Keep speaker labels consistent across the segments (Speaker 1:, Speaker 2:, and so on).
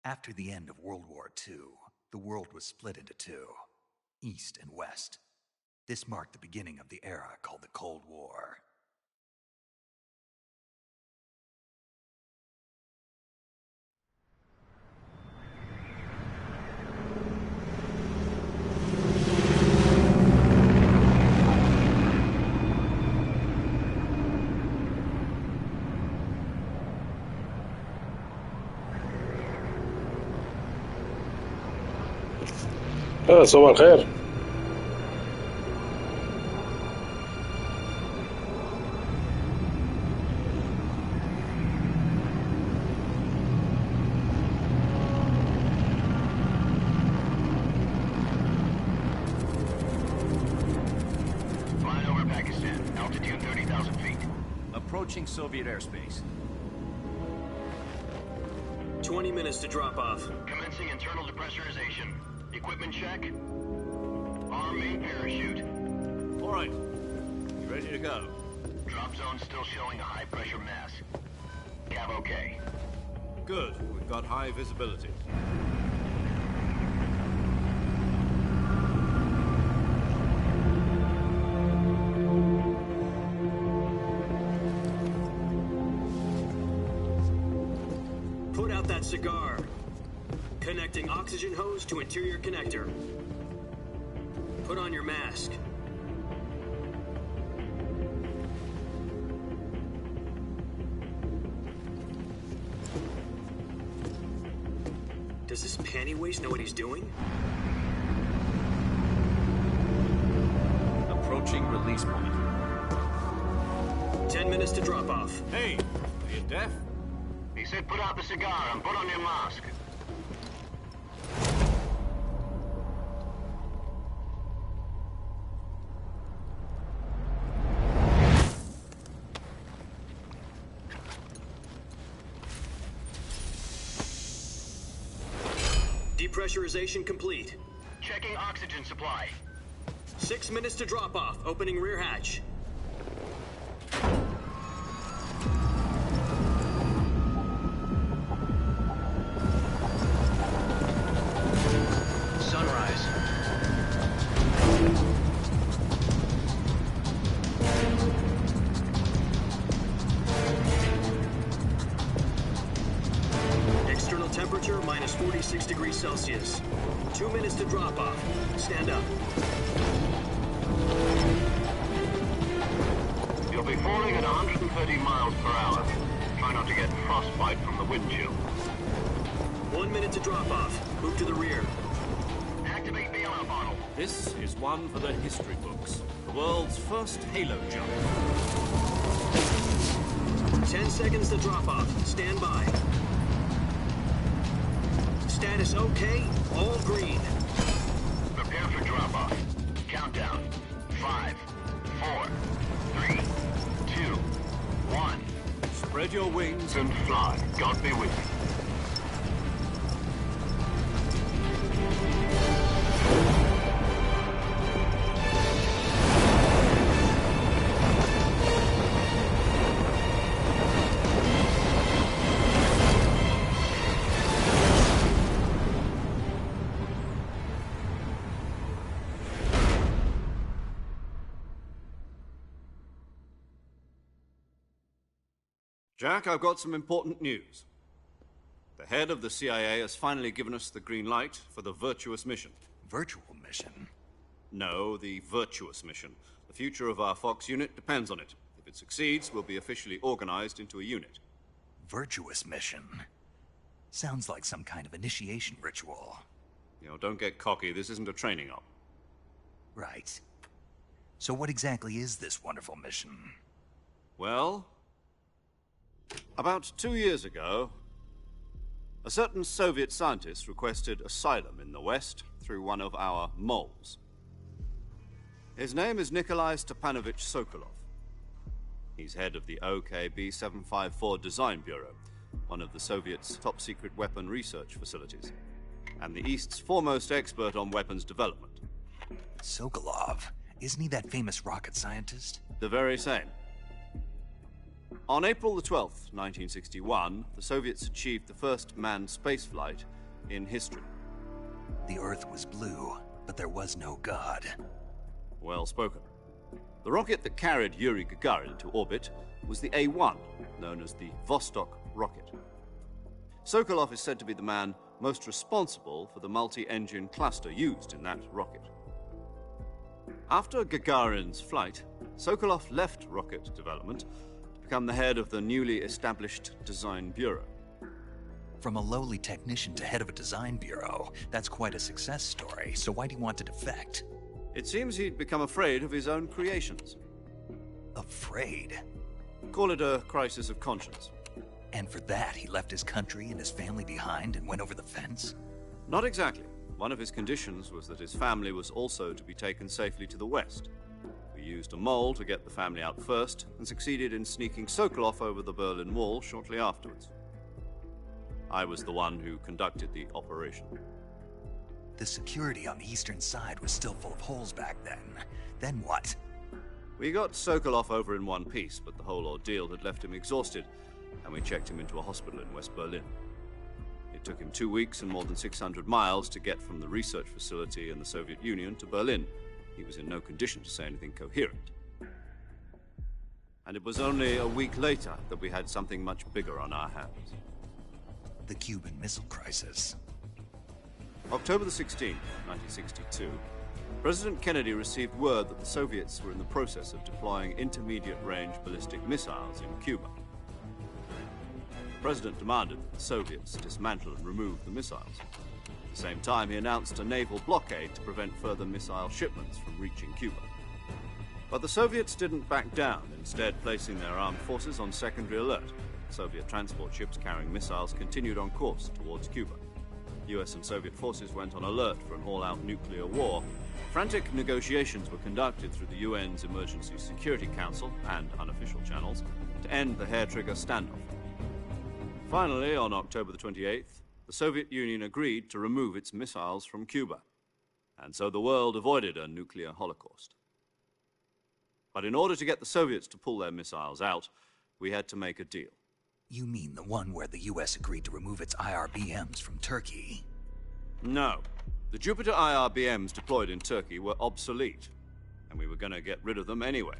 Speaker 1: After the end of World War II, the world was split into two, East and West. This marked the beginning of the era called the Cold War.
Speaker 2: صباح الخير.
Speaker 3: Flying over Pakistan, altitude 30,000 feet.
Speaker 4: Approaching Soviet airspace.
Speaker 5: 20 minutes to drop off.
Speaker 3: Commencing internal depressurization. Equipment check. Arm main parachute.
Speaker 4: All right. You ready to go?
Speaker 3: Drop zone still showing a high pressure mass. Cav okay.
Speaker 4: Good. We've got high visibility.
Speaker 5: Put out that cigar. Connecting oxygen hose to interior connector. Put on your mask. Does this panty waste know what he's doing?
Speaker 4: Approaching release point.
Speaker 5: 10 minutes to drop off.
Speaker 4: Hey, are you deaf?
Speaker 3: He said put out the cigar and put on your mask.
Speaker 5: Depressurization complete.
Speaker 3: Checking oxygen supply.
Speaker 5: 6 minutes to drop off. Opening rear hatch.
Speaker 3: Sunrise.
Speaker 5: External temperature minus 46 degrees Celsius. 2 minutes to drop off. Stand up.
Speaker 3: You'll be falling at 130 miles per hour. Try not to get frostbite from the wind chill.
Speaker 5: 1 minute to drop off. Move to the rear.
Speaker 3: Activate bailout bottle.
Speaker 4: This is one for the history books. The world's first halo jump.
Speaker 5: 10 seconds to drop off. Stand by. Status okay. All green.
Speaker 3: Prepare for drop-off. Countdown. 5, 4, 3, 2, 1.
Speaker 4: Spread your wings
Speaker 3: And fly. God be with you.
Speaker 4: Jack, I've got some important news. The head of the CIA has finally given us the green light for the Virtuous mission.
Speaker 1: Virtual mission?
Speaker 4: No, the Virtuous mission. The future of our Fox unit depends on it. If it succeeds, we'll be officially organized into a unit.
Speaker 1: Virtuous mission. Sounds like some kind of initiation ritual.
Speaker 4: You know, don't get cocky. This isn't a training op.
Speaker 1: Right. So what exactly is this wonderful mission?
Speaker 4: Well, about 2 years ago, a certain Soviet scientist requested asylum in the West through one of our moles. His name is Nikolai Stepanovich Sokolov. He's head of the OKB-754 Design Bureau, one of the Soviets' top-secret weapon research facilities, and the East's foremost expert on weapons development.
Speaker 1: Sokolov? Isn't he that famous rocket scientist?
Speaker 4: The very same. On April the 12th, 1961, the Soviets achieved the first manned spaceflight in history.
Speaker 1: The Earth was blue, but there was no God.
Speaker 4: Well spoken. The rocket that carried Yuri Gagarin to orbit was the A-1, known as the Vostok rocket. Sokolov is said to be the man most responsible for the multi-engine cluster used in that rocket. After Gagarin's flight, Sokolov left rocket development to become the head of the newly established Design Bureau.
Speaker 1: From a lowly technician to head of a design bureau, that's quite a success story, so why'd he want to defect?
Speaker 4: It seems he'd become afraid of his own creations.
Speaker 1: Afraid?
Speaker 4: Call it a crisis of conscience.
Speaker 1: And for that, he left his country and his family behind and went over the fence?
Speaker 4: Not exactly. One of his conditions was that his family was also to be taken safely to the West. We used a mole to get the family out first, and succeeded in sneaking Sokolov over the Berlin Wall shortly afterwards. I was the one who conducted the operation.
Speaker 1: The security on the eastern side was still full of holes back then. Then what?
Speaker 4: We got Sokolov over in one piece, but the whole ordeal had left him exhausted, and we checked him into a hospital in West Berlin. It took him 2 weeks and more than 600 miles to get from the research facility in the Soviet Union to Berlin. He was in no condition to say anything coherent. And it was only a week later that we had something much bigger on our hands.
Speaker 1: The Cuban Missile Crisis.
Speaker 4: October the 16th, 1962, President Kennedy received word that the Soviets were in the process of deploying intermediate-range ballistic missiles in Cuba. The President demanded that the Soviets dismantle and remove the missiles. At the same time, he announced a naval blockade to prevent further missile shipments from reaching Cuba. But the Soviets didn't back down, instead placing their armed forces on secondary alert. Soviet transport ships carrying missiles continued on course towards Cuba. US and Soviet forces went on alert for an all-out nuclear war. Frantic negotiations were conducted through the UN's Emergency Security Council and unofficial channels to end the hair-trigger standoff. Finally, on October the 28th, the Soviet Union agreed to remove its missiles from Cuba, and so the world avoided a nuclear holocaust. But in order to get the Soviets to pull their missiles out, we had to make a deal.
Speaker 1: You mean the one where the US agreed to remove its IRBMs from Turkey?
Speaker 4: No. The Jupiter IRBMs deployed in Turkey were obsolete, and we were going to get rid of them anyway.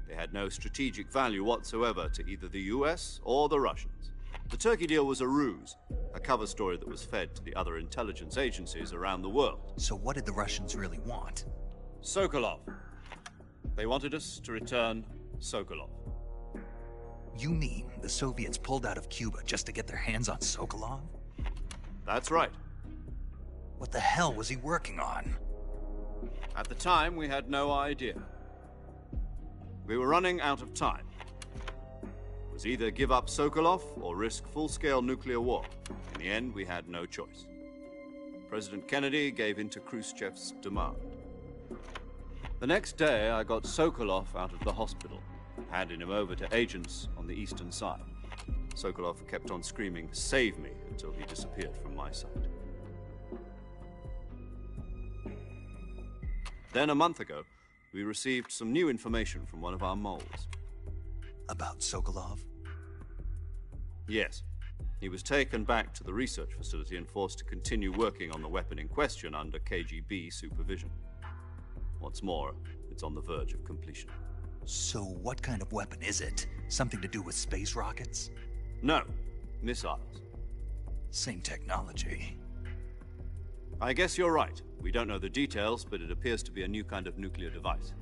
Speaker 4: They had no strategic value whatsoever to either the US or the Russians. The Turkey deal was a ruse, a cover story that was fed to the other intelligence agencies around the world.
Speaker 1: So what did the Russians really want?
Speaker 4: Sokolov. They wanted us to return Sokolov.
Speaker 1: You mean the Soviets pulled out of Cuba just to get their hands on Sokolov?
Speaker 4: That's right.
Speaker 1: What the hell was he working on?
Speaker 4: At the time, we had no idea. We were running out of time. It was either give up Sokolov or risk full-scale nuclear war. In the end, we had no choice. President Kennedy gave in to Khrushchev's demand. The next day, I got Sokolov out of the hospital, handing him over to agents on the eastern side. Sokolov kept on screaming, "Save me," until he disappeared from my sight. Then, a month ago, we received some new information from one of our moles.
Speaker 1: About Sokolov?
Speaker 4: Yes. He was taken back to the research facility and forced to continue working on the weapon in question under KGB supervision. What's more, it's on the verge of completion.
Speaker 1: So what kind of weapon is it? Something to do with space rockets?
Speaker 4: No, missiles.
Speaker 1: Same technology.
Speaker 4: I guess you're right. We don't know the details, but it appears to be a new kind of nuclear device.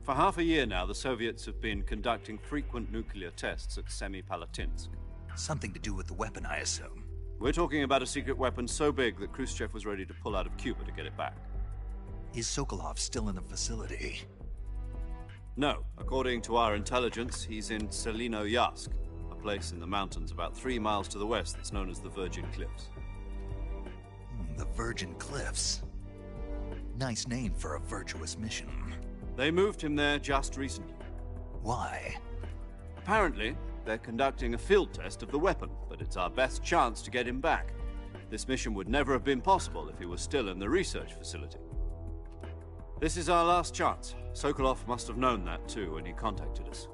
Speaker 4: For half a year now, the Soviets have been conducting frequent nuclear tests at Semipalatinsk.
Speaker 1: Something to do with the weapon, I assume.
Speaker 4: We're talking about a secret weapon so big that Khrushchev was ready to pull out of Cuba to get it back.
Speaker 1: Is Sokolov still in the facility?
Speaker 4: No. According to our intelligence, he's in Selinoyarsk, a place in the mountains about 3 miles to the west that's known as the Virgin Cliffs.
Speaker 1: The Virgin Cliffs. Nice name for a virtuous mission.
Speaker 4: They moved him there just recently.
Speaker 1: Why?
Speaker 4: Apparently, they're conducting a field test of the weapon, but it's our best chance to get him back. This mission would never have been possible if he was still in the research facility. This is our last chance. Sokolov must have known that too when he contacted us.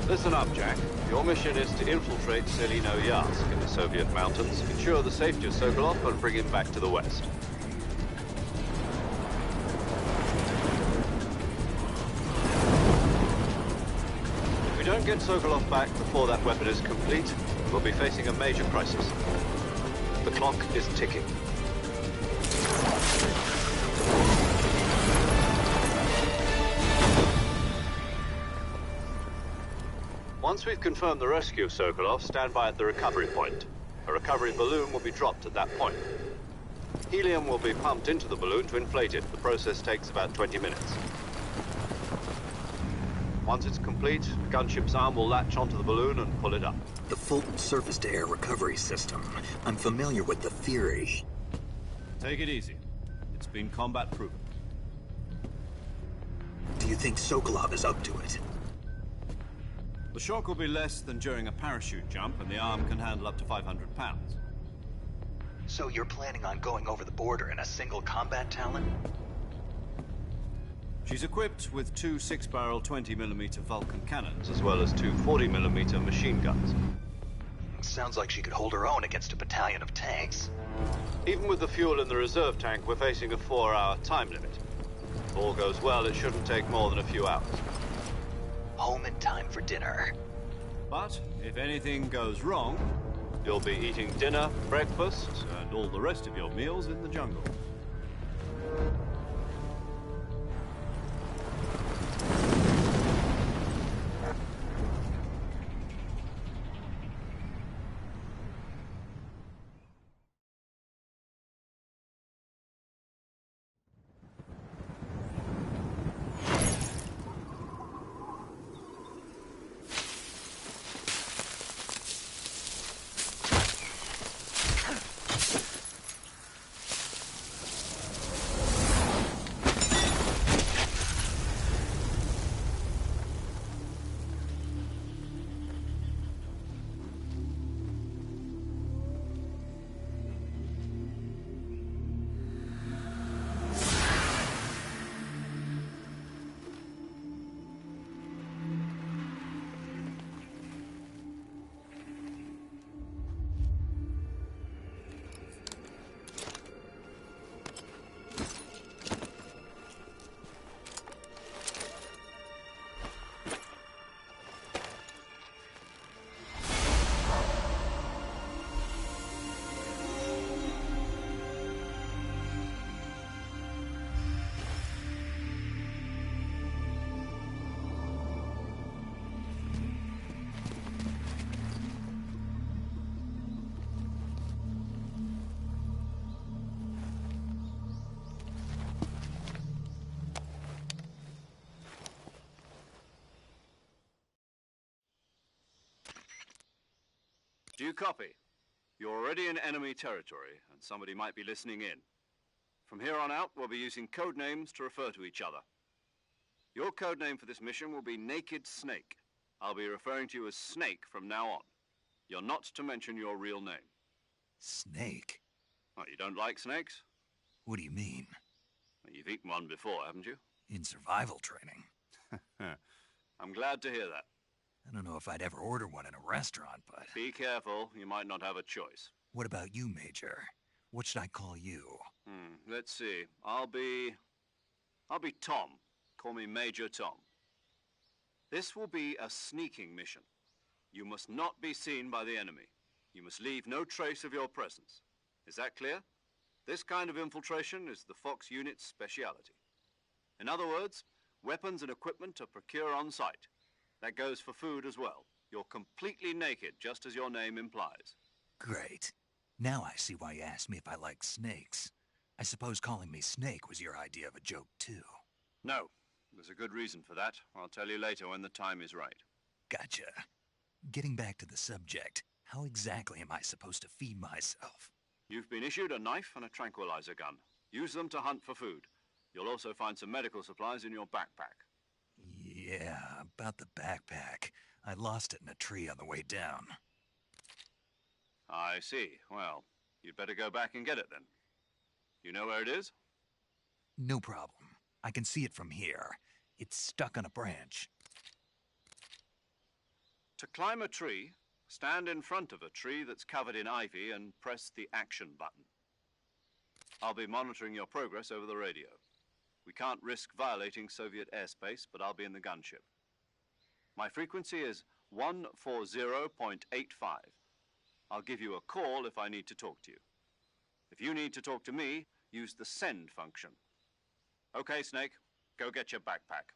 Speaker 4: Listen up, Jack. Your mission is to infiltrate Selinoyarsk in the Soviet mountains, ensure the safety of Sokolov, and bring him back to the west. If we don't get Sokolov back before that weapon is complete, we'll be facing a major crisis. The clock is ticking. Once we've confirmed the rescue of Sokolov, stand by at the recovery point. A recovery balloon will be dropped at that point. Helium will be pumped into the balloon to inflate it. The process takes about 20 minutes. Once it's complete, the gunship's arm will latch onto the balloon and pull it up.
Speaker 6: The Fulton surface-to-air recovery system. I'm familiar with the theory.
Speaker 4: Take it easy. It's been combat-proven.
Speaker 6: Do you think Sokolov is up to it?
Speaker 4: The shock will be less than during a parachute jump, and the arm can handle up to 500 pounds.
Speaker 1: So you're planning on going over the border in a single combat Talon?
Speaker 4: She's equipped with 2 6-barrel 20mm Vulcan cannons, as well as 2 40mm machine guns.
Speaker 1: Sounds like she could hold her own against a battalion of tanks.
Speaker 4: Even with the fuel in the reserve tank, we're facing a 4-hour time limit. If all goes well, it shouldn't take more than a few hours.
Speaker 1: Home in time for dinner.
Speaker 4: But if anything goes wrong, you'll be eating dinner, breakfast, and all the rest of your meals in the jungle. Do you copy? You're already in enemy territory, and somebody might be listening in. From here on out, we'll be using code names to refer to each other. Your code name for this mission will be Naked Snake. I'll be referring to you as Snake from now on. You're not to mention your real name.
Speaker 1: Snake?
Speaker 4: What, you don't like snakes?
Speaker 1: What do you mean?
Speaker 4: Well, you've eaten one before, haven't you?
Speaker 1: In survival training?
Speaker 4: I'm glad to hear that.
Speaker 1: I don't know if I'd ever order one in a restaurant, but...
Speaker 4: Be careful, you might not have a choice.
Speaker 1: What about you, Major? What should I call you?
Speaker 4: Let's see. I'll be Tom. Call me Major Tom. This will be a sneaking mission. You must not be seen by the enemy. You must leave no trace of your presence. Is that clear? This kind of infiltration is the Fox unit's speciality. In other words, weapons and equipment are procured on site. That goes for food as well. You're completely naked, just as your name implies.
Speaker 1: Great. Now I see why you asked me if I like snakes. I suppose calling me Snake was your idea of a joke, too.
Speaker 4: No. There's a good reason for that. I'll tell you later when the time is right.
Speaker 1: Gotcha. Getting back to the subject, how exactly am I supposed to feed myself?
Speaker 4: You've been issued a knife and a tranquilizer gun. Use them to hunt for food. You'll also find some medical supplies in your backpack.
Speaker 1: Yeah, about the backpack. I lost it in a tree on the way down.
Speaker 4: I see. Well, you'd better go back and get it then. You know where it is?
Speaker 1: No problem. I can see it from here. It's stuck on a branch.
Speaker 4: To climb a tree, stand in front of a tree that's covered in ivy and press the action button. I'll be monitoring your progress over the radio. We can't risk violating Soviet airspace, but I'll be in the gunship. My frequency is 140.85. I'll give you a call if I need to talk to you. If you need to talk to me, use the send function. Okay, Snake, go get your backpack.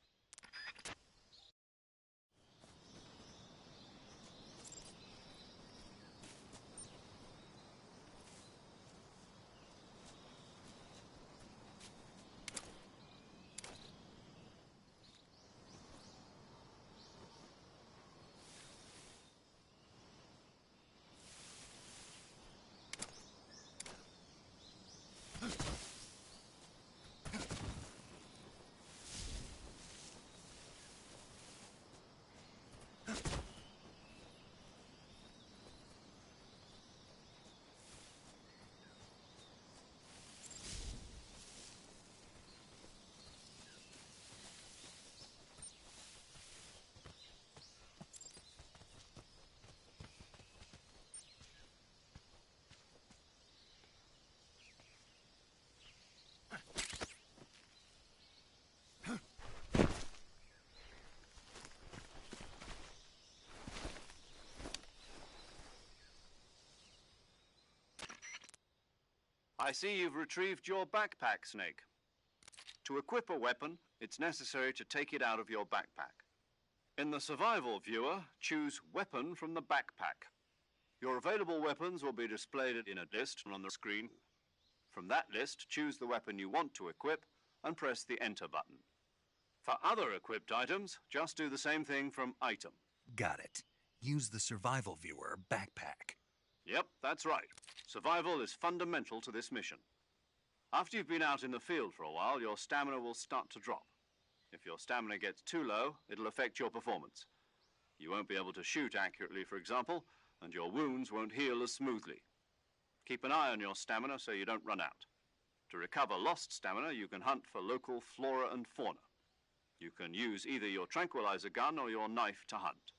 Speaker 4: I see you've retrieved your backpack, Snake. To equip a weapon, it's necessary to take it out of your backpack. In the survival viewer, choose Weapon from the backpack. Your available weapons will be displayed in a list on the screen. From that list, choose the weapon you want to equip and press the Enter button. For other equipped items, just do the same thing from Item.
Speaker 1: Got it. Use the survival viewer backpack.
Speaker 4: Yep, that's right. Survival is fundamental to this mission. After you've been out in the field for a while, your stamina will start to drop. If your stamina gets too low, it'll affect your performance. You won't be able to shoot accurately, for example, and your wounds won't heal as smoothly. Keep an eye on your stamina so you don't run out. To recover lost stamina, you can hunt for local flora and fauna. You can use either your tranquilizer gun or your knife to hunt.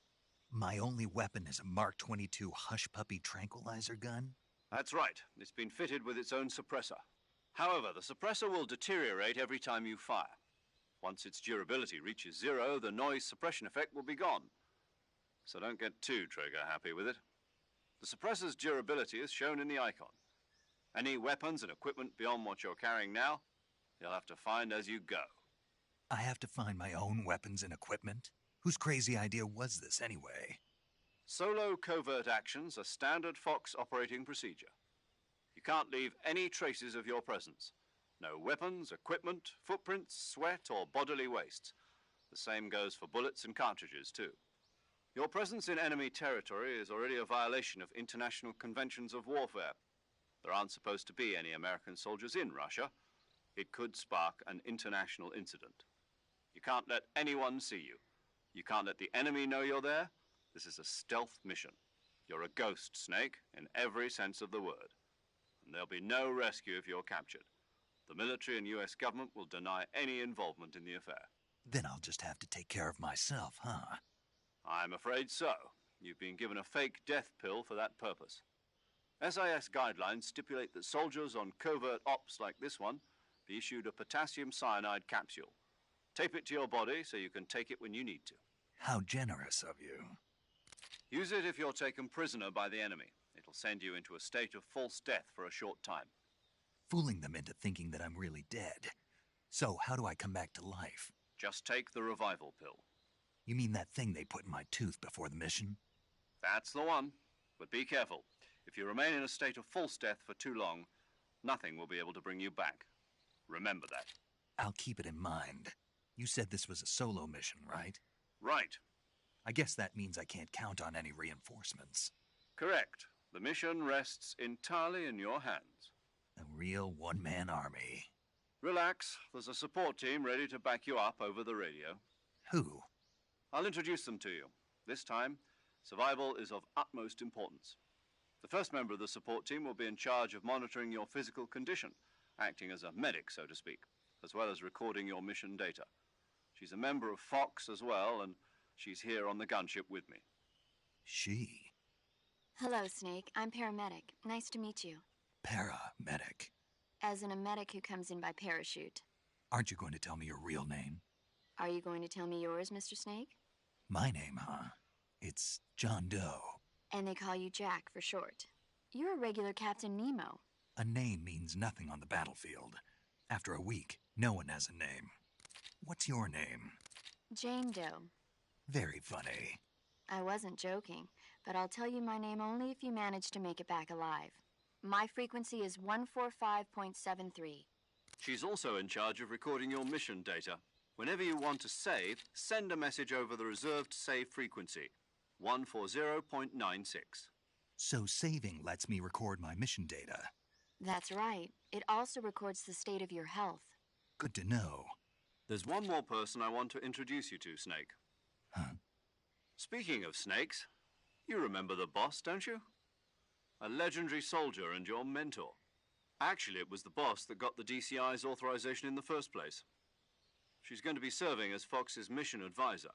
Speaker 1: My only weapon is a Mark 22 Hush Puppy tranquilizer gun?
Speaker 4: That's right. It's been fitted with its own suppressor. However, the suppressor will deteriorate every time you fire. Once its durability reaches 0, the noise suppression effect will be gone. So don't get too trigger-happy with it. The suppressor's durability is shown in the icon. Any weapons and equipment beyond what you're carrying now, you'll have to find as you go.
Speaker 1: I have to find my own weapons and equipment? Whose crazy idea was this, anyway?
Speaker 4: Solo covert actions are standard Fox operating procedure. You can't leave any traces of your presence. No weapons, equipment, footprints, sweat, or bodily waste. The same goes for bullets and cartridges, too. Your presence in enemy territory is already a violation of international conventions of warfare. There aren't supposed to be any American soldiers in Russia. It could spark an international incident. You can't let anyone see you. You can't let the enemy know you're there. This is a stealth mission. You're a ghost, Snake, in every sense of the word. And there'll be no rescue if you're captured. The military and US government will deny any involvement in the affair.
Speaker 1: Then I'll just have to take care of myself, huh?
Speaker 4: I'm afraid so. You've been given a fake death pill for that purpose. SIS guidelines stipulate that soldiers on covert ops like this one be issued a potassium cyanide capsule. Tape it to your body so you can take it when you need to.
Speaker 1: How generous of you.
Speaker 4: Use it if you're taken prisoner by the enemy. It'll send you into a state of false death for a short time.
Speaker 1: Fooling them into thinking that I'm really dead. So, how do I come back to life?
Speaker 4: Just take the revival pill.
Speaker 1: You mean that thing they put in my tooth before the mission?
Speaker 4: That's the one. But be careful. If you remain in a state of false death for too long, nothing will be able to bring you back. Remember that.
Speaker 1: I'll keep it in mind. You said this was a solo mission, right?
Speaker 4: Right.
Speaker 1: I guess that means I can't count on any reinforcements.
Speaker 4: Correct. The mission rests entirely in your hands.
Speaker 1: A real one-man army.
Speaker 4: Relax. There's a support team ready to back you up over the radio.
Speaker 1: Who?
Speaker 4: I'll introduce them to you. This time, survival is of utmost importance. The first member of the support team will be in charge of monitoring your physical condition, acting as a medic, so to speak, as well as recording your mission data. She's a member of Fox as well, and she's here on the gunship with me.
Speaker 1: She?
Speaker 7: Hello, Snake. I'm paramedic. Nice to meet you.
Speaker 1: Paramedic.
Speaker 7: As in a medic who comes in by parachute.
Speaker 1: Aren't you going to tell me your real name?
Speaker 7: Are you going to tell me yours, Mr. Snake?
Speaker 1: My name, huh? It's John Doe.
Speaker 7: And they call you Jack for short. You're a regular Captain Nemo.
Speaker 1: A name means nothing on the battlefield. After a week, no one has a name. What's your name?
Speaker 7: Jane Doe.
Speaker 1: Very funny.
Speaker 7: I wasn't joking, but I'll tell you my name only if you manage to make it back alive. My frequency is 145.73.
Speaker 4: She's also in charge of recording your mission data. Whenever you want to save, send a message over the reserved save frequency, 140.96.
Speaker 1: So saving lets me record my mission data.
Speaker 7: That's right. It also records the state of your health.
Speaker 1: Good to know.
Speaker 4: There's one more person I want to introduce you to, Snake.
Speaker 1: Huh?
Speaker 4: Speaking of snakes, you remember the boss, don't you? A legendary soldier and your mentor. Actually, it was the boss that got the DCI's authorization in the first place. She's going to be serving as Fox's mission advisor.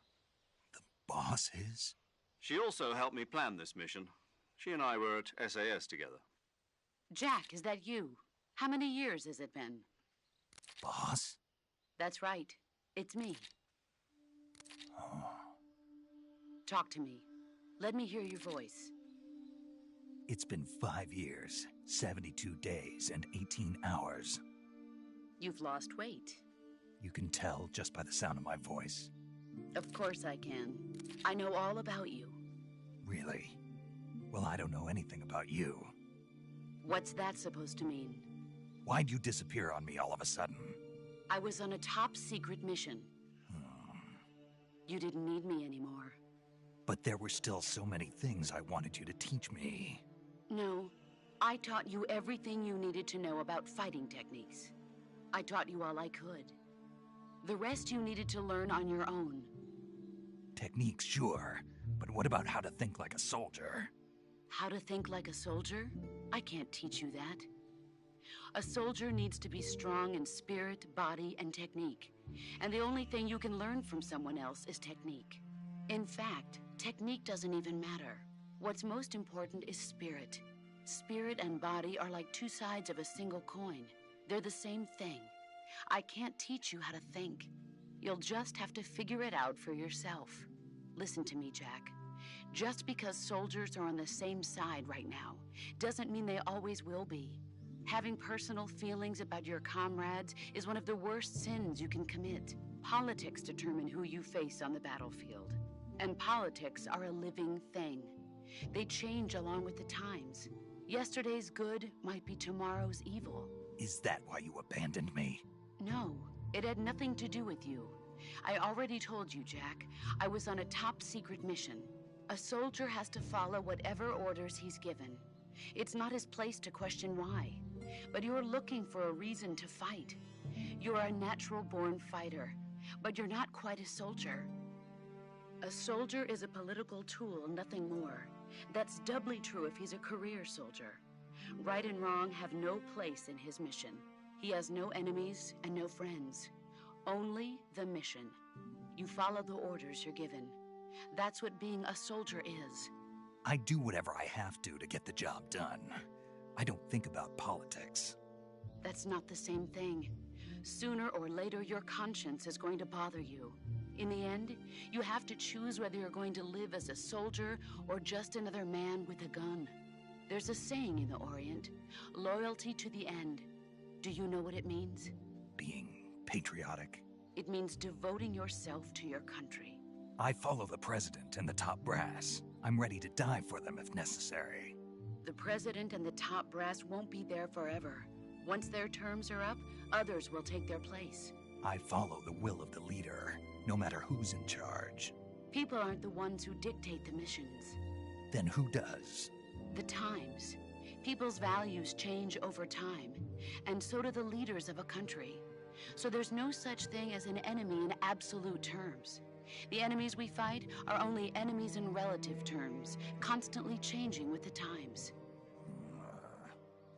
Speaker 1: The boss is?
Speaker 4: She also helped me plan this mission. She and I were at SAS together.
Speaker 8: Jack, is that you? How many years has it been?
Speaker 1: Boss?
Speaker 8: That's right. It's me.
Speaker 1: Oh.
Speaker 8: Talk to me. Let me hear your voice.
Speaker 1: It's been 5 years, 72 days, and 18 hours.
Speaker 8: You've lost weight.
Speaker 1: You can tell just by the sound of my voice.
Speaker 8: Of course I can. I know all about you.
Speaker 1: Really? Well, I don't know anything about you.
Speaker 8: What's that supposed to mean?
Speaker 1: Why'd you disappear on me all of a sudden?
Speaker 8: I was on a top-secret mission. You didn't need me anymore.
Speaker 1: But there were still so many things I wanted you to teach me.
Speaker 8: No, I taught you everything you needed to know about fighting techniques. I taught you all I could. The rest you needed to learn on your own.
Speaker 1: Techniques, sure. But what about how to think like a soldier?
Speaker 8: How to think like a soldier? I can't teach you that. A soldier needs to be strong in spirit, body, and technique. And the only thing you can learn from someone else is technique. In fact, technique doesn't even matter. What's most important is spirit. Spirit and body are like two sides of a single coin. They're the same thing. I can't teach you how to think. You'll just have to figure it out for yourself. Listen to me, Jack. Just because soldiers are on the same side right now doesn't mean they always will be. Having personal feelings about your comrades is one of the worst sins you can commit. Politics determine who you face on the battlefield. And politics are a living thing. They change along with the times. Yesterday's good might be tomorrow's evil.
Speaker 1: Is that why you abandoned me?
Speaker 8: No, it had nothing to do with you. I already told you, Jack. I was on a top-secret mission. A soldier has to follow whatever orders he's given. It's not his place to question why. But you're looking for a reason to fight. You're a natural-born fighter, but you're not quite a soldier. A soldier is a political tool, nothing more. That's doubly true if he's a career soldier. Right and wrong have no place in his mission. He has no enemies and no friends. Only the mission. You follow the orders you're given. That's what being a soldier is.
Speaker 1: I do whatever I have to get the job done. I don't think about politics.
Speaker 8: That's not the same thing. Sooner or later, your conscience is going to bother you. In the end, you have to choose whether you're going to live as a soldier or just another man with a gun. There's a saying in the Orient, loyalty to the end. Do you know what it means?
Speaker 1: Being patriotic.
Speaker 8: It means devoting yourself to your country.
Speaker 1: I follow the president and the top brass. I'm ready to die for them if necessary.
Speaker 8: The president and the top brass won't be there forever. Once their terms are up, others will take their place.
Speaker 1: I follow the will of the leader, no matter who's in charge.
Speaker 8: People aren't the ones who dictate the missions.
Speaker 1: Then who does?
Speaker 8: The times. People's values change over time, and so do the leaders of a country. So there's no such thing as an enemy in absolute terms. The enemies we fight are only enemies in relative terms, constantly changing with the times.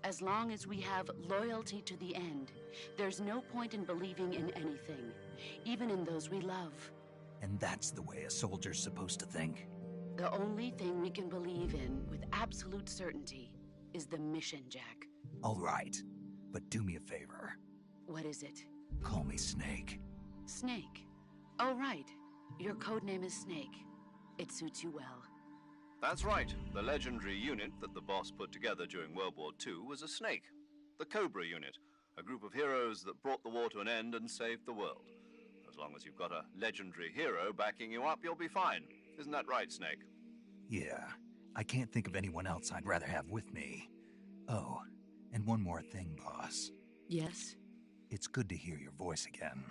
Speaker 8: As long as we have loyalty to the end, there's no point in believing in anything, even in those we love.
Speaker 1: And that's the way a soldier's supposed to think?
Speaker 8: The only thing we can believe in with absolute certainty is the mission, Jack.
Speaker 1: All right, but do me a favor.
Speaker 8: What is it?
Speaker 1: Call me Snake.
Speaker 8: Snake? Oh, right. Your codename is Snake. It suits you well.
Speaker 4: That's right. The legendary unit that the boss put together during World War II was a snake. The Cobra unit, a group of heroes that brought the war to an end and saved the world. As long as you've got a legendary hero backing you up, you'll be fine. Isn't that right, Snake?
Speaker 1: Yeah. I can't think of anyone else I'd rather have with me. Oh, and one more thing, boss.
Speaker 8: Yes?
Speaker 1: It's good to hear your voice again.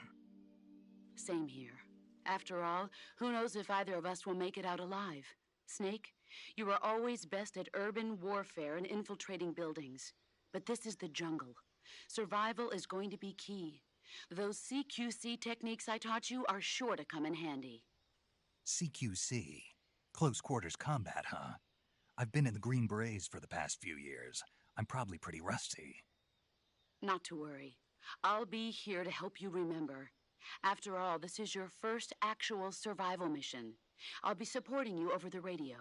Speaker 8: Same here. After all, who knows if either of us will make it out alive? Snake, you are always best at urban warfare and infiltrating buildings. But this is the jungle. Survival is going to be key. Those CQC techniques I taught you are sure to come in handy.
Speaker 1: CQC? Close quarters combat, huh? I've been in the Green Berets for the past few years. I'm probably pretty rusty.
Speaker 8: Not to worry. I'll be here to help you remember. After all, this is your first actual survival mission. I'll be supporting you over the radio.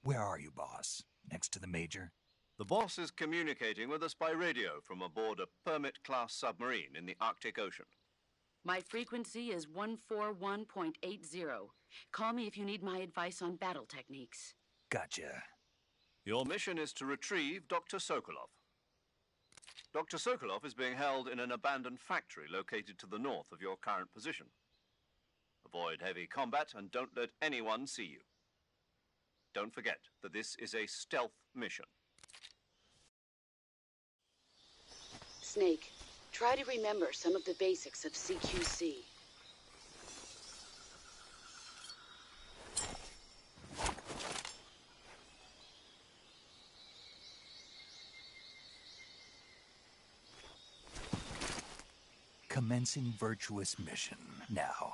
Speaker 1: Where are you, boss? Next to the Major?
Speaker 4: The boss is communicating with us by radio from aboard a Permit-class submarine in the Arctic Ocean.
Speaker 8: My frequency is 141.80. Call me if you need my advice on battle techniques.
Speaker 1: Gotcha.
Speaker 4: Your mission is to retrieve Dr. Sokolov. Dr. Sokolov is being held in an abandoned factory located to the north of your current position. Avoid heavy combat and don't let anyone see you. Don't forget that this is a stealth mission.
Speaker 8: Snake, try to remember some of the basics of CQC.
Speaker 1: Commencing virtuous mission now.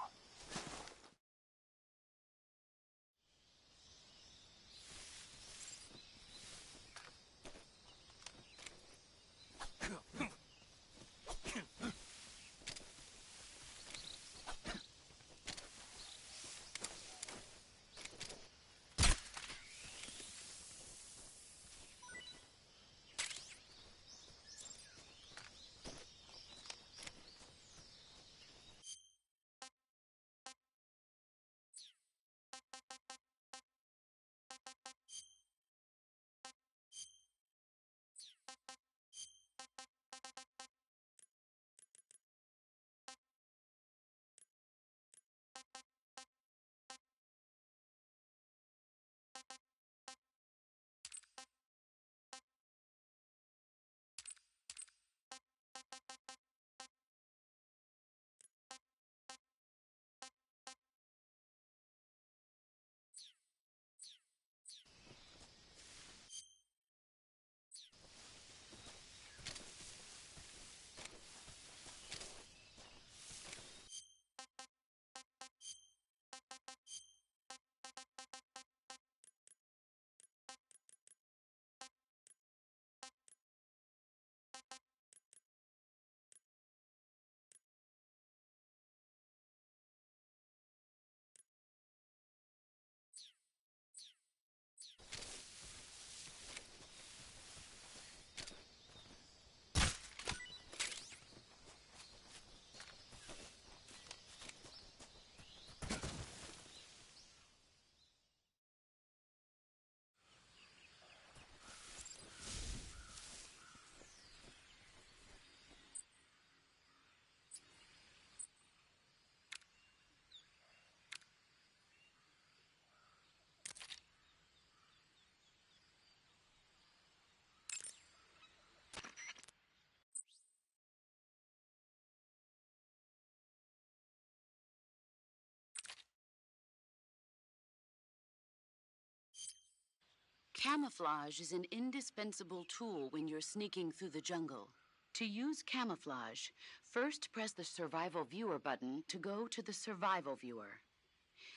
Speaker 8: Camouflage is an indispensable tool when you're sneaking through the jungle. To use camouflage, first press the Survival Viewer button to go to the Survival Viewer.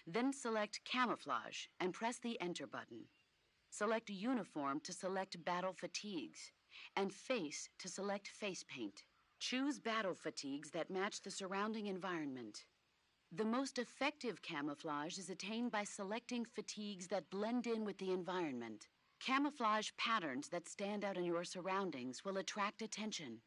Speaker 8: Then select Camouflage and press the Enter button. Select Uniform to select Battle Fatigues, and Face to select Face Paint. Choose battle fatigues that match the surrounding environment. The most effective camouflage is attained by selecting fatigues that blend in with the environment. Camouflage patterns that stand out in your surroundings will attract attention.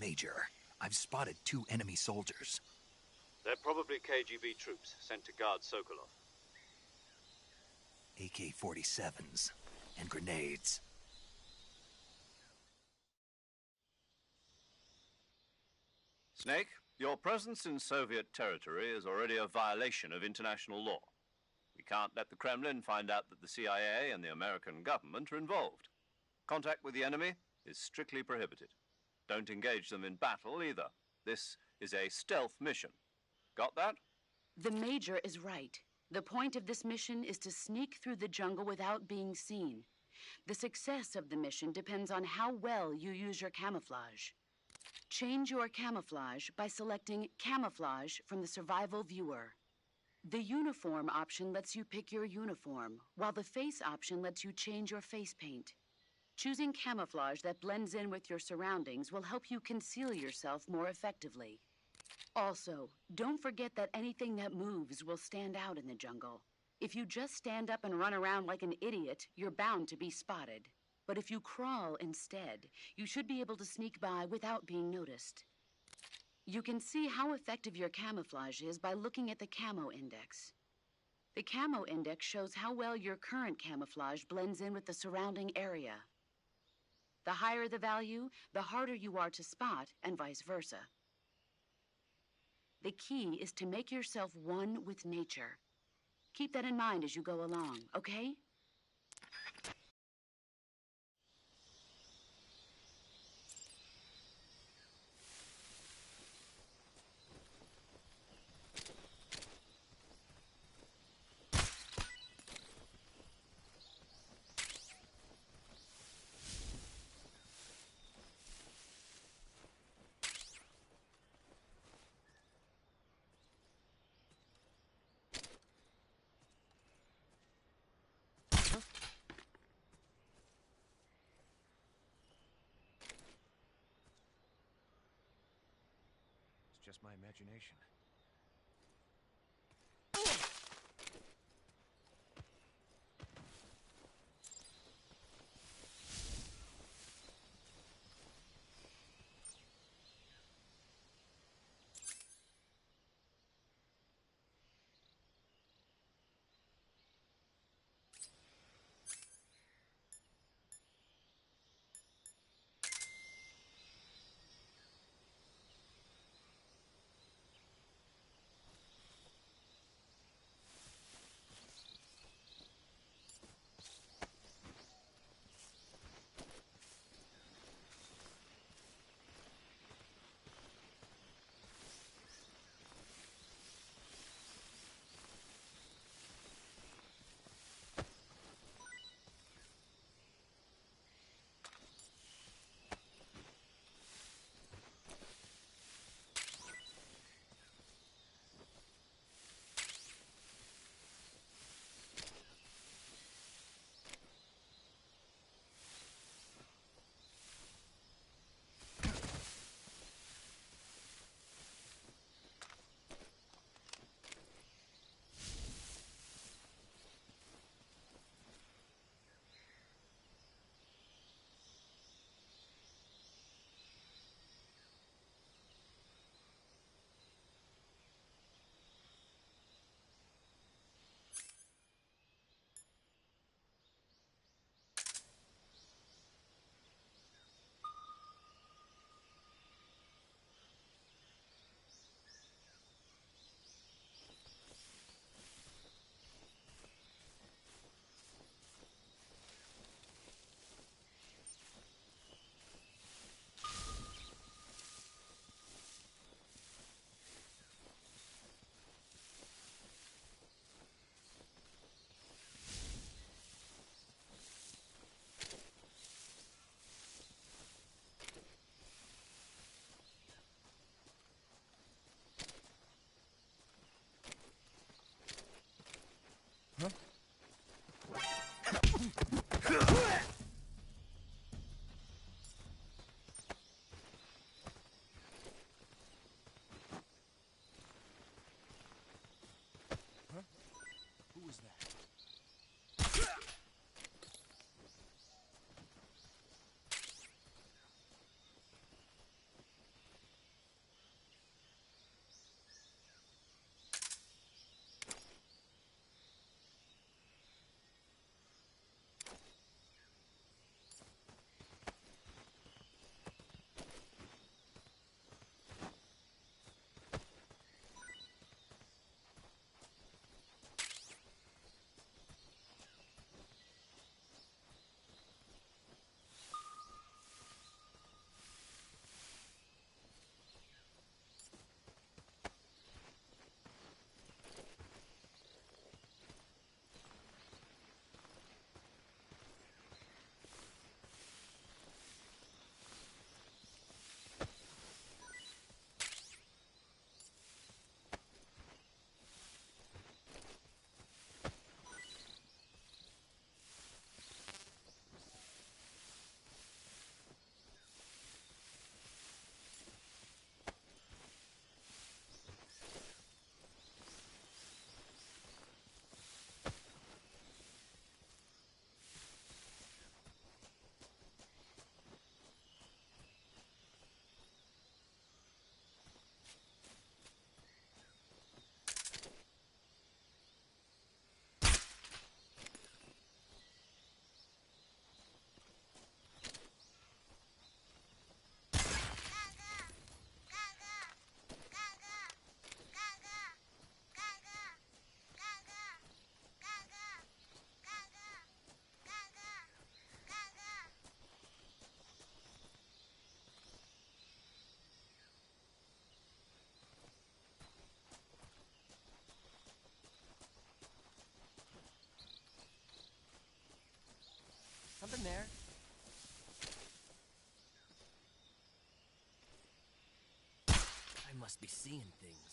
Speaker 1: Major, I've spotted 2 enemy soldiers.
Speaker 4: They're probably KGB troops sent to guard Sokolov.
Speaker 1: AK-47s and grenades.
Speaker 4: Snake, your presence in Soviet territory is already a violation of international law. We can't let the Kremlin find out that the CIA and the American government are involved. Contact with the enemy is strictly prohibited. Don't engage them in battle either. This is a stealth mission. Got that?
Speaker 8: The Major is right. The point of this mission is to sneak through the jungle without being seen. The success of the mission depends on how well you use your camouflage. Change your camouflage by selecting Camouflage from the Survival Viewer. The Uniform option lets you pick your uniform, while the Face option lets you change your face paint. Choosing camouflage that blends in with your surroundings will help you conceal yourself more effectively. Also, don't forget that anything that moves will stand out in the jungle. If you just stand up and run around like an idiot, you're bound to be spotted. But if you crawl instead, you should be able to sneak by without being noticed. You can see how effective your camouflage is by looking at the camo index. The camo index shows how well your current camouflage blends in with the surrounding area. The higher the value, the harder you are to spot, and vice versa. The key is to make yourself one with nature. Keep that in mind as you go along, okay?
Speaker 9: It's just my imagination. in there. I must be seeing things.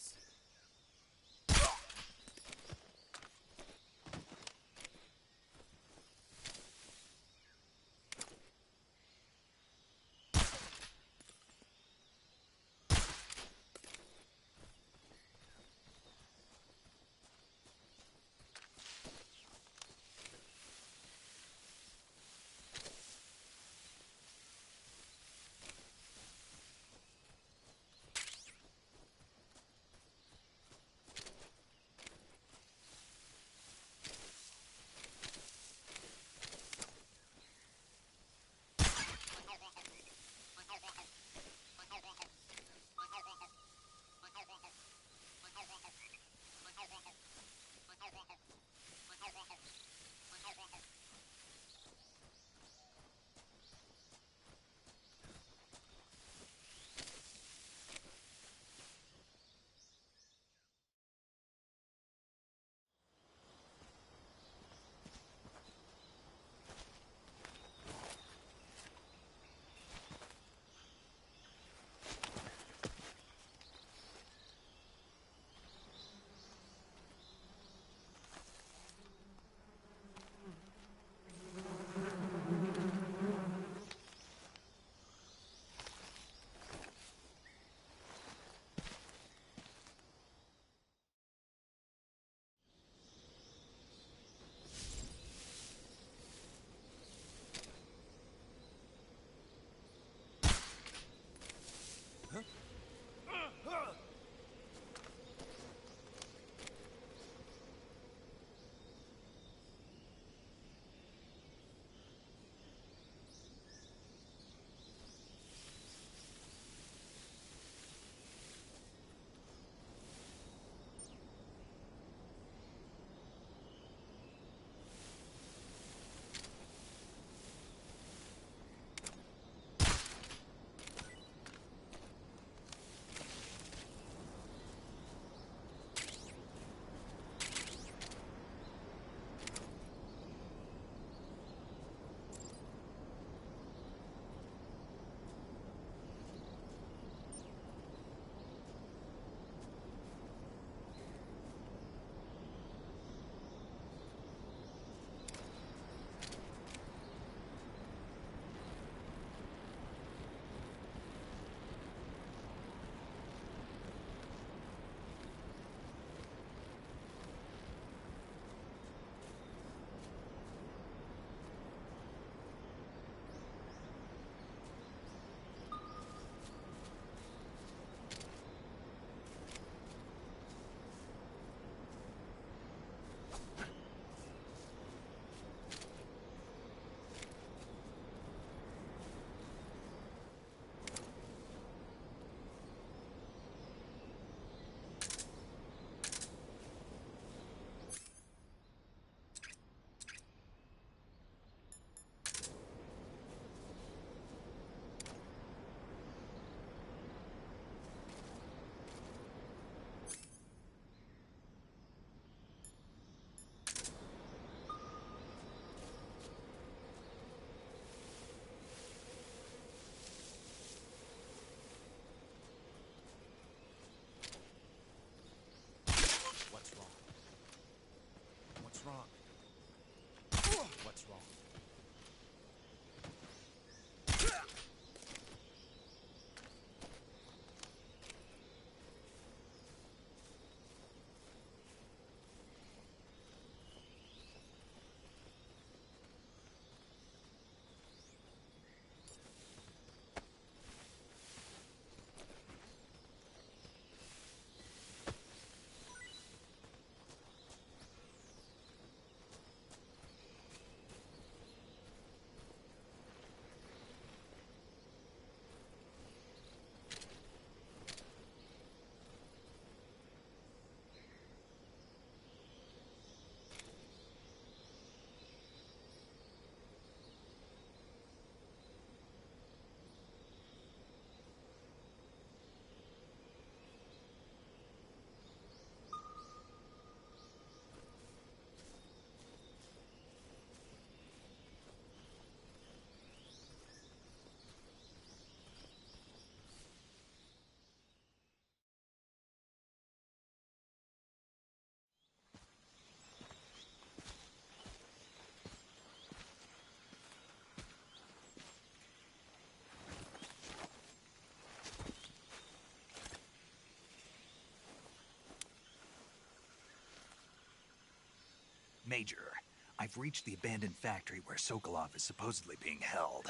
Speaker 1: Major, I've reached the abandoned factory where Sokolov is supposedly being held.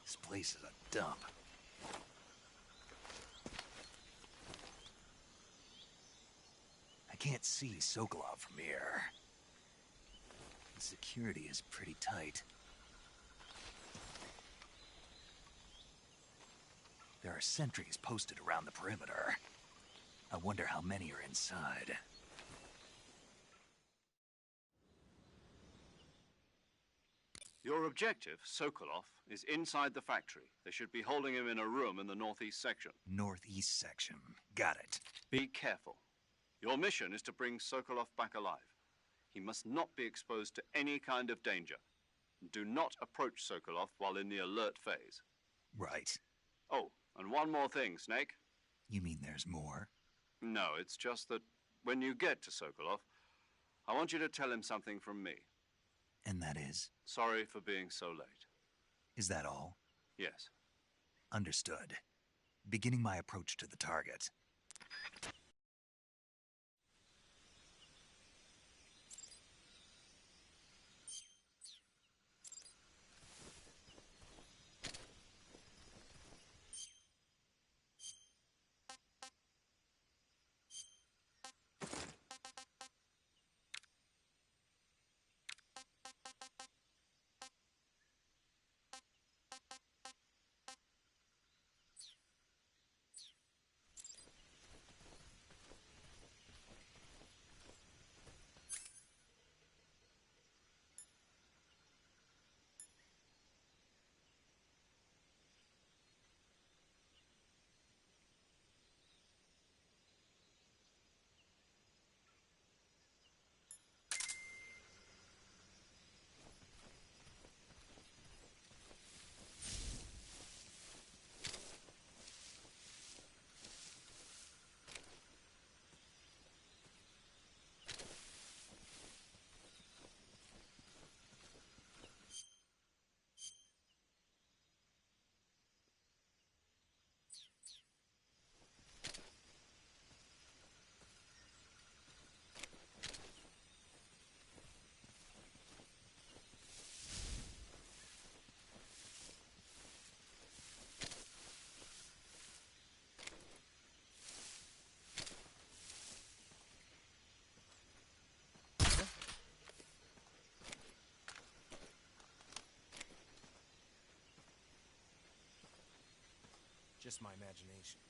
Speaker 1: This place is a dump. I can't see Sokolov from here. The security is pretty tight. There are sentries posted around the perimeter. I wonder how many are inside.
Speaker 4: Your objective, Sokolov, is inside the factory. They should be holding him in a room in the northeast section.
Speaker 1: Northeast section. Got it.
Speaker 4: Be careful. Your mission is to bring Sokolov back alive. He must not be exposed to any kind of danger. Do not approach Sokolov while in the alert phase.
Speaker 1: Right.
Speaker 4: Oh, and one more thing, Snake.
Speaker 1: You mean there's more?
Speaker 4: No, it's just that when you get to Sokolov, I want you to tell him something from me.
Speaker 1: And that is?
Speaker 4: Sorry for being so late.
Speaker 1: Is that all?
Speaker 4: Yes.
Speaker 1: Understood. Beginning my approach to the target.
Speaker 9: Just my imagination.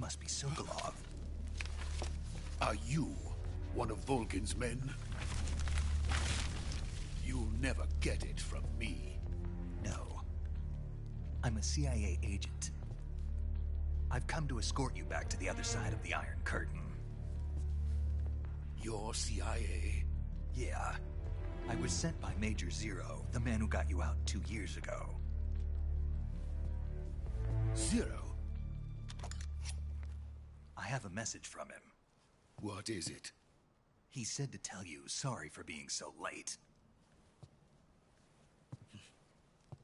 Speaker 1: must be Sokolov.
Speaker 10: Are you one of Volgin's men? You'll never get it from me.
Speaker 1: No. I'm a CIA agent. I've come to escort you back to the other side of the Iron Curtain.
Speaker 10: You're CIA?
Speaker 1: Yeah. I was sent by Major Zero, the man who got you out 2 years ago.
Speaker 10: Zero?
Speaker 1: I have a message from him.
Speaker 10: What is it?
Speaker 1: He said to tell you sorry for being so late.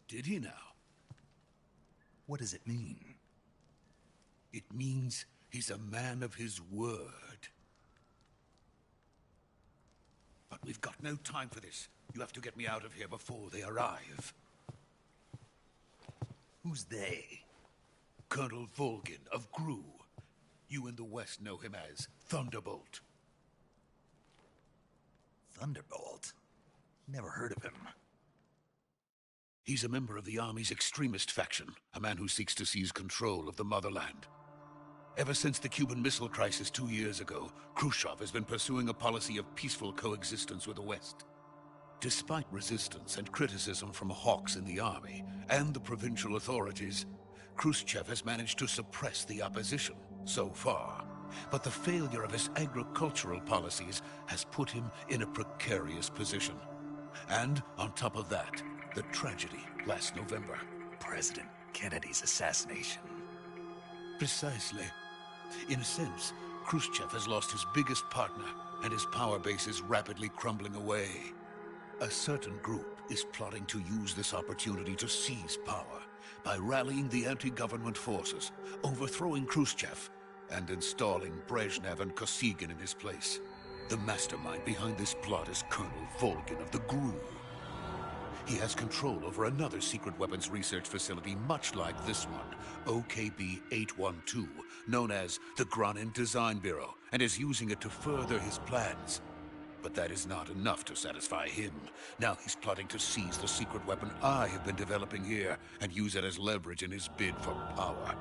Speaker 10: Did he now?
Speaker 1: What does it mean?
Speaker 10: It means he's a man of his word. But we've got no time for this. You have to get me out of here before they arrive.
Speaker 1: Who's they?
Speaker 10: Colonel Volgin of GRU. You in the West know him as Thunderbolt.
Speaker 1: Thunderbolt? Never heard of him.
Speaker 10: He's a member of the Army's extremist faction, a man who seeks to seize control of the motherland. Ever since the Cuban Missile Crisis 2 years ago, Khrushchev has been pursuing a policy of peaceful coexistence with the West. Despite resistance and criticism from hawks in the army and the provincial authorities, Khrushchev has managed to suppress the opposition so far. But the failure of his agricultural policies has put him in a precarious position. And on top of that, the tragedy last November.
Speaker 1: President Kennedy's assassination.
Speaker 10: Precisely. In a sense, Khrushchev has lost his biggest partner, and his power base is rapidly crumbling away. A certain group is plotting to use this opportunity to seize power by rallying the anti-government forces, overthrowing Khrushchev, and installing Brezhnev and Kosygin in his place. The mastermind behind this plot is Colonel Volgin of the GRU. He has control over another secret weapons research facility much like this one, OKB-812, known as the Granin Design Bureau, and is using it to further his plans. But that is not enough to satisfy him. Now he's plotting to seize the secret weapon I have been developing here and use it as leverage in his bid for power.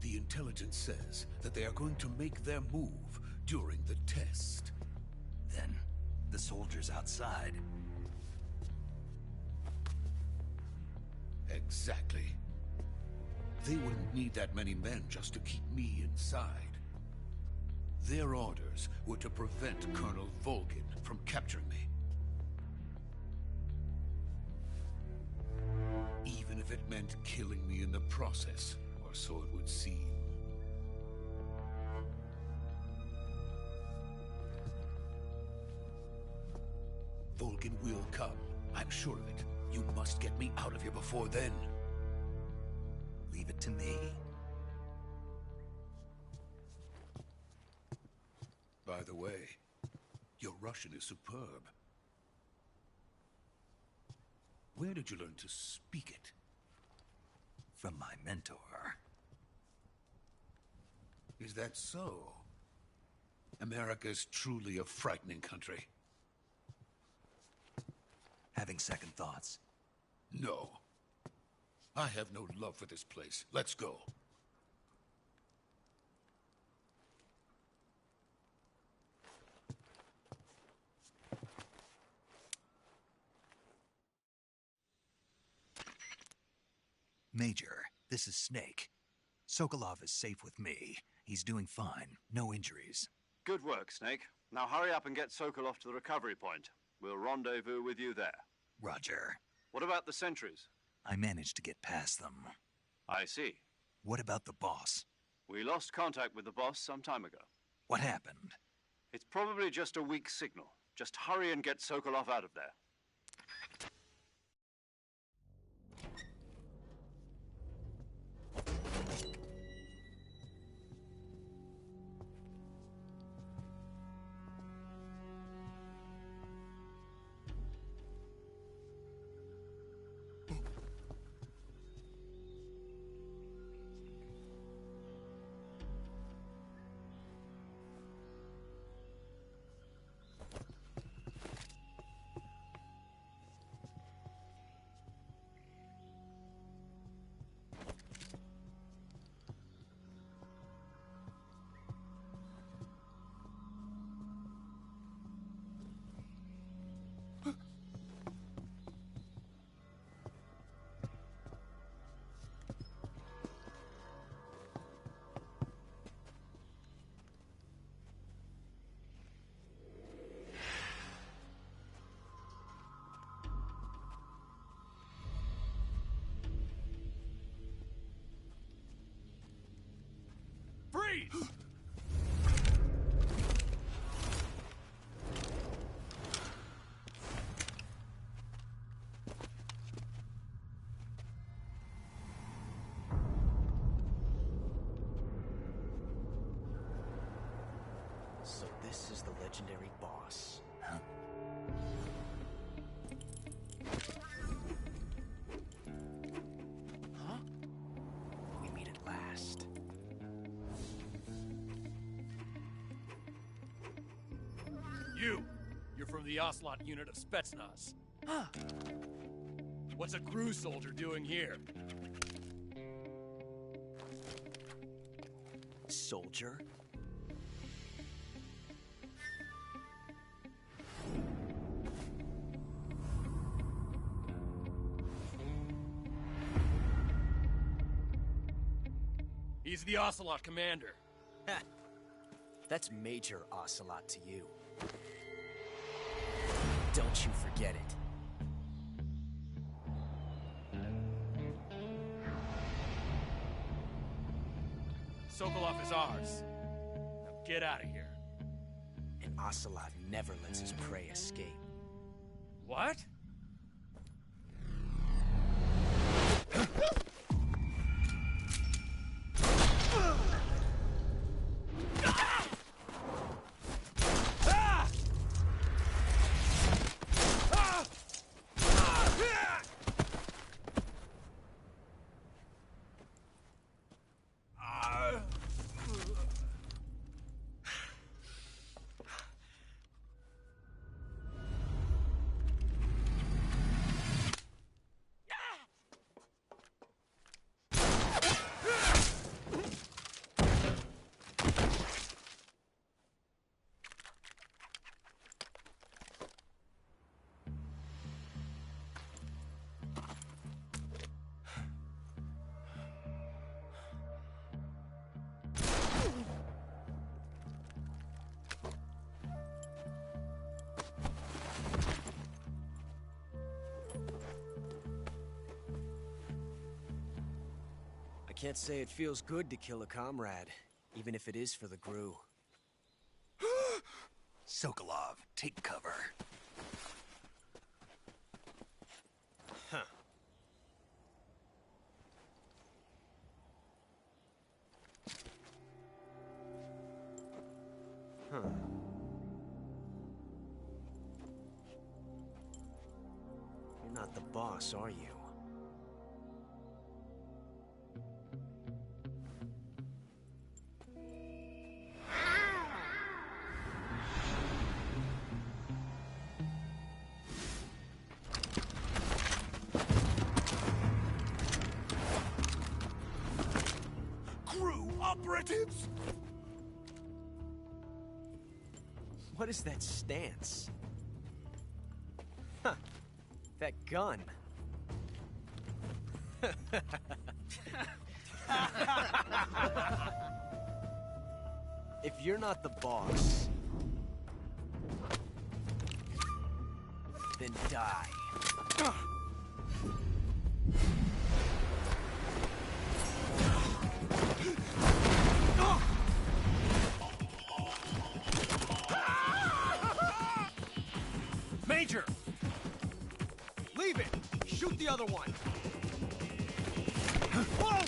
Speaker 10: The intelligence says that they are going to make their move during the test.
Speaker 1: Then, the soldiers outside.
Speaker 10: Exactly. They wouldn't need that many men just to keep me inside. Their orders were to prevent Colonel Volgin from capturing me. Even if it meant killing me in the process, or so it would seem. Volgin will come. I'm sure of it. You must get me out of here before then.
Speaker 1: Leave it to me.
Speaker 10: By the way, your Russian is superb. Where did you learn to speak it?
Speaker 1: From my mentor.
Speaker 10: Is that so? America's truly a frightening country.
Speaker 1: Having second thoughts?
Speaker 10: No. I have no love for this place. Let's go.
Speaker 1: Major, this is Snake. Sokolov is safe with me. He's doing fine. No injuries.
Speaker 4: Good work, Snake. Now hurry up and get Sokolov to the recovery point. We'll rendezvous with you there.
Speaker 1: Roger.
Speaker 4: What about the sentries?
Speaker 1: I managed to get past them.
Speaker 4: I see.
Speaker 1: What about the boss?
Speaker 4: We lost contact with the boss some time ago.
Speaker 1: What happened?
Speaker 4: It's probably just a weak signal. Just hurry and get Sokolov out of there.
Speaker 9: Please. So this is the legendary boss.
Speaker 1: Huh?
Speaker 9: Huh? We meet at last.
Speaker 11: You're from the Ocelot unit of Spetsnaz. Huh. What's a crew soldier doing here?
Speaker 9: Soldier?
Speaker 11: He's the Ocelot commander.
Speaker 9: Ha! That's Major Ocelot to you. Don't you forget it.
Speaker 11: Sokolov is ours. Now get out of here.
Speaker 9: And Ocelot never lets his prey escape.
Speaker 11: What?
Speaker 9: I can't say it feels good to kill a comrade, even if it is for the GRU.
Speaker 1: Sokolov, take cover.
Speaker 9: Huh. Huh. You're not the boss, are you?
Speaker 1: GRU operatives!
Speaker 9: What is that stance? Huh. That gun. If you're not the boss, then die.
Speaker 5: Major! Leave it! Shoot the other one! Whoa!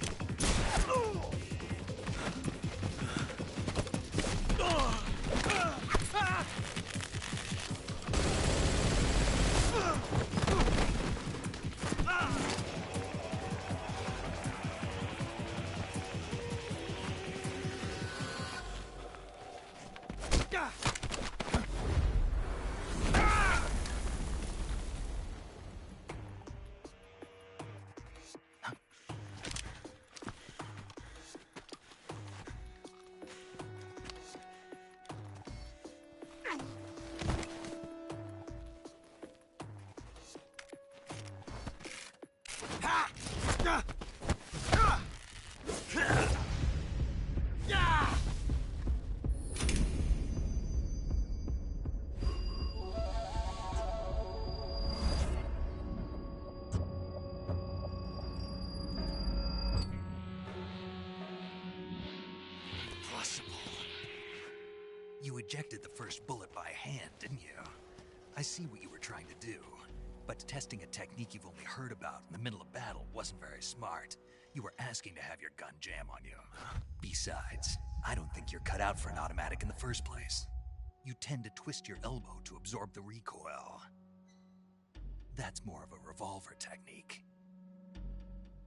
Speaker 1: You ejected the first bullet by hand, didn't you? I see what you were trying to do. But testing a technique you've only heard about in the middle of battle wasn't very smart. You were asking to have your gun jam on you. Besides, I don't think you're cut out for an automatic in the first place. You tend to twist your elbow to absorb the recoil. That's more of a revolver technique.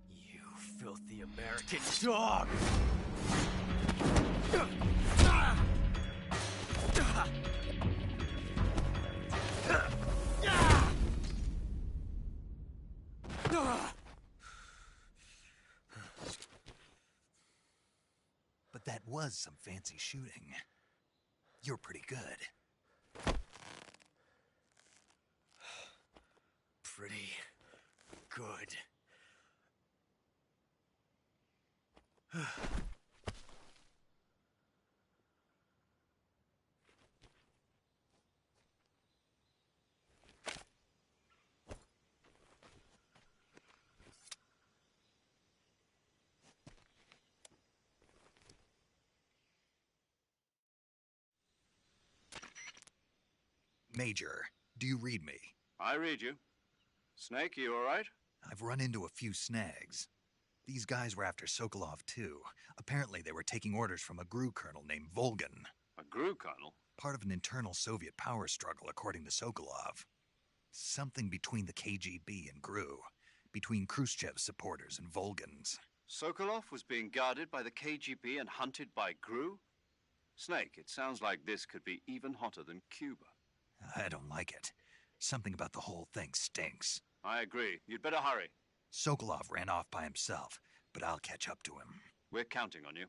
Speaker 9: You filthy American dog!
Speaker 1: But that was some fancy shooting. You're pretty good.
Speaker 9: Pretty good.
Speaker 1: Major, do you read me?
Speaker 4: I read you. Snake, you all right?
Speaker 1: I've run into a few snags. These guys were after Sokolov too. Apparently they were taking orders from a GRU colonel named Volgin.
Speaker 4: A GRU colonel?
Speaker 1: Part of an internal Soviet power struggle, according to Sokolov. Something between the KGB and GRU. Between Khrushchev's supporters and Volgin's.
Speaker 4: Sokolov was being guarded by the KGB and hunted by GRU? Snake, it sounds like this could be even hotter than Cuba.
Speaker 1: I don't like it. Something about the whole thing stinks.
Speaker 4: I agree. You'd better hurry.
Speaker 1: Sokolov ran off by himself, but I'll catch up to him.
Speaker 4: We're counting on you.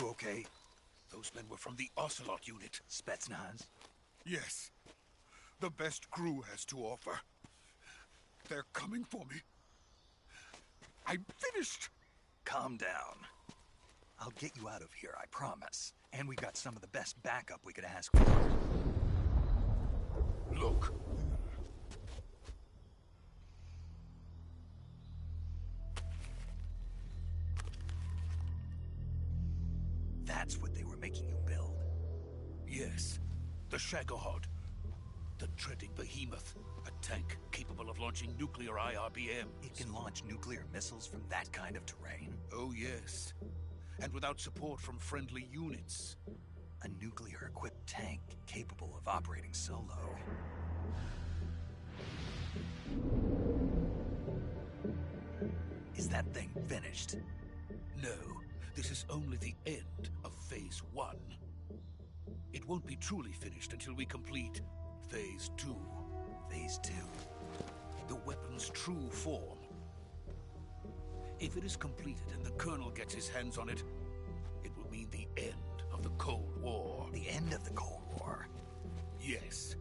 Speaker 10: You okay? Those men were from the Ocelot unit.
Speaker 1: Spetsnaz?
Speaker 10: Yes. The best crew has to offer. They're coming for me. I'm finished!
Speaker 1: Calm down. I'll get you out of here, I promise. And we got some of the best backup we could ask for.
Speaker 10: Look.
Speaker 1: That's what they were making you build?
Speaker 10: Yes. The Shagohod. The treading behemoth. A tank capable of launching nuclear IRBM.
Speaker 1: It can launch nuclear missiles from that kind of terrain?
Speaker 10: Oh, yes. And without support from friendly units.
Speaker 1: A nuclear-equipped tank capable of operating solo. Is that thing finished?
Speaker 10: No. This is only the end of Phase 1. It won't be truly finished until we complete Phase 2.
Speaker 1: Phase 2?
Speaker 10: The weapon's true form. If it is completed and the Colonel gets his hands on it, it will mean the end of the Cold War.
Speaker 1: The end of the Cold War?
Speaker 10: Yes.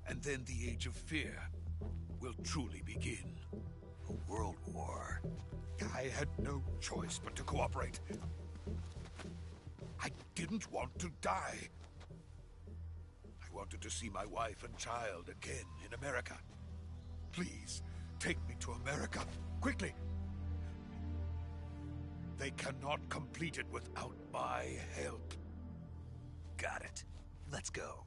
Speaker 10: And then the Age of Fear will truly begin.
Speaker 1: A world war?
Speaker 10: I had no choice but to cooperate. I didn't want to die. I wanted to see my wife and child again in America. Please, take me to America, quickly. They cannot complete it without my help.
Speaker 1: Got it. Let's go.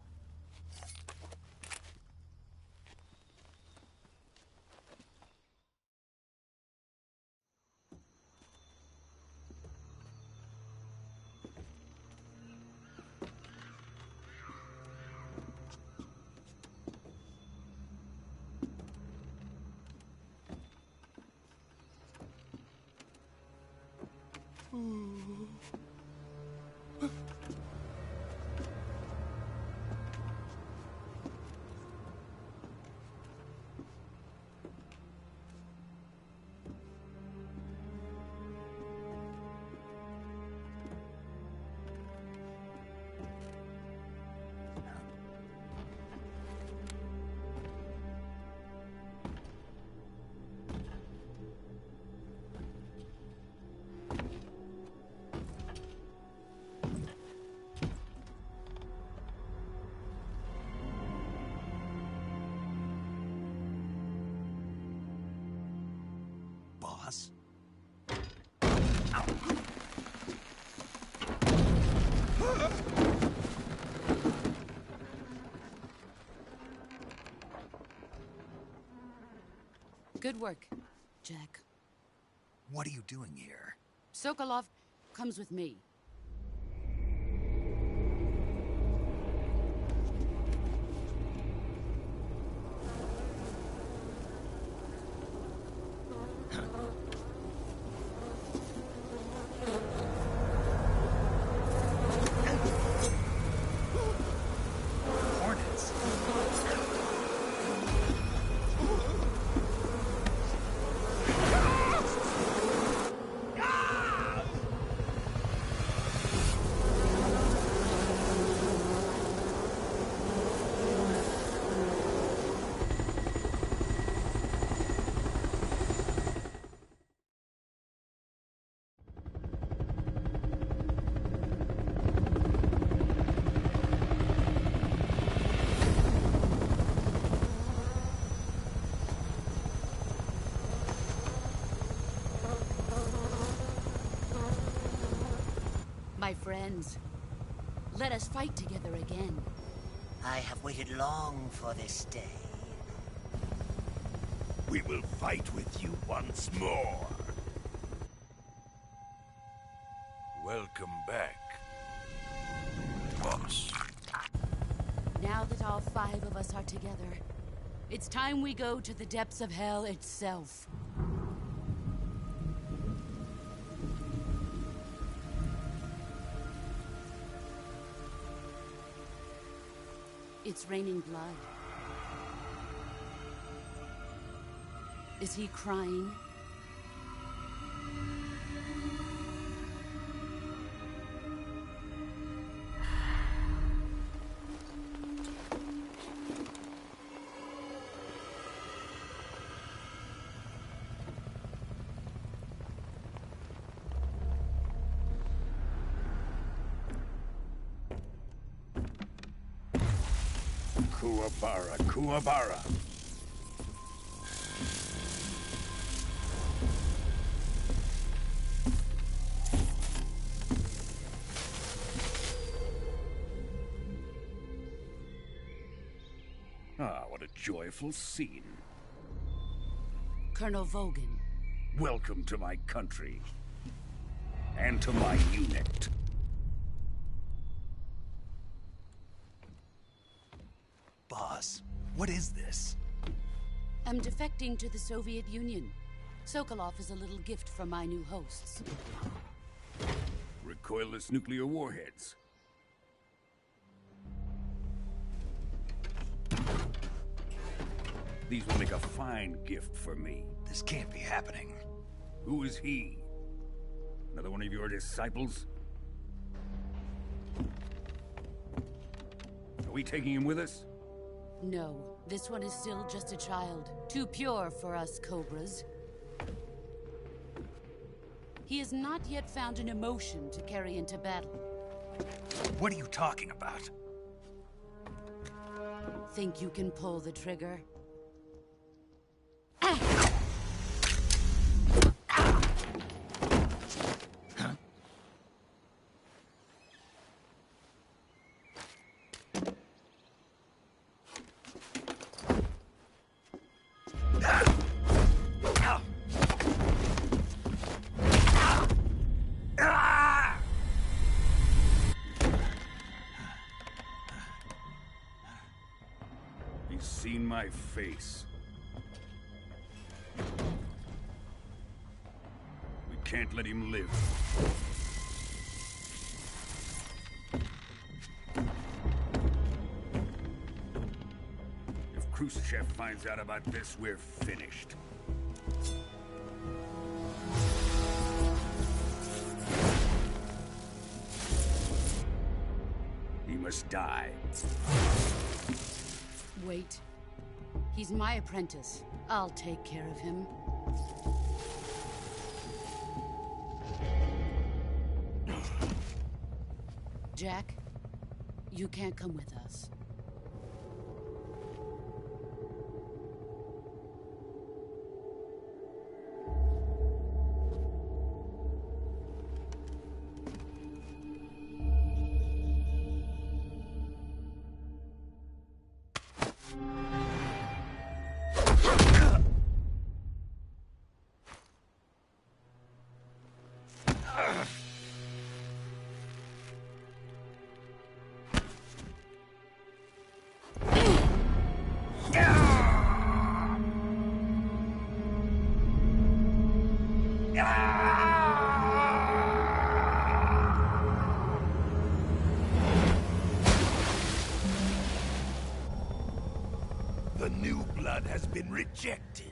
Speaker 1: Boss?
Speaker 8: Good work, Jack.
Speaker 1: What are you doing here?
Speaker 8: Sokolov comes with me.
Speaker 1: Hornets?
Speaker 8: My friends, let us fight together again.
Speaker 12: I have waited long for this day.
Speaker 10: We will fight with you once more. Welcome back, boss.
Speaker 8: Now that all 5 of us are together, it's time we go to the depths of hell itself. It's raining blood. Is he crying?
Speaker 10: Kuwabara, Kuwabara. Ah, what a joyful scene.
Speaker 8: Colonel Vogan.
Speaker 10: Welcome to my country. And to my unit.
Speaker 1: Boss, what is this?
Speaker 8: I'm defecting to the Soviet Union. Sokolov is a little gift from my new hosts.
Speaker 10: Recoilless nuclear warheads. These will make a fine gift for me.
Speaker 1: This can't be happening.
Speaker 10: Who is he? Another one of your disciples? Are we taking him with us?
Speaker 8: No, this one is still just a child. Too pure for us Cobras. He has not yet found an emotion to carry into battle.
Speaker 1: What are you talking about?
Speaker 8: Think you can pull the trigger?
Speaker 10: He's seen my face. We can't let him live. If Khrushchev finds out about this, we're finished. He must die.
Speaker 8: Wait. He's my apprentice. I'll take care of him. Jack, you can't come with us.
Speaker 10: The new blood has been rejected.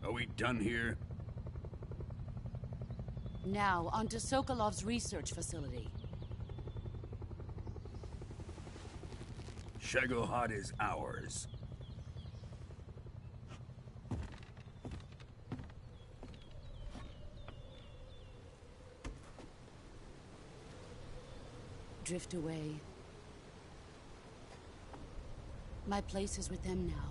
Speaker 10: Are we done here?
Speaker 8: Now, onto Sokolov's research facility.
Speaker 10: Shagohod is ours.
Speaker 8: Drift away. My place is with them now.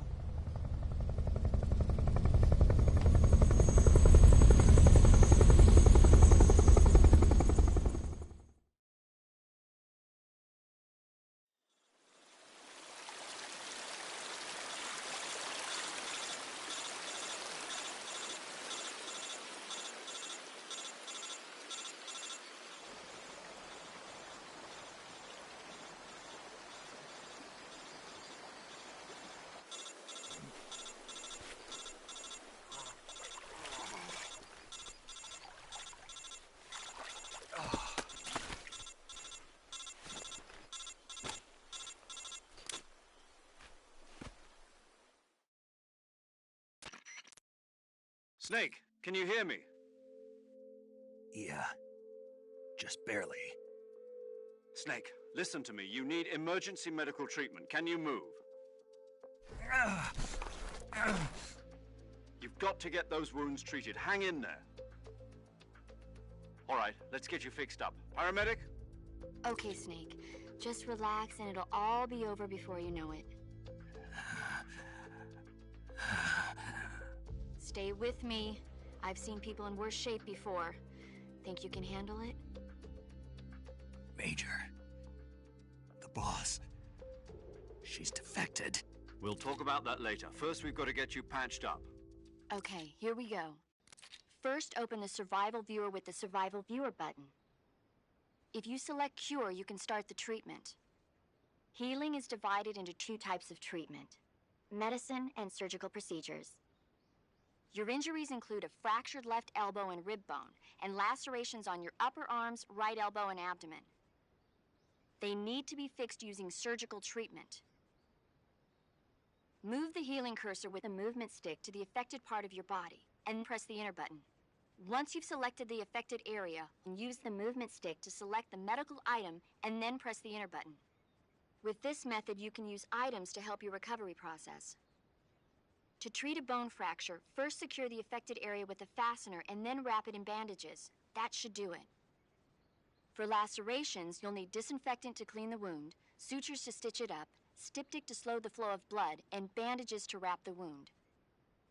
Speaker 4: Snake, can you hear me?
Speaker 1: Yeah. Just barely.
Speaker 4: Snake, listen to me. You need emergency medical treatment. Can you move? got to get those wounds treated. Hang in there. All right, let's get you fixed up. Paramedic?
Speaker 7: Okay, Snake. Just relax and it'll all be over before you know it. Stay with me. I've seen people in worse shape before. Think you can handle it?
Speaker 1: Major. The boss. She's defected.
Speaker 4: We'll talk about that later. First, we've got to get you patched up.
Speaker 7: Okay, here we go. First, open the Survival Viewer with the Survival Viewer button. If you select Cure, you can start the treatment. Healing is divided into 2 types of treatment: medicine and surgical procedures. Your injuries include a fractured left elbow and rib bone, and lacerations on your upper arms, right elbow, and abdomen. They need to be fixed using surgical treatment. Move the healing cursor with a movement stick to the affected part of your body, and press the enter button. Once you've selected the affected area, use the movement stick to select the medical item, and then press the enter button. With this method, you can use items to help your recovery process. To treat a bone fracture, first secure the affected area with a fastener and then wrap it in bandages. That should do it. For lacerations, you'll need disinfectant to clean the wound, sutures to stitch it up, styptic to slow the flow of blood, and bandages to wrap the wound.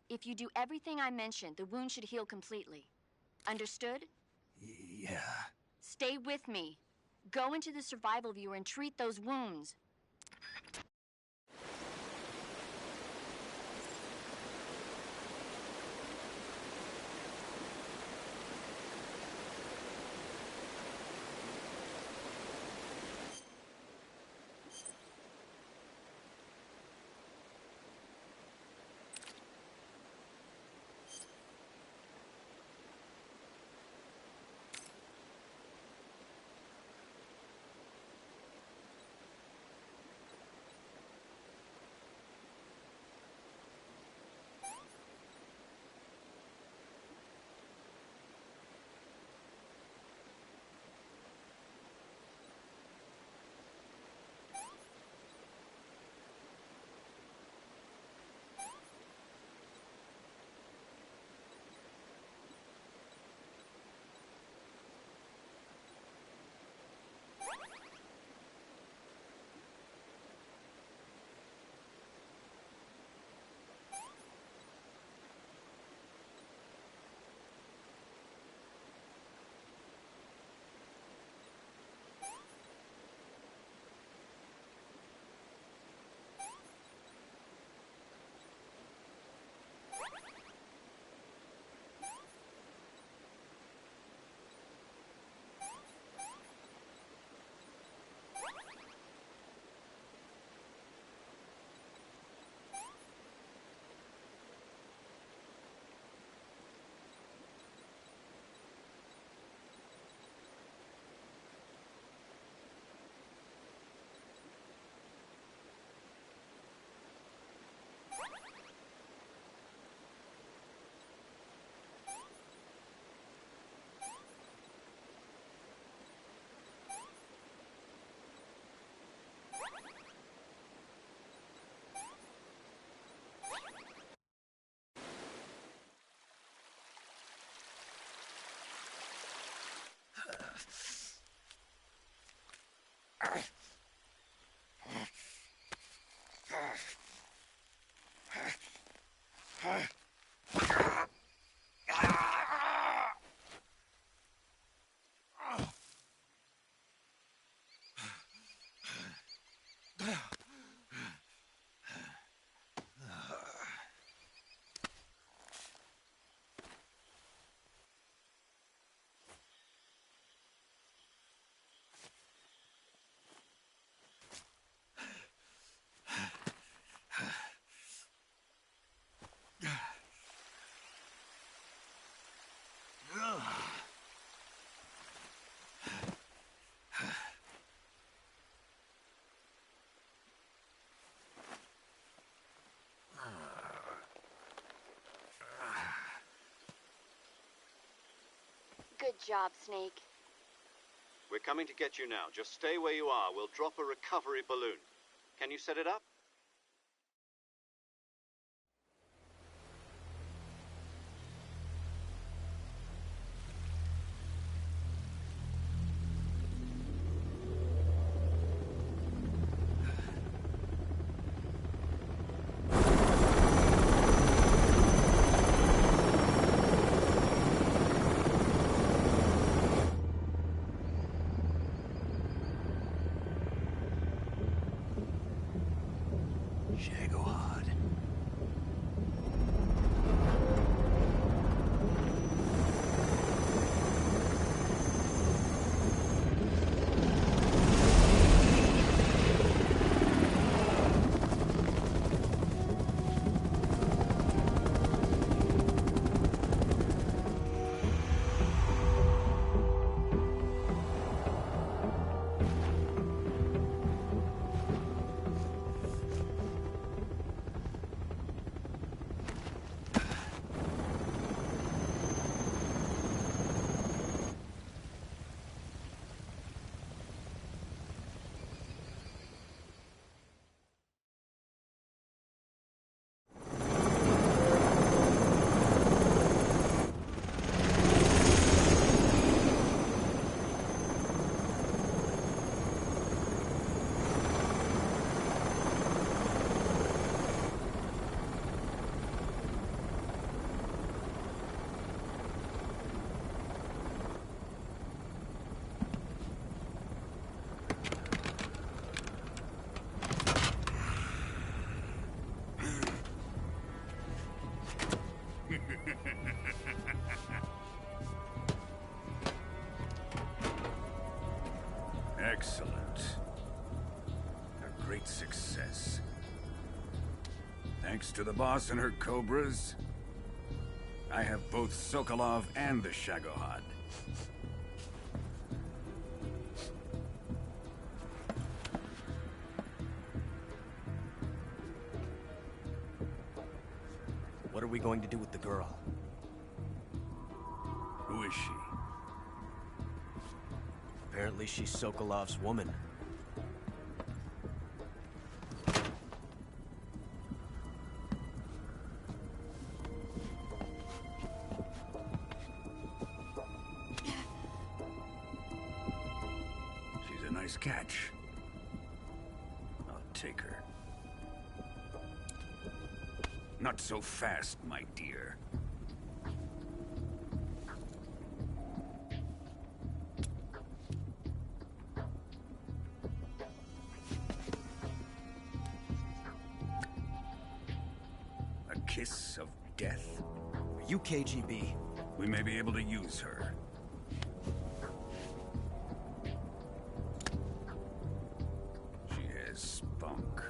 Speaker 7: If you do everything I mentioned, the wound should heal completely. Understood?
Speaker 1: Yeah.
Speaker 7: Stay with me. Go into the Survival Viewer and treat those wounds. Good job, Snake.
Speaker 4: We're coming to get you now. Just stay where you are. We'll drop a recovery balloon. Can you set it up?
Speaker 13: Excellent. A great success. Thanks to the boss and her cobras, I have both Sokolov and the Shagohod.
Speaker 9: What are we going to do with the girl?
Speaker 13: Who is she?
Speaker 9: Apparently she's Sokolov's woman.
Speaker 13: She's a nice catch. I'll take her. Not so fast, my dear. A kiss of death?
Speaker 9: Are you KGB?
Speaker 13: We may be able to use her. She has spunk.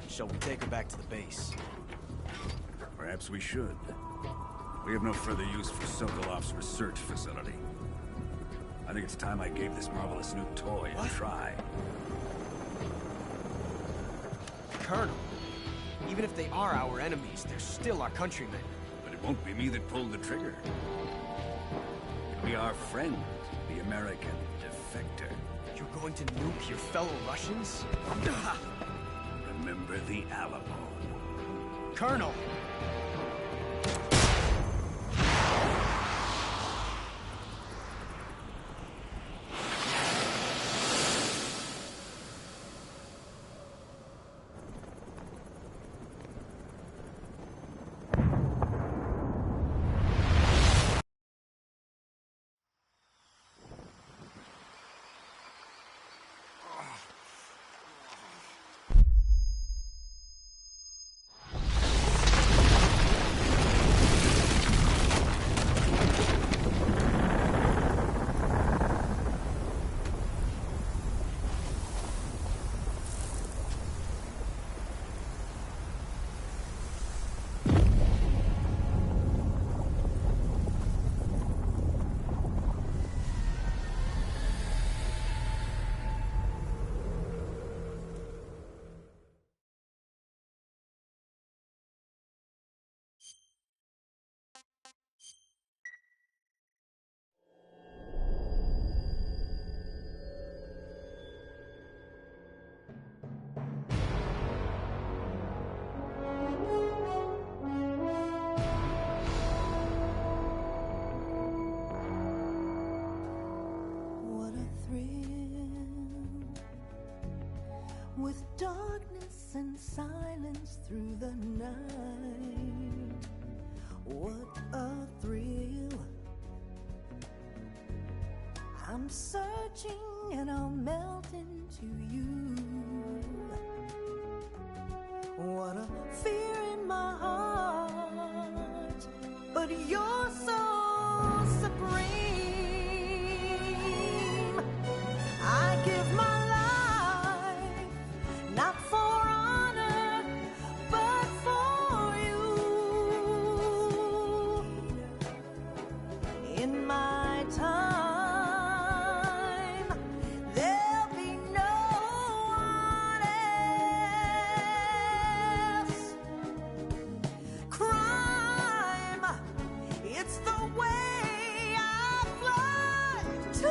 Speaker 9: Shall we take her back to the base?
Speaker 13: Perhaps we should. We have no further use for Sokolov's research facility. I think it's time I gave this marvelous new toy a try.
Speaker 9: Colonel, even if they are our enemies, they're still our countrymen.
Speaker 13: But it won't be me that pulled the trigger. It'll be our friend, the American defector.
Speaker 9: You're going to nuke your fellow Russians?
Speaker 13: Remember the Alamo.
Speaker 9: Colonel!
Speaker 14: With darkness and silence through the night, what a thrill. I'm searching and I'll melt into you. What a fear in my heart, but you're so supreme. I give my not for honor, but for you. In my time, there'll be no one else. Crime, it's the way I fly to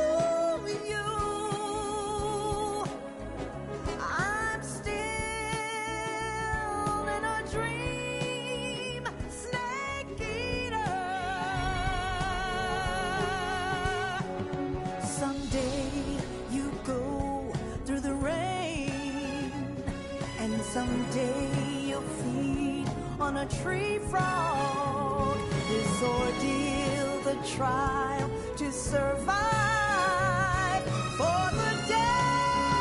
Speaker 14: you. Someday you'll feed on a tree frog. This ordeal, the trial to survive for the day.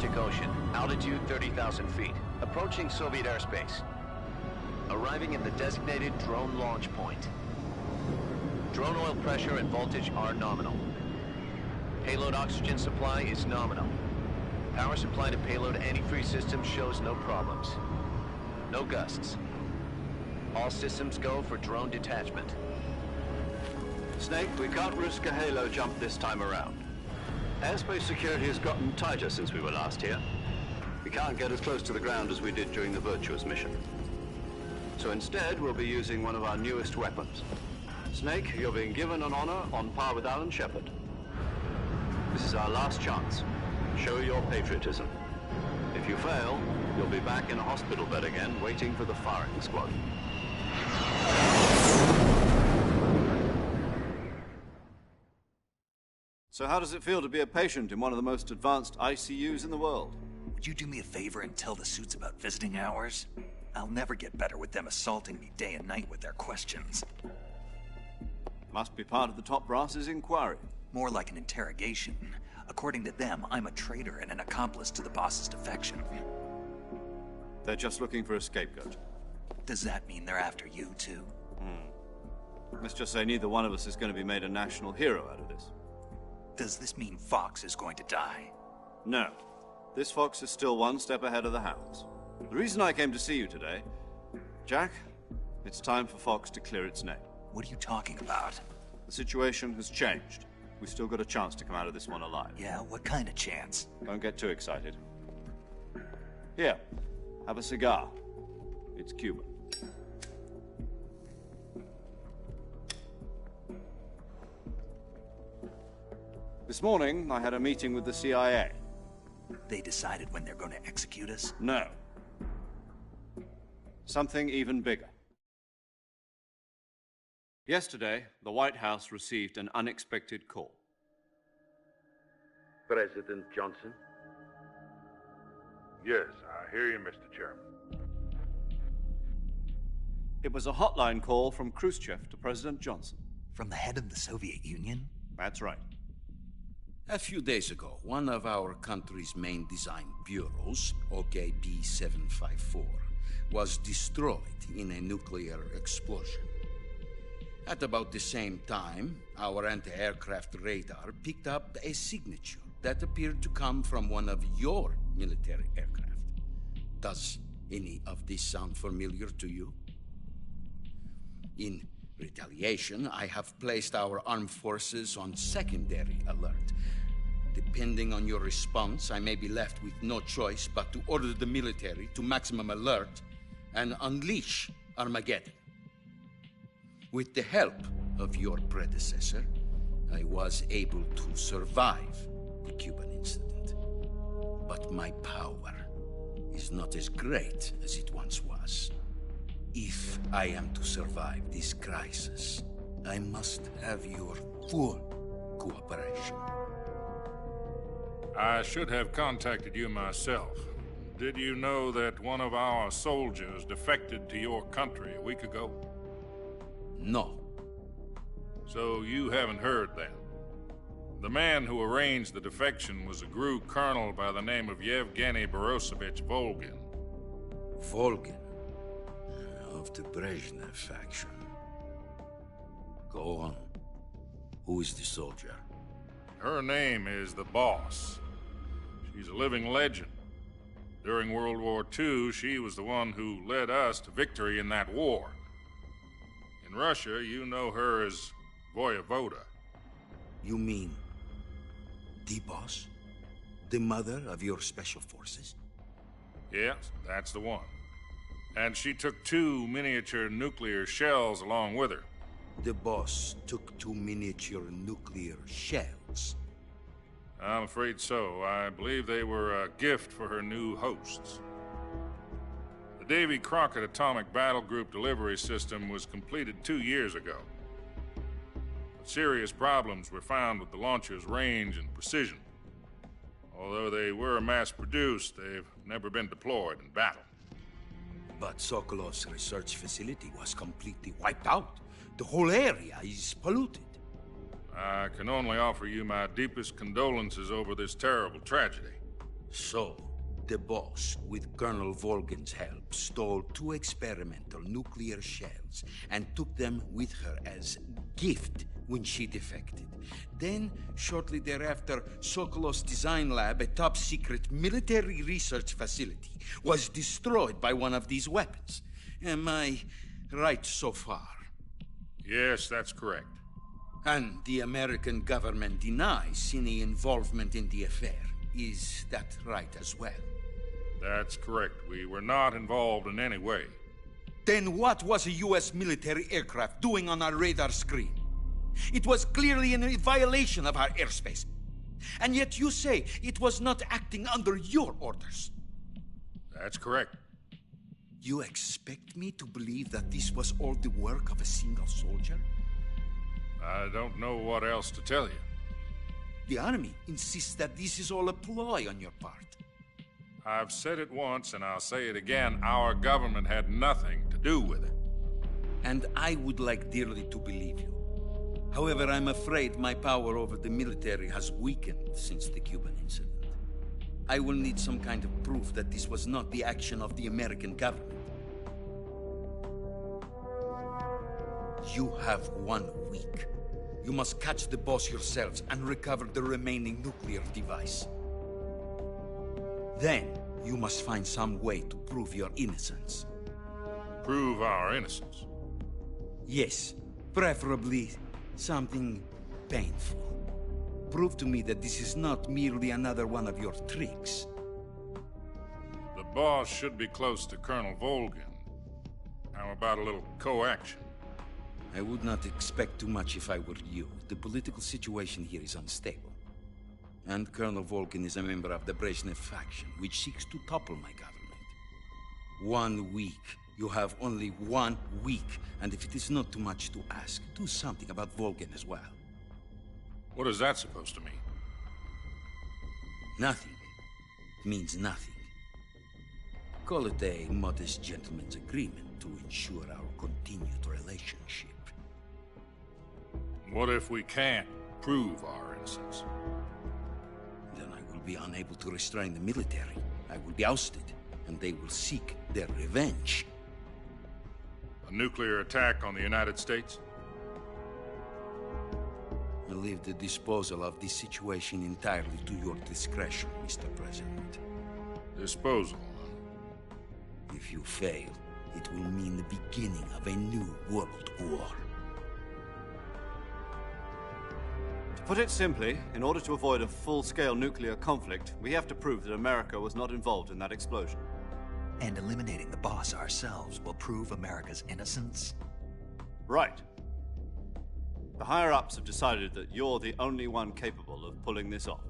Speaker 15: Arctic Ocean. Altitude 30,000 feet. Approaching Soviet airspace. Arriving at the designated drone launch point. Drone oil pressure and voltage are nominal. Payload oxygen supply is nominal. Power supply to payload antifreeze system shows no problems. No gusts. All systems go for drone detachment.
Speaker 4: Snake, we can't risk a halo jump this time around. Airspace security has gotten tighter since we were last here. We can't get as close to the ground as we did during the Virtuous mission. So instead, we'll be using one of our newest weapons. Snake, you're being given an honor on par with Alan Shepard. This is our last chance. Show your patriotism. If you fail, you'll be back in a hospital bed again, waiting for the firing squad. So how does it feel to be a patient in one of the most advanced ICUs in the world?
Speaker 1: Would you do me a favor and tell the suits about visiting hours? I'll never get better with them assaulting me day and night with their questions.
Speaker 4: Must be part of the top brass's inquiry.
Speaker 1: More like an interrogation. According to them, I'm a traitor and an accomplice to the boss's defection.
Speaker 4: They're just looking for a scapegoat.
Speaker 1: Does that mean they're after you, too?
Speaker 4: Let's just say neither one of us is going to be made a national hero out of this.
Speaker 1: Does this mean Fox is going to die?
Speaker 4: No. This Fox is still one step ahead of the Hounds. The reason I came to see you today... Jack, it's time for Fox to clear its name.
Speaker 1: What are you talking about?
Speaker 4: The situation has changed. We've still got a chance to come out of this one alive.
Speaker 1: Yeah, what kind of chance?
Speaker 4: Don't get too excited. Here, have a cigar. It's Cuban. This morning, I had a meeting with the CIA.
Speaker 1: They decided when they're going to execute us?
Speaker 4: No. Something even bigger. Yesterday, the White House received an unexpected call.
Speaker 16: President Johnson?
Speaker 17: Yes, I hear you, Mr. Chairman.
Speaker 4: It was a hotline call from Khrushchev to President Johnson.
Speaker 1: From the head of the Soviet Union?
Speaker 4: That's right.
Speaker 10: A few days ago, one of our country's main design bureaus, OKB-754, was destroyed in a nuclear explosion. At about the same time, our anti-aircraft radar picked up a signature that appeared to come from one of your military aircraft. Does any of this sound familiar to you? In retaliation, I have placed our armed forces on secondary alert. Depending on your response, I may be left with no choice but to order the military to maximum alert and unleash Armageddon. With the help of your predecessor, I was able to survive the Cuban incident. But my power is not as great as it once was. If I am to survive this crisis, I must have your full cooperation.
Speaker 17: I should have contacted you myself. Did you know that one of our soldiers defected to your country a week ago?
Speaker 10: No.
Speaker 17: So you haven't heard then? The man who arranged the defection was a GRU colonel by the name of Yevgeny Borosovich Volgin.
Speaker 10: Volgin? Of the Brezhnev faction. Go on. Who is the soldier?
Speaker 17: Her name is the Boss. She's a living legend. During World War II, she was the one who led us to victory in that war. In Russia, you know her as Voyevoda.
Speaker 10: You mean the Boss? The mother of your special forces?
Speaker 17: Yes, that's the one. And she took 2 miniature nuclear shells along with her.
Speaker 10: The Boss took 2 miniature nuclear shells?
Speaker 17: I'm afraid so. I believe they were a gift for her new hosts. The Davy Crockett Atomic Battle Group delivery system was completed 2 years ago. But serious problems were found with the launcher's range and precision. Although they were mass-produced, they've never been deployed in battle.
Speaker 10: But Sokolov's research facility was completely wiped out. The whole area is polluted.
Speaker 17: I can only offer you my deepest condolences over this terrible tragedy.
Speaker 16: So, the boss, with Colonel Volgin's help, stole 2 experimental nuclear shells and took them with her as gift when she defected. Then, shortly thereafter, Sokolov's design lab, a top-secret military research facility, was destroyed by one of these weapons. Am I right so far?
Speaker 17: Yes, that's correct.
Speaker 16: And the American government denies any involvement in the affair. Is that right as well?
Speaker 17: That's correct. We were not involved in any way.
Speaker 16: Then what was a U.S. military aircraft doing on our radar screen? It was clearly in violation of our airspace. And yet you say it was not acting under your orders.
Speaker 17: That's correct.
Speaker 16: You expect me to believe that this was all the work of a single soldier?
Speaker 17: I don't know what else to tell you.
Speaker 16: The Army insists that this is all a ploy on your part.
Speaker 17: I've said it once, and I'll say it again. Our government had nothing to do with it.
Speaker 16: And I would like dearly to believe you. However, I'm afraid my power over the military has weakened since the Cuban incident. I will need some kind of proof that this was not the action of the American government. You have 1 week. You must catch the boss yourselves and recover the remaining nuclear device. Then, you must find some way to prove your innocence.
Speaker 17: Prove our innocence?
Speaker 16: Yes, preferably something painful. Prove to me that this is not merely another one of your tricks.
Speaker 17: The boss should be close to Colonel Volgin. How about a little co-action?
Speaker 16: I would not expect too much if I were you. The political situation here is unstable. And Colonel Volgin is a member of the Brezhnev faction, which seeks to topple my government. 1 week. You have only 1 week. And if it is not too much to ask, do something about Volgin as well.
Speaker 17: What is that supposed to mean?
Speaker 16: Nothing. It means nothing. Call it a modest gentleman's agreement to ensure our continued relationship.
Speaker 17: What if we can't prove our innocence?
Speaker 16: Then I will be unable to restrain the military. I will be ousted, and they will seek their revenge.
Speaker 17: A nuclear attack on the United States?
Speaker 16: I leave the disposal of this situation entirely to your discretion, Mr. President.
Speaker 17: Disposal?
Speaker 16: If you fail, it will mean the beginning of a new world war.
Speaker 4: To put it simply, in order to avoid a full-scale nuclear conflict, we have to prove that America was not involved in that explosion.
Speaker 1: And eliminating the boss ourselves will prove America's innocence?
Speaker 4: Right. The higher-ups have decided that you're the only one capable of pulling this off.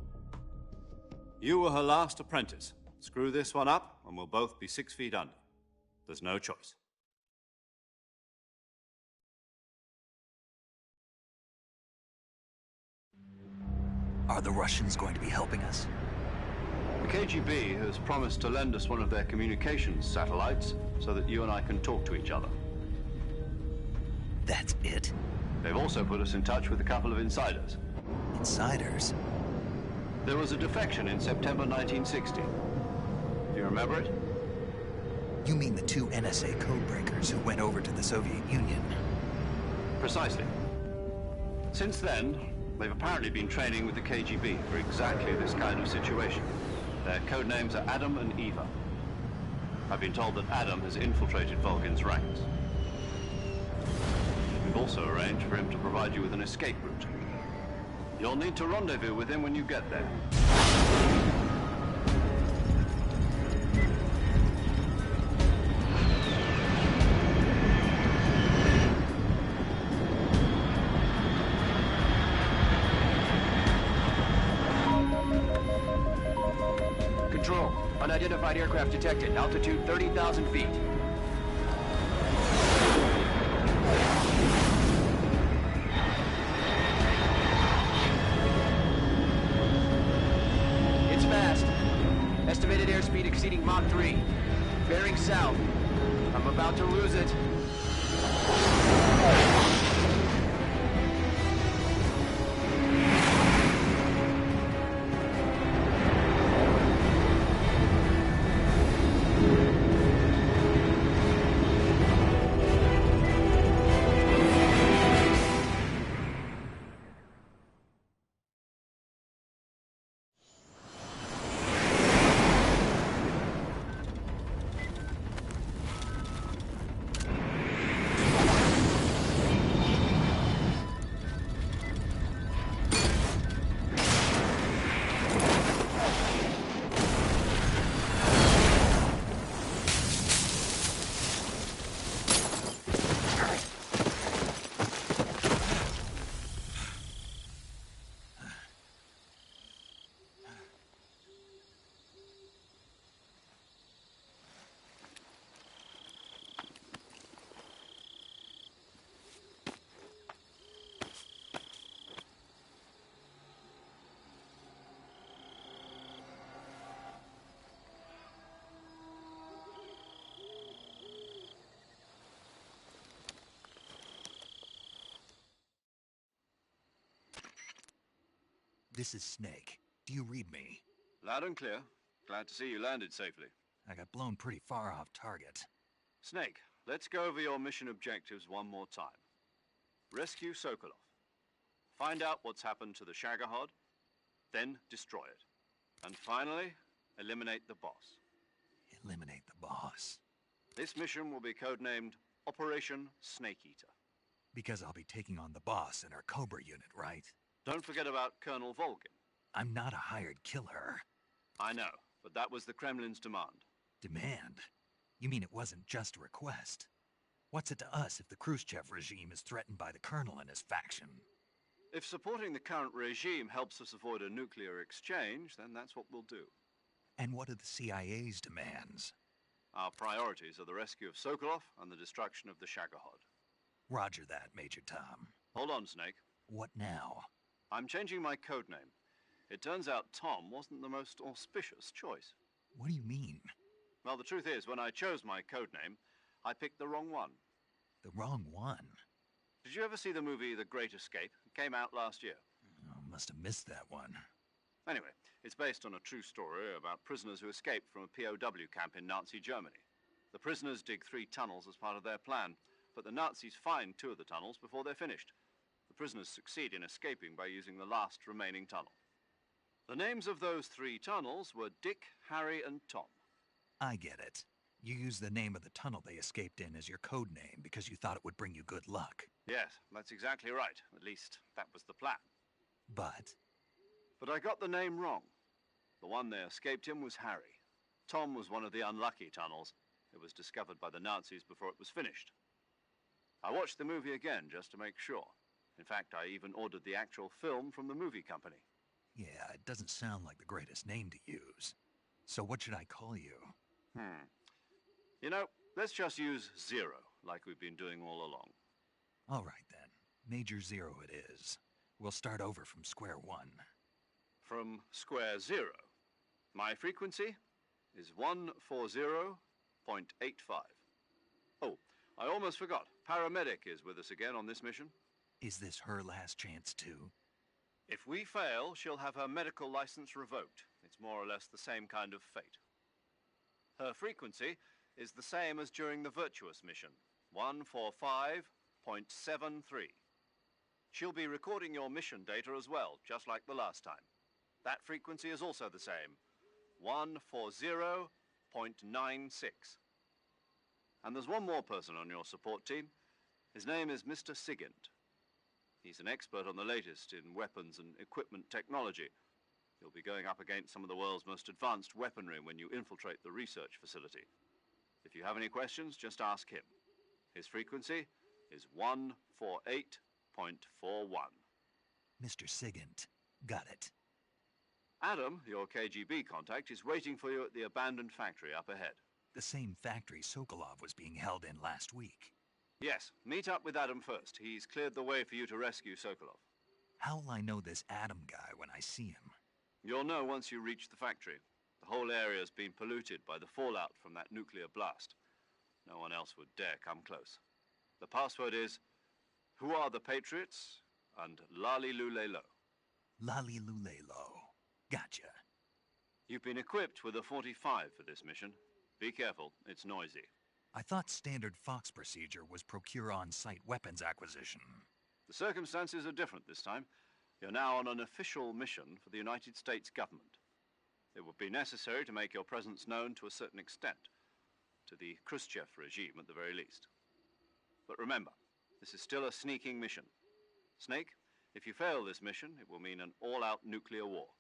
Speaker 4: You were her last apprentice. Screw this one up, and we'll both be 6 feet under. There's no choice.
Speaker 1: Are the Russians going to be helping us?
Speaker 3: The KGB has promised to lend us one of their communications satellites so that you and I can talk to each other.
Speaker 1: That's it?
Speaker 3: They've also put us in touch with a couple of insiders.
Speaker 1: Insiders?
Speaker 3: There was a defection in September 1960. Do you remember it?
Speaker 1: You mean the 2 NSA codebreakers who went over to the Soviet Union?
Speaker 3: Precisely. Since then, they've apparently been training with the KGB for exactly this kind of situation. Their code names are Adam and Eva. I've been told that Adam has infiltrated Volgin's ranks. We've also arranged for him to provide you with an escape route. You'll need to rendezvous with him when you get there.
Speaker 5: Control. Unidentified aircraft detected. Altitude 30,000 feet. It's fast. Estimated airspeed exceeding Mach 3. Bearing south. I'm about to lose it.
Speaker 1: This is Snake. Do you read me?
Speaker 3: Loud and clear. Glad to see you landed safely.
Speaker 1: I got blown pretty far off target.
Speaker 3: Snake, let's go over your mission objectives one more time. Rescue Sokolov. Find out what's happened to the Shagohod, then destroy it. And finally, eliminate the boss.
Speaker 1: Eliminate the boss.
Speaker 3: This mission will be codenamed Operation Snake Eater.
Speaker 1: Because I'll be taking on the boss in our Cobra unit, right?
Speaker 3: Don't forget about Colonel Volgin.
Speaker 1: I'm not a hired killer.
Speaker 3: I know, but that was the Kremlin's demand.
Speaker 1: Demand? You mean it wasn't just a request? What's it to us if the Khrushchev regime is threatened by the Colonel and his faction?
Speaker 3: If supporting the current regime helps us avoid a nuclear exchange, then that's what we'll do.
Speaker 1: And what are the CIA's demands?
Speaker 3: Our priorities are the rescue of Sokolov and the destruction of the Shagohod.
Speaker 1: Roger that, Major Tom.
Speaker 3: Hold on, Snake.
Speaker 1: What now?
Speaker 3: I'm changing my codename. It turns out Tom wasn't the most auspicious choice.
Speaker 1: What do you mean?
Speaker 3: Well, the truth is, when I chose my codename, I picked the wrong one.
Speaker 1: The wrong one?
Speaker 3: Did you ever see the movie The Great Escape? It came out last year.
Speaker 1: Oh, must have missed that one.
Speaker 3: Anyway, it's based on a true story about prisoners who escaped from a POW camp in Nazi Germany. The prisoners dig 3 tunnels as part of their plan, but the Nazis find 2 of the tunnels before they're finished. The prisoners succeed in escaping by using the last remaining tunnel. The names of those 3 tunnels were Dick, Harry, and Tom.
Speaker 1: I get it. You used the name of the tunnel they escaped in as your code name because you thought it would bring you good luck.
Speaker 3: Yes, that's exactly right. At least, that was the plan.
Speaker 1: But
Speaker 3: I got the name wrong. The one they escaped in was Harry. Tom was one of the unlucky tunnels. It was discovered by the Nazis before it was finished. I watched the movie again just to make sure. In fact, I even ordered the actual film from the movie company.
Speaker 1: yeah, it doesn't sound like the greatest name to use. So what should I call you?
Speaker 3: You know, let's just use Zero, like we've been doing all along.
Speaker 1: All right, then. Major Zero it is. We'll start over from square one.
Speaker 3: From square 0. My frequency is 140.85. Oh, I almost forgot. Paramedic is with us again on this mission.
Speaker 1: Is this her last chance, too?
Speaker 3: If we fail, she'll have her medical license revoked. It's more or less the same kind of fate. Her frequency is the same as during the Virtuous mission, 145.73. She'll be recording your mission data as well, just like the last time. That frequency is also the same, 140.96. And there's one more person on your support team. His name is Mr. Sigint. He's an expert on the latest in weapons and equipment technology. You'll be going up against some of the world's most advanced weaponry when you infiltrate the research facility. If you have any questions, just ask him. His frequency is 148.41.
Speaker 1: Mr. Sigint. Got it.
Speaker 3: Adam, your KGB contact, is waiting for you at the abandoned factory up ahead.
Speaker 1: The same factory Sokolov was being held in last week.
Speaker 3: Yes, meet up with Adam first. He's cleared the way for you to rescue Sokolov.
Speaker 1: How'll I know this Adam guy when I see him?
Speaker 3: You'll know once you reach the factory. The whole area's been polluted by the fallout from that nuclear blast. No one else would dare come close. The password is, "Who are the Patriots?" and Lali Lulelo.
Speaker 1: Lali Lulelo. Gotcha.
Speaker 3: You've been equipped with a 45 for this mission. Be careful, it's noisy.
Speaker 1: I thought standard Fox procedure was procure on-site weapons acquisition.
Speaker 3: The circumstances are different this time. You're now on an official mission for the United States government. It would be necessary to make your presence known to a certain extent, to the Khrushchev regime at the very least. But remember, this is still a sneaking mission. Snake, if you fail this mission, it will mean an all-out nuclear war.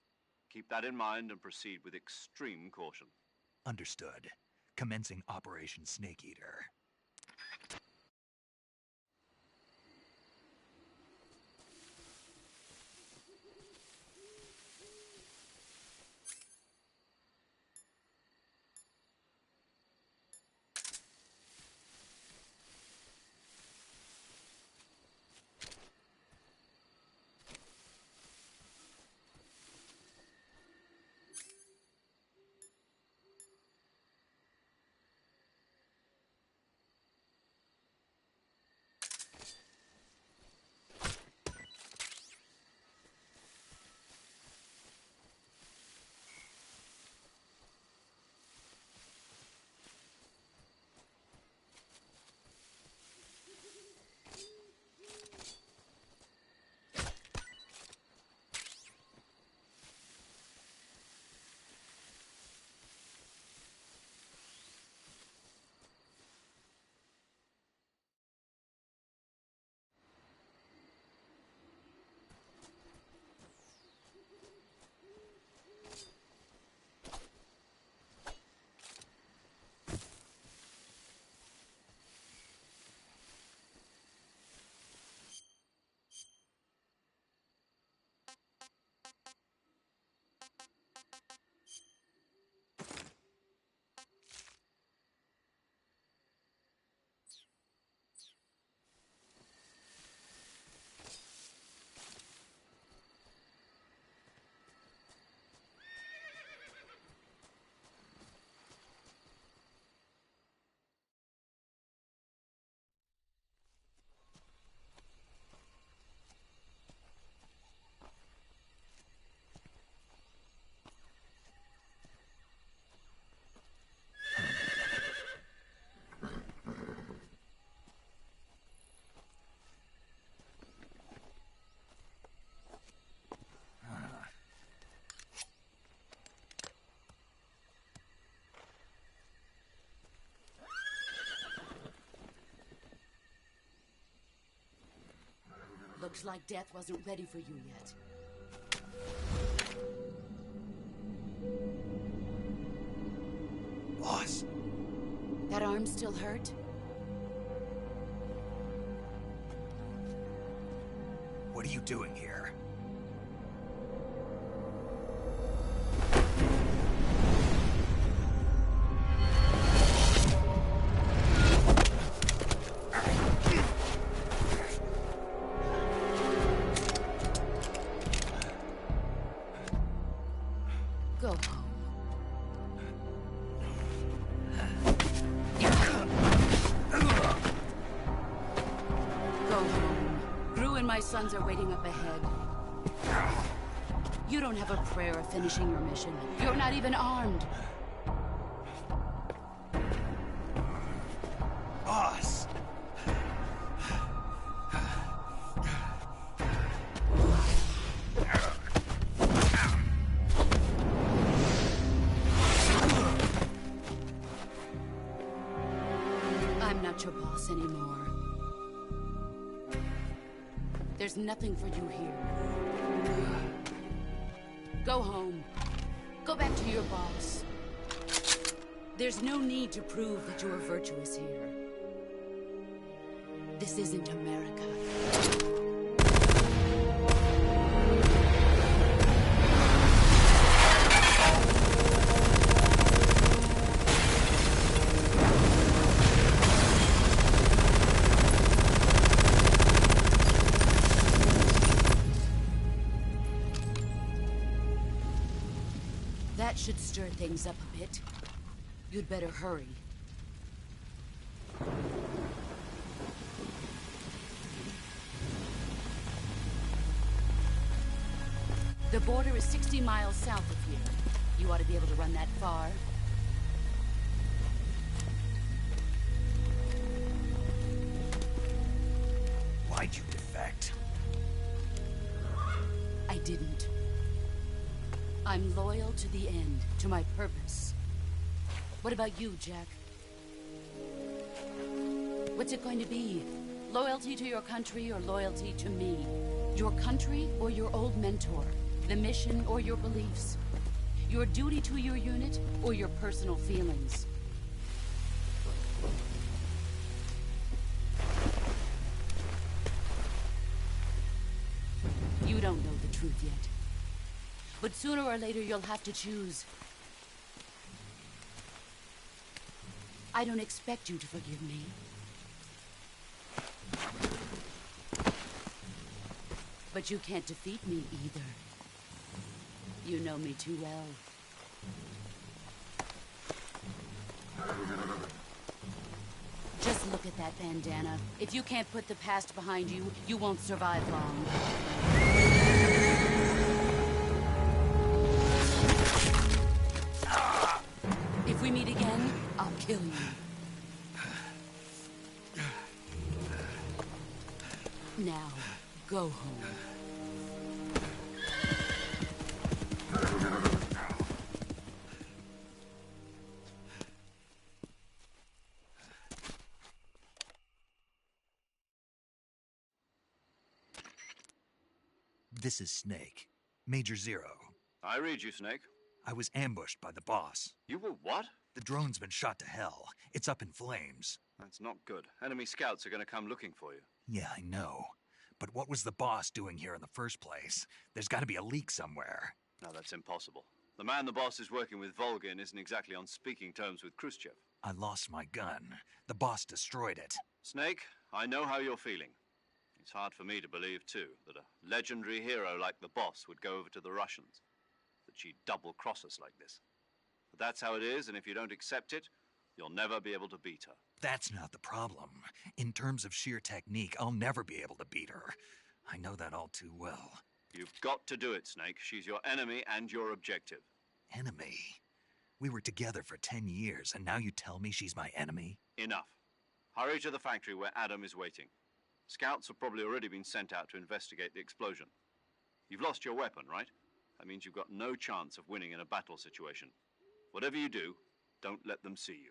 Speaker 3: Keep that in mind and proceed with extreme caution.
Speaker 1: Understood. Commencing Operation Snake Eater.
Speaker 8: Looks like death wasn't ready for you yet.
Speaker 1: Boss.
Speaker 8: That arm still hurt?
Speaker 1: What are you doing here?
Speaker 8: Go home. Go home. Gru and my sons are waiting up ahead. You don't have a prayer of finishing your mission. You're not even armed.
Speaker 1: Boss!
Speaker 8: I'm not your boss anymore. There's nothing for you here. Go home. Go back to your boss. There's no need to prove that you are virtuous here. This isn't America. That should stir things up a bit. You'd better hurry. The border is 60 miles south of here. You ought to be able to run that far.
Speaker 1: Why'd you defect?
Speaker 8: I didn't. I'm loyal to the end, to my purpose. What about you, Jack? What's it going to be? Loyalty to your country or loyalty to me? Your country or your old mentor? The mission or your beliefs? Your duty to your unit or your personal feelings? You don't know the truth yet. But sooner or later, you'll have to choose. I don't expect you to forgive me. But you can't defeat me either. You know me too well. Just look at that bandana. If you can't put the past behind you, you won't survive long. If we meet again, I'll kill you. Now, go home.
Speaker 1: This is Snake. Major Zero.
Speaker 3: I read you, Snake.
Speaker 1: I was ambushed by the boss.
Speaker 3: You were what?
Speaker 1: The drone's been shot to hell. It's up in flames.
Speaker 3: That's not good. Enemy scouts are going to come looking for you.
Speaker 1: Yeah, I know. But what was the boss doing here in the first place? There's got to be a leak somewhere.
Speaker 3: No, that's impossible. The man the boss is working with, Volgin, isn't exactly on speaking terms with Khrushchev.
Speaker 1: I lost my gun. The boss destroyed it.
Speaker 3: Snake, I know how you're feeling. It's hard for me to believe, too, that a legendary hero like the boss would go over to the Russians. That she'd double-cross us like this. But that's how it is, and if you don't accept it, you'll never be able to beat her.
Speaker 1: That's not the problem. In terms of sheer technique, I'll never be able to beat her. I know that all too well.
Speaker 3: You've got to do it, Snake. She's your enemy and your objective.
Speaker 1: Enemy? We were together for 10 years, and now you tell me she's my enemy?
Speaker 3: Enough. Hurry to the factory where Adam is waiting. Scouts have probably already been sent out to investigate the explosion. You've lost your weapon, right? That means you've got no chance of winning in a battle situation. Whatever you do, don't let them see you.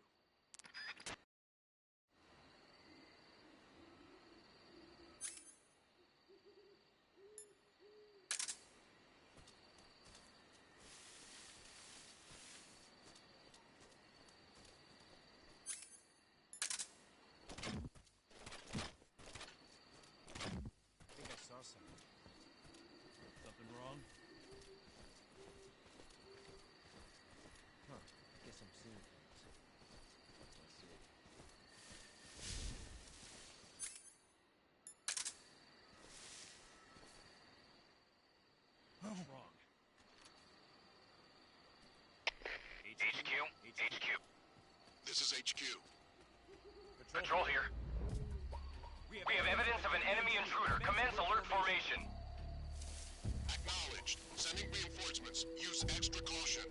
Speaker 9: something.
Speaker 11: Something wrong?
Speaker 9: Huh. Guess I'm seeing things. Let's see.
Speaker 11: What's wrong?
Speaker 18: HQ.
Speaker 19: This is HQ.
Speaker 18: Patrol here. We have evidence of an enemy intruder. Commence alert formation.
Speaker 19: Acknowledged. Sending reinforcements. Use extra caution.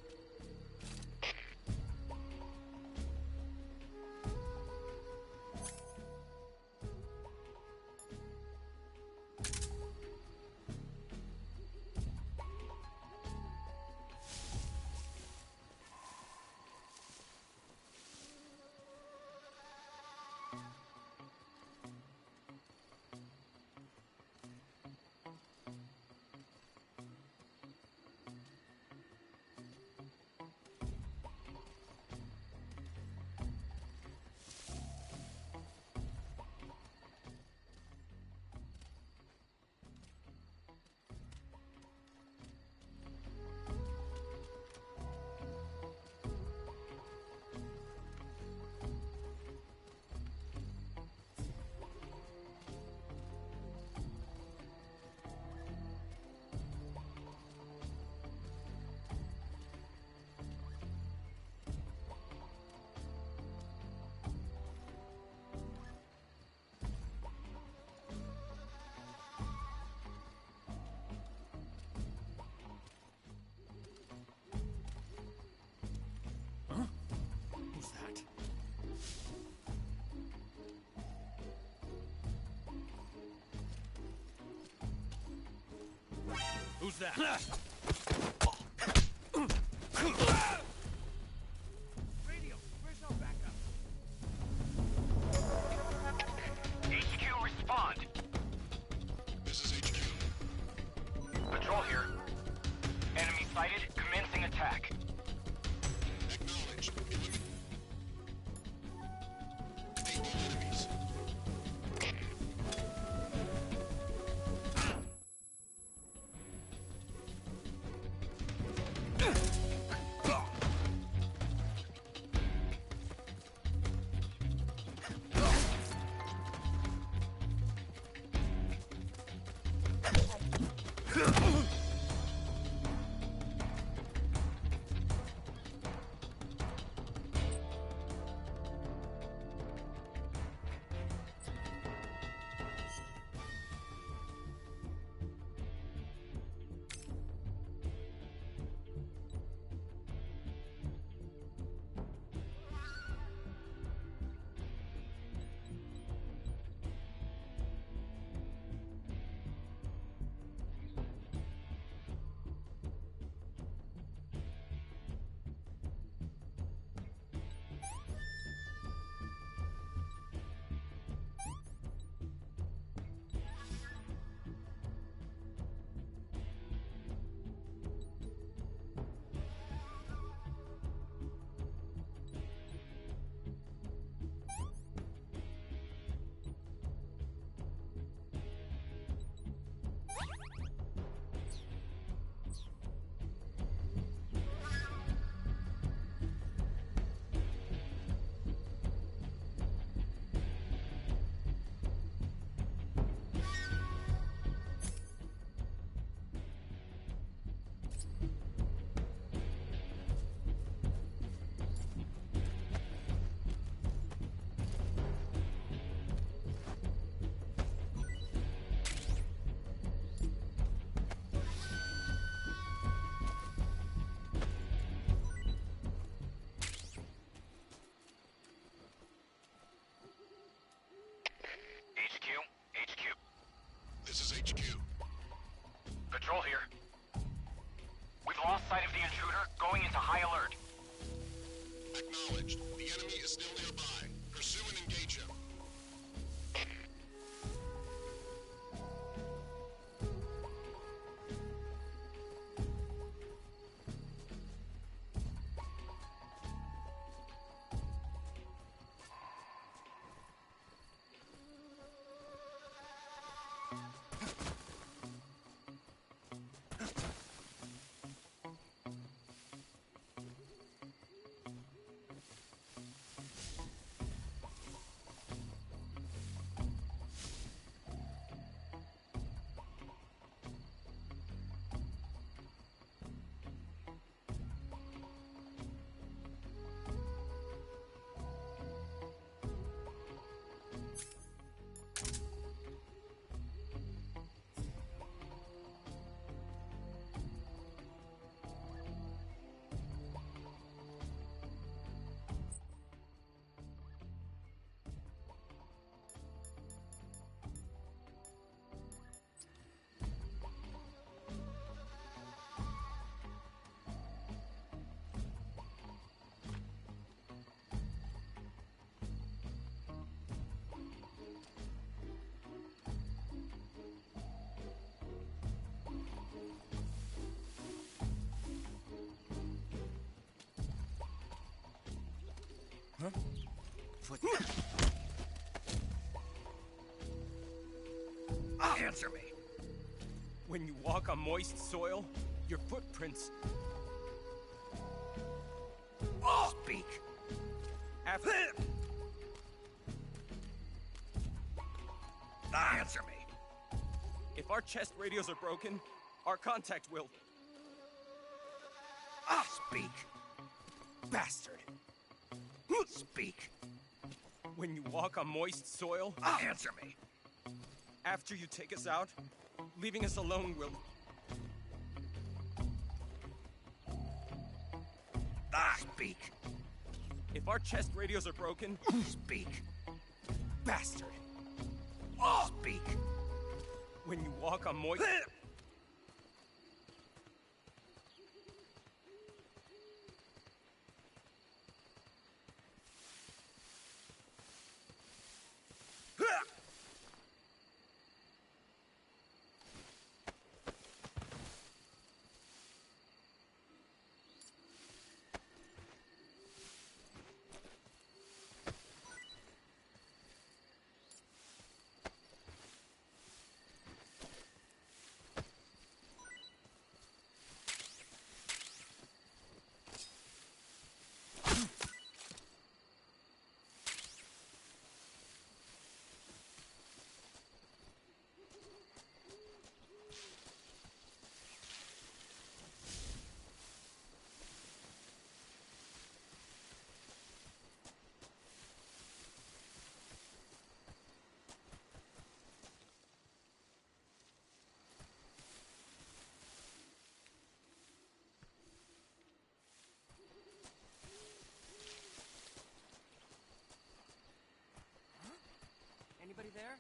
Speaker 11: Who's that? Who's that?
Speaker 18: Radio, where's our backup? HQ, respond.
Speaker 19: This is HQ.
Speaker 18: Patrol here. Enemy sighted. Commencing attack.
Speaker 19: Acknowledged. Enemies. This is HQ.
Speaker 18: Patrol here. We've lost sight of the intruder. Going into high alert.
Speaker 19: Acknowledged. The enemy is still nearby. Pursue and engage him.
Speaker 9: foot...
Speaker 1: Answer me.
Speaker 11: When you walk on moist soil, your footprints...
Speaker 1: Speak.
Speaker 11: After...
Speaker 1: Answer me.
Speaker 11: If our chest radios are broken, our contact will...
Speaker 1: Speak. Bastard. Speak.
Speaker 11: When you walk on moist soil...
Speaker 1: Answer me.
Speaker 11: After you take us out, leaving us alone will...
Speaker 1: Speak.
Speaker 11: If our chest radios are broken...
Speaker 1: Speak. Bastard. Speak.
Speaker 11: When you walk on moist...
Speaker 9: Anybody there?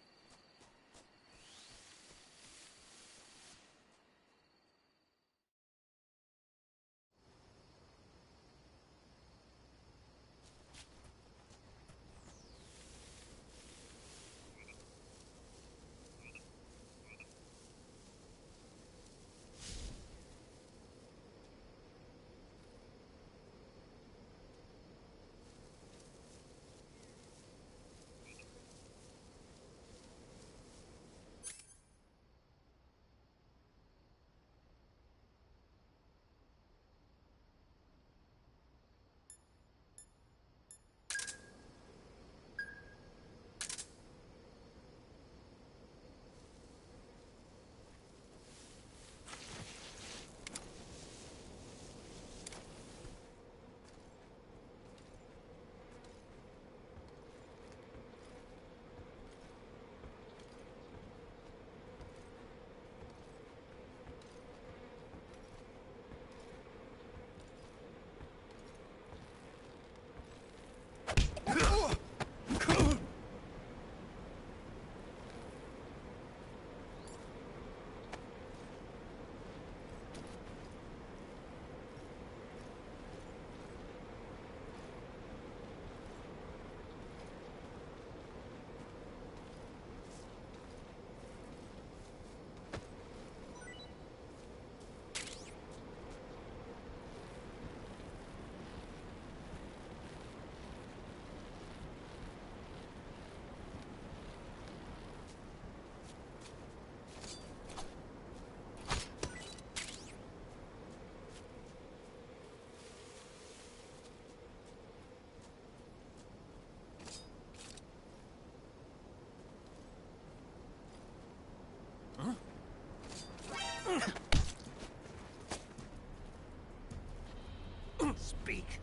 Speaker 1: Speak.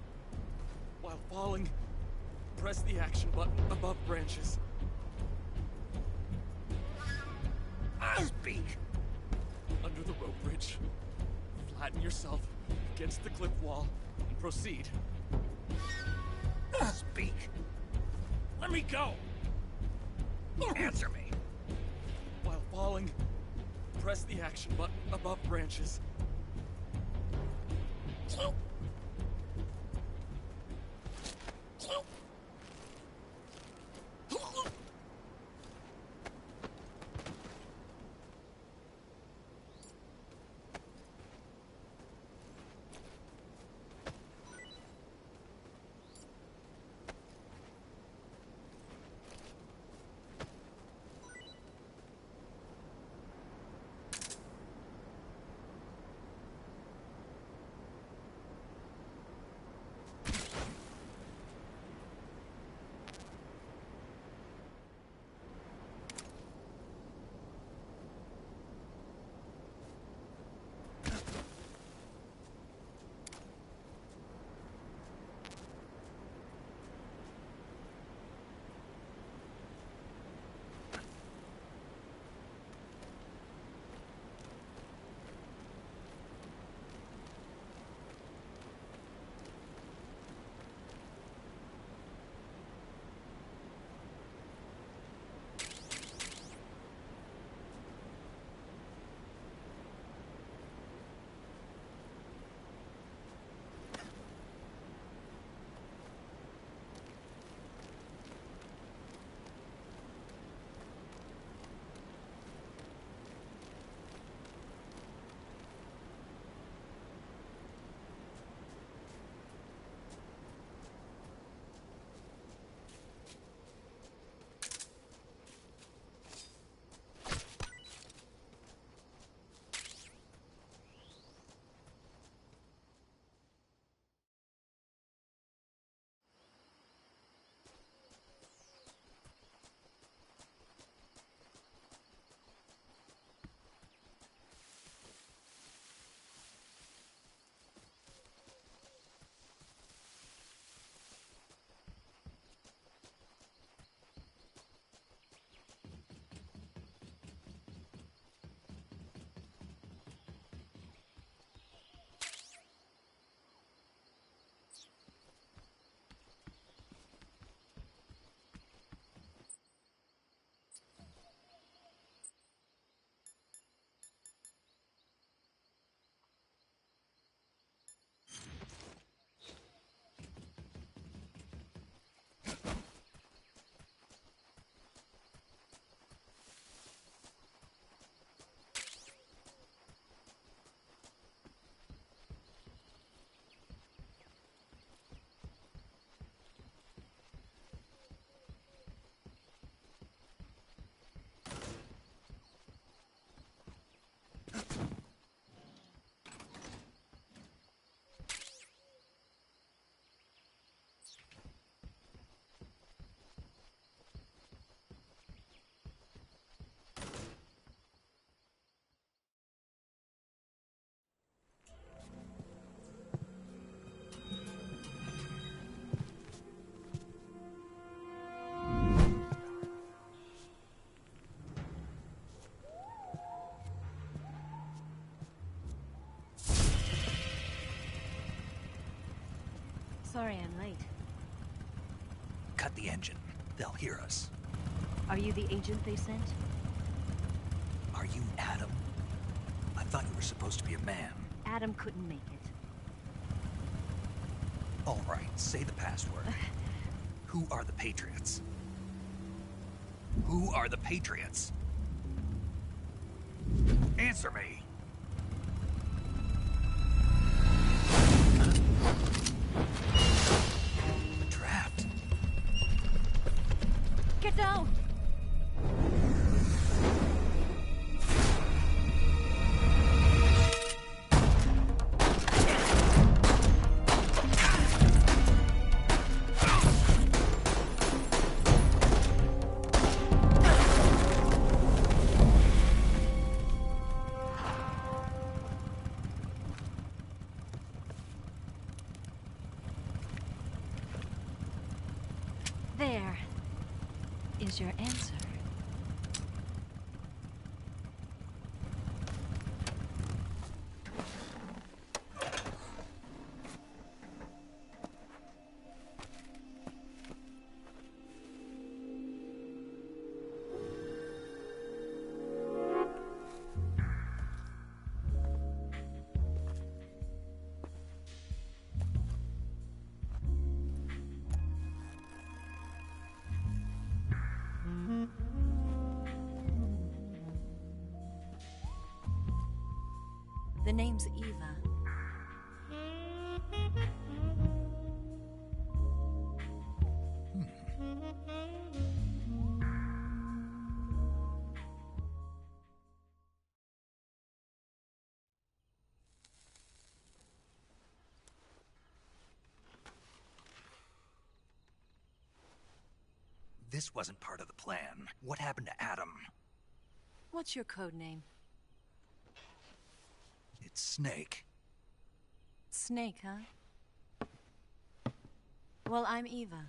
Speaker 11: While falling, press the action button above branches.
Speaker 1: Speak.
Speaker 11: Under the rope bridge. Flatten yourself against the cliff wall and proceed.
Speaker 1: Speak.
Speaker 11: Let me go!
Speaker 1: Answer me.
Speaker 11: While falling, press the action button above branches.
Speaker 20: Sorry I'm late.
Speaker 1: Cut the engine. They'll hear us.
Speaker 20: Are you the agent they sent?
Speaker 1: Are you Adam? I thought you were supposed to be a man.
Speaker 20: Adam couldn't make it.
Speaker 1: All right, say the password. Who are the Patriots? Who are the Patriots? Answer me! A draft.
Speaker 20: Get down! There is your answer. The name's Eva.
Speaker 1: This wasn't part of the plan. What happened to Adam?
Speaker 20: What's your code name?
Speaker 1: It's Snake.
Speaker 20: Snake, huh? Well, I'm Eva.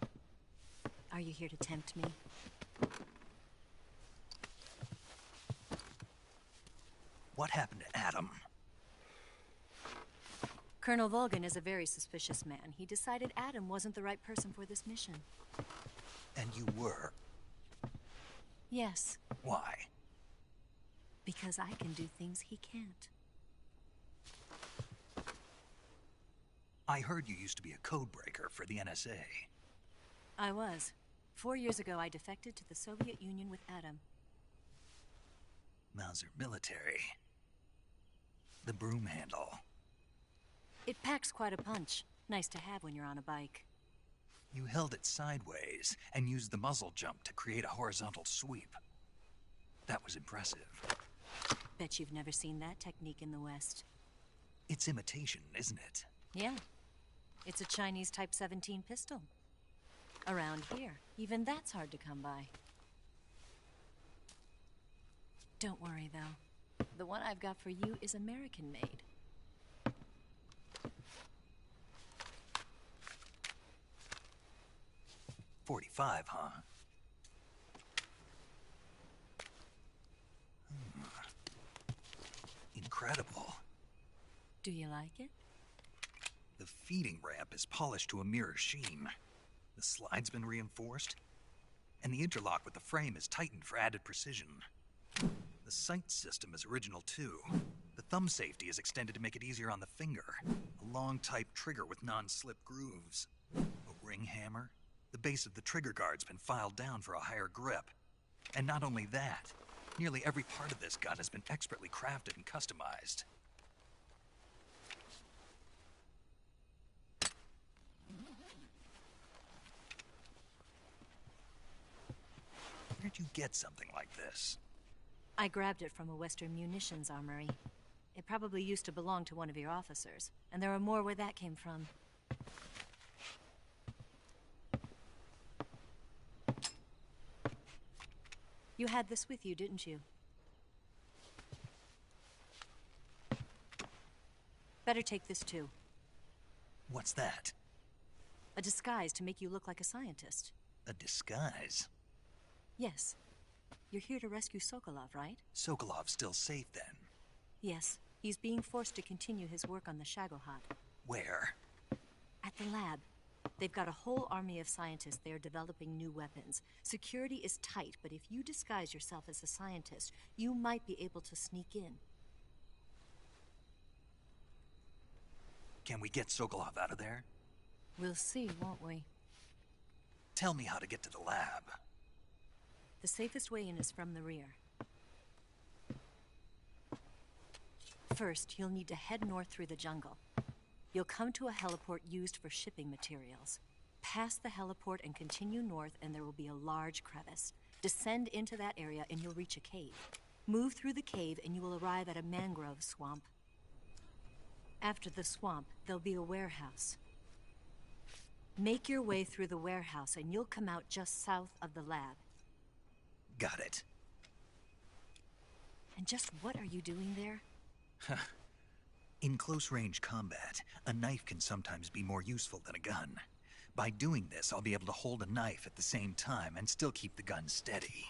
Speaker 20: Are you here to tempt me?
Speaker 1: What happened to Adam?
Speaker 20: Colonel Volgin is a very suspicious man. He decided Adam wasn't the right person for this mission.
Speaker 1: And you were?
Speaker 20: Yes.
Speaker 1: Why?
Speaker 20: Because I can do things he can't.
Speaker 1: I heard you used to be a codebreaker for the NSA.
Speaker 20: I was. 4 years ago, I defected to the Soviet Union with Adam.
Speaker 1: Mauser military. The broom handle.
Speaker 20: It packs quite a punch. Nice to have when you're on a bike.
Speaker 1: You held it sideways and used the muzzle jump to create a horizontal sweep. That was impressive.
Speaker 20: Bet you've never seen that technique in the West.
Speaker 1: It's imitation, isn't it?
Speaker 20: Yeah. It's a Chinese Type 17 pistol. Around here, even that's hard to come by. Don't worry, though. The one I've got for you is American-made.
Speaker 1: .45, huh? Incredible.
Speaker 20: Do you like it?
Speaker 1: The feeding ramp is polished to a mirror sheen. The slide's been reinforced, and the interlock with the frame is tightened for added precision. The sight system is original too. The thumb safety is extended to make it easier on the finger. A long type trigger with non-slip grooves. A ring hammer. The base of the trigger guard's been filed down for a higher grip. And not only that, nearly every part of this gun has been expertly crafted and customized. Where'd you get something like this?
Speaker 20: I grabbed it from a Western munitions armory. It probably used to belong to one of your officers, and there are more where that came from. You had this with you, didn't you? Better take this too.
Speaker 1: What's that?
Speaker 20: A disguise to make you look like a scientist.
Speaker 1: A disguise?
Speaker 20: Yes. You're here to rescue Sokolov, right?
Speaker 1: Sokolov's still safe then?
Speaker 20: Yes. He's being forced to continue his work on the Shagohod.
Speaker 1: Where?
Speaker 20: At the lab. They've got a whole army of scientists there developing new weapons. Security is tight, but if you disguise yourself as a scientist, you might be able to sneak in.
Speaker 1: Can we get Sokolov out of there?
Speaker 20: We'll see, won't we?
Speaker 1: Tell me how to get to the lab.
Speaker 20: The safest way in is from the rear. First, you'll need to head north through the jungle. You'll come to a heliport used for shipping materials. Pass the heliport and continue north, and there will be a large crevice. Descend into that area and you'll reach a cave. Move through the cave and you will arrive at a mangrove swamp. After the swamp, there'll be a warehouse. Make your way through the warehouse and you'll come out just south of the lab.
Speaker 1: Got it.
Speaker 20: And just what are you doing there?
Speaker 1: In close-range combat, a knife can sometimes be more useful than a gun. By doing this, I'll be able to hold a knife at the same time and still keep the gun steady.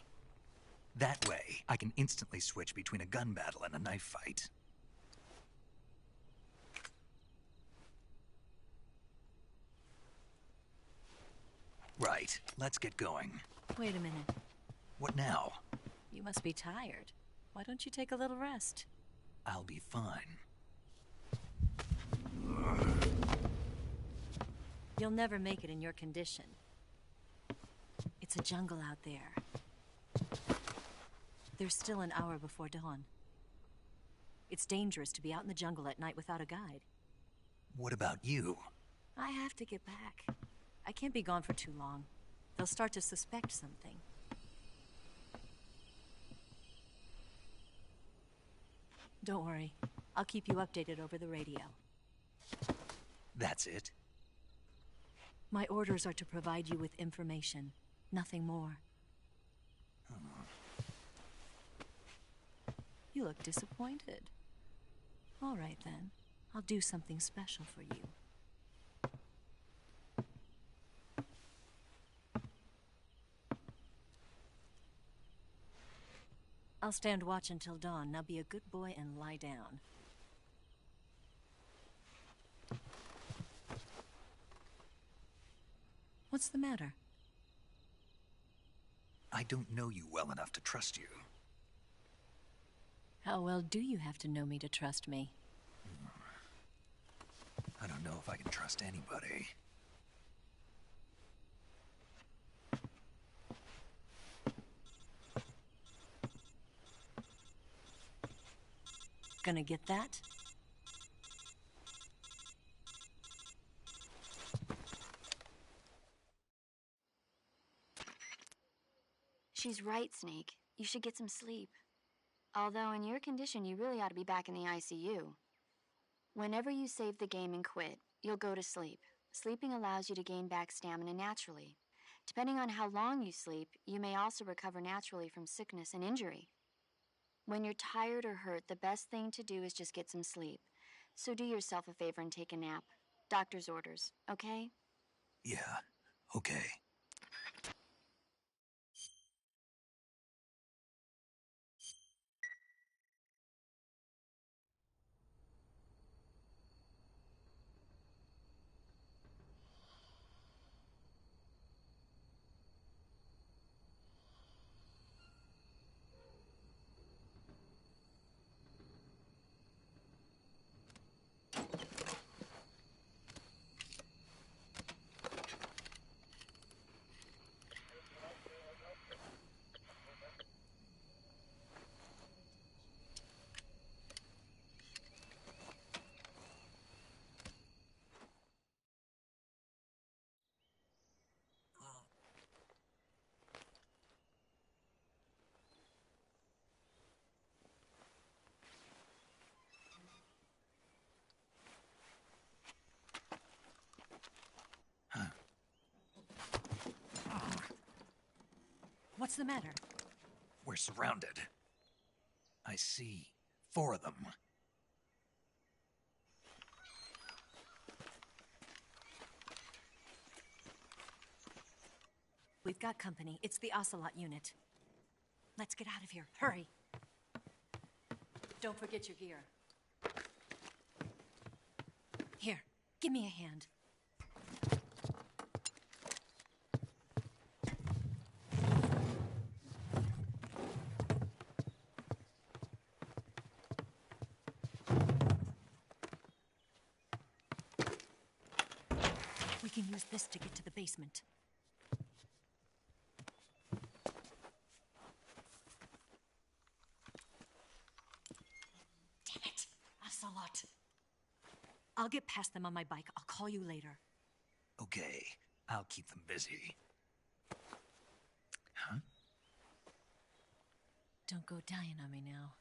Speaker 1: That way, I can instantly switch between a gun battle and a knife fight. Right, let's get going.
Speaker 20: Wait a minute.
Speaker 1: What now?
Speaker 20: You must be tired. Why don't you take a little rest?
Speaker 1: I'll be fine.
Speaker 20: You'll never make it in your condition. It's a jungle out there. There's still an hour before dawn. It's dangerous to be out in the jungle at night without a guide.
Speaker 1: What about you?
Speaker 20: I have to get back. I can't be gone for too long. They'll start to suspect something. Don't worry. I'll keep you updated over the radio.
Speaker 1: That's it?
Speaker 20: My orders are to provide you with information. Nothing more. You look disappointed. All right, then. I'll do something special for you. I'll stand watch until dawn. Now be a good boy and lie down. What's the matter?
Speaker 1: I don't know you well enough to trust you.
Speaker 20: How well do you have to know me to trust me?
Speaker 1: I don't know if I can trust anybody.
Speaker 20: Gonna get that?
Speaker 7: She's right, Snake. You should get some sleep. Although in your condition, you really ought to be back in the ICU. Whenever you save the game and quit, you'll go to sleep. Sleeping allows you to gain back stamina naturally. Depending on how long you sleep, you may also recover naturally from sickness and injury. When you're tired or hurt, the best thing to do is just get some sleep. So do yourself a favor and take a nap. Doctor's orders, okay?
Speaker 1: Yeah, okay.
Speaker 20: What's the matter?
Speaker 1: We're surrounded. I see 4 of them.
Speaker 20: We've got company. It's the Ocelot unit. Let's get out of here. Hurry. Don't forget your gear. Here, give me a hand. can use this to get to the basement. Damn it! Ocelot! I'll get past them on my bike. I'll call you later.
Speaker 1: Okay, I'll keep them busy. Huh?
Speaker 20: Don't go dying on me now.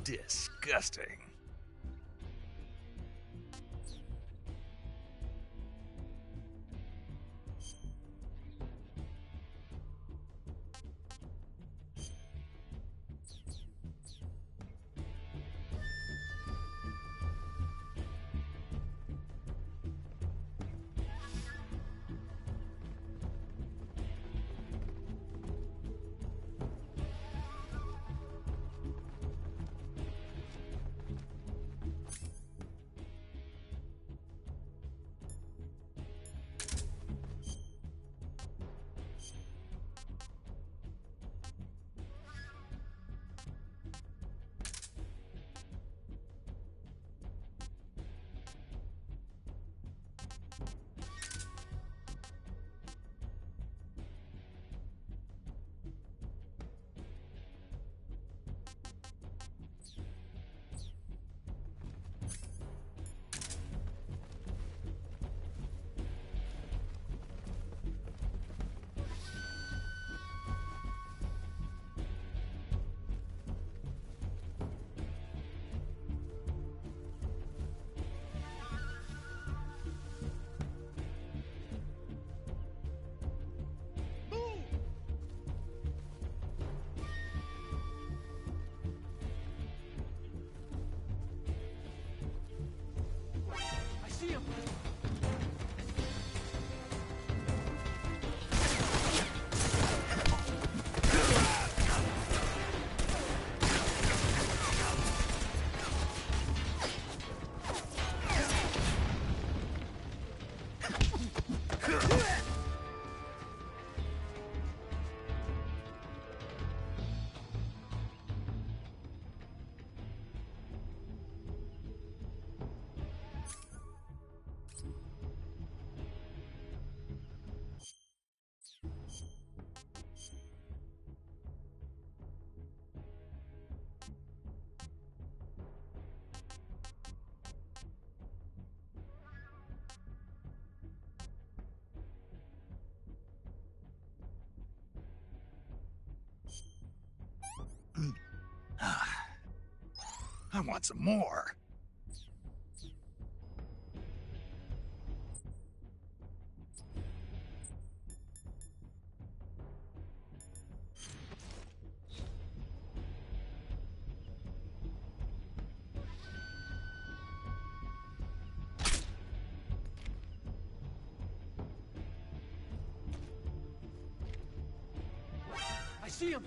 Speaker 1: Disgusting. I want some more.
Speaker 11: I see him!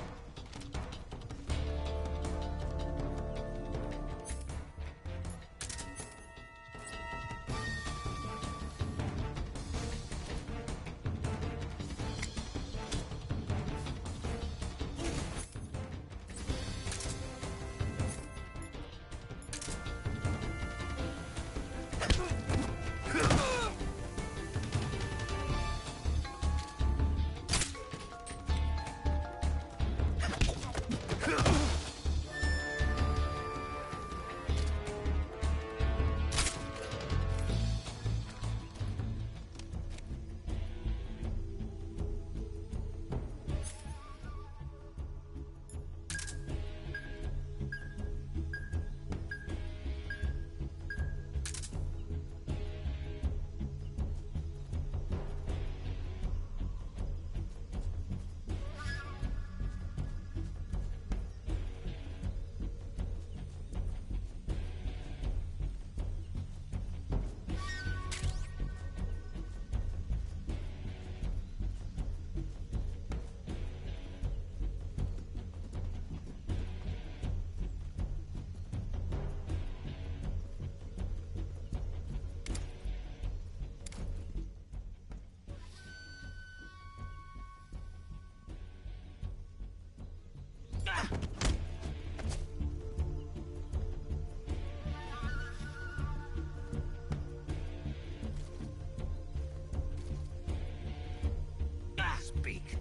Speaker 1: Speak.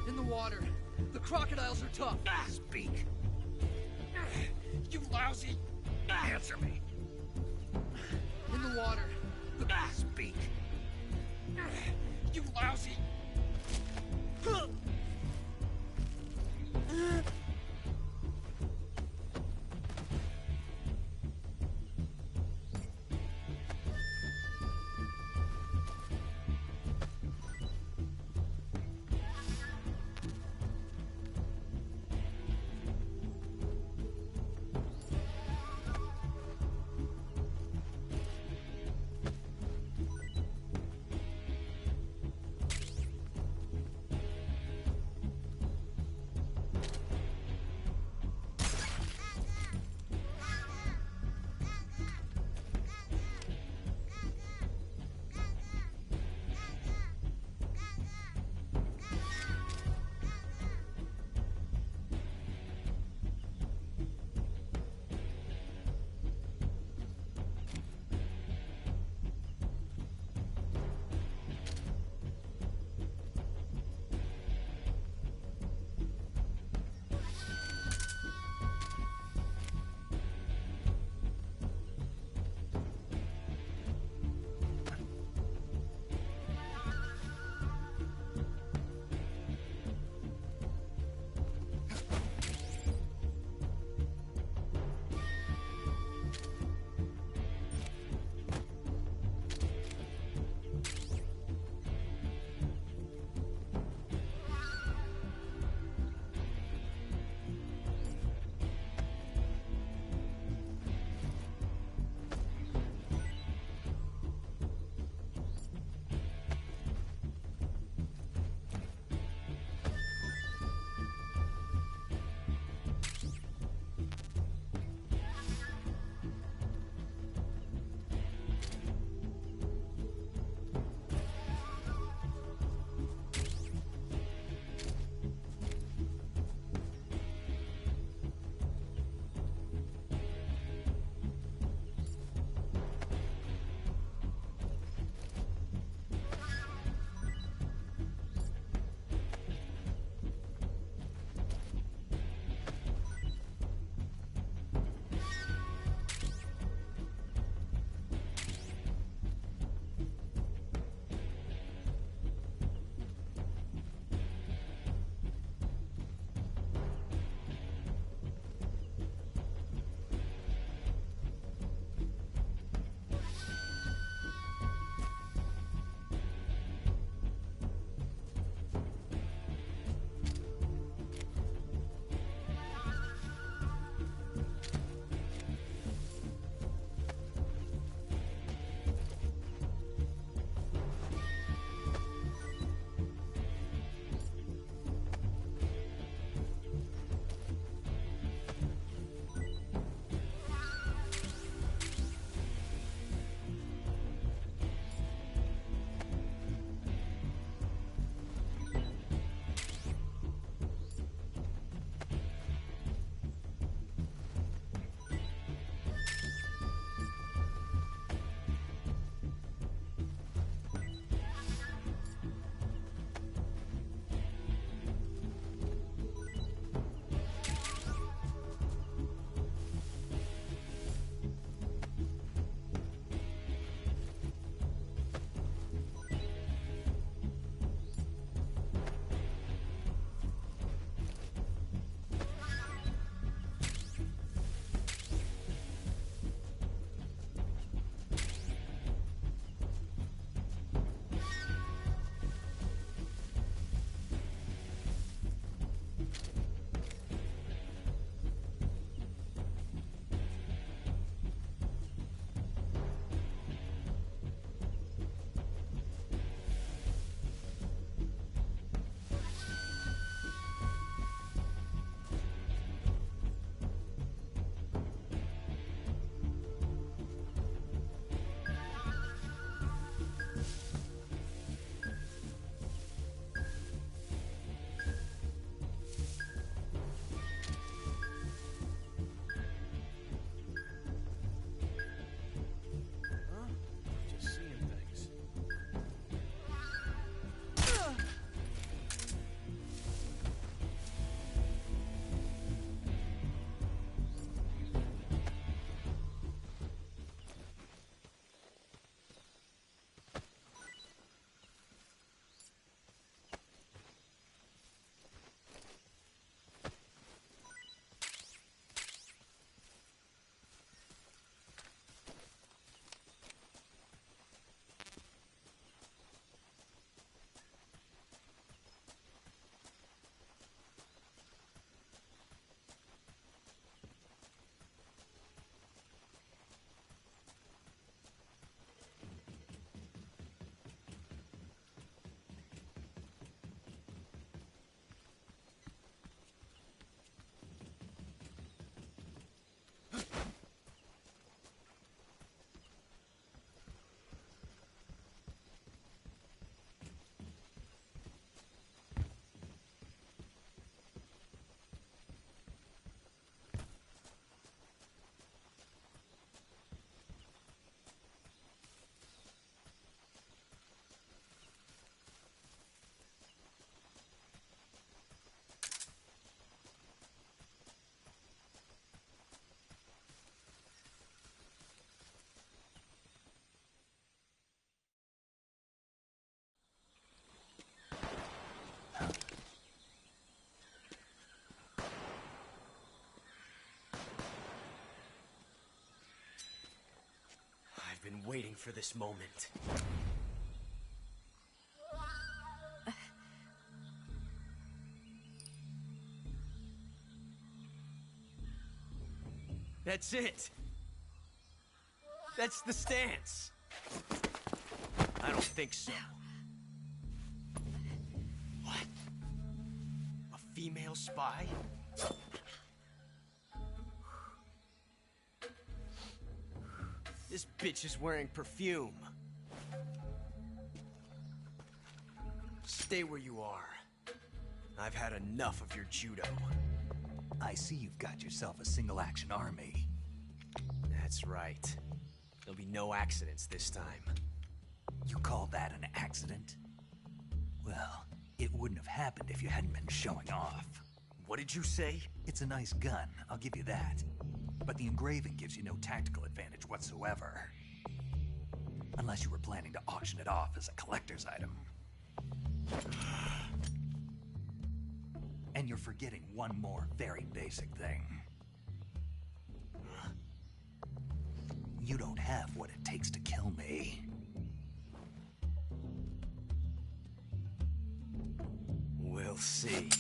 Speaker 11: In the water. The crocodiles are tough.
Speaker 1: Speak.
Speaker 11: You lousy!
Speaker 1: Answer me.
Speaker 11: In the water.
Speaker 1: Speak.
Speaker 11: You lousy!
Speaker 9: waiting for this moment. That's it. That's the stance. I don't think so. What? A female spy? This bitch is wearing perfume. Stay where you are. I've had enough of your judo.
Speaker 1: I see you've got yourself a single-action army.
Speaker 9: That's right. There'll be no accidents this time.
Speaker 1: You call that an accident? Well, it wouldn't have happened if you hadn't been showing off.
Speaker 9: What did you say?
Speaker 1: It's a nice gun, I'll give you that. But the engraving gives you no tactical advantage whatsoever. Unless you were planning to auction it off as a collector's item. And you're forgetting one more very basic thing. You don't have what it takes to kill me.
Speaker 9: We'll see.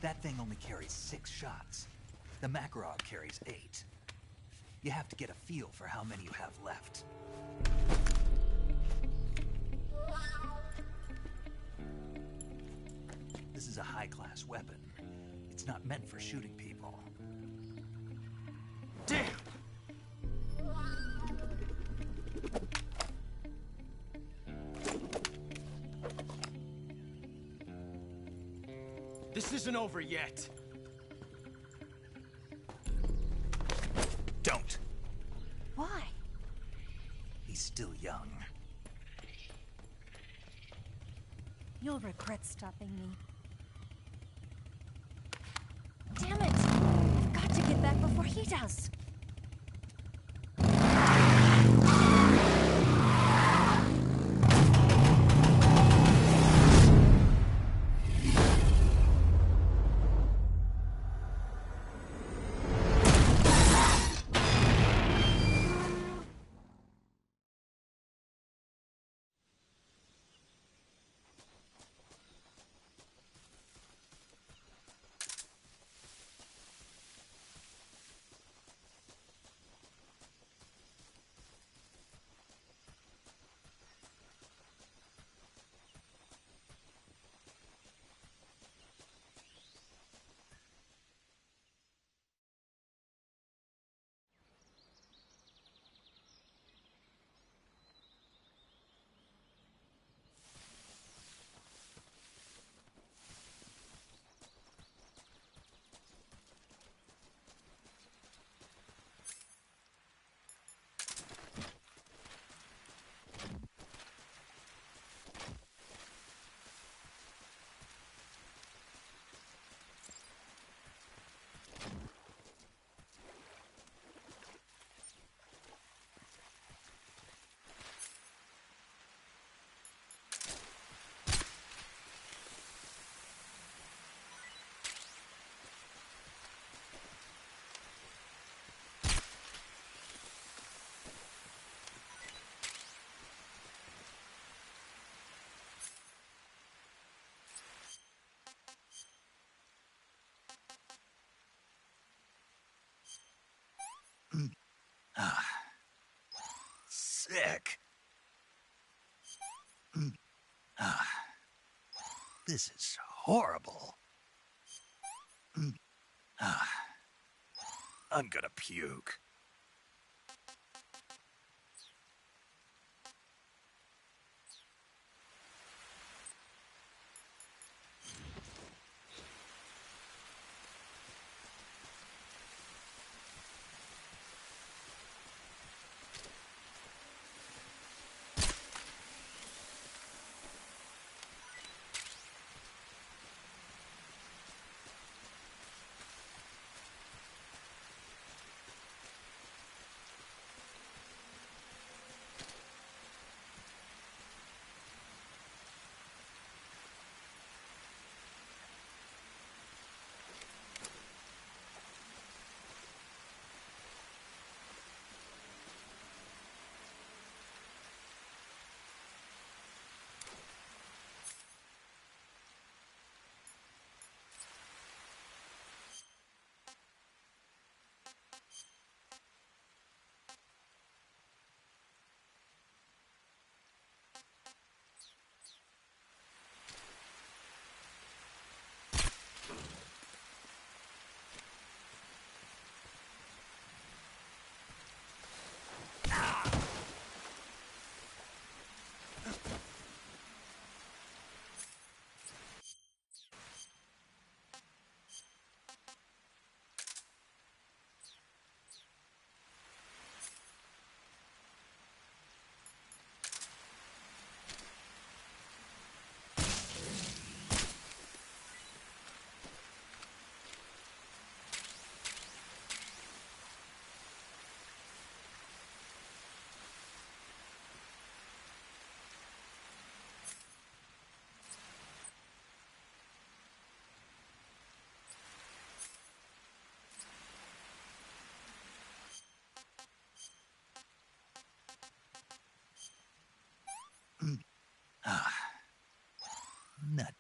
Speaker 1: That thing only carries 6 shots. The Makarov carries 8. You have to get a feel for how many you have left. This is a high-class weapon. It's not meant for shooting people.
Speaker 9: Damn! This isn't over yet.
Speaker 1: Don't.
Speaker 20: Why?
Speaker 1: He's still young.
Speaker 20: You'll regret stopping me. Damn it! I've got to get back before he does.
Speaker 1: Sick. This is horrible. I'm gonna puke.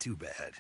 Speaker 1: Too bad.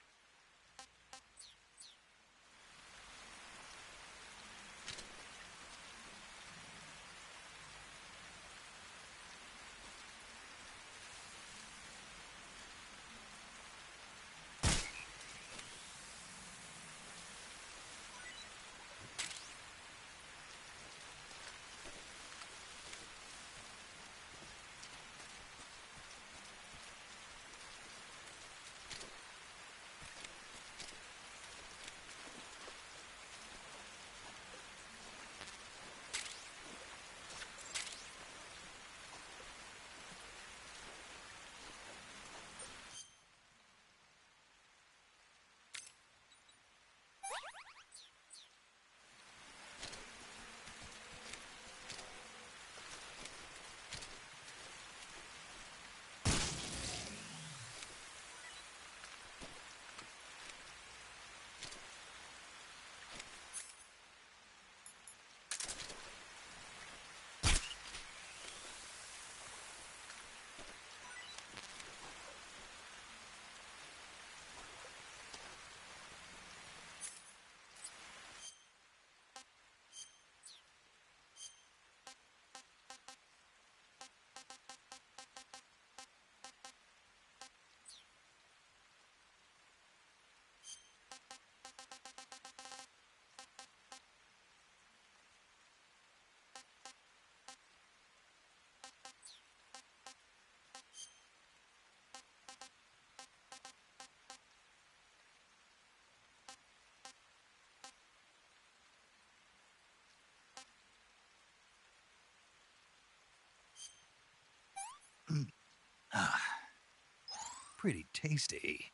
Speaker 1: Pretty tasty.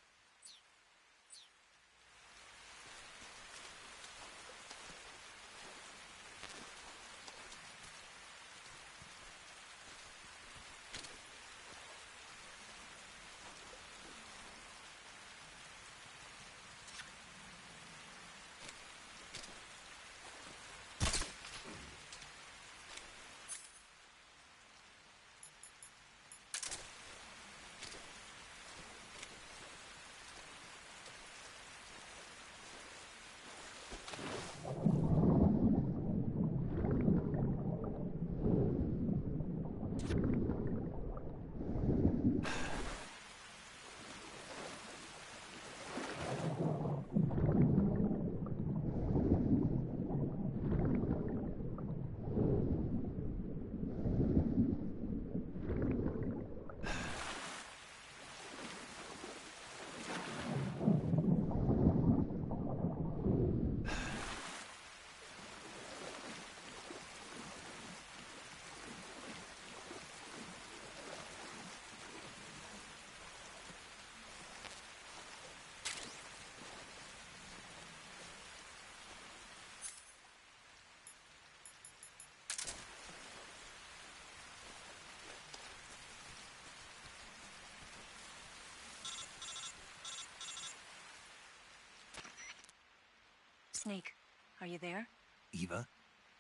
Speaker 20: Snake, are you there?
Speaker 1: Eva,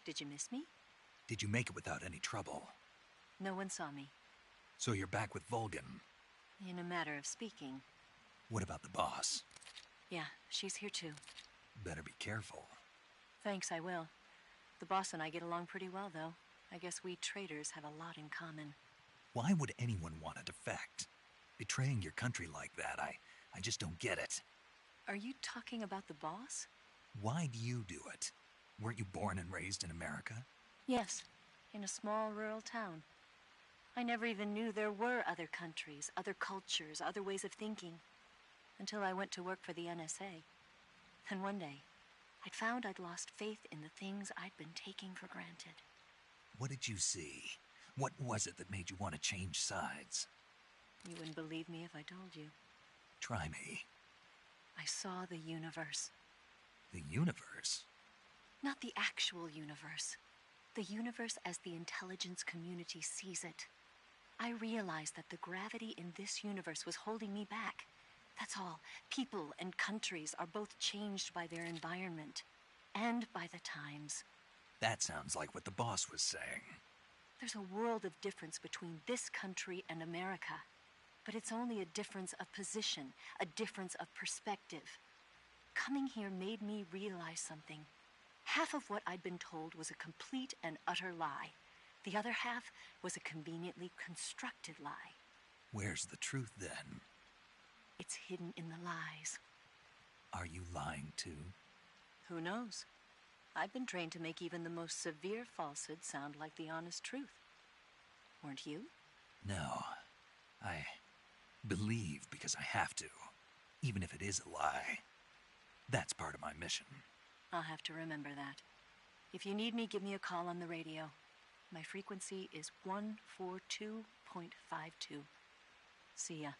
Speaker 20: Did you miss me?
Speaker 1: did you make it without any trouble?
Speaker 20: No one saw me.
Speaker 1: So you're back with Vulcan.
Speaker 20: In a matter of speaking.
Speaker 1: What about the boss?
Speaker 20: Yeah, she's here too.
Speaker 1: Better be careful.
Speaker 20: Thanks, I will. The boss and I get along pretty well, though. I guess we traitors have a lot in common.
Speaker 1: Why would anyone want to defect? Betraying your country like that, I just don't get it.
Speaker 20: Are you talking about the boss?
Speaker 1: Why do you do it? Weren't you born and raised in America?
Speaker 20: Yes, in a small rural town. I never even knew there were other countries, other cultures, other ways of thinking. Until I went to work for the NSA. Then one day, I'd found I'd lost faith in the things I'd been taking for granted.
Speaker 1: What did you see? What was it that made you want to change sides?
Speaker 20: You wouldn't believe me if I told you.
Speaker 1: Try me.
Speaker 20: I saw the universe.
Speaker 1: The universe?
Speaker 20: Not the actual universe. The universe as the intelligence community sees it. I realized that the gravity in this universe was holding me back. That's all. People and countries are both changed by their environment. And by the times.
Speaker 1: That sounds like what the boss was saying.
Speaker 20: There's a world of difference between this country and America. But it's only a difference of position, a difference of perspective. Coming here made me realize something. Half of what I'd been told was a complete and utter lie. The other half was a conveniently constructed lie.
Speaker 1: Where's the truth, then?
Speaker 20: It's hidden in the lies.
Speaker 1: Are you lying, too?
Speaker 20: Who knows? I've been trained to make even the most severe falsehood sound like the honest truth. Weren't you?
Speaker 1: No. I believe because I have to, even if it is a lie. That's part of my mission.
Speaker 20: I'll have to remember that. If you need me, give me a call on the radio. My frequency is 142.52. See ya.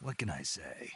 Speaker 1: What can I say?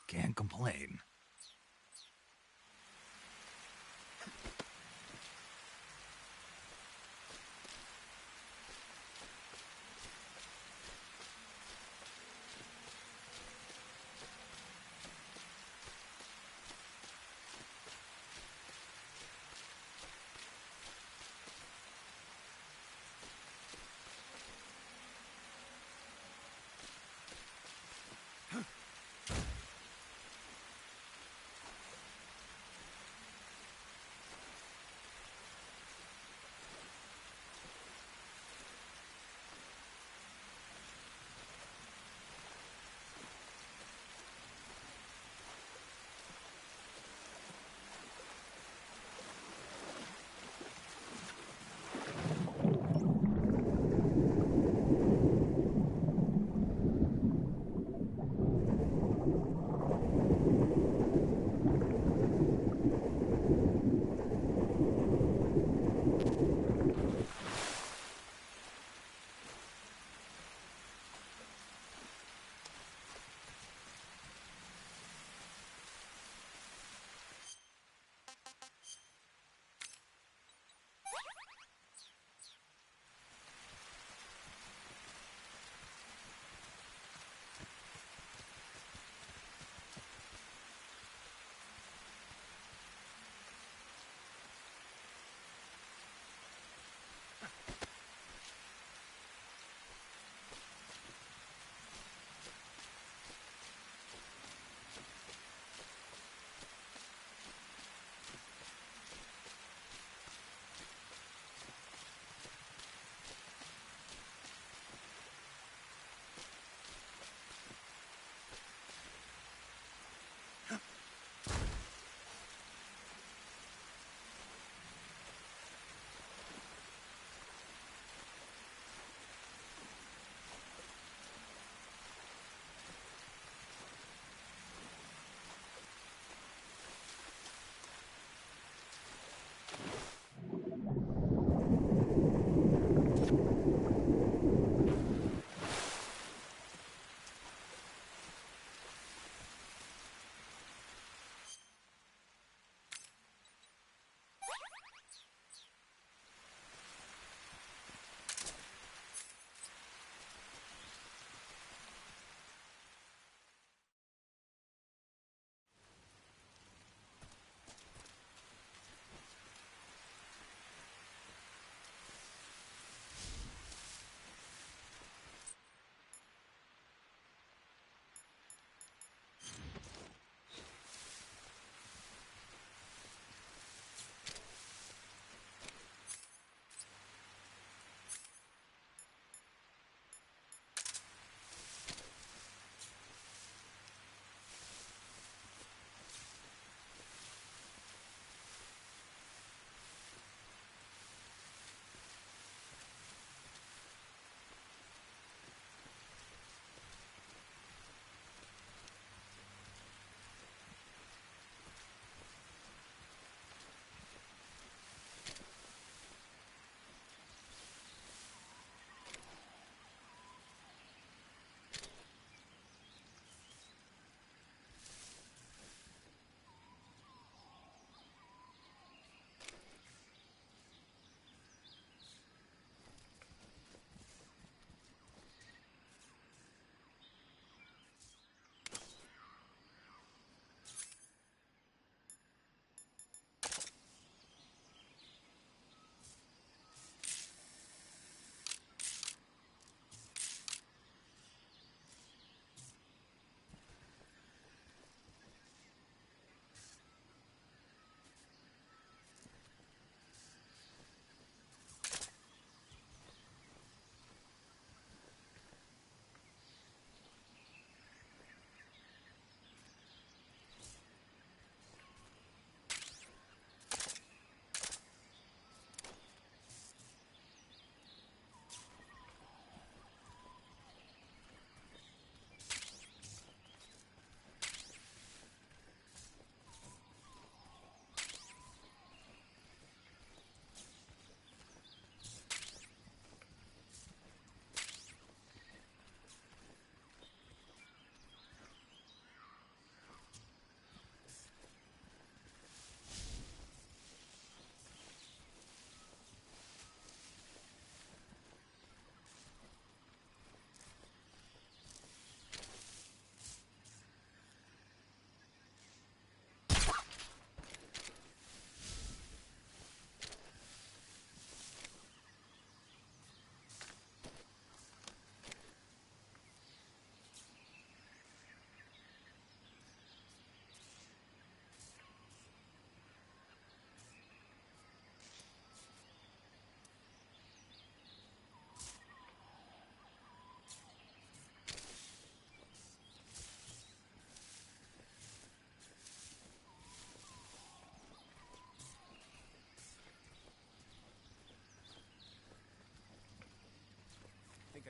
Speaker 1: Can't complain.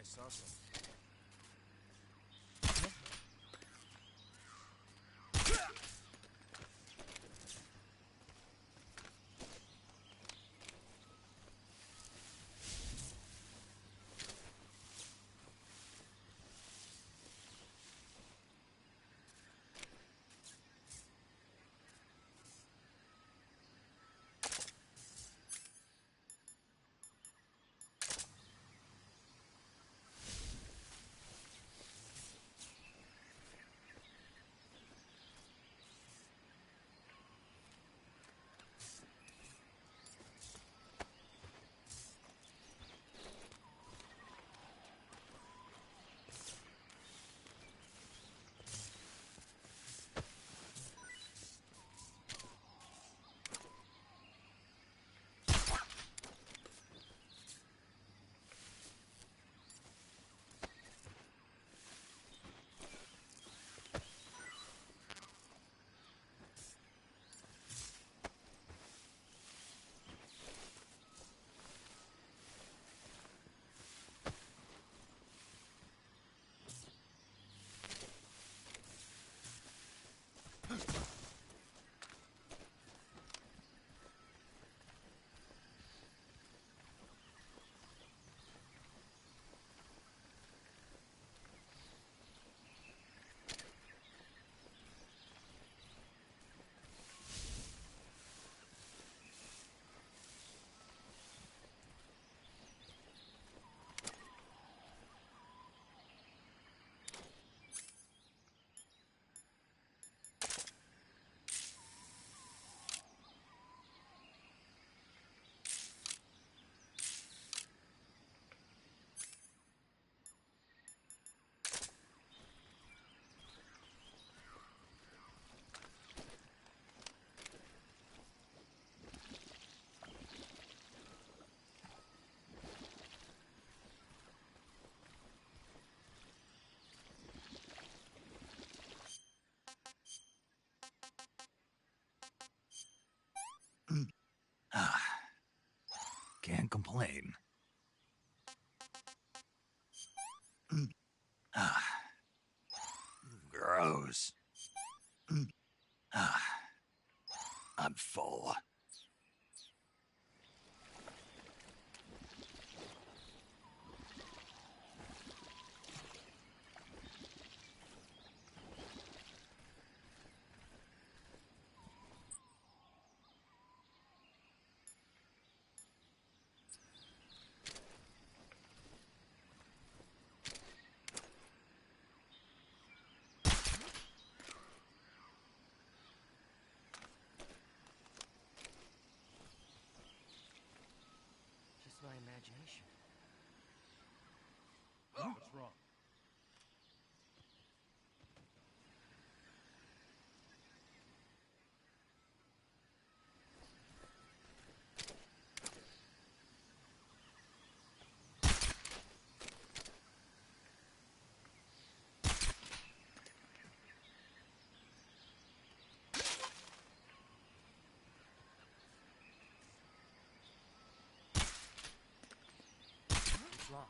Speaker 9: saw something.
Speaker 1: Can't complain. Gross. I'm full.
Speaker 9: Just my imagination.
Speaker 11: What's wrong?
Speaker 9: What's wrong?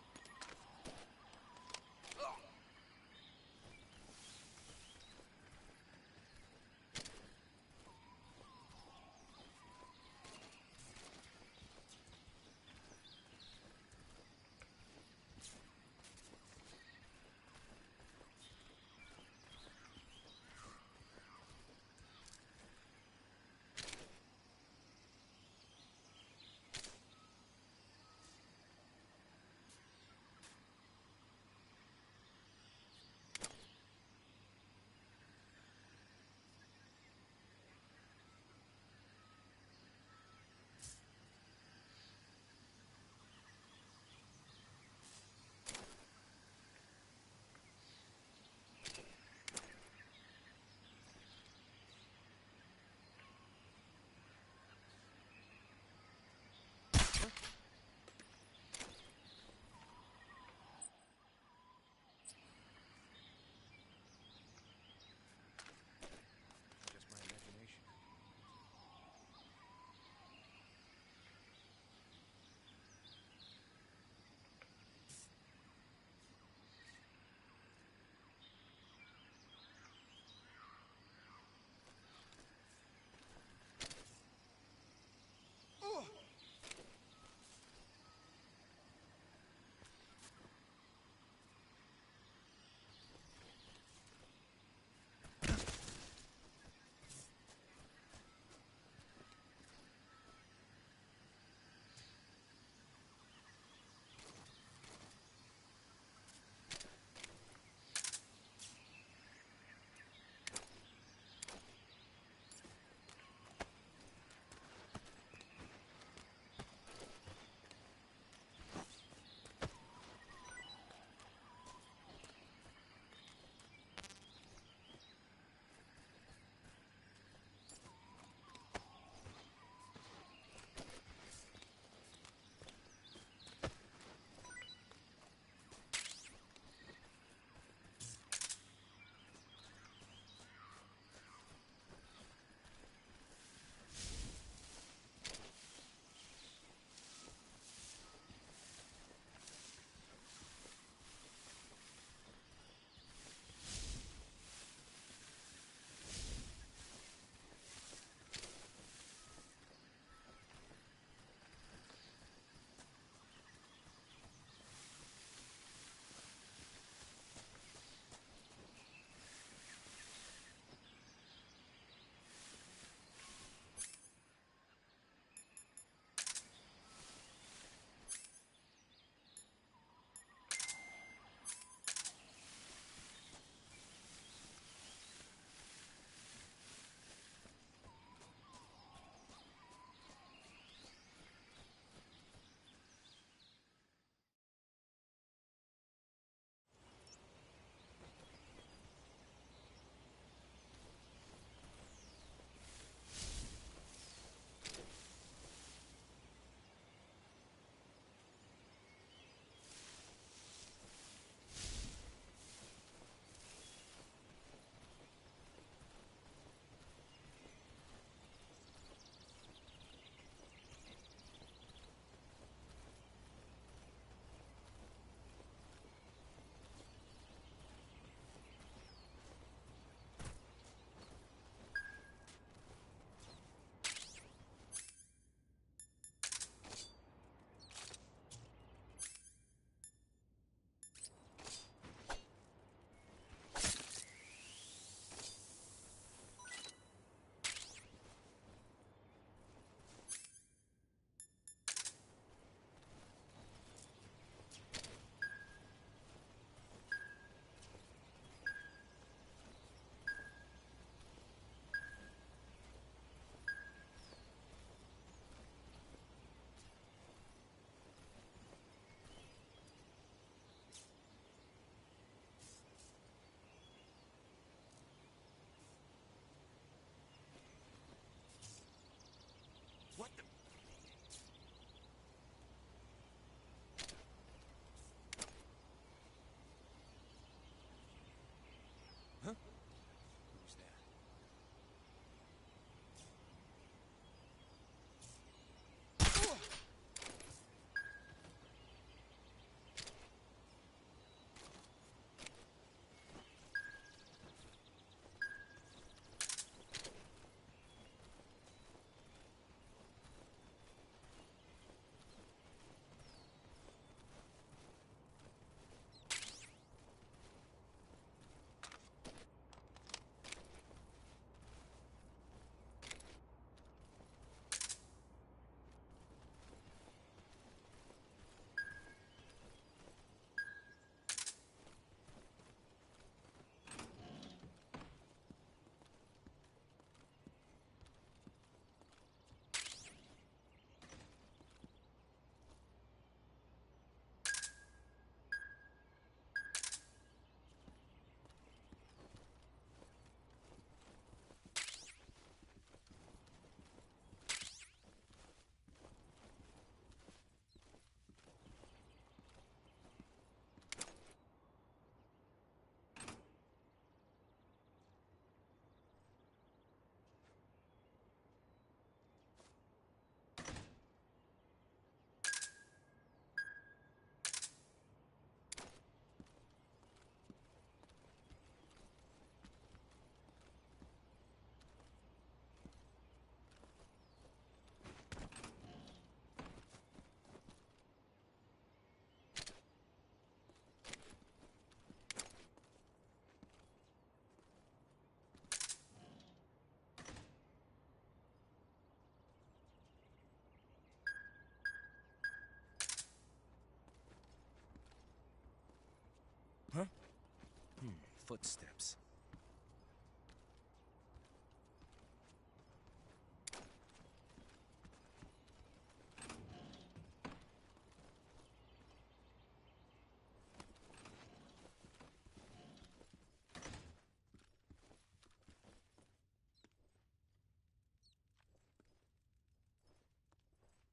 Speaker 9: footsteps.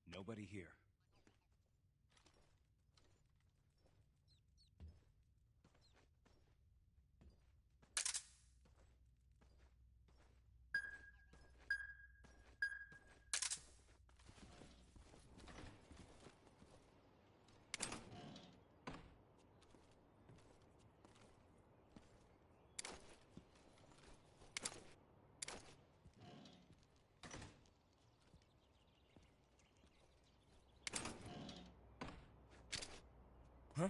Speaker 9: Nobody here. Huh?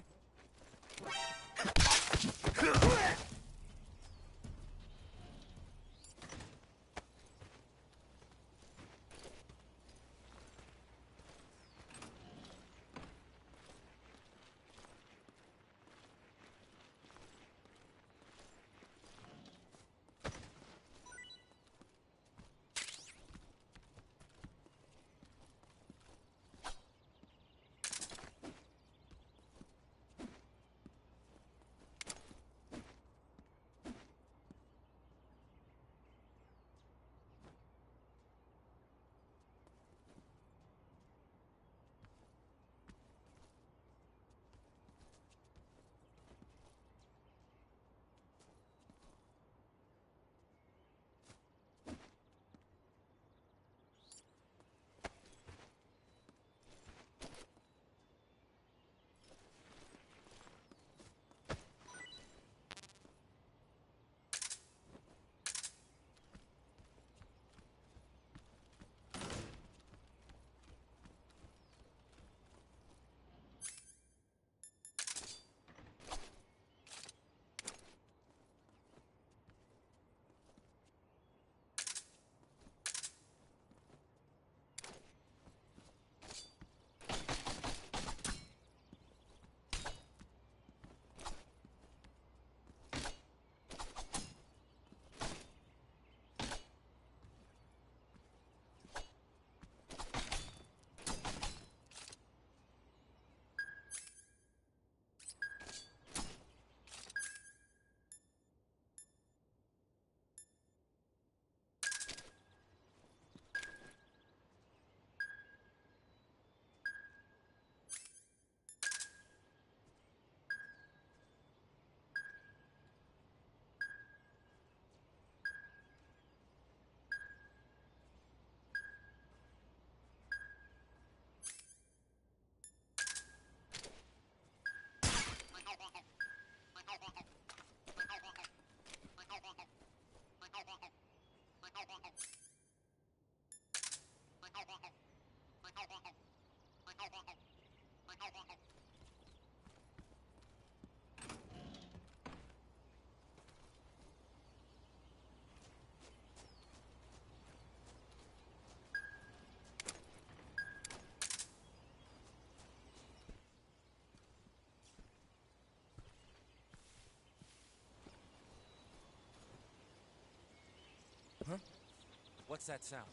Speaker 9: Huh? What's that sound?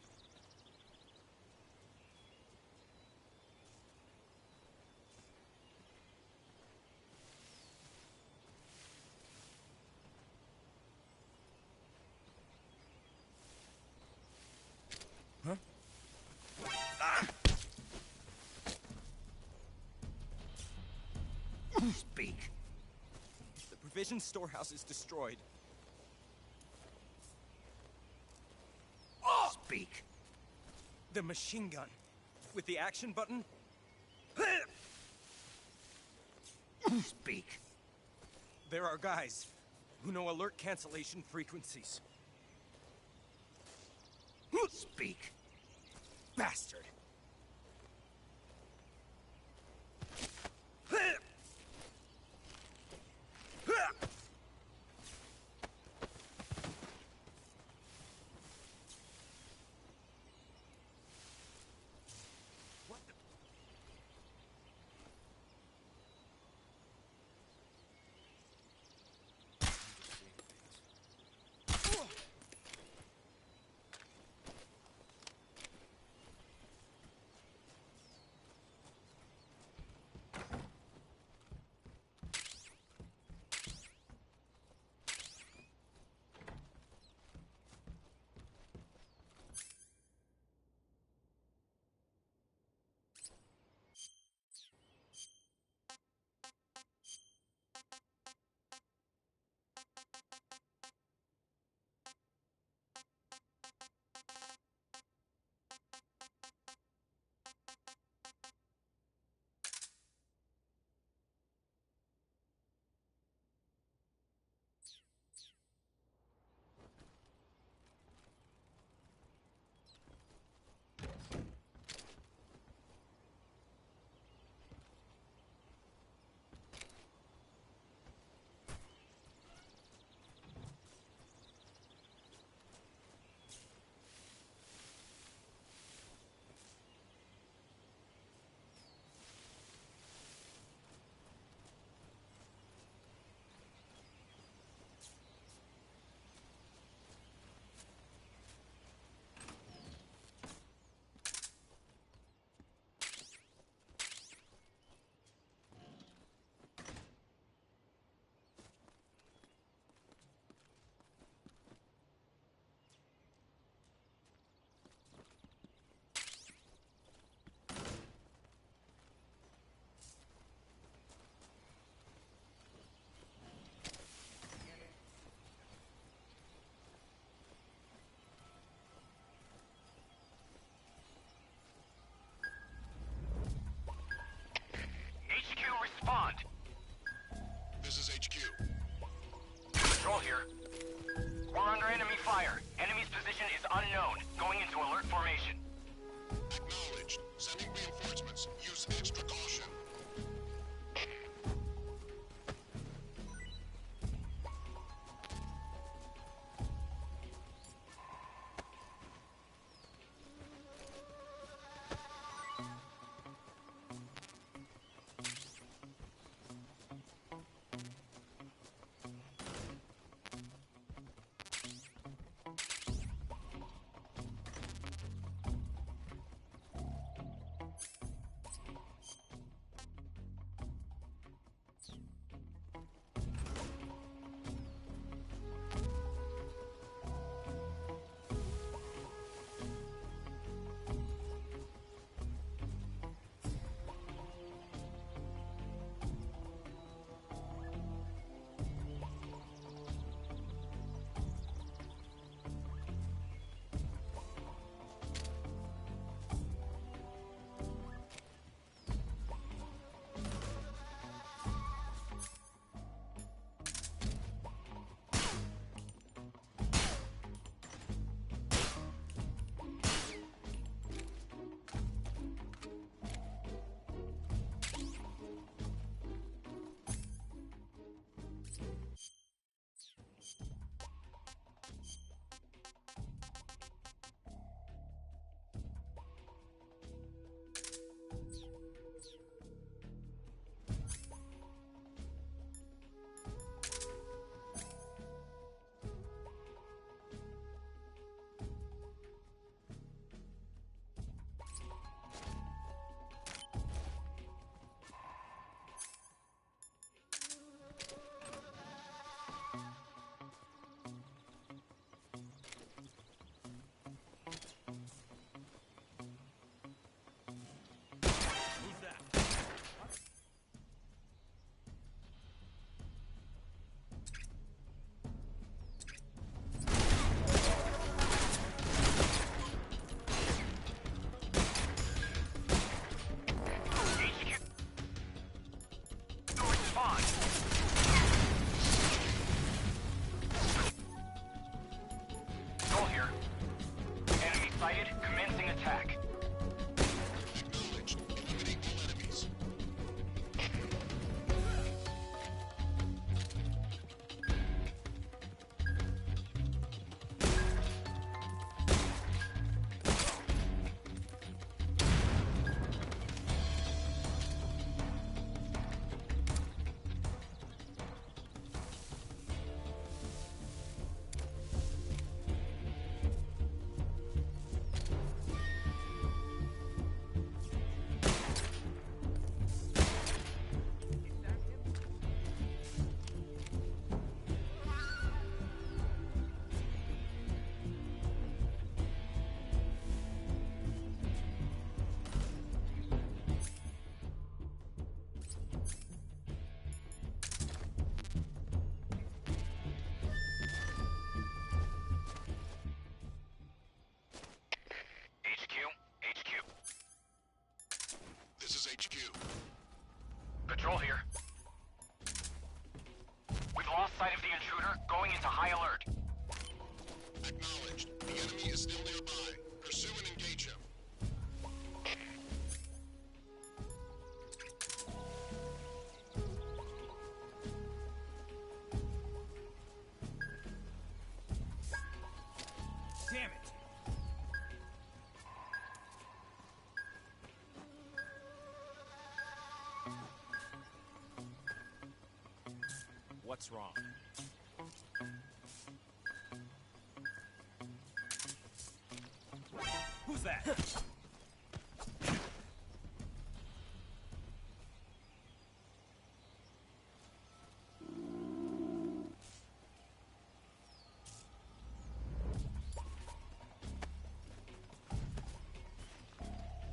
Speaker 9: Huh? Ah!
Speaker 1: Speak.
Speaker 9: The provision storehouse is destroyed.
Speaker 1: Speak.
Speaker 9: The machine gun. With the action button?
Speaker 1: Speak.
Speaker 9: There are guys who know alert cancellation frequencies.
Speaker 1: Speak.
Speaker 9: Bastard.
Speaker 19: HQ.
Speaker 18: Patrol here. We've lost sight of the intruder, going into high alert.
Speaker 19: Acknowledged. The enemy is still nearby. Pursue and engage him.
Speaker 11: Damn it! What's wrong? Who's that?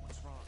Speaker 11: What's wrong?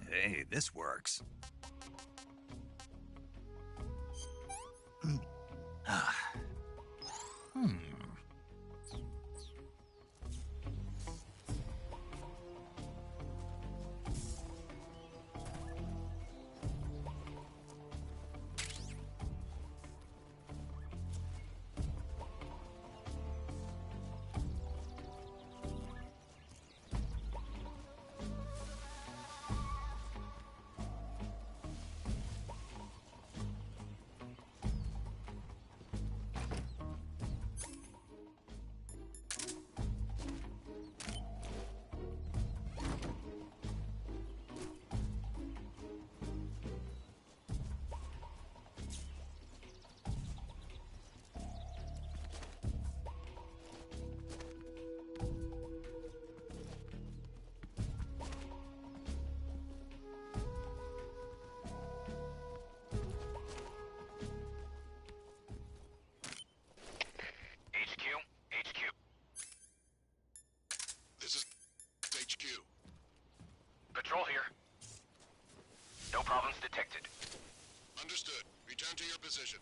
Speaker 1: Hey, this works.
Speaker 19: This is HQ.
Speaker 18: Patrol here. No problems detected.
Speaker 19: Understood. Return to your position.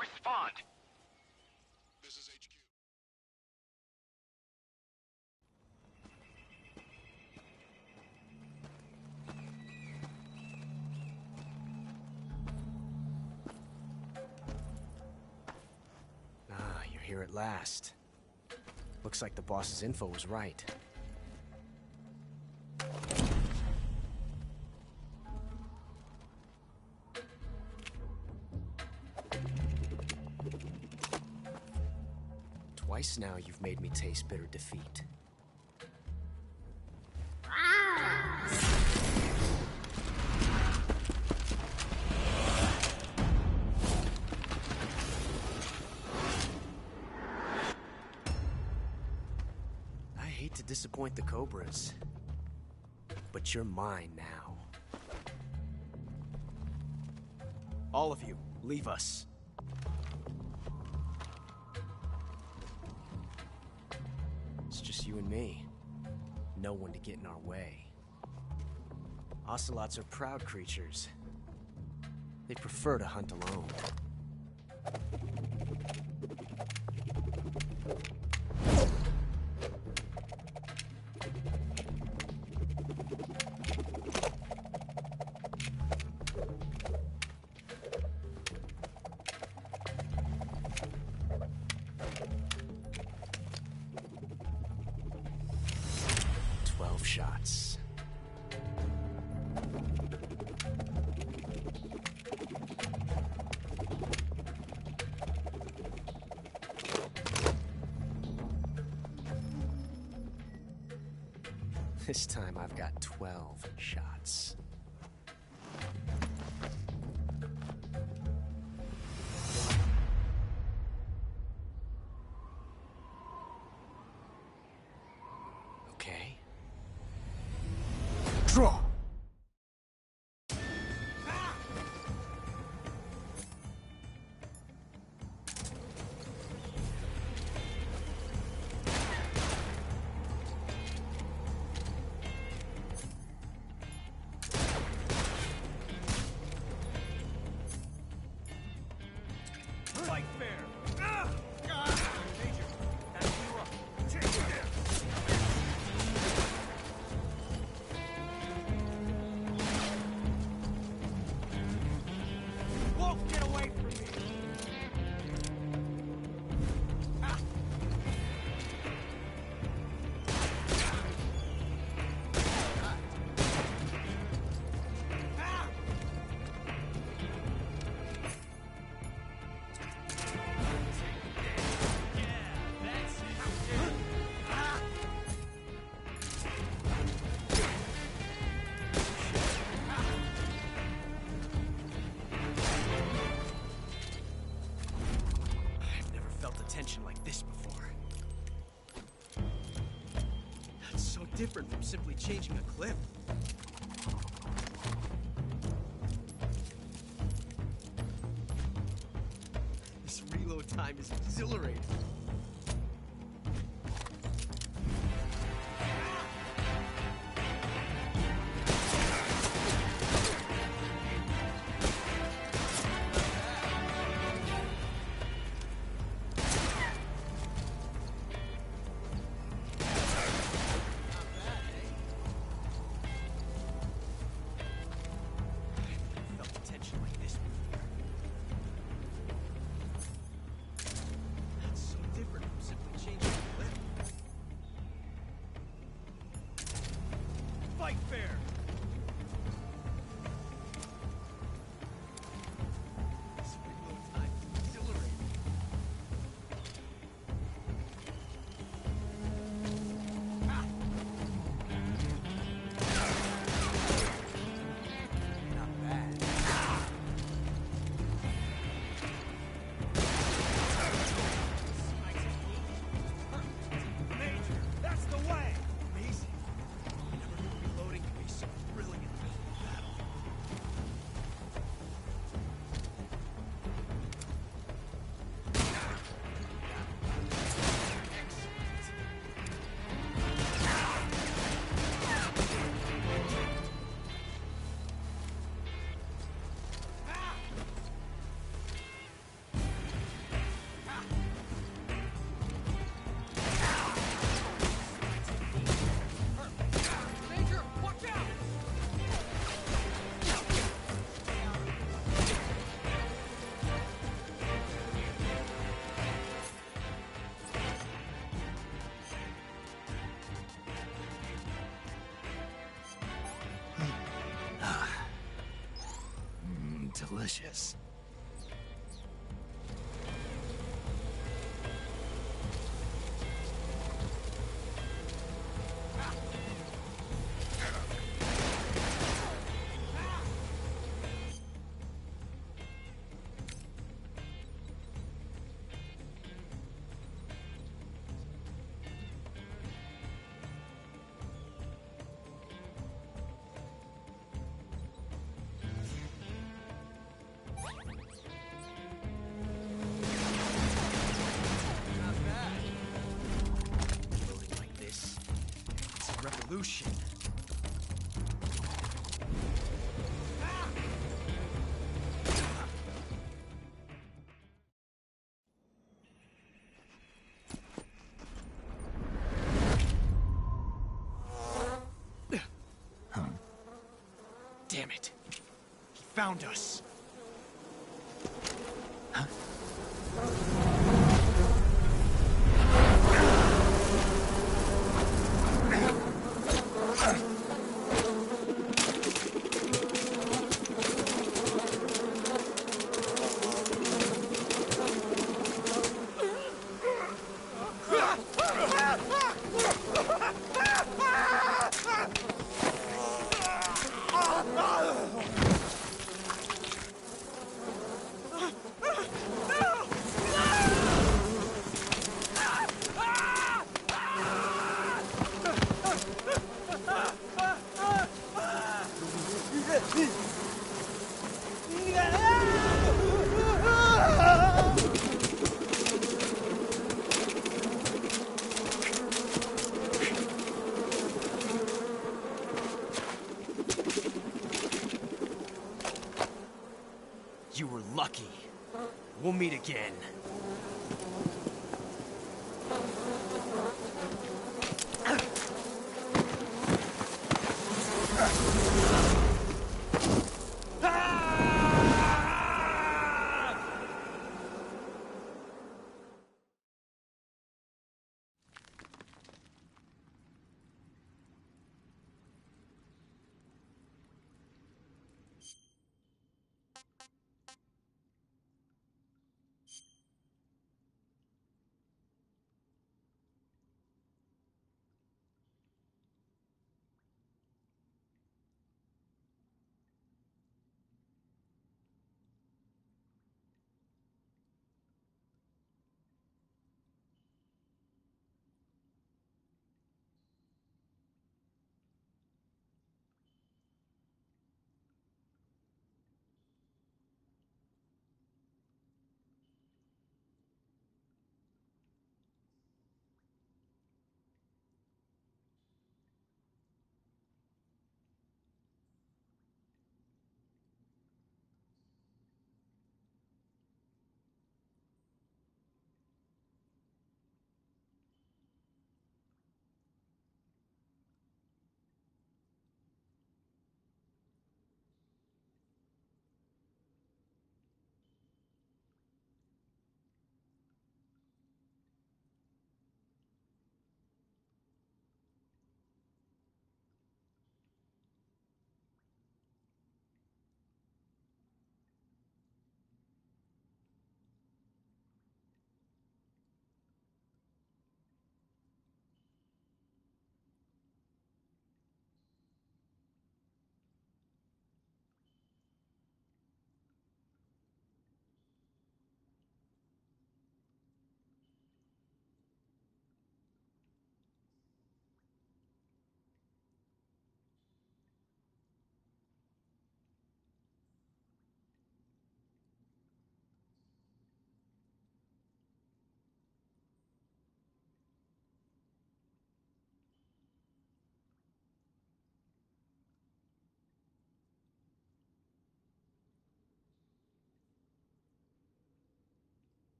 Speaker 18: Respond.
Speaker 19: This is HQ.
Speaker 9: Ah, you're here at last. Looks like the boss's info was right. Twice now you've made me taste bitter defeat. I hate to disappoint the Cobras, but you're mine now. All of you, leave us. It's just you and me. No one to get in our way. Ocelots are proud creatures. They prefer to hunt alone. Shots. This time I've got 12 shots. Okay. Draw!
Speaker 14: Fight fair! Won't get away from me!
Speaker 9: Tension like this before. That's so different from simply changing a clip. This reload time is exhilarating. Fight fair! This reload time is exhilarating. Not bad. Major, that's the way! Amazing. Reloading can be so thrilling in the middle of battle. Major, watch out!
Speaker 1: Delicious.
Speaker 9: Lucian. Damn it. He found us. You were lucky. We'll meet again.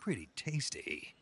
Speaker 1: Pretty tasty.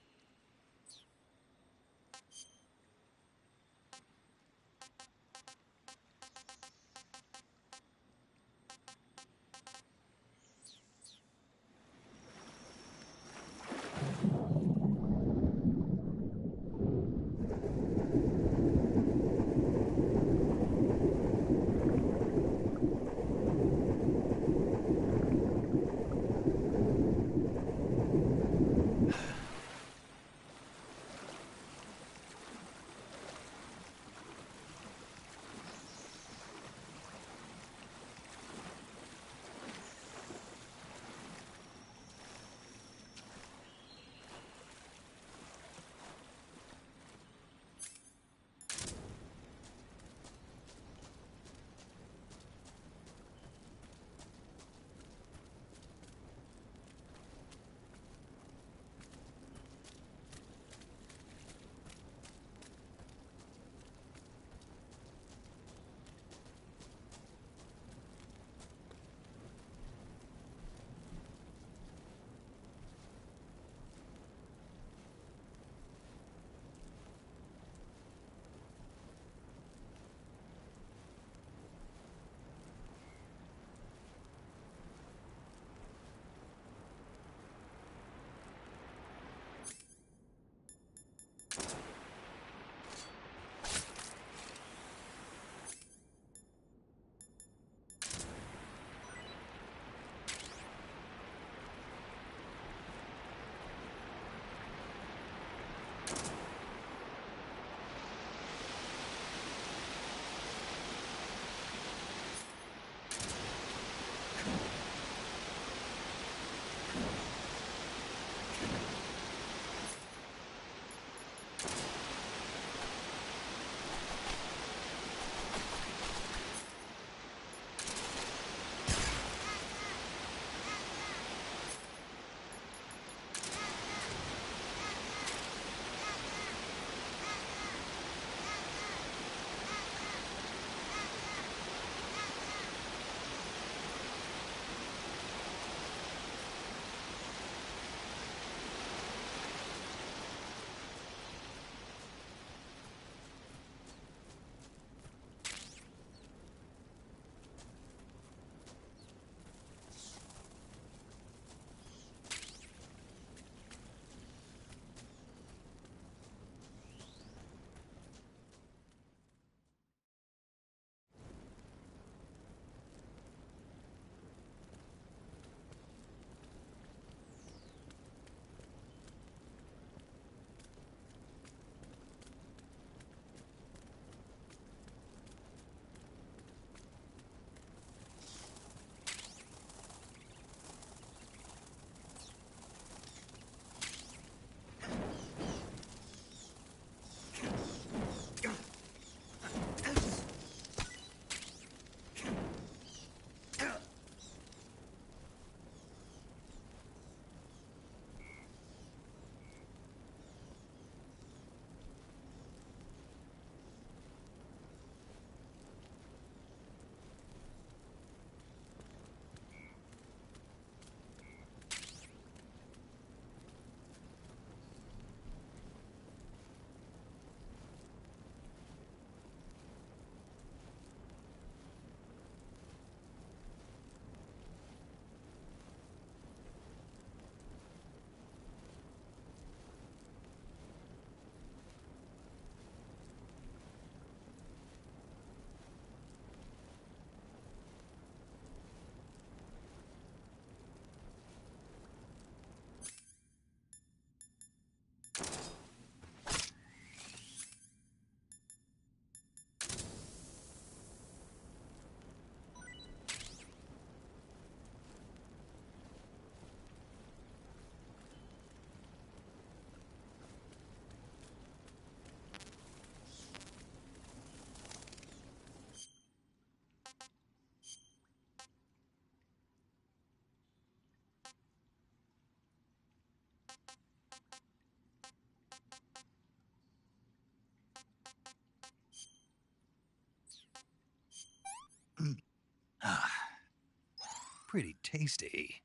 Speaker 1: Pretty tasty.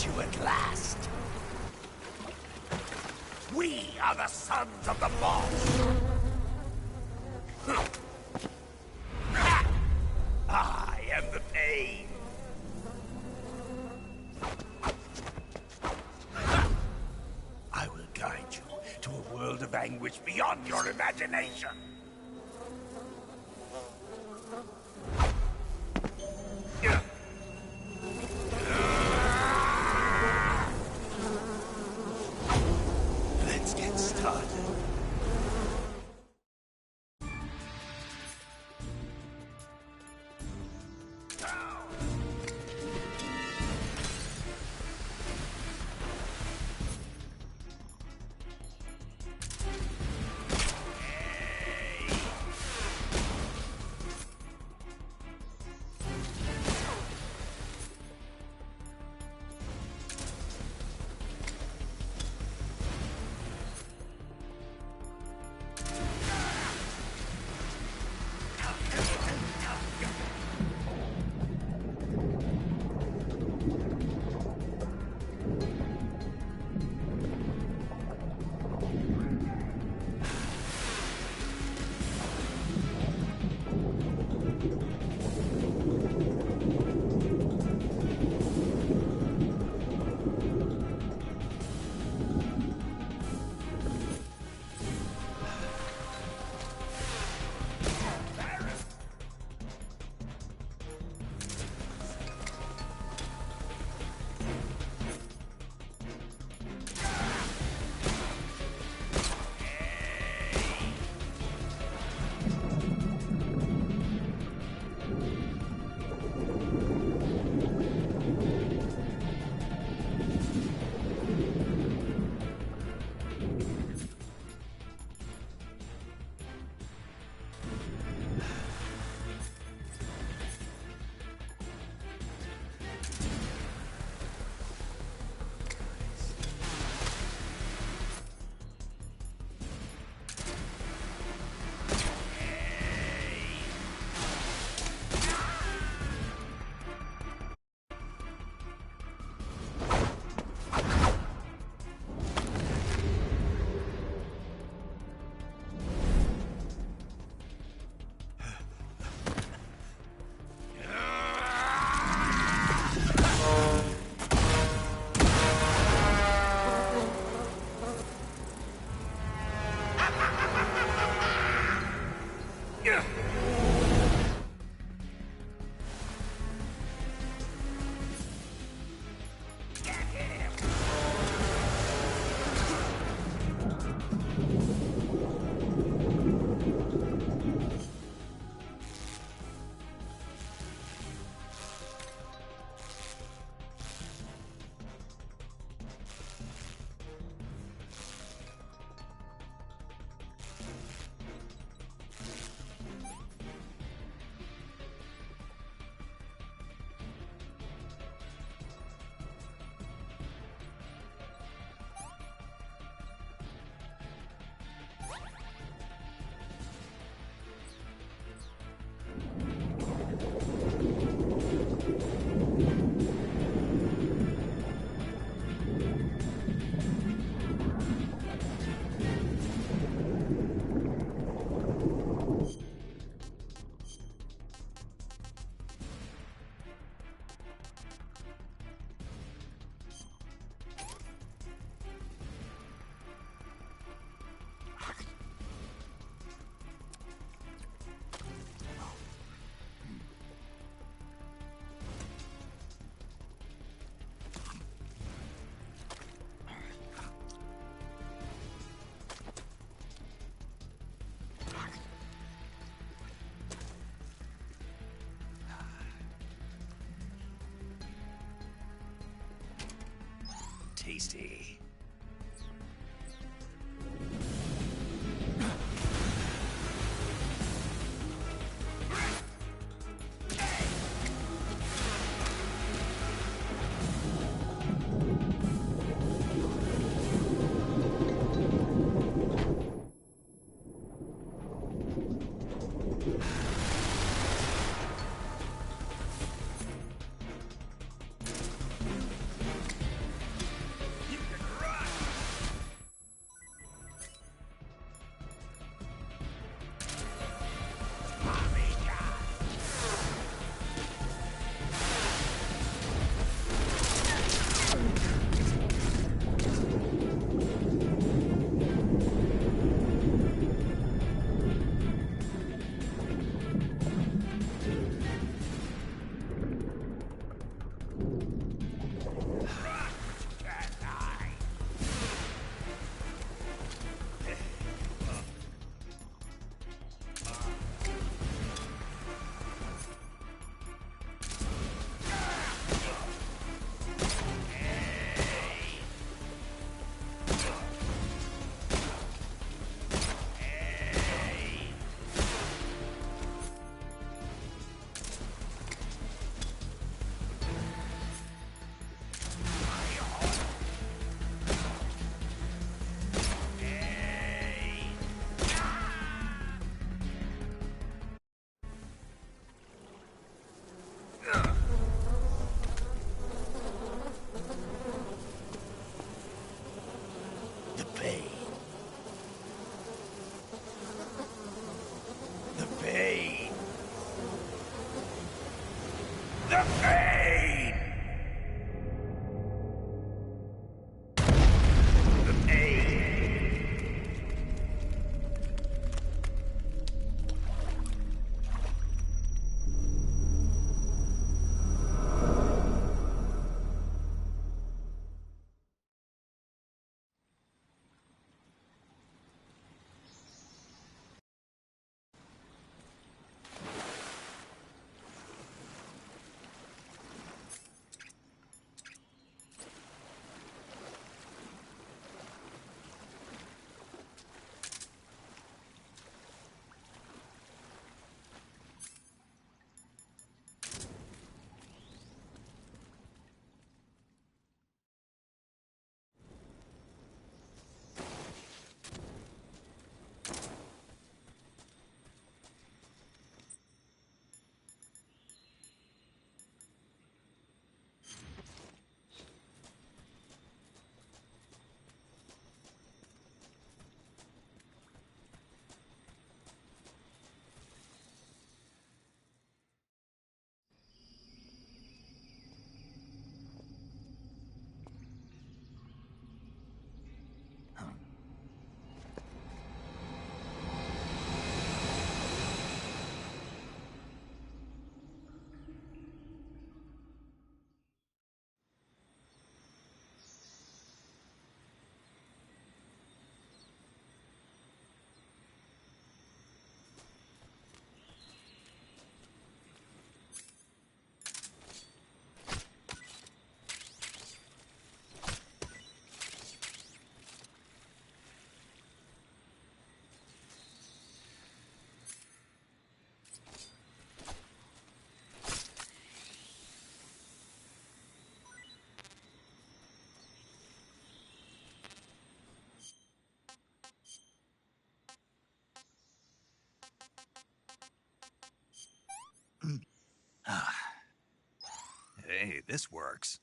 Speaker 21: you at last. We are the sons of the boss. I am the pain. I will guide you to a world of anguish beyond your imagination. Let's get started. Tasty. the pain! The pain!
Speaker 1: Hey, this works.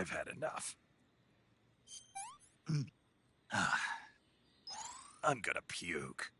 Speaker 1: I've had enough. I'm gonna puke.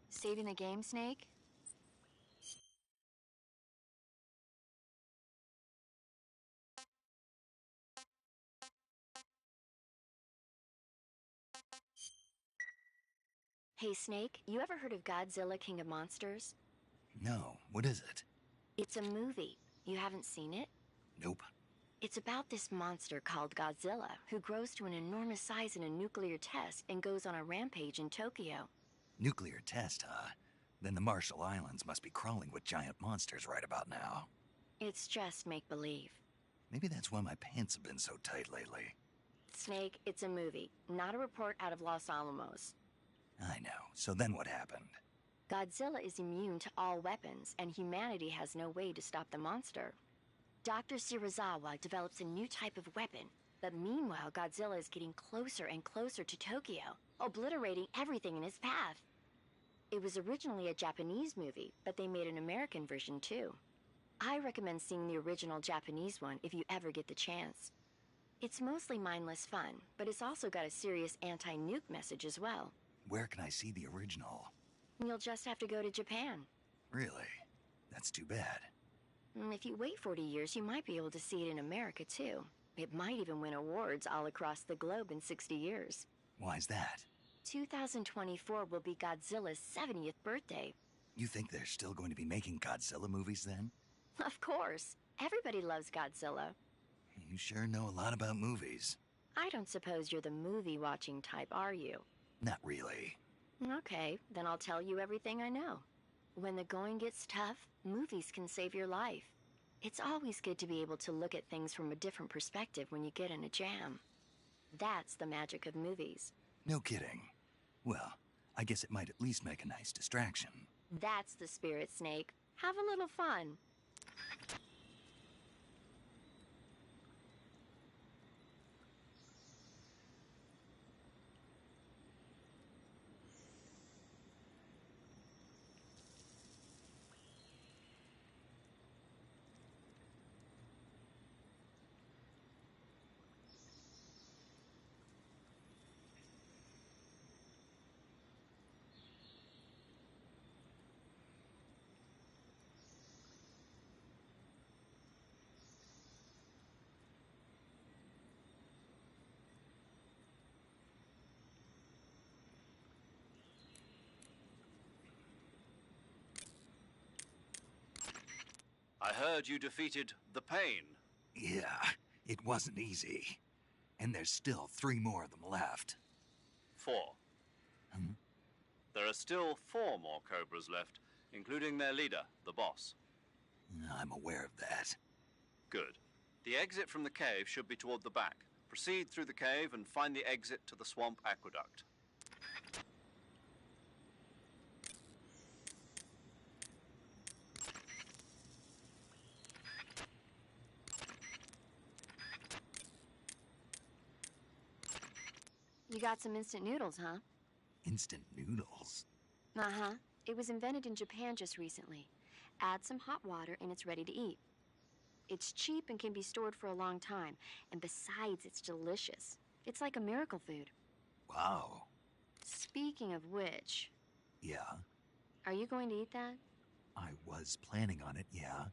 Speaker 7: Saving the game, Snake? Hey, Snake, you ever heard of Godzilla, King of Monsters?
Speaker 1: No, what is it?
Speaker 7: It's a movie. You haven't seen it?
Speaker 1: Nope.
Speaker 7: It's about this monster called Godzilla, who grows to an enormous size in a nuclear test and goes on a rampage in Tokyo.
Speaker 1: Nuclear test, huh? Then the Marshall Islands must be crawling with giant monsters right about now.
Speaker 7: It's just make-believe.
Speaker 1: Maybe that's why my pants have been so tight lately.
Speaker 7: Snake, it's a movie, not a report out of Los Alamos.
Speaker 1: I know. So then what happened?
Speaker 7: Godzilla is immune to all weapons, and humanity has no way to stop the monster. Dr. Shirazawa develops a new type of weapon, but meanwhile Godzilla is getting closer and closer to Tokyo, obliterating everything in his path. It was originally a Japanese movie, but they made an American version too. I recommend seeing the original Japanese one if you ever get the chance. It's mostly mindless fun, but it's also got a serious anti-nuke message as well.
Speaker 1: Where can I see the original?
Speaker 7: You'll just have to go to Japan.
Speaker 1: Really? That's too bad.
Speaker 7: If you wait 40 years, you might be able to see it in America too. It might even win awards all across the globe in 60 years.
Speaker 1: Why's that?
Speaker 7: 2024 will be Godzilla's 70th birthday.
Speaker 1: You think they're still going to be making Godzilla movies then?
Speaker 7: Of course. Everybody loves Godzilla.
Speaker 1: You sure know a lot about movies.
Speaker 7: I don't suppose you're the movie-watching type, are you?
Speaker 1: Not really.
Speaker 7: Okay, then I'll tell you everything I know. When the going gets tough, movies can save your life. It's always good to be able to look at things from a different perspective when you get in a jam. That's the magic of movies.
Speaker 1: No kidding. Well, I guess it might at least make a nice distraction.
Speaker 7: That's the spirit, Snake. Have a little fun.
Speaker 3: I heard you defeated the Pain.
Speaker 1: Yeah, it wasn't easy. And there's still 3 more of them left.
Speaker 3: 4. There are still 4 more Cobras left, including their leader, the boss.
Speaker 1: I'm aware of that.
Speaker 3: Good. The exit from the cave should be toward the back. Proceed through the cave and find the exit to the swamp aqueduct.
Speaker 7: You got some instant noodles, huh?
Speaker 1: Instant noodles?
Speaker 7: Uh-huh. It was invented in Japan just recently. Add some hot water and it's ready to eat. It's cheap and can be stored for a long time. And besides, it's delicious. It's like a miracle food.
Speaker 1: Wow.
Speaker 7: Speaking of which,
Speaker 1: Yeah,
Speaker 7: are you going to eat that?
Speaker 1: I was planning on it, yeah.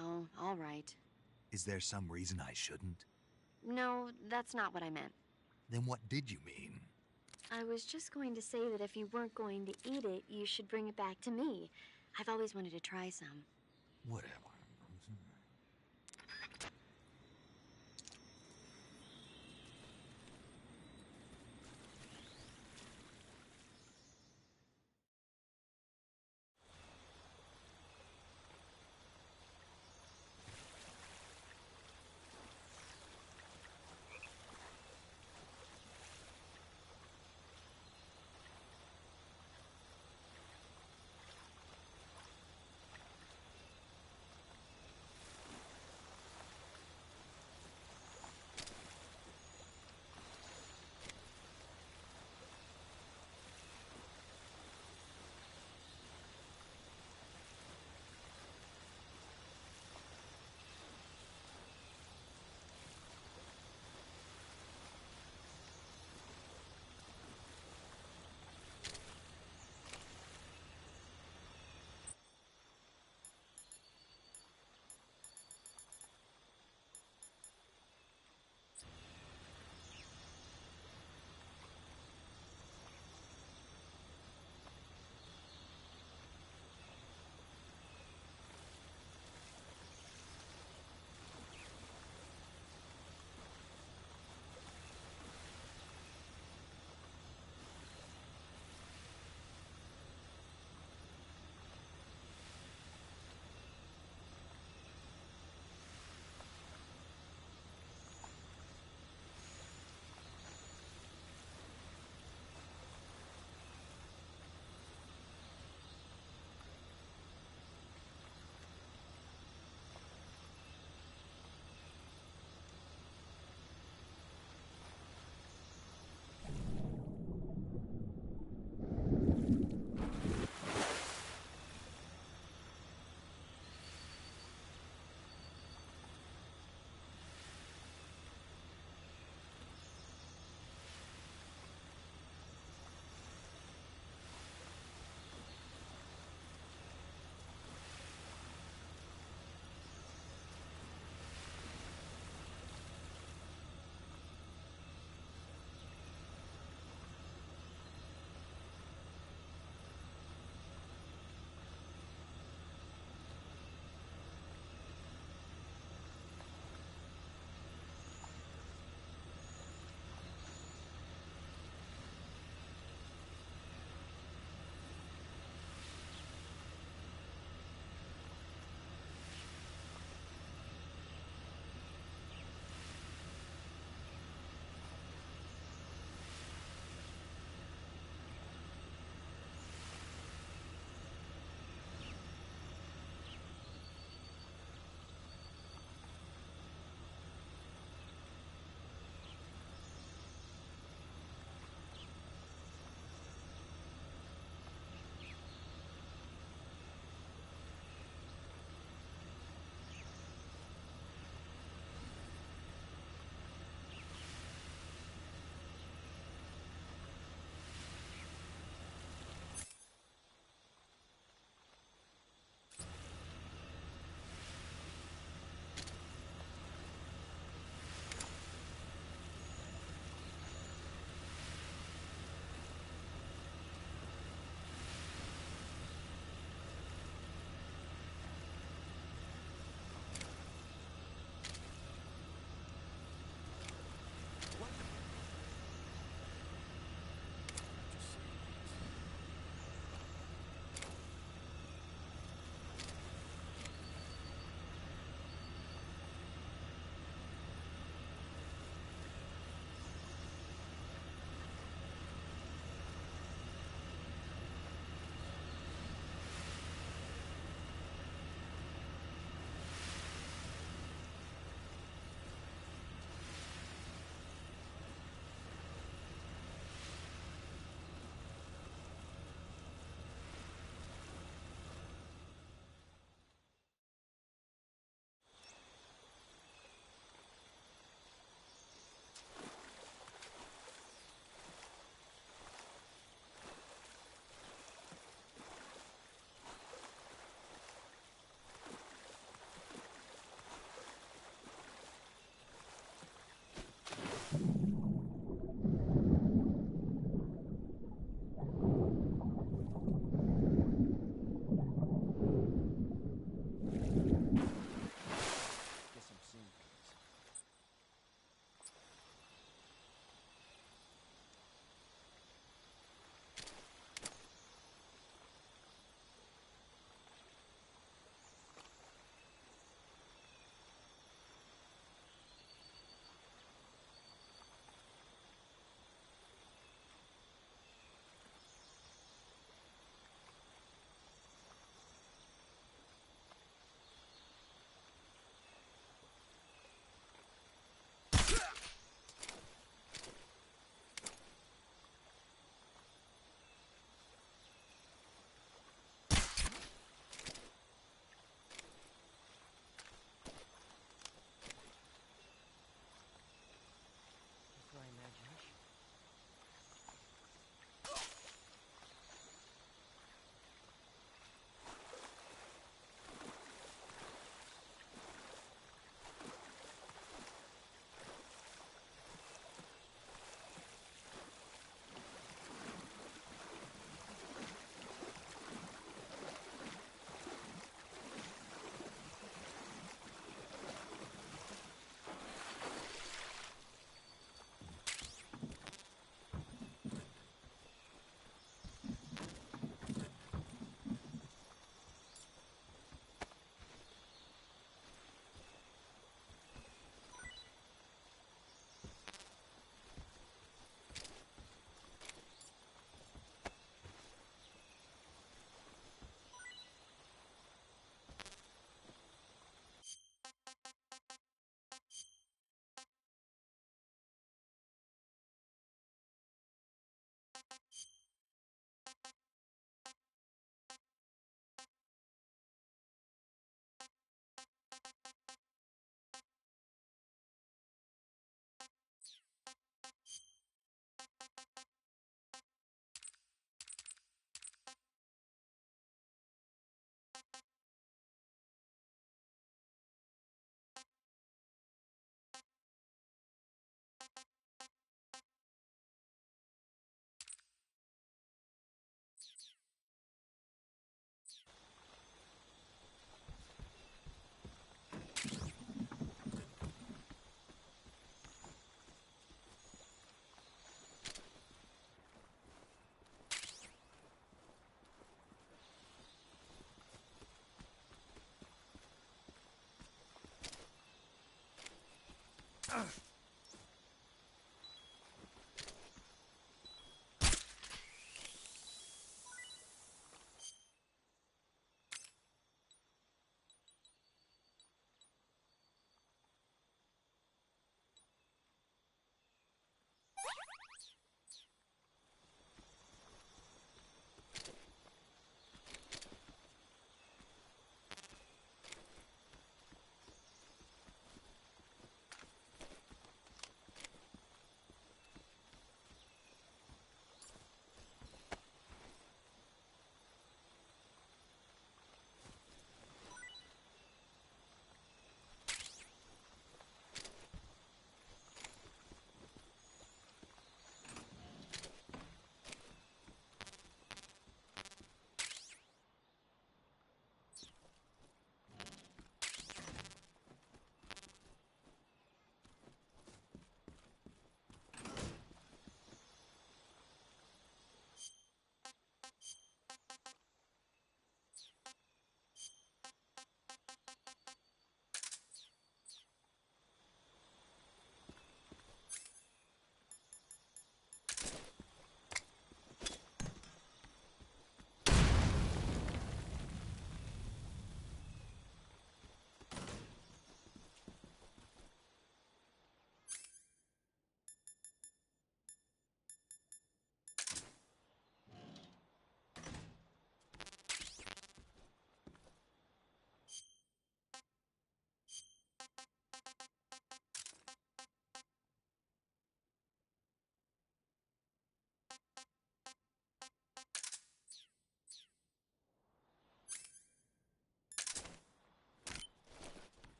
Speaker 7: Oh, all right.
Speaker 1: Is there some reason I shouldn't?
Speaker 7: No, that's not what I meant.
Speaker 1: Then what did you mean?
Speaker 7: I was just going to say that if you weren't going to eat it, you should bring it back to me. I've always wanted to try some.
Speaker 1: Whatever.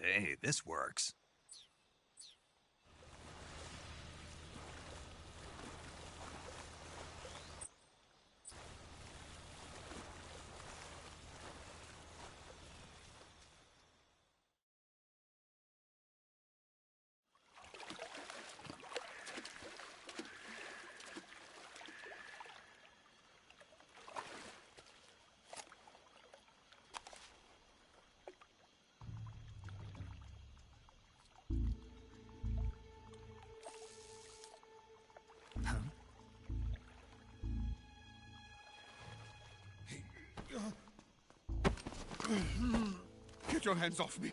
Speaker 1: Hey, this works.
Speaker 10: Get your hands off me.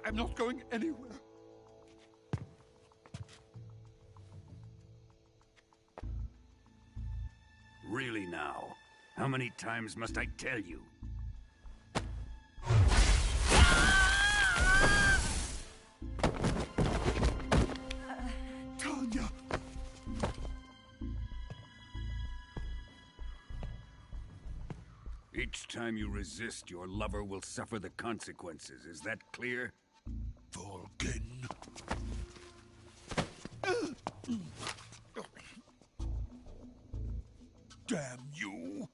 Speaker 10: I'm not going anywhere.
Speaker 13: Really now? How many times must I tell you?
Speaker 10: Tanya!
Speaker 13: Each time you resist, your lover will suffer the consequences. Is that clear?
Speaker 10: Volgin. Damn you!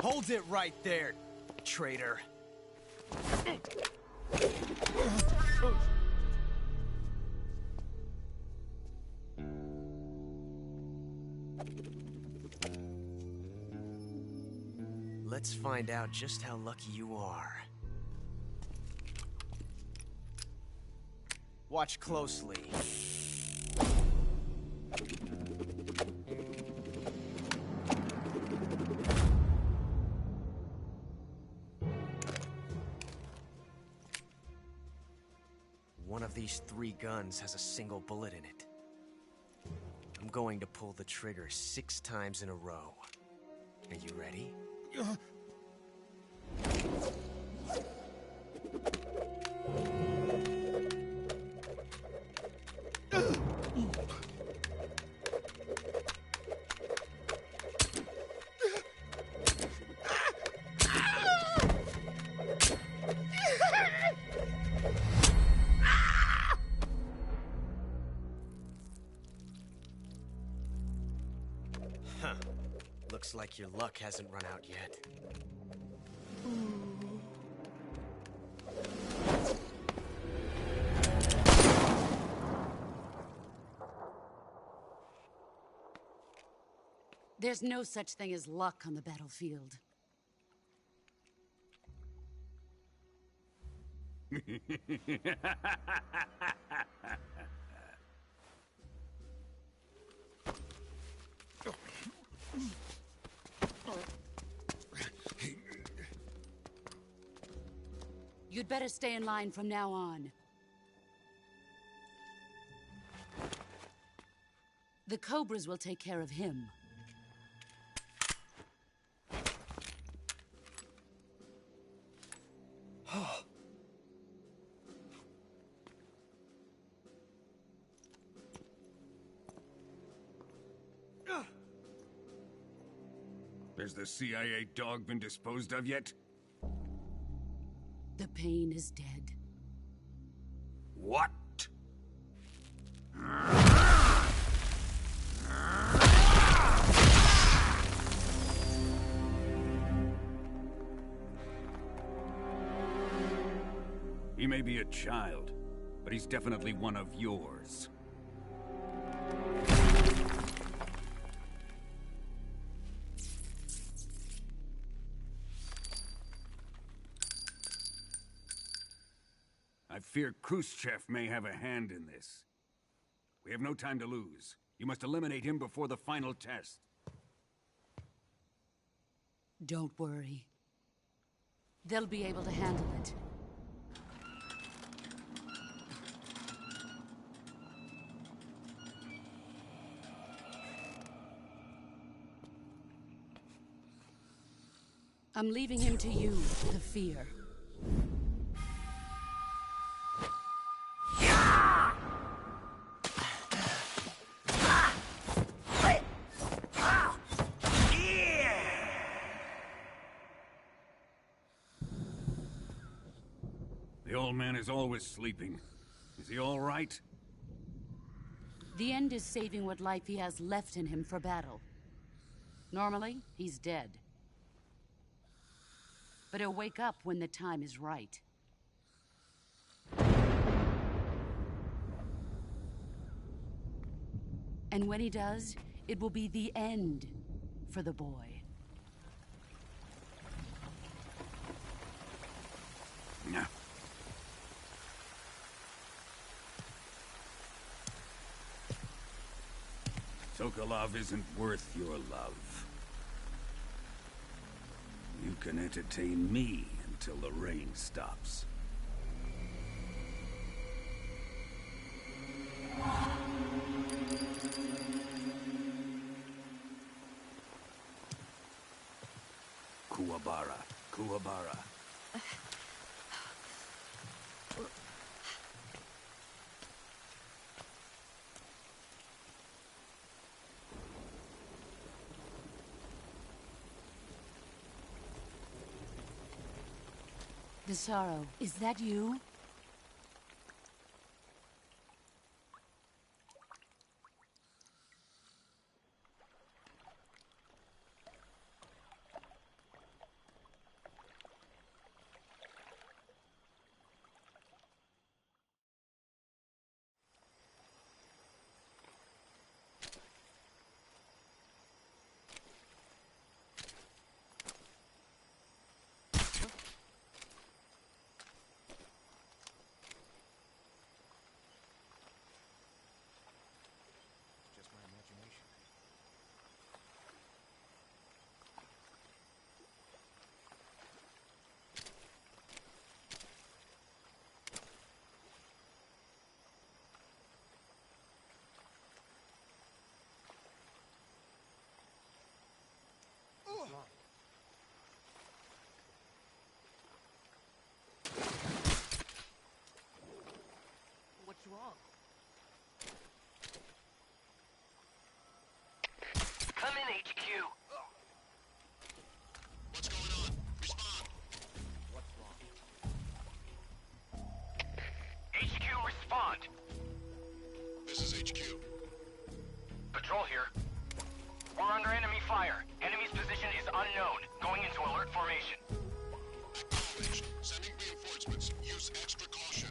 Speaker 9: Hold it right there, traitor. Let's find out just how lucky you are. Watch closely. One of these 3 guns has a single bullet in it. I'm going to pull the trigger 6 times in a row. Are you ready? Huh. Looks like your luck hasn't run out yet.
Speaker 8: There's no such thing as luck on the battlefield. You'd better stay in line from now on. The Cobras will take care of him.
Speaker 13: Has the CIA dog been disposed of yet?
Speaker 8: The pain is dead.
Speaker 13: What? He may be a child, but he's definitely one of yours. I fear Khrushchev may have a hand in this. We have no time to lose. You must eliminate him before the final test.
Speaker 8: Don't worry. They'll be able to handle it. I'm leaving him to you, the fear.
Speaker 13: The old man is always sleeping. Is he all right?
Speaker 8: The end is saving what life he has left in him for battle. Normally, he's dead. But he'll wake up when the time is right. And when he does, it will be the end for the boy.
Speaker 13: No. Sokolov isn't worth your love. You can entertain me until the rain stops. Kuwabara, Kuwabara.
Speaker 8: Desaro, is that you?
Speaker 14: What's wrong?
Speaker 18: Come in, HQ.
Speaker 19: What's going on? Respond.
Speaker 14: What's wrong?
Speaker 18: HQ, respond.
Speaker 19: This is HQ.
Speaker 18: Patrol here. We're under enemy fire. Enemy's position is unknown. Going into alert formation.
Speaker 19: Acknowledged. Sending reinforcements. Use extra caution.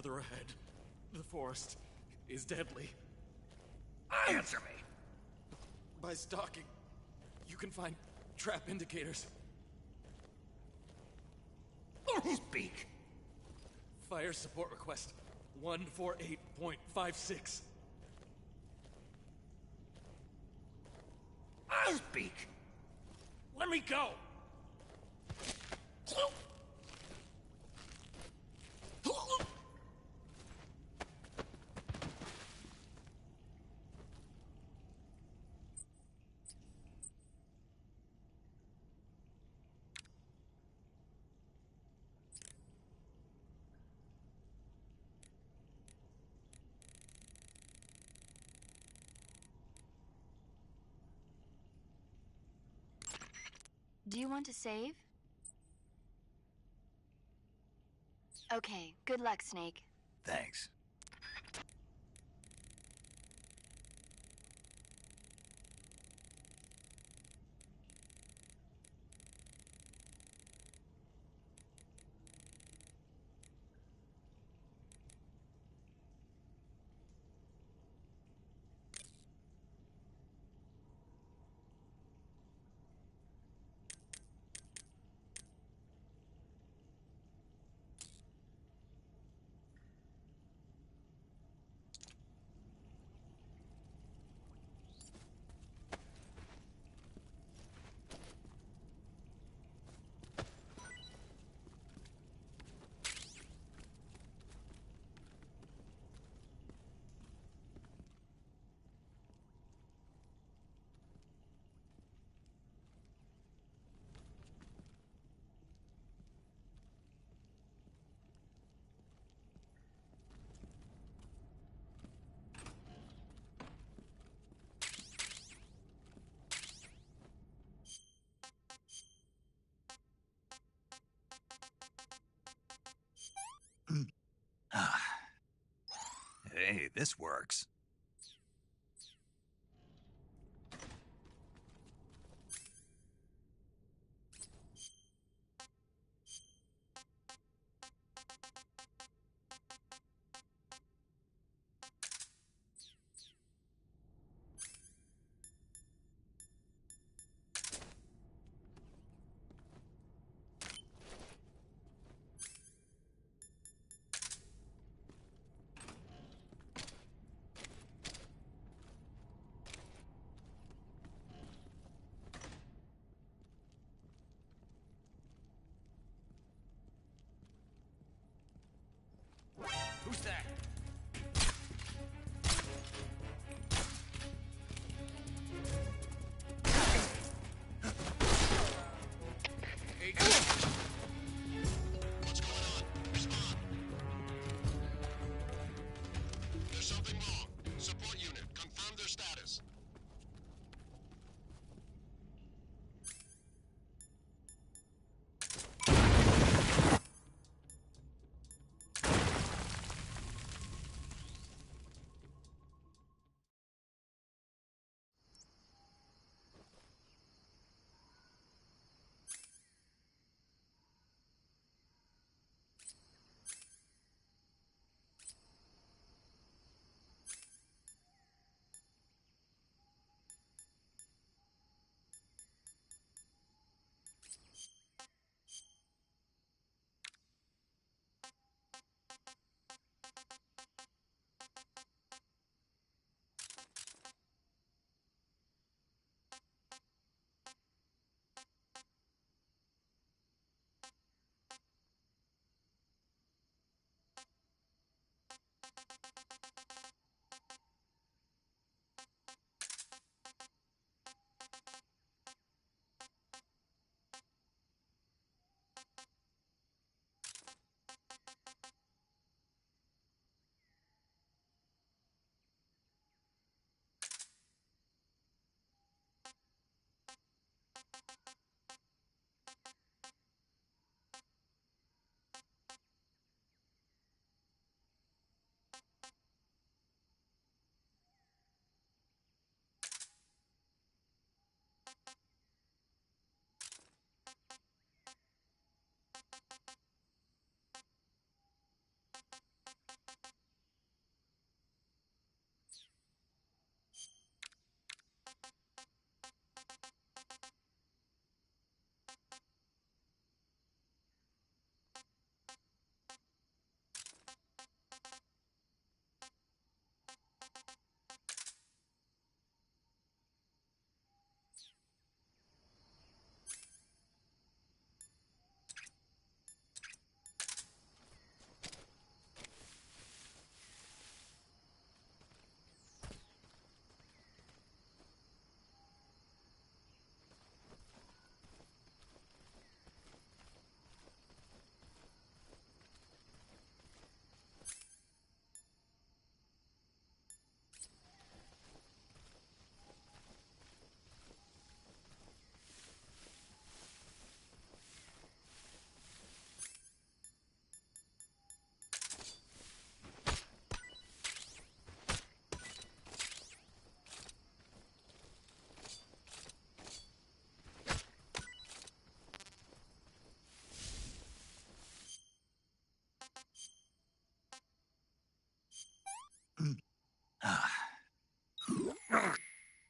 Speaker 11: further ahead. The forest is deadly.
Speaker 21: Answer me!
Speaker 11: By stalking, you can find trap indicators.
Speaker 21: Speak!
Speaker 11: Fire support request 148.56.
Speaker 21: Speak! Let me go!
Speaker 7: Do you want to save? Okay, good luck, Snake.
Speaker 1: Thanks. Hey, this works.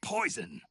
Speaker 1: poison.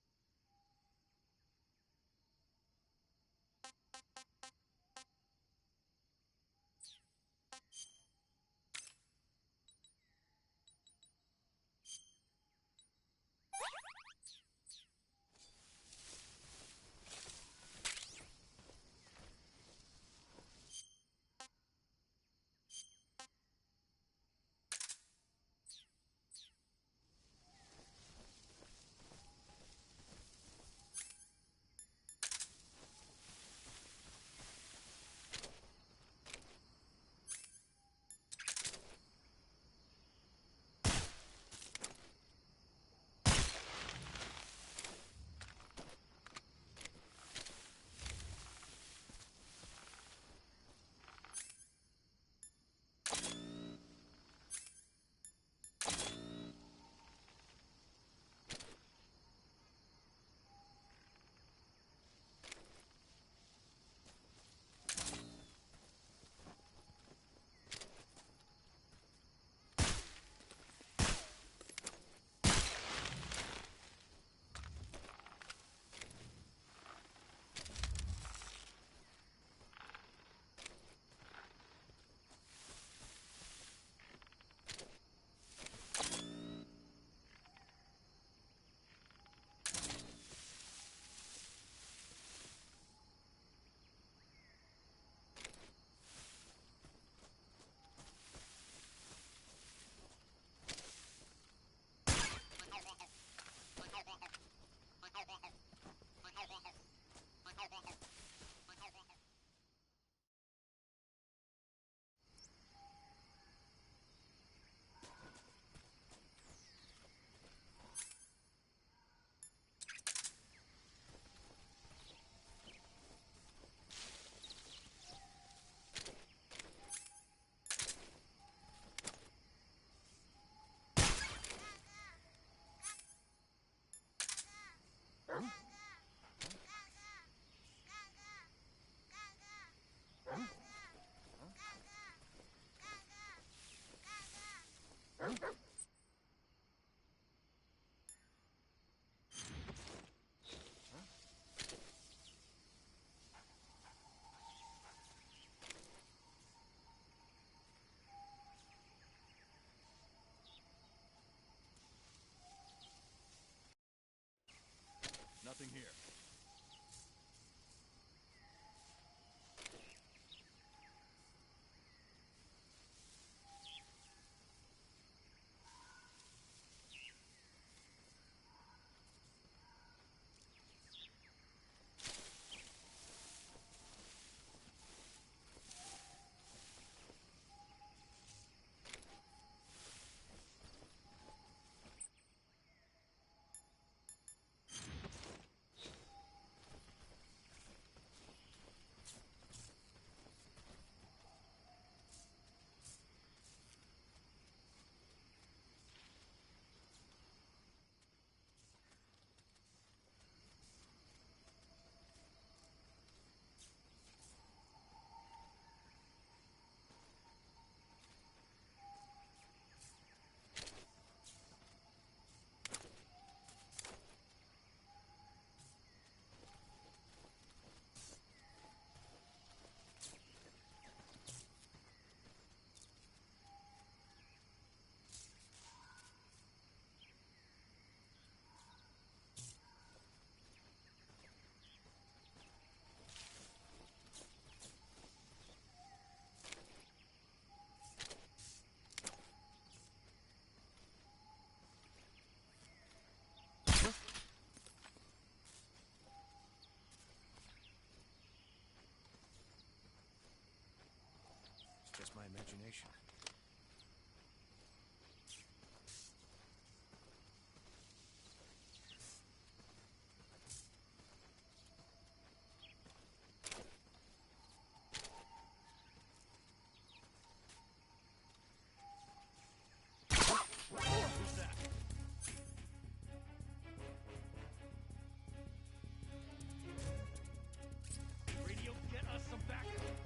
Speaker 11: Nothing here.
Speaker 9: Just my imagination.
Speaker 11: Radio, get us some backup.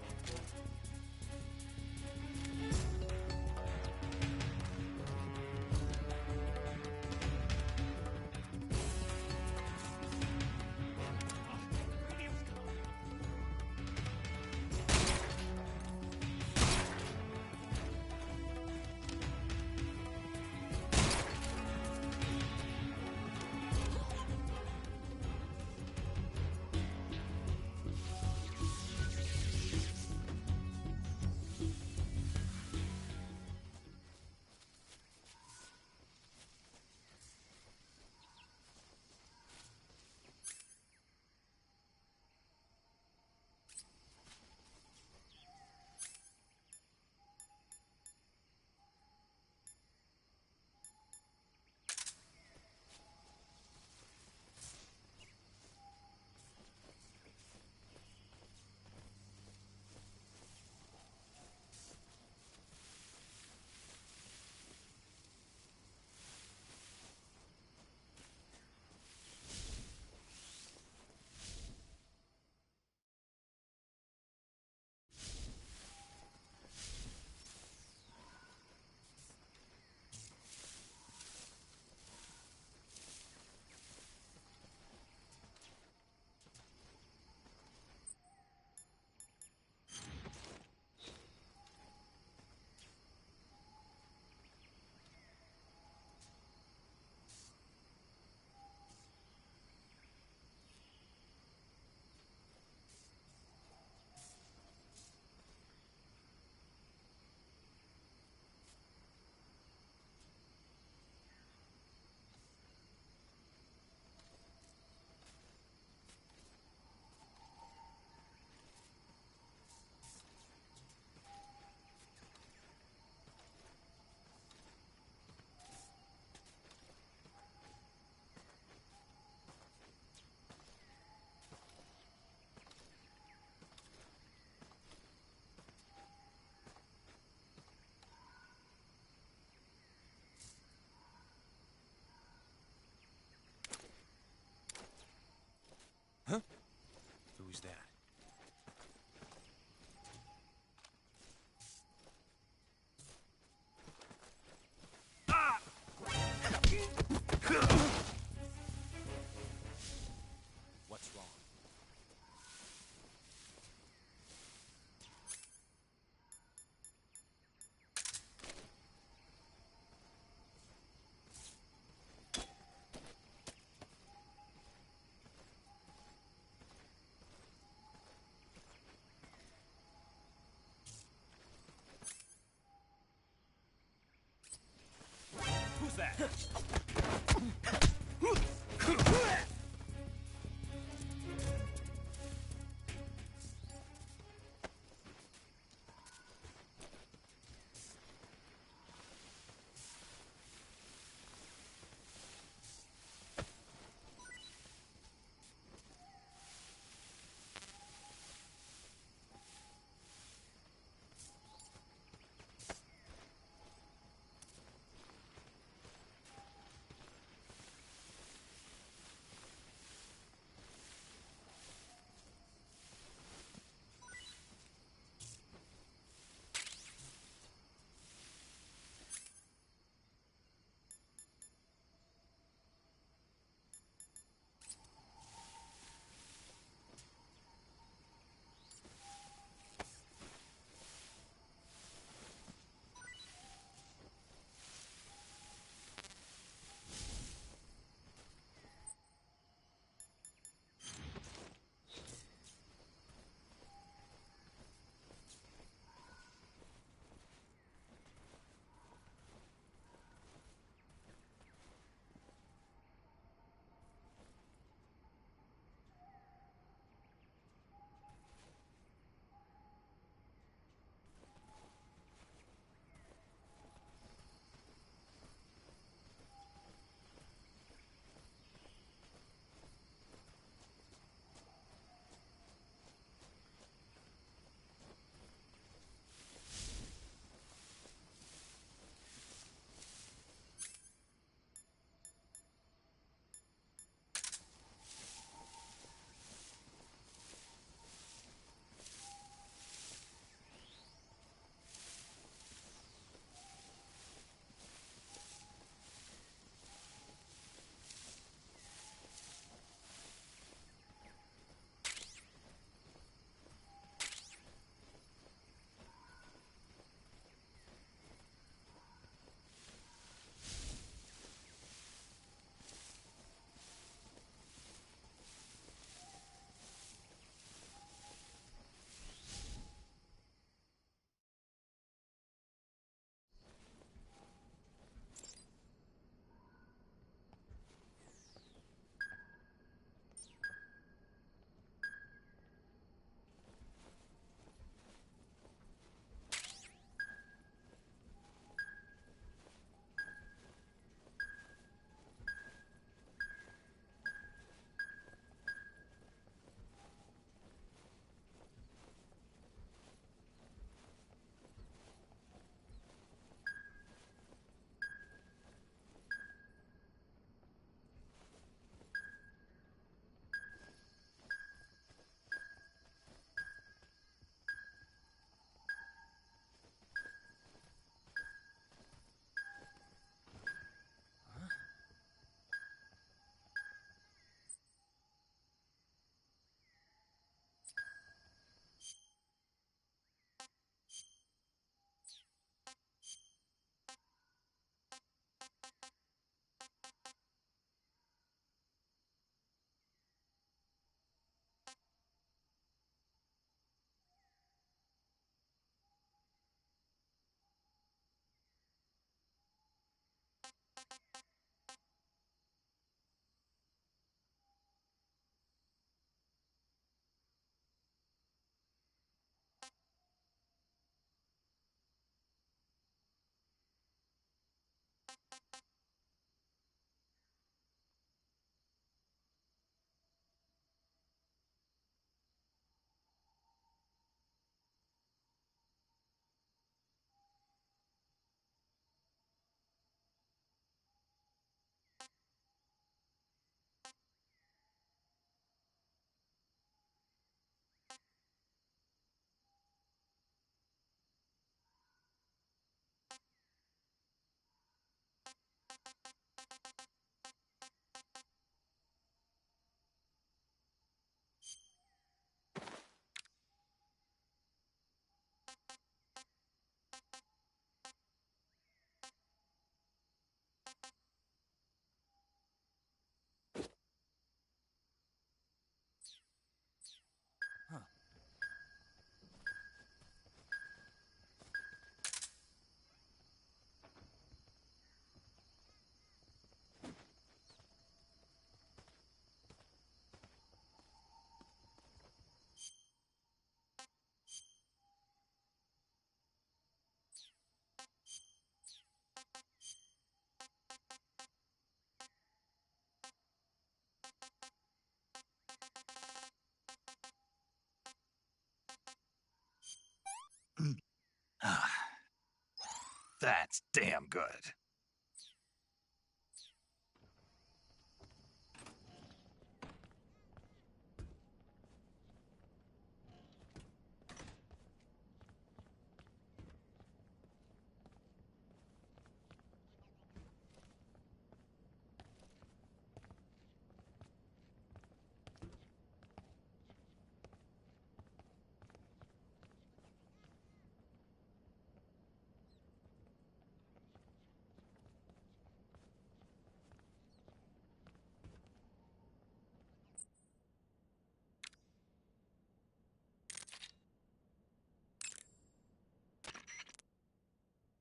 Speaker 1: That's damn good.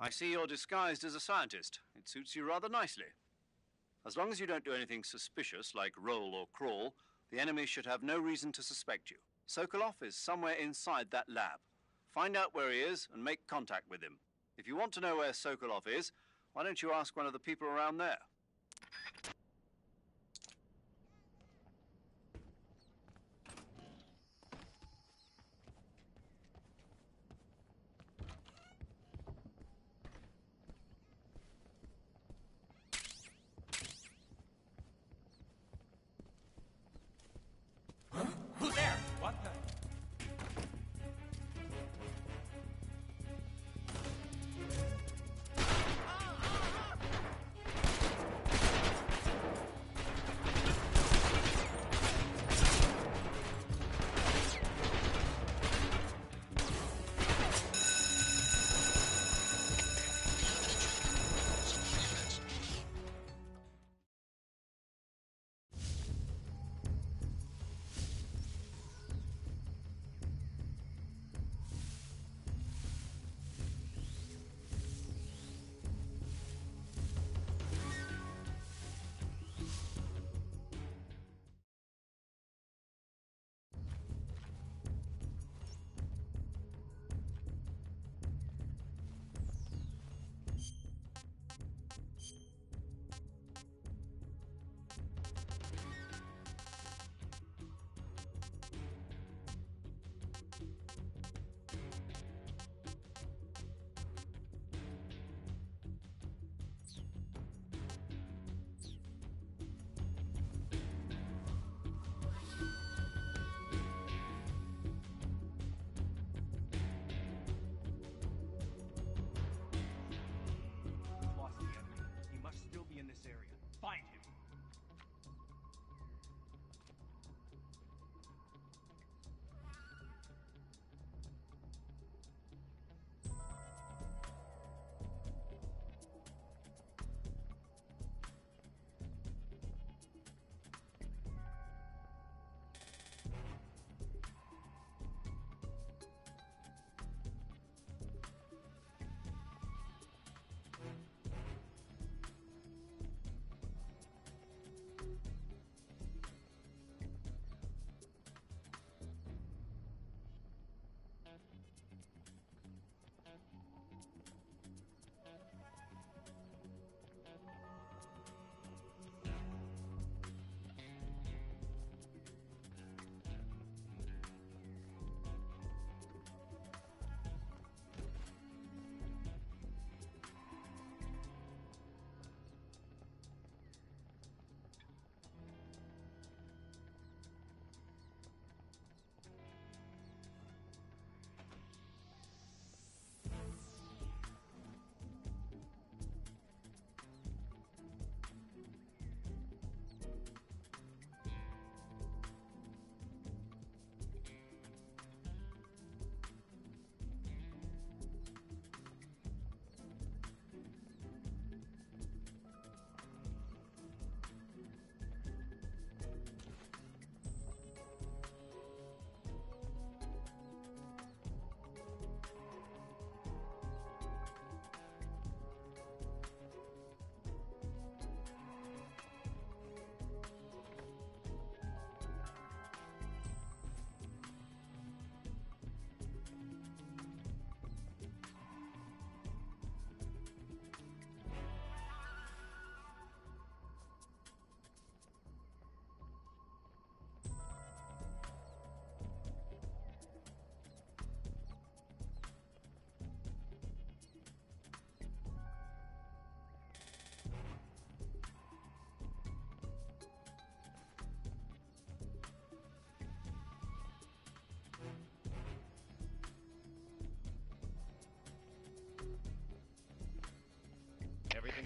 Speaker 4: I see you're disguised as a scientist. It suits you rather nicely. As long as you don't do anything suspicious, like roll or crawl, the enemy should have no reason to suspect you. Sokolov is somewhere inside that lab. Find out where he is and make contact with him. If you want to know where Sokolov is, why don't you ask one of the people around there?
Speaker 18: Who's there? What the?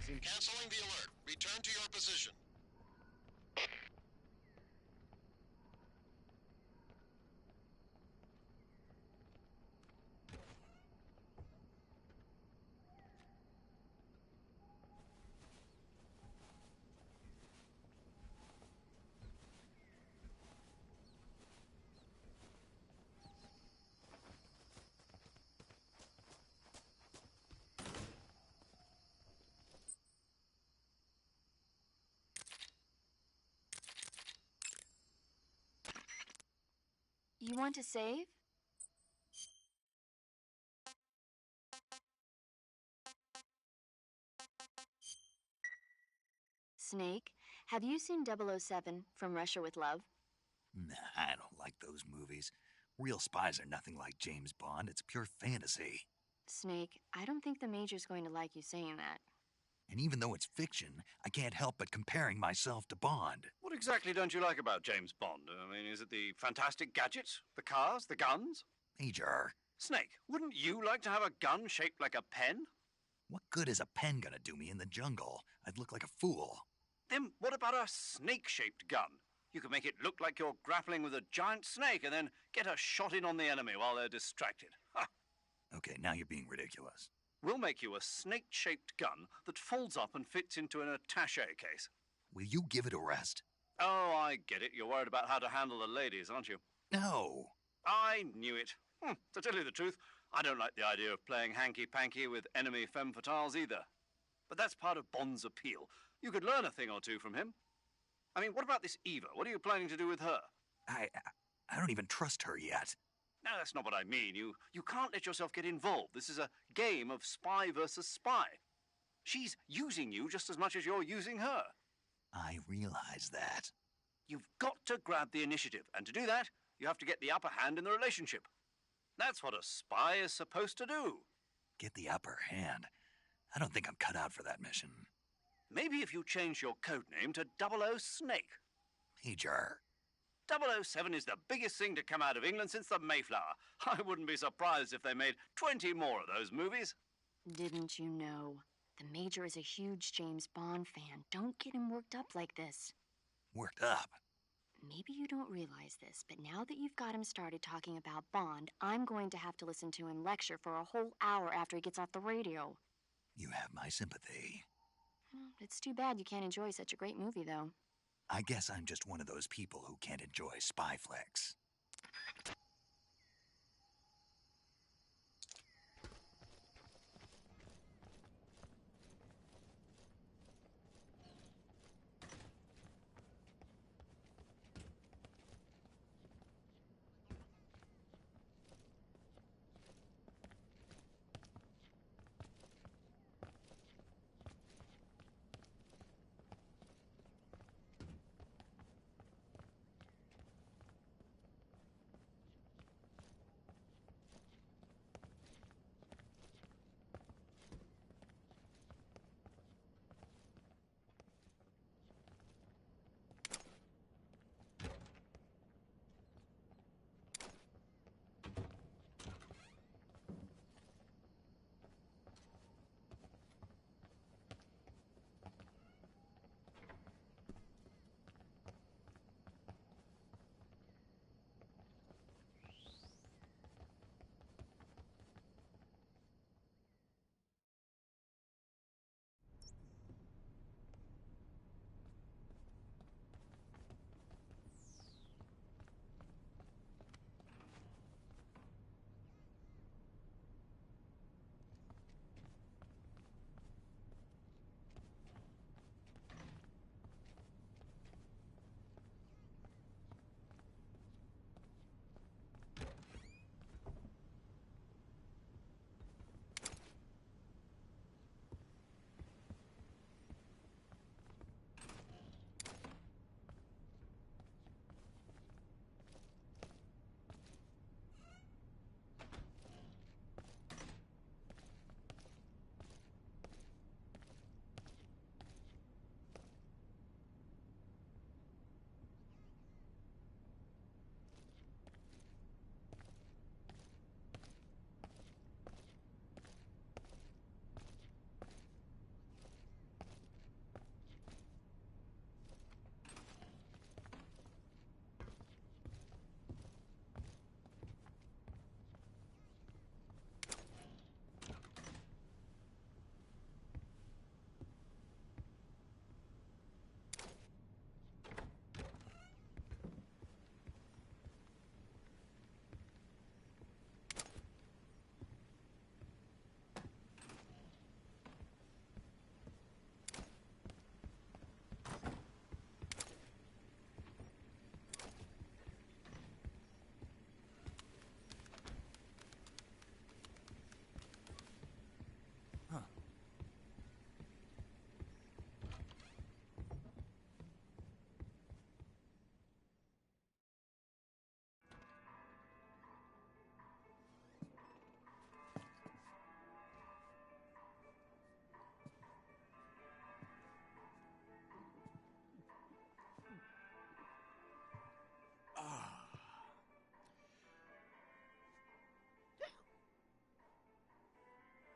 Speaker 9: seem...
Speaker 19: Canceling the alert. Return to your position.
Speaker 7: You want to save? Snake, have you seen 007 From Russia with Love?
Speaker 1: Nah, I don't like those movies. Real spies are nothing like James Bond. It's pure fantasy.
Speaker 7: Snake, I don't think the Major's going to like you saying that.
Speaker 1: And even though it's fiction, I can't help but comparing myself to Bond.
Speaker 3: What exactly don't you like about James Bond? I mean, is it the fantastic gadgets? The cars? The guns?
Speaker 1: Major.
Speaker 3: Snake, wouldn't you like to have a gun shaped like a pen?
Speaker 1: What good is a pen gonna do me in the jungle? I'd look like a fool.
Speaker 3: Then what about a snake-shaped gun? You could make it look like you're grappling with a giant snake and then get a shot in on the enemy while they're distracted. Ha!
Speaker 1: Okay, now you're being ridiculous.
Speaker 3: We'll make you a snake-shaped gun that folds up and fits into an attaché case.
Speaker 1: Will you give it a rest?
Speaker 3: Oh, I get it. You're worried about how to handle the ladies, aren't you?
Speaker 1: No.
Speaker 3: I knew it. To tell you the truth, I don't like the idea of playing hanky-panky with enemy femme fatales either. But that's part of Bond's appeal. You could learn a thing or two from him. I mean, what about this Eva? What are you planning to do with her?
Speaker 1: I don't even trust her yet.
Speaker 3: No, that's not what I mean. You can't let yourself get involved. This is a game of spy versus spy. She's using you just as much as you're using her.
Speaker 1: I realize that.
Speaker 3: You've got to grab the initiative, and to do that, you have to get the upper hand in the relationship. That's what a spy is supposed to do.
Speaker 1: Get the upper hand? I don't think I'm cut out for that mission.
Speaker 3: Maybe if you change your code name to 00 Snake.
Speaker 1: Major.
Speaker 3: 007 is the biggest thing to come out of England since the Mayflower. I wouldn't be surprised if they made 20 more of those movies.
Speaker 7: Didn't you know? The Major is a huge James Bond fan. Don't get him worked up like this.
Speaker 1: Worked up?
Speaker 7: Maybe you don't realize this, but now that you've got him started talking about Bond, I'm going to have to listen to him lecture for a whole hour after he gets off the radio.
Speaker 1: You have my sympathy.
Speaker 7: It's too bad you can't enjoy such a great movie, though.
Speaker 1: I guess I'm just one of those people who can't enjoy spy flicks.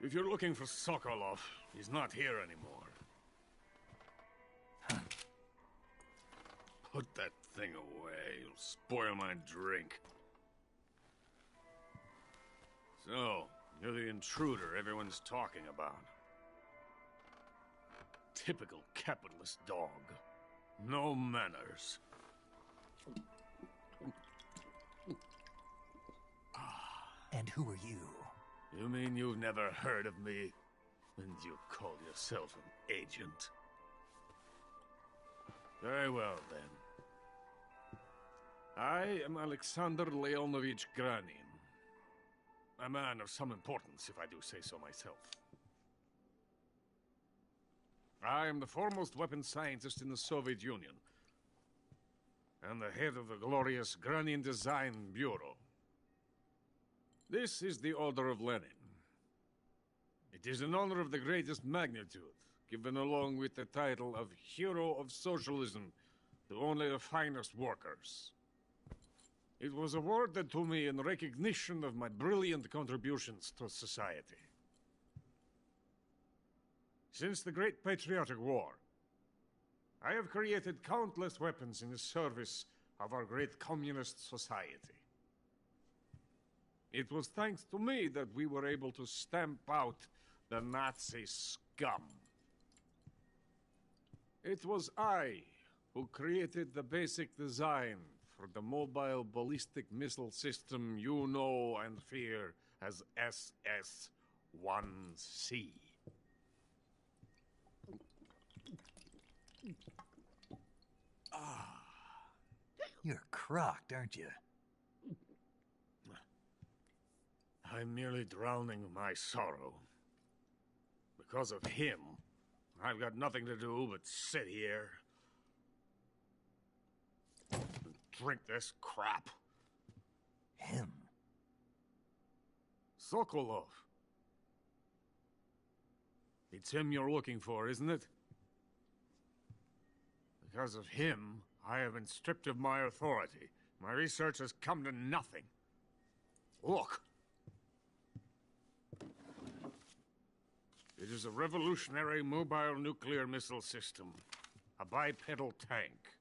Speaker 2: If you're looking for Sokolov, he's not here anymore. Put that thing away. You'll spoil my drink. So, you're the intruder everyone's talking about. Typical capitalist dog. No manners.
Speaker 1: And who are you?
Speaker 2: You mean you've never heard of me? And you call yourself an agent? Very well, then. I am Alexander Leonovich Granin. A man of some importance, if I do say so myself. I am the foremost weapons scientist in the Soviet Union, and the head of the glorious Granin Design Bureau. This is the Order of Lenin. It is an honor of the greatest magnitude, given along with the title of Hero of Socialism to only the finest workers. It was awarded to me in recognition of my brilliant contributions to society. Since the Great Patriotic War, I have created countless weapons in the service of our great communist society. It was thanks to me that we were able to stamp out the Nazi scum. It was I who created the basic design for the mobile ballistic missile system you know and fear as SS-1C.
Speaker 1: You're crocked, aren't you?
Speaker 2: I'm merely drowning my sorrow. Because of him, I've got nothing to do but sit here and drink this crap.
Speaker 1: Him?
Speaker 2: Sokolov. It's him you're looking for, isn't it? Because of him, I have been stripped of my authority. My research has come to nothing. Look. It is a revolutionary mobile nuclear missile system. A bipedal tank.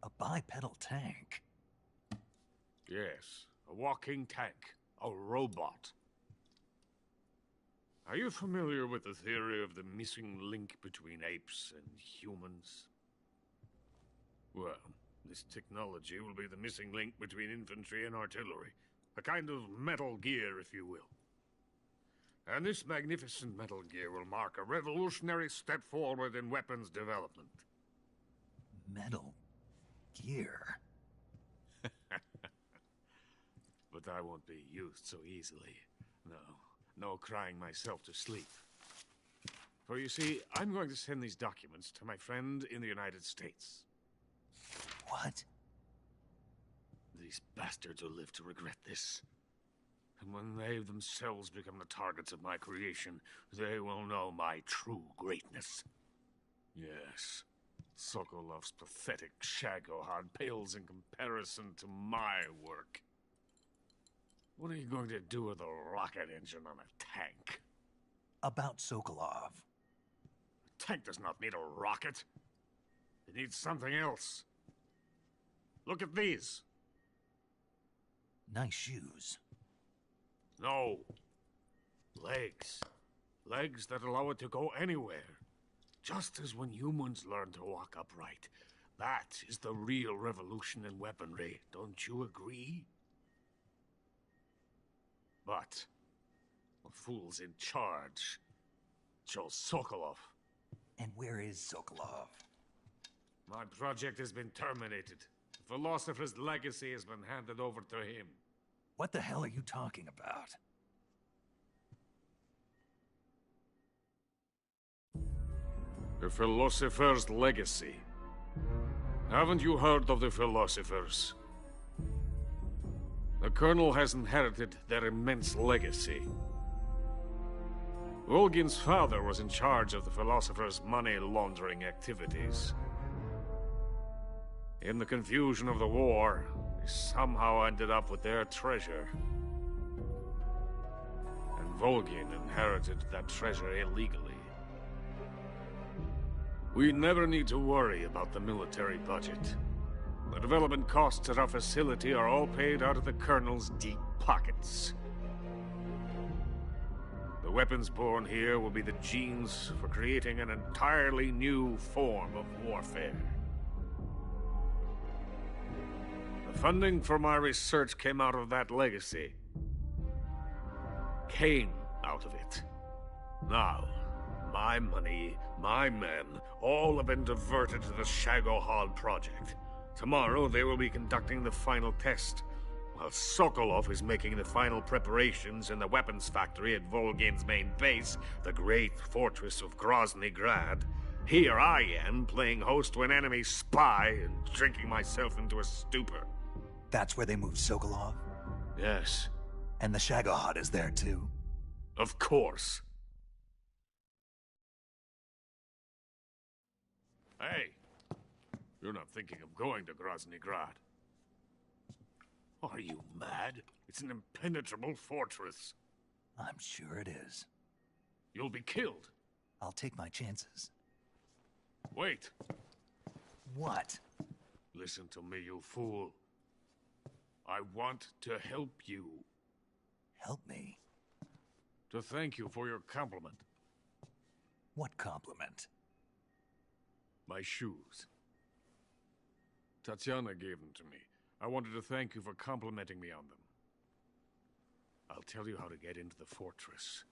Speaker 1: A bipedal tank?
Speaker 2: Yes, a walking tank. A robot. Are you familiar with the theory of the missing link between apes and humans? Well, this technology will be the missing link between infantry and artillery. A kind of Metal Gear, if you will. And this magnificent Metal Gear will mark a revolutionary step forward in weapons development.
Speaker 1: Metal Gear?
Speaker 2: But I won't be used so easily. No crying myself to sleep. For you see, I'm going to send these documents to my friend in the United States.
Speaker 1: What?
Speaker 2: These bastards will live to regret this. And when they themselves become the targets of my creation, they will know my true greatness. Yes, Sokolov's pathetic Shagohod pales in comparison to my work. What are you going to do with a rocket engine on a tank?
Speaker 1: About Sokolov.
Speaker 2: A tank does not need a rocket. It needs something else. Look at these.
Speaker 1: Nice shoes.
Speaker 2: No. Legs. Legs that allow it to go anywhere. Just as when humans learn to walk upright. That is the real revolution in weaponry. Don't you agree? But the fool's in charge. Joe Sokolov.
Speaker 1: And where is Sokolov?
Speaker 2: My project has been terminated. The philosopher's legacy has been handed over to him.
Speaker 1: What the hell are you talking about?
Speaker 2: The philosopher's legacy. Haven't you heard of the philosophers? The Colonel has inherited their immense legacy. Volgin's father was in charge of the philosophers' money laundering activities. In the confusion of the war, we somehow ended up with their treasure. And Volgin inherited that treasure illegally. We never need to worry about the military budget. The development costs at our facility are all paid out of the Colonel's deep pockets. The weapons born here will be the genes for creating an entirely new form of warfare. The funding for my research came out of that legacy. Came out of it. Now, my money, my men, all have been diverted to the Shagohod project. Tomorrow they will be conducting the final test, while Sokolov is making the final preparations in the weapons factory at Volgin's main base, the great fortress of Grozny Grad. Here I am, playing host to an enemy spy and drinking myself into a stupor.
Speaker 1: That's where they moved Sokolov?
Speaker 2: Yes.
Speaker 1: And the Shagohod is there too?
Speaker 2: Of course. Hey, you're not thinking of going to Grozny Grad. Are you mad? It's an impenetrable fortress.
Speaker 1: I'm sure it is.
Speaker 2: You'll be killed.
Speaker 1: I'll take my chances.
Speaker 2: Wait.
Speaker 1: What?
Speaker 2: Listen to me, you fool. I want to help you.
Speaker 1: Help me?
Speaker 2: To thank you for your compliment.
Speaker 1: What compliment?
Speaker 2: My shoes. Tatiana gave them to me. I wanted to thank you for complimenting me on them. I'll tell you how to get into the fortress.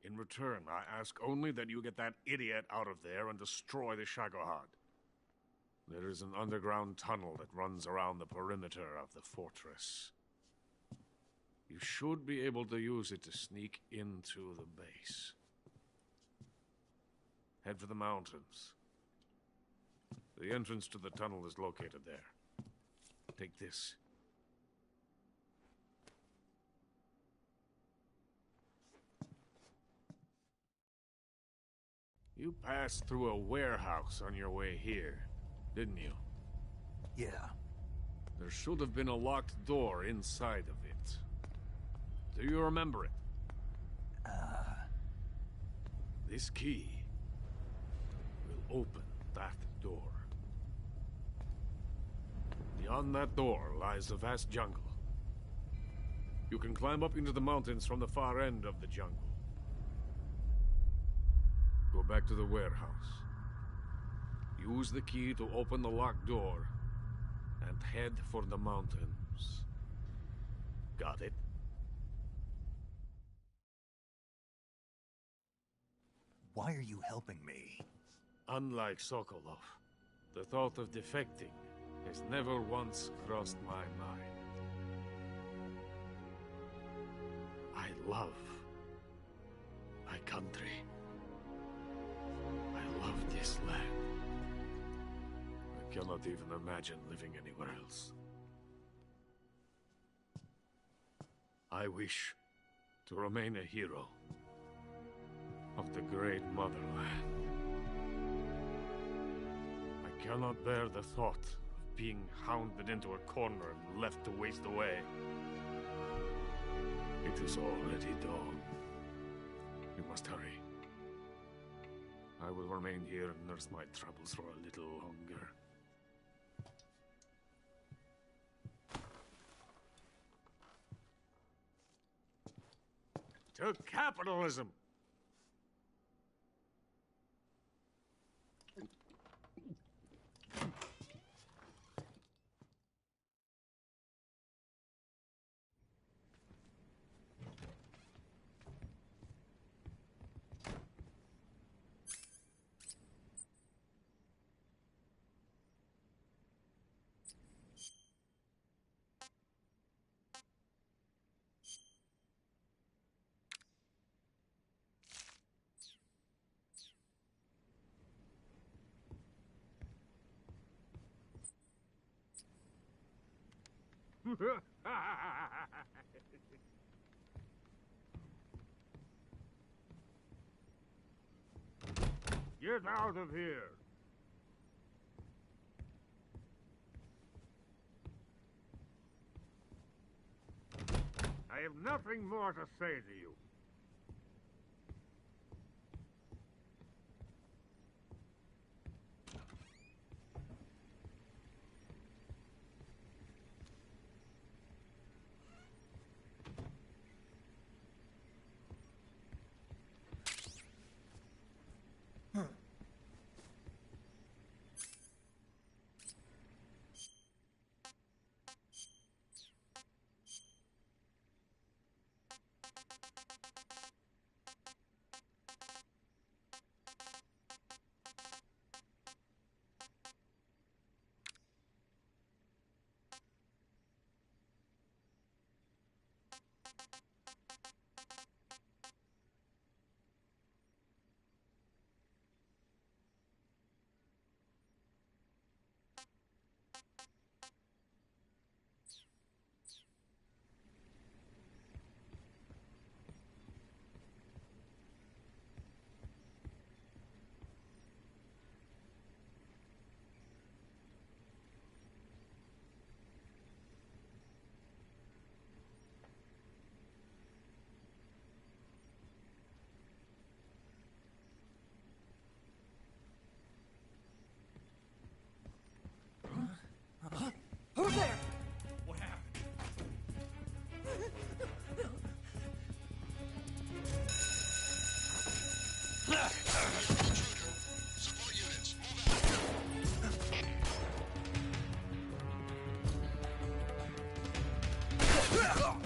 Speaker 2: In return, I ask only that you get that idiot out of there and destroy the Shagohod. There is an underground tunnel that runs around the perimeter of the fortress. You should be able to use it to sneak into the base. Head for the mountains. The entrance to the tunnel is located there. Take this. You passed through a warehouse on your way here, didn't you?
Speaker 1: Yeah.
Speaker 2: There should have been a locked door inside of it. Do you remember it? This key will open that door. Beyond that door lies a vast jungle. You can climb up into the mountains from the far end of the jungle. Go back to the warehouse. Use the key to open the locked door and head for the mountains. Got it?
Speaker 1: Why are you helping me?
Speaker 2: Unlike Sokolov, the thought of defecting has never once crossed my mind. I love my country. I love this land. I cannot even imagine living anywhere else. I wish to remain a hero of the great motherland. I cannot bear the thought of being hounded into a corner and left to waste away. It is already dawn. We must hurry. I will remain here and nurse my troubles for a little longer. To capitalism! Get out of here! I have nothing more to say to you.
Speaker 14: Who's there?
Speaker 11: What happened?
Speaker 19: Support units, move out.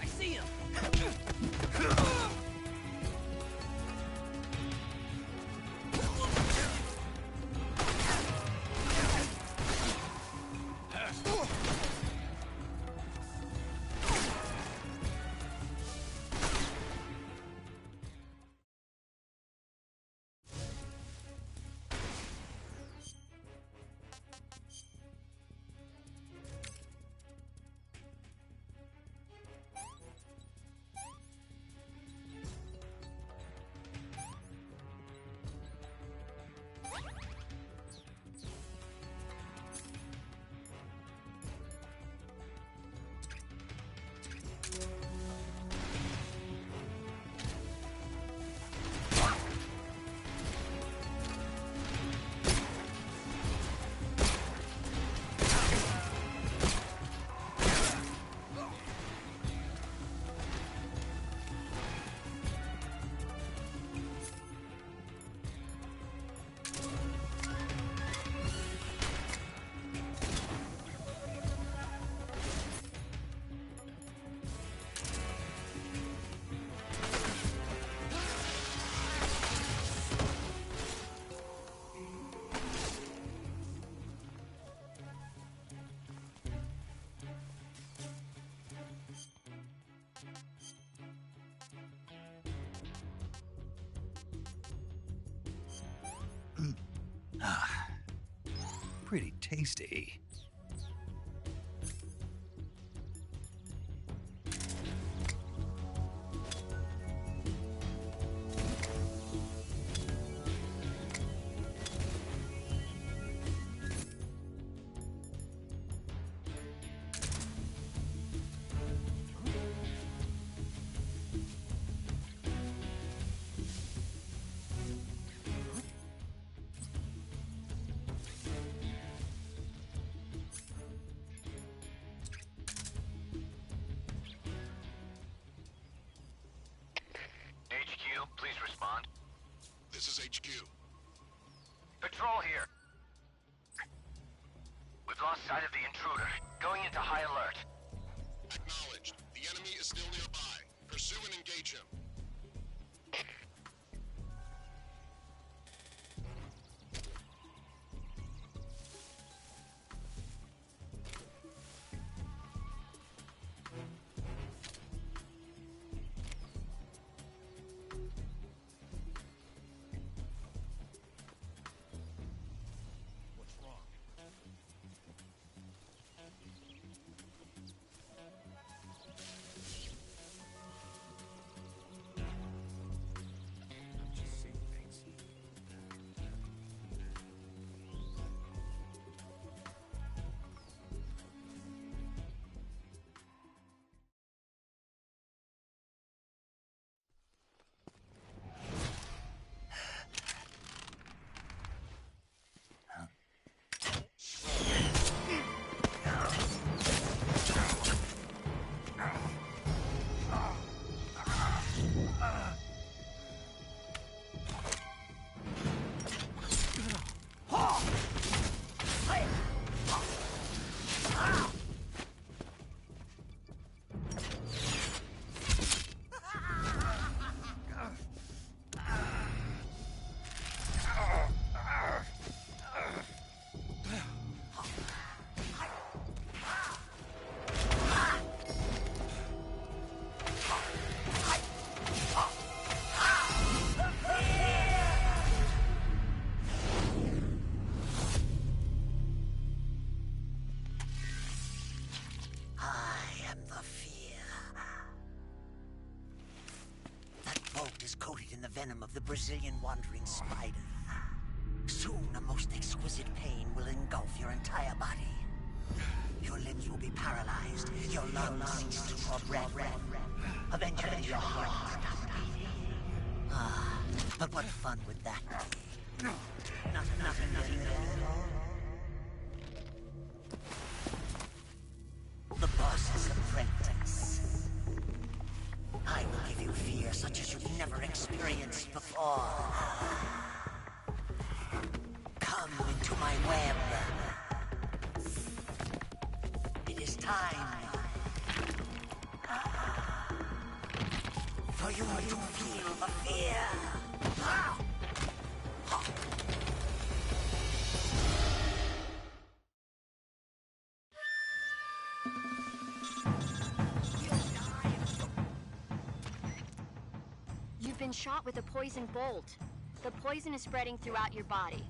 Speaker 14: I see him!
Speaker 1: Pretty tasty.
Speaker 18: Patrol here. We've lost sight of the intruder. Going into high alert.
Speaker 19: Acknowledged. The enemy is still nearby. Pursue and engage him.
Speaker 12: Coated in the venom of the Brazilian wandering spider. Soon a most exquisite pain will engulf your entire body. Your limbs will be paralyzed, your lungs cease to draw breath. Eventually your heart will stop beating. Ah, but what fun would that be? Nothing getting there. The boss's apprentice. I will give you fear such as you've never experienced before. Come into my web. It is time for you to feel the fear.
Speaker 7: You've been shot with a poison bolt. The poison is spreading throughout your body.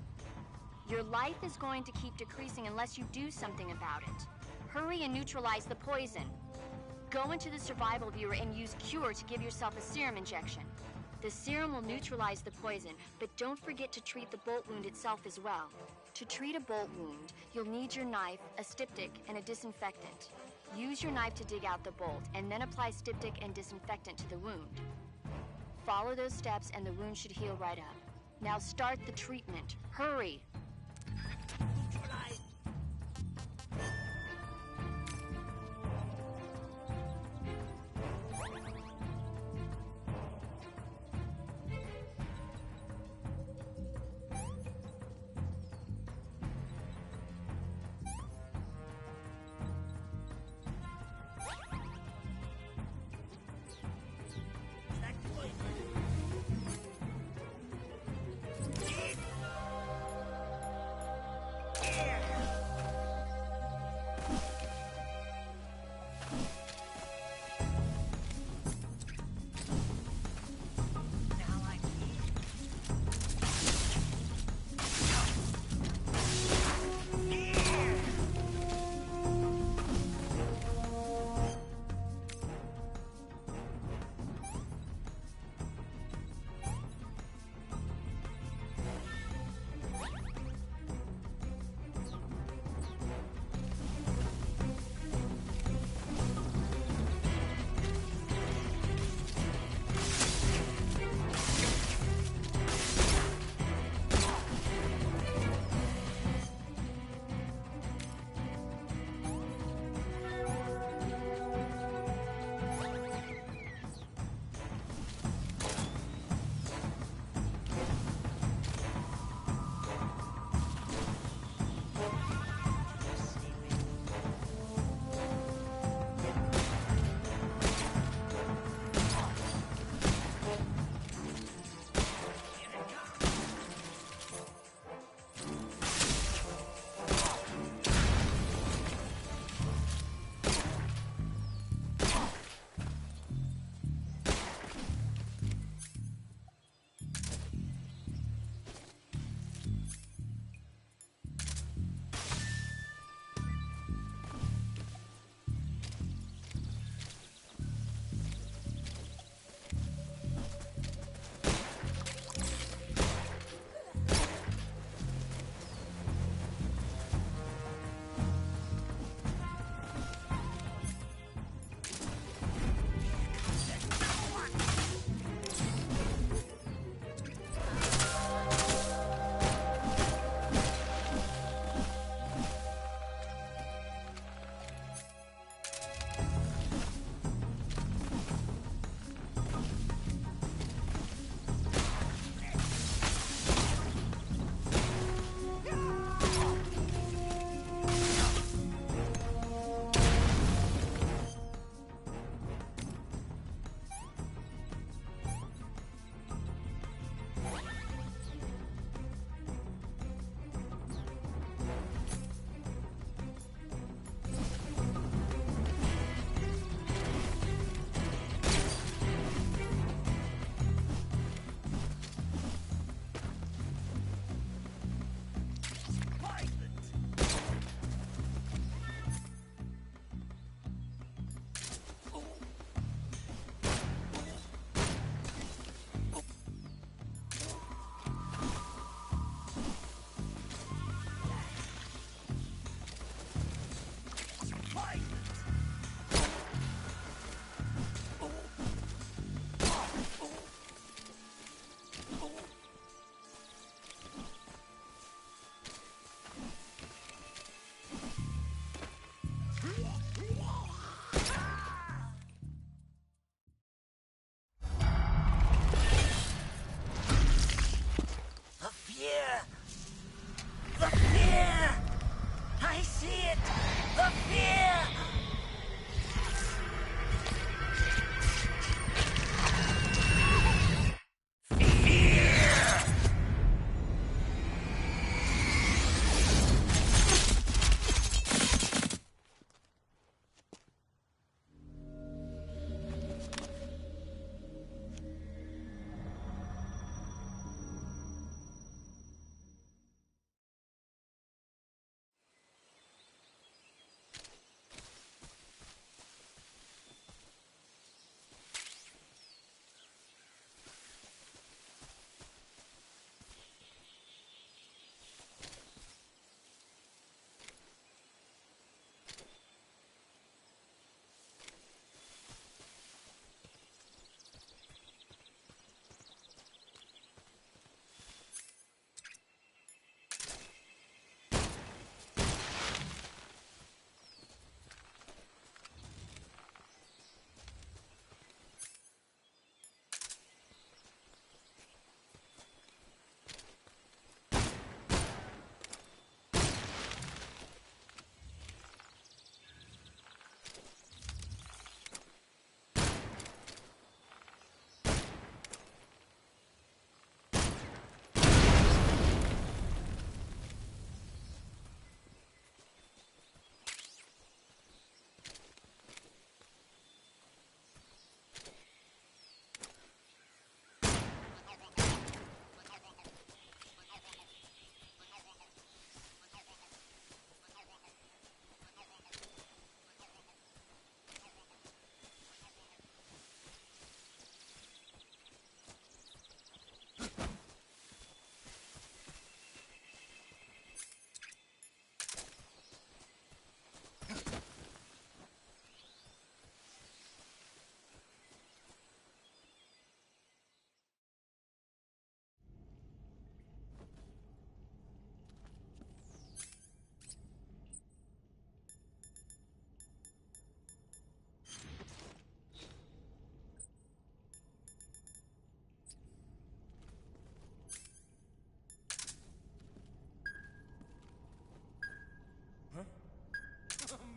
Speaker 7: Your life is going to keep decreasing unless you do something about it. Hurry and neutralize the poison. Go into the survival viewer and use Cure to give yourself a serum injection. The serum will neutralize the poison, but don't forget to treat the bolt wound itself as well. To treat a bolt wound, you'll need your knife, a styptic, and a disinfectant. Use your knife to dig out the bolt, and then apply styptic and disinfectant to the wound. Follow those steps and the wound should heal right up. Now start the treatment. Hurry!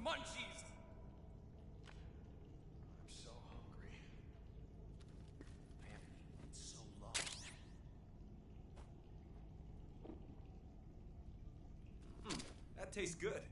Speaker 11: munchies! I'm so hungry. I haven't eaten in so long.
Speaker 6: That tastes good.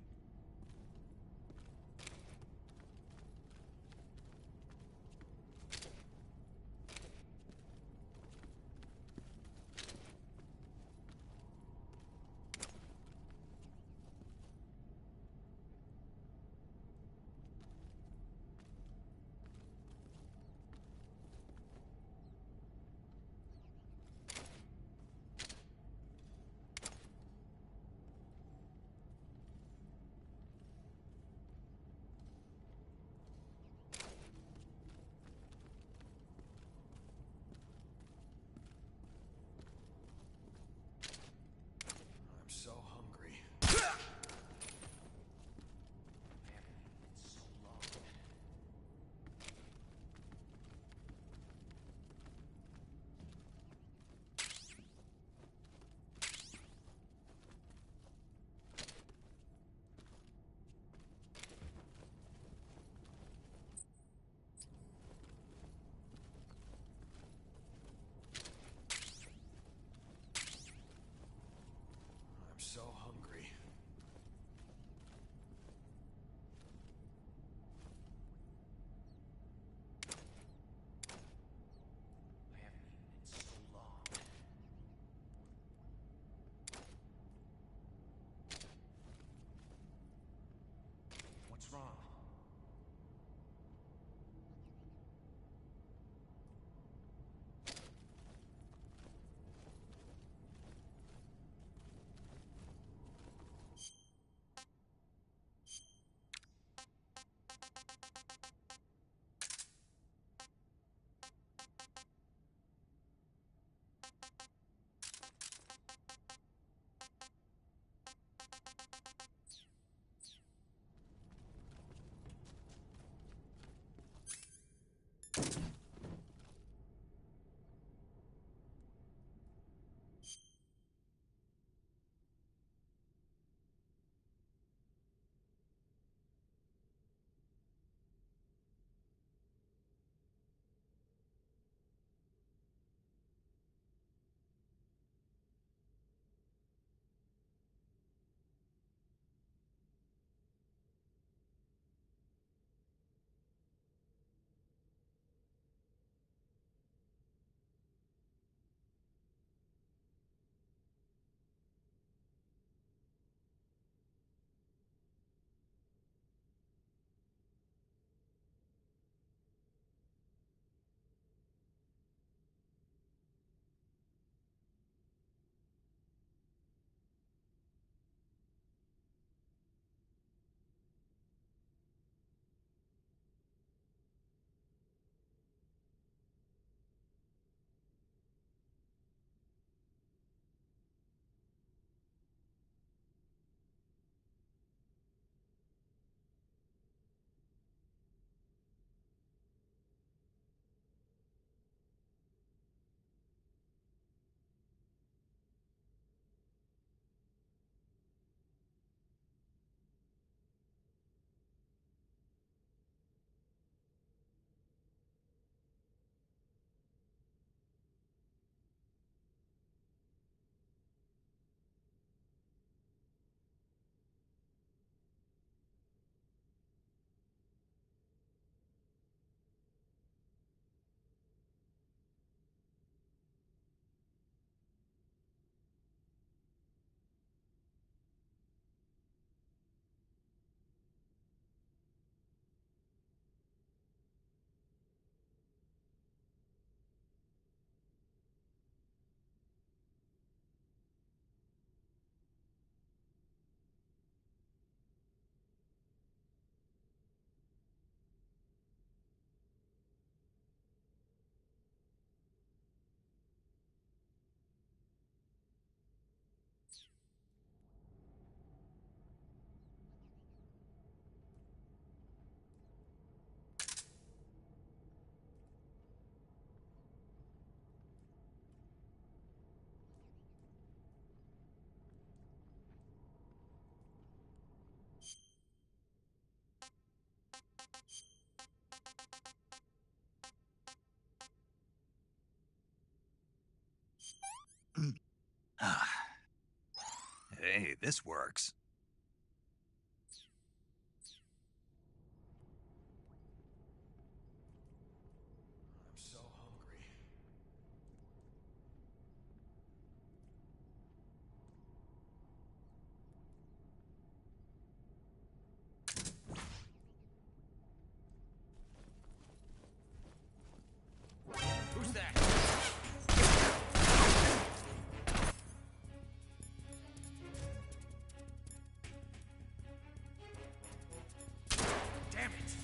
Speaker 1: this works.
Speaker 6: I'm so hungry. Who's that? Damn it!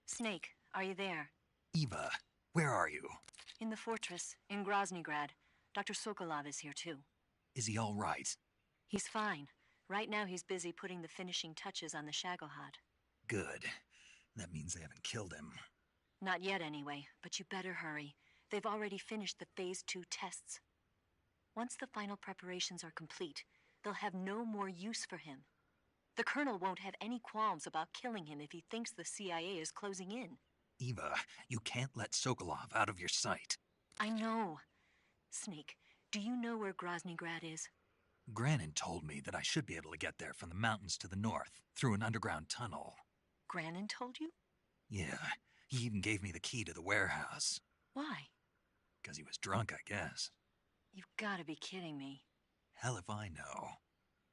Speaker 20: Snake, are you there?
Speaker 1: Eva, where are you?
Speaker 20: In the fortress, in Groznygrad. Dr. Sokolov is here too.
Speaker 1: Is he all right?
Speaker 20: He's fine. Right now he's busy putting the finishing touches on the Shagohod.
Speaker 1: Good. That means they haven't killed him.
Speaker 20: Not yet anyway, but you better hurry. They've already finished the Phase 2 tests. Once the final preparations are complete, they'll have no more use for him. The Colonel won't have any qualms about killing him if he thinks the CIA is closing in.
Speaker 1: Eva, you can't let Sokolov out of your sight.
Speaker 20: I know. Snake, do you know where Groznygrad is?
Speaker 1: Granin told me that I should be able to get there from the mountains to the north, through an underground tunnel.
Speaker 20: Granin told you?
Speaker 1: Yeah, he even gave me the key to the warehouse.
Speaker 20: Why?
Speaker 1: 'Cause he was drunk, I guess.
Speaker 20: You've got to be kidding me.
Speaker 1: Hell if I know.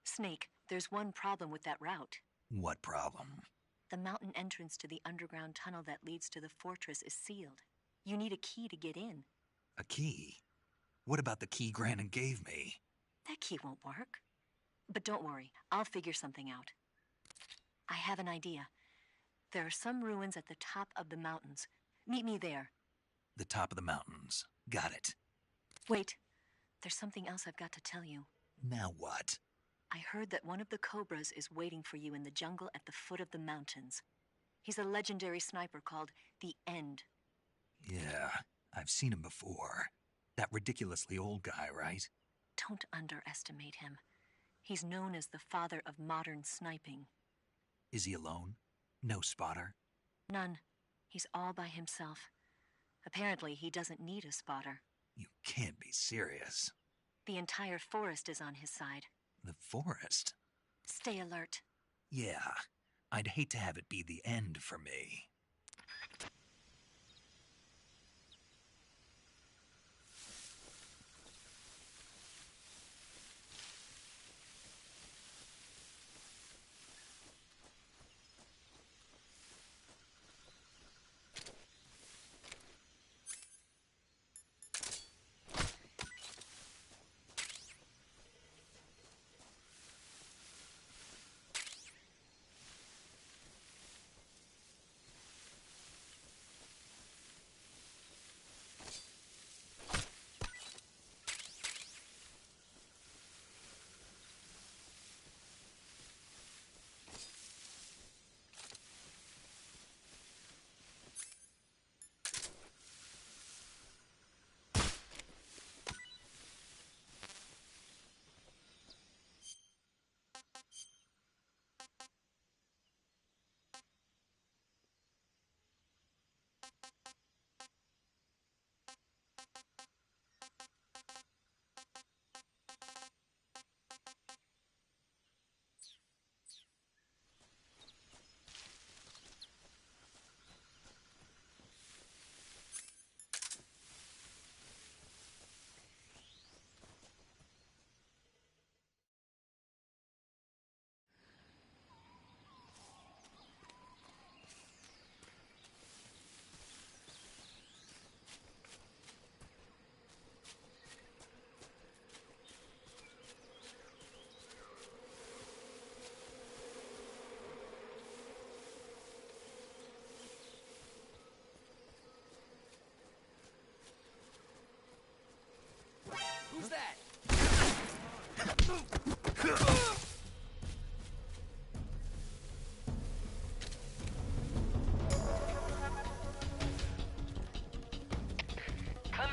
Speaker 20: Snake, there's one problem with that route.
Speaker 1: What problem?
Speaker 20: The mountain entrance to the underground tunnel that leads to the fortress is sealed. You need a key to get in.
Speaker 1: A key? What about the key Granin gave me?
Speaker 20: That key won't work. But don't worry, I'll figure something out. I have an idea. There are some ruins at the top of the mountains. Meet me there.
Speaker 1: The top of the mountains. Got it.
Speaker 20: Wait, there's something else I've got to tell you.
Speaker 1: Now what?
Speaker 20: I heard that one of the Cobras is waiting for you in the jungle at the foot of the mountains. He's a legendary sniper called the End.
Speaker 1: Yeah, I've seen him before. That ridiculously old guy, right?
Speaker 20: Don't underestimate him. He's known as the father of modern sniping.
Speaker 1: Is he alone? No spotter?
Speaker 20: None. He's all by himself. Apparently, he doesn't need a spotter.
Speaker 1: You can't be serious.
Speaker 20: The entire forest is on his side.
Speaker 1: The forest?
Speaker 20: Stay alert.
Speaker 1: Yeah, I'd hate to have it be the end for me.
Speaker 18: Come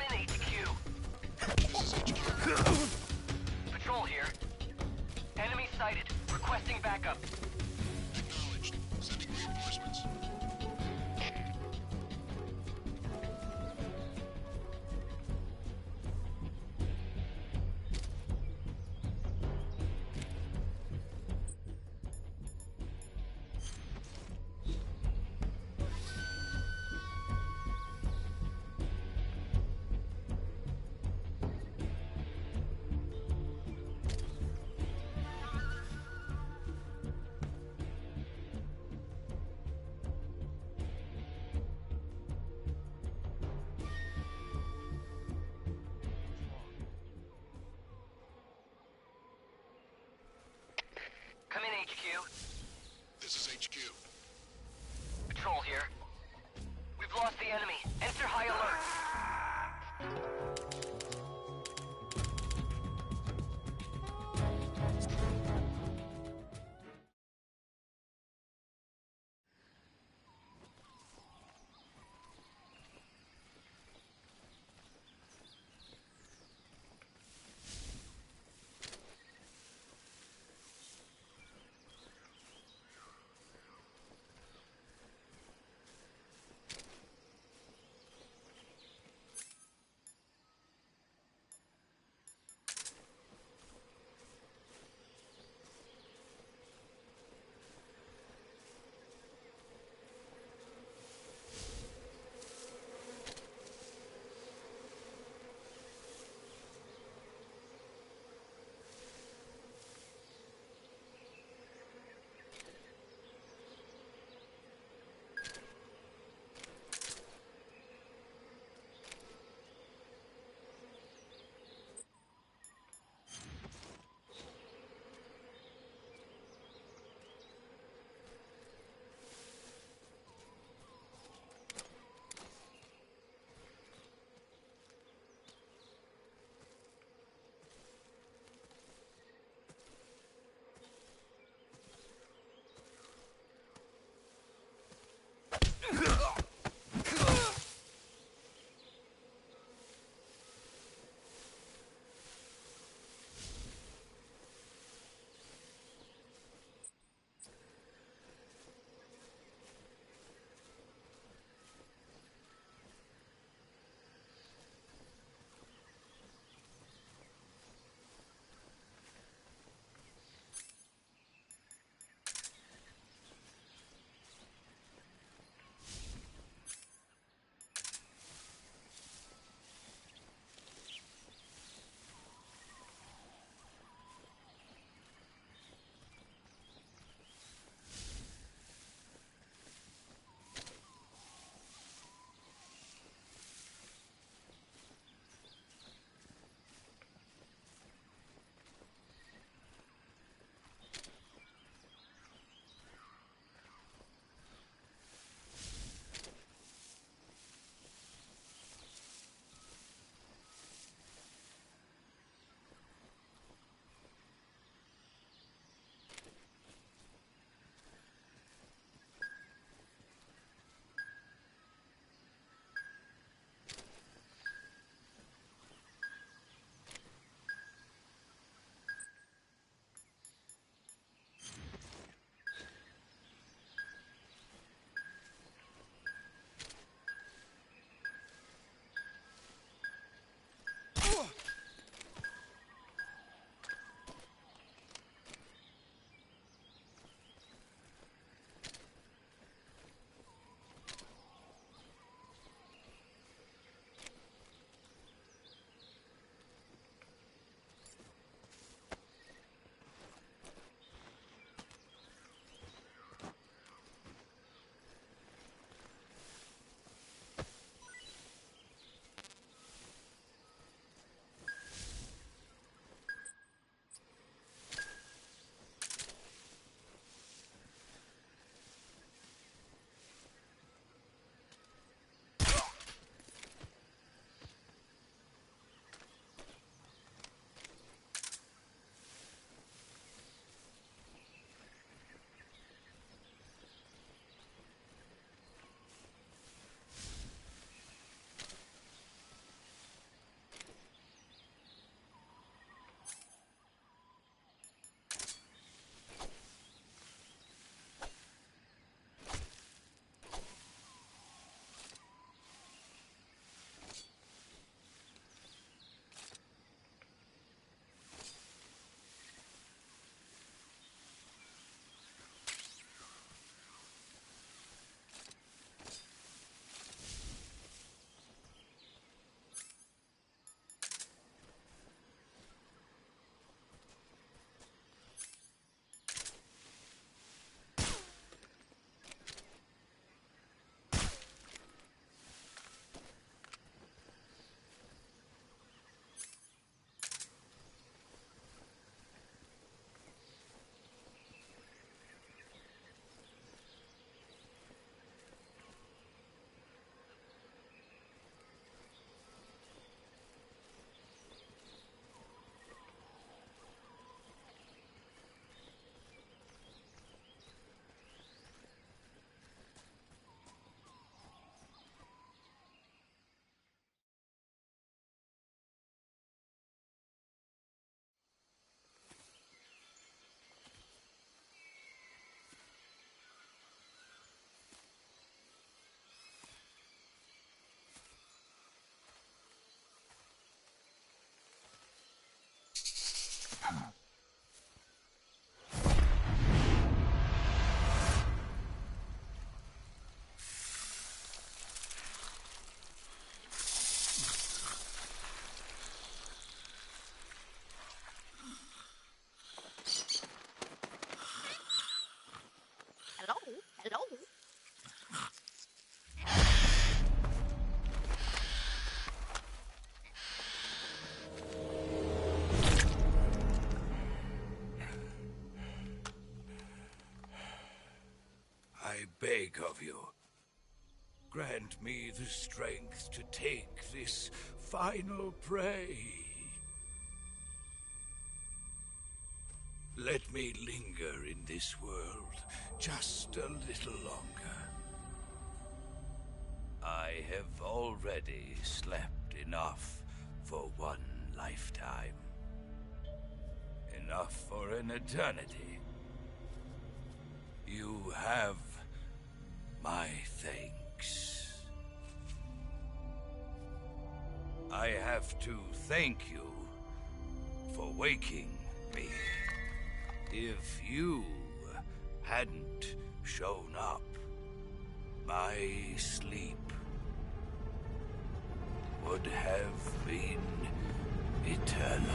Speaker 18: in, HQ. Patrol here. Enemy sighted. Requesting backup.
Speaker 19: Acknowledged. Sending reinforcements.
Speaker 18: Come in, HQ.
Speaker 19: This is HQ.
Speaker 18: Patrol here. We've lost the enemy. Enter high alert.
Speaker 21: make of you. Grant me the strength to take this final prey. Let me linger in this world just a little longer. I have already slept enough for one lifetime. Enough for an eternity. You have my thanks. I have to thank you for waking me. If you hadn't shown up, my sleep would have been eternal.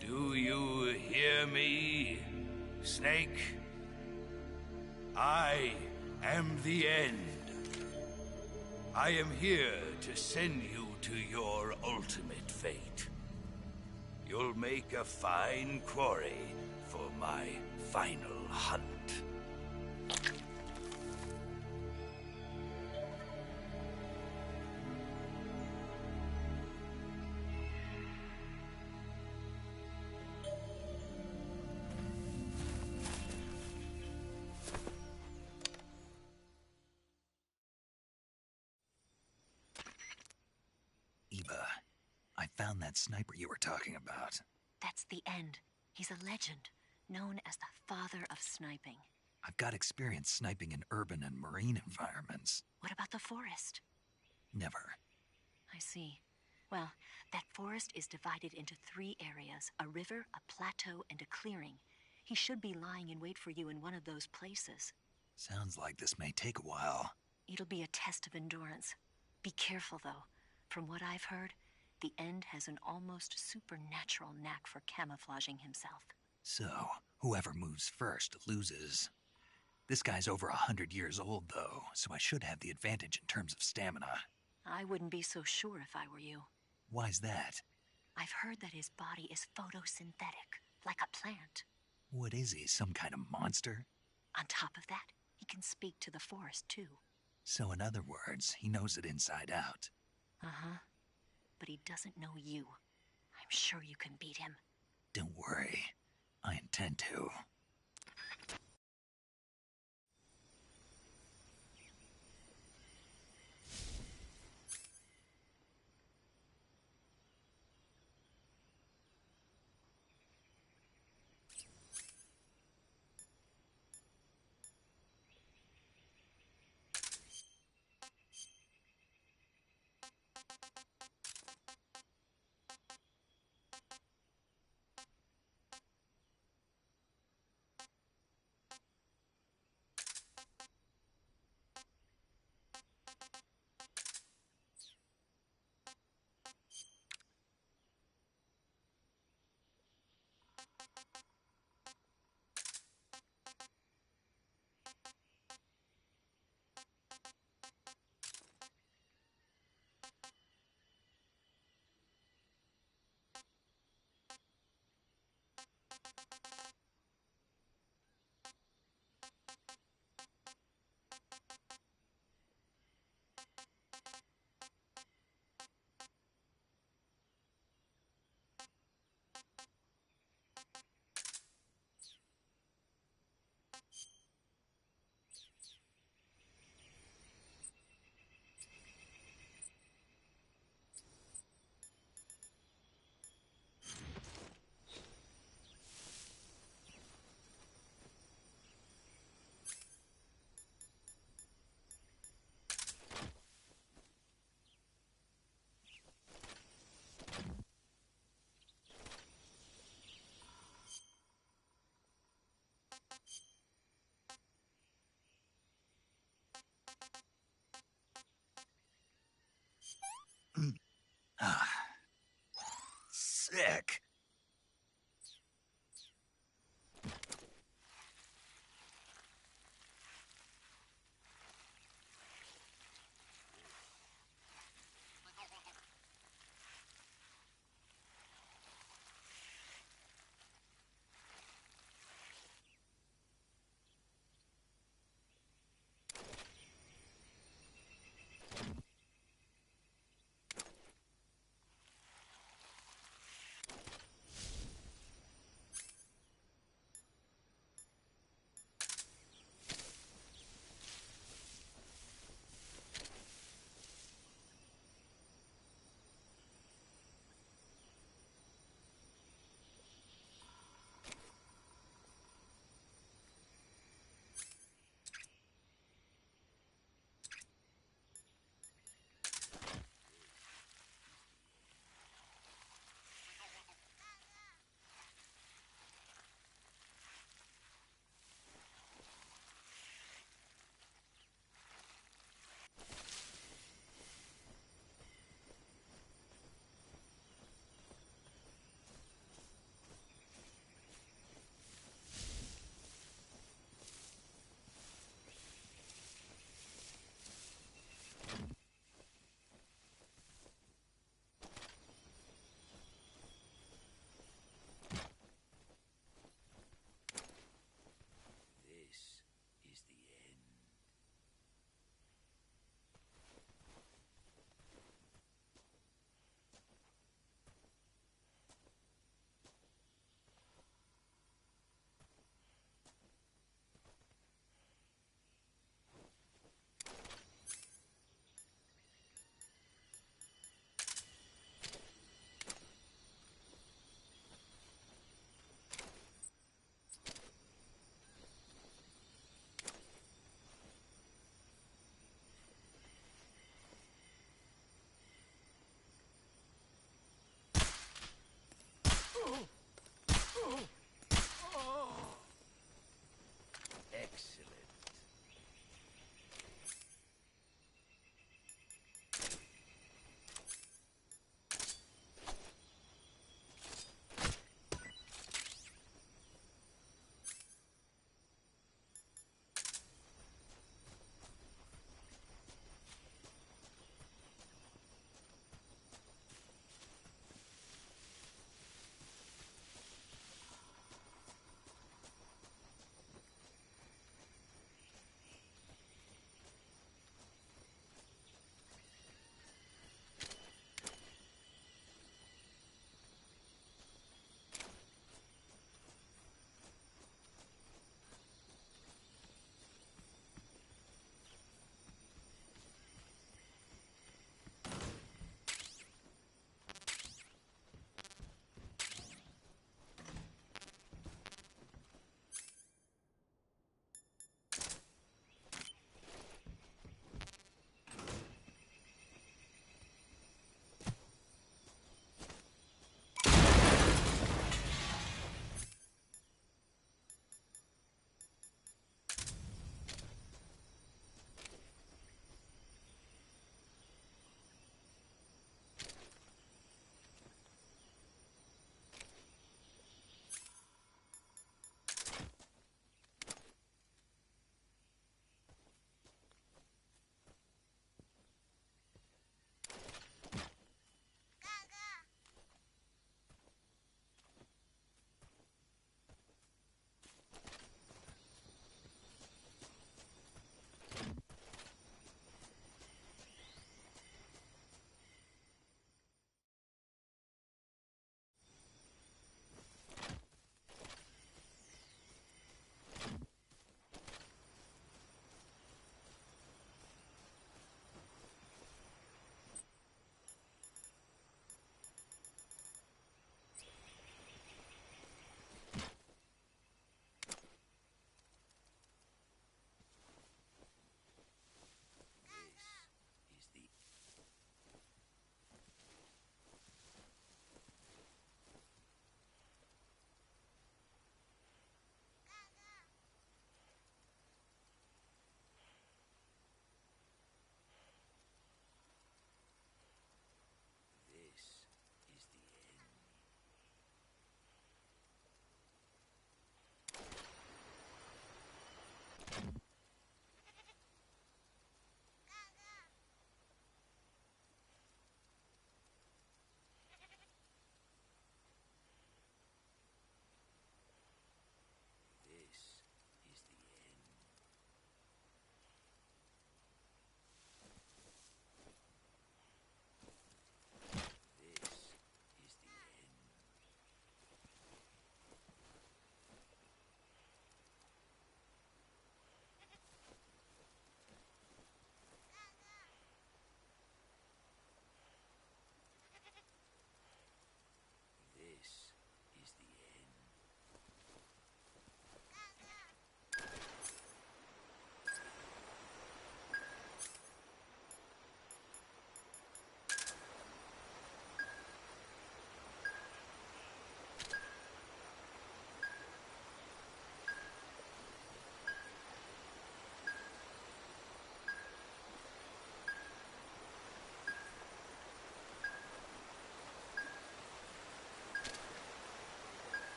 Speaker 21: Do you hear me, Snake? I am the end. I am here to send you to your ultimate fate. You'll make a fine quarry for my final hunt.
Speaker 1: Eva, I found that sniper you were talking about.
Speaker 20: That's the end. He's a legend, known as the father of sniping.
Speaker 1: I've got experience sniping in urban and marine environments.
Speaker 20: What about the forest?
Speaker 1: Never.
Speaker 20: I see. Well, that forest is divided into 3 areas, a river, a plateau, and a clearing. He should be lying in wait for you in one of those places.
Speaker 1: Sounds like this may take a while.
Speaker 20: It'll be a test of endurance. Be careful, though. From what I've heard, the End has an almost supernatural knack for camouflaging himself.
Speaker 1: So, whoever moves first loses. This guy's over 100 years old, though, so I should have the advantage in terms of stamina.
Speaker 20: I wouldn't be so sure if I were you.
Speaker 1: Why's that?
Speaker 20: I've heard that his body is photosynthetic, like a plant.
Speaker 1: What is he, some kind of monster?
Speaker 20: On top of that, he can speak to the forest, too.
Speaker 1: So in other words, he knows it inside out.
Speaker 20: Uh-huh. But he doesn't know you. I'm sure you can beat him.
Speaker 1: Don't worry. I intend to.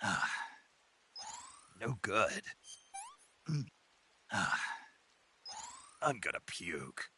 Speaker 1: No good. I'm gonna puke.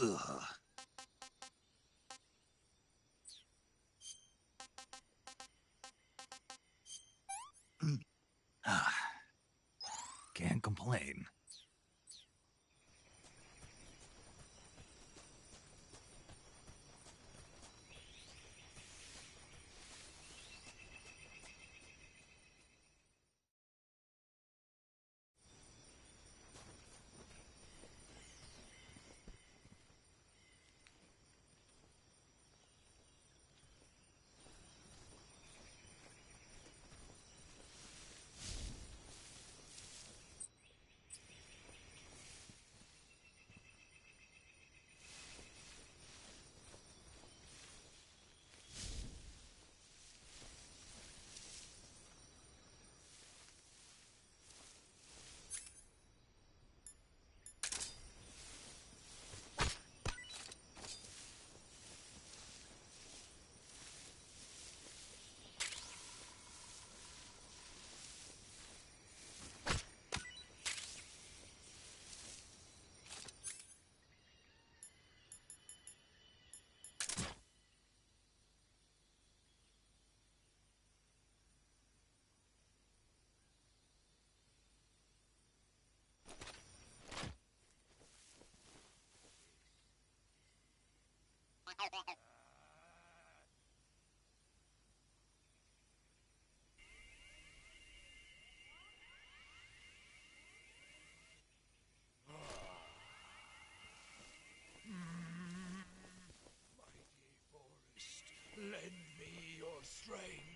Speaker 1: Ugh. Can't complain.
Speaker 21: Lend me your strength.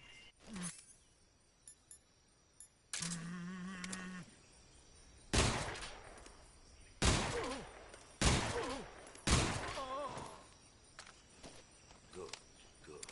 Speaker 16: Good, good.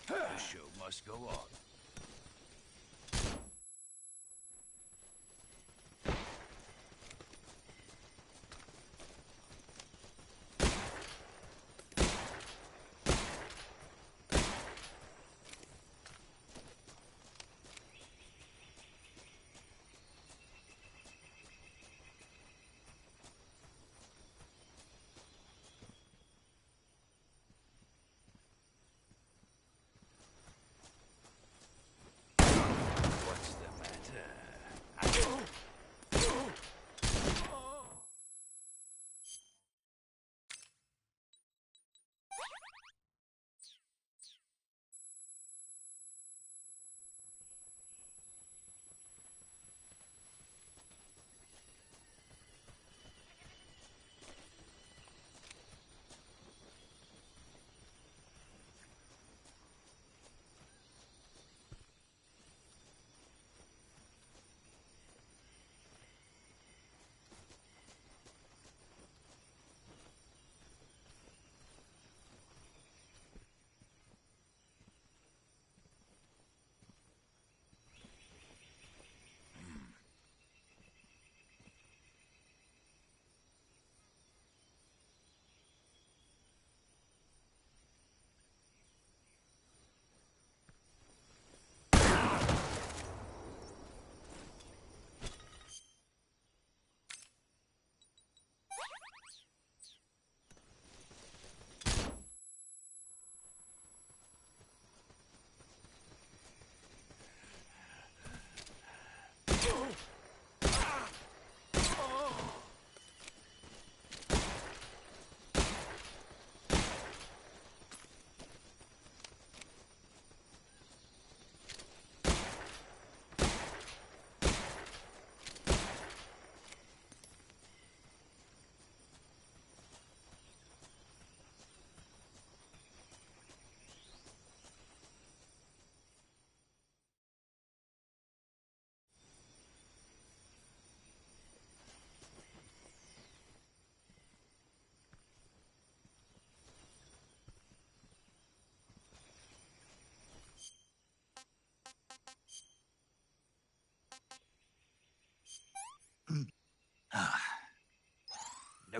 Speaker 21: The show must go on.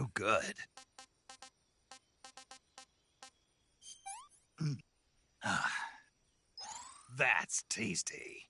Speaker 1: so good. That's tasty.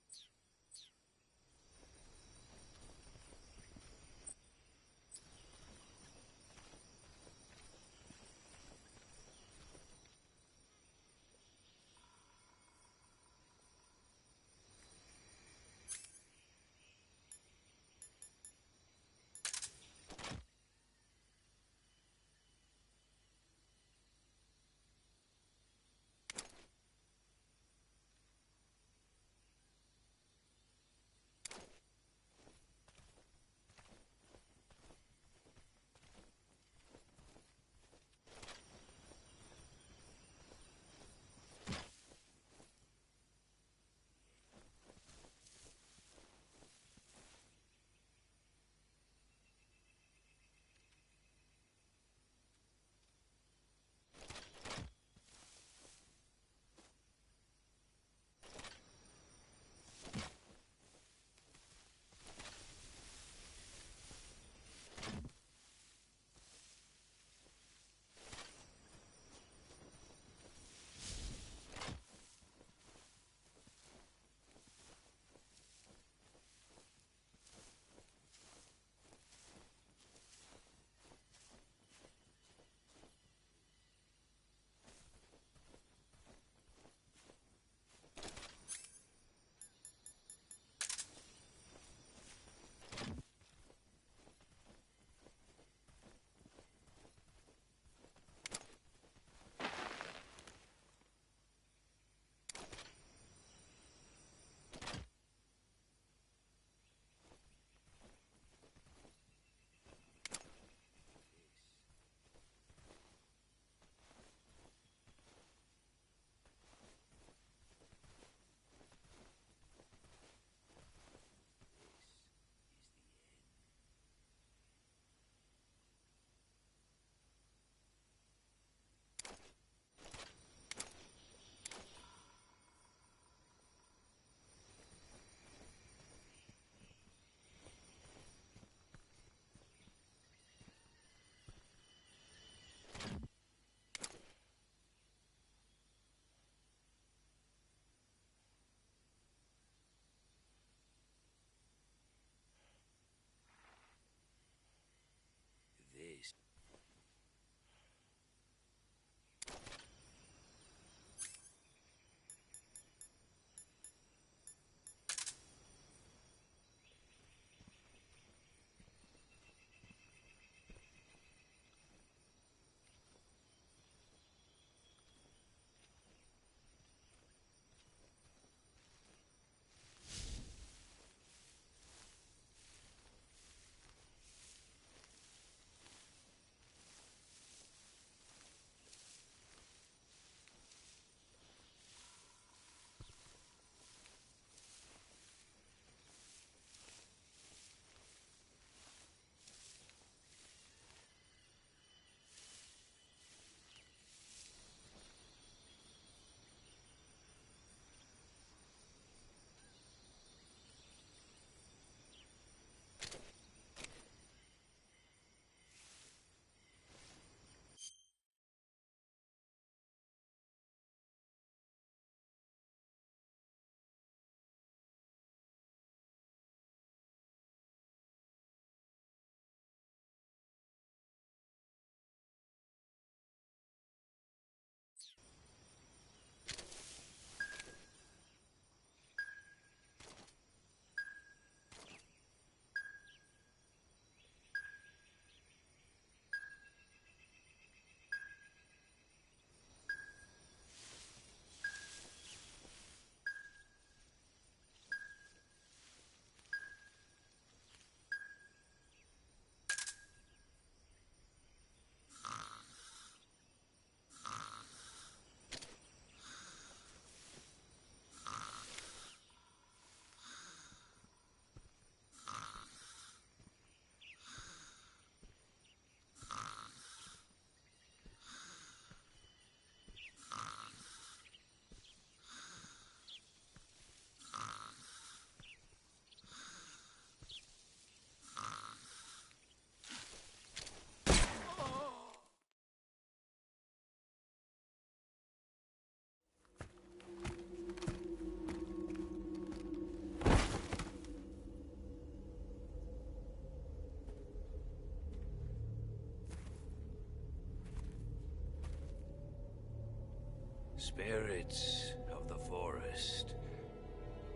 Speaker 21: Spirits of the forest,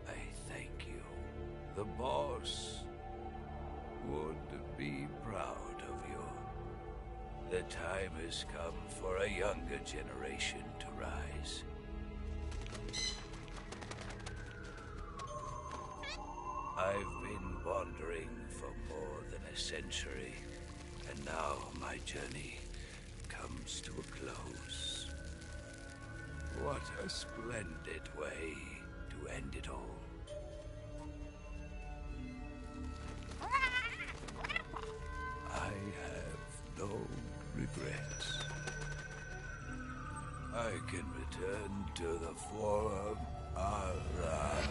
Speaker 21: I thank you. The boss would be proud of you. The time has come for a younger generation to rise. I've been wandering for more than a century, and now my journey comes to a close. What a splendid way to end it all. I have no regrets. I can return to the Forum Ara.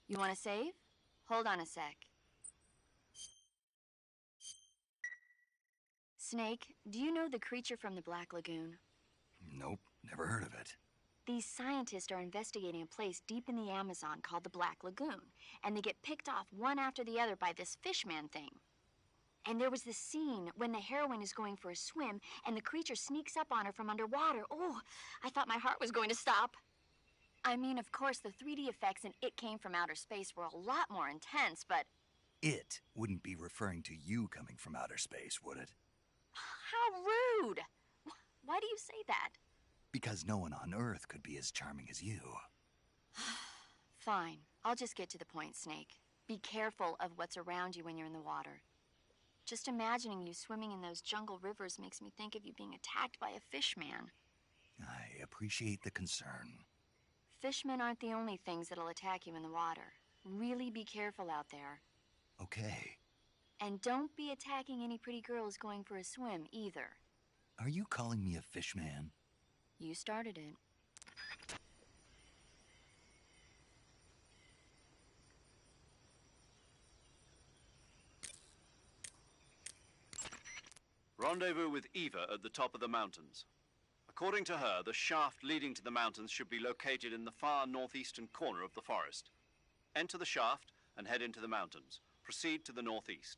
Speaker 7: You want to save? Hold on a sec. Snake, do you know the creature from the Black Lagoon?
Speaker 1: Nope, never heard of it.
Speaker 7: These scientists are investigating a place deep in the Amazon called the Black Lagoon, and they get picked off one after the other by this fishman thing. And there was this scene when the heroine is going for a swim, and the creature sneaks up on her from underwater. Oh, I thought my heart was going to stop. I mean, of course, the 3D effects in It Came from Outer Space were a lot more intense, but...
Speaker 1: It wouldn't be referring to you coming from outer space, would it?
Speaker 7: How rude! Why do you say that?
Speaker 1: Because no one on Earth could be as charming as you.
Speaker 7: Fine. I'll just get to the point, Snake. Be careful of what's around you when you're in the water. Just imagining you swimming in those jungle rivers makes me think of you being attacked by a fishman.
Speaker 1: I appreciate the concern.
Speaker 7: Fishmen aren't the only things that'll attack you in the water. Really be careful out there.
Speaker 1: Okay.
Speaker 7: And don't be attacking any pretty girls going for a swim, either.
Speaker 1: Are you calling me a fishman?
Speaker 7: You started it.
Speaker 4: Rendezvous with Eva at the top of the mountains. According to her, the shaft leading to the mountains should be located in the far northeastern corner of the forest. Enter the shaft and head into the mountains. Proceed to the northeast.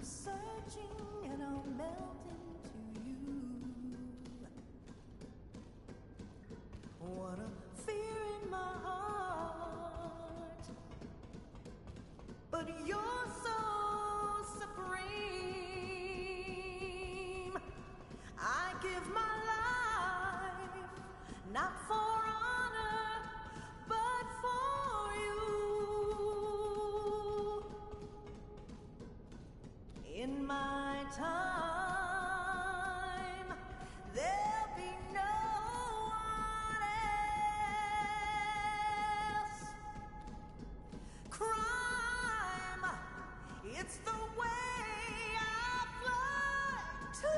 Speaker 14: searching and I'll melt into you. What a fear in my heart, but you're so supreme. I give my life, not for honor, but for you. In my time, there'll be no one else. Crime, it's the way I fly to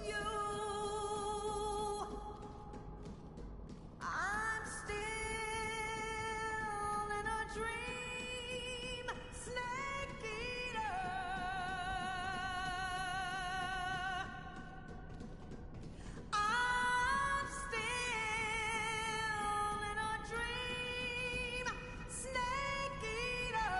Speaker 14: you. I'm still in a dream, snake eater. I'm still in a dream, snake eater.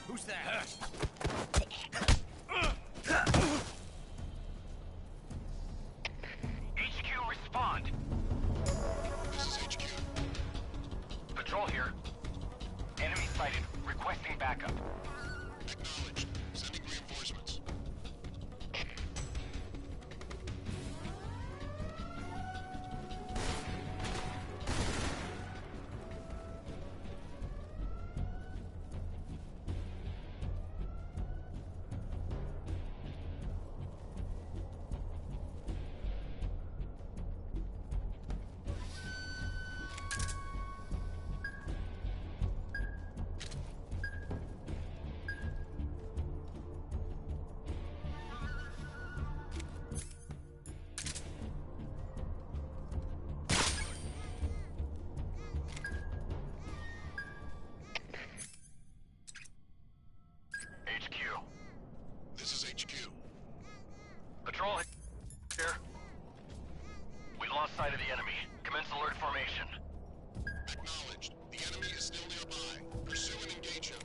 Speaker 6: Who's that?
Speaker 18: HQ, respond.
Speaker 19: This is HQ.
Speaker 18: Patrol here. Enemy sighted. Requesting backup.
Speaker 19: Acknowledged. Sending reinforcements. HQ.
Speaker 18: Patrol here. We lost sight of the enemy. Commence alert formation.
Speaker 19: Acknowledged. The enemy is still nearby. Pursue and engage him.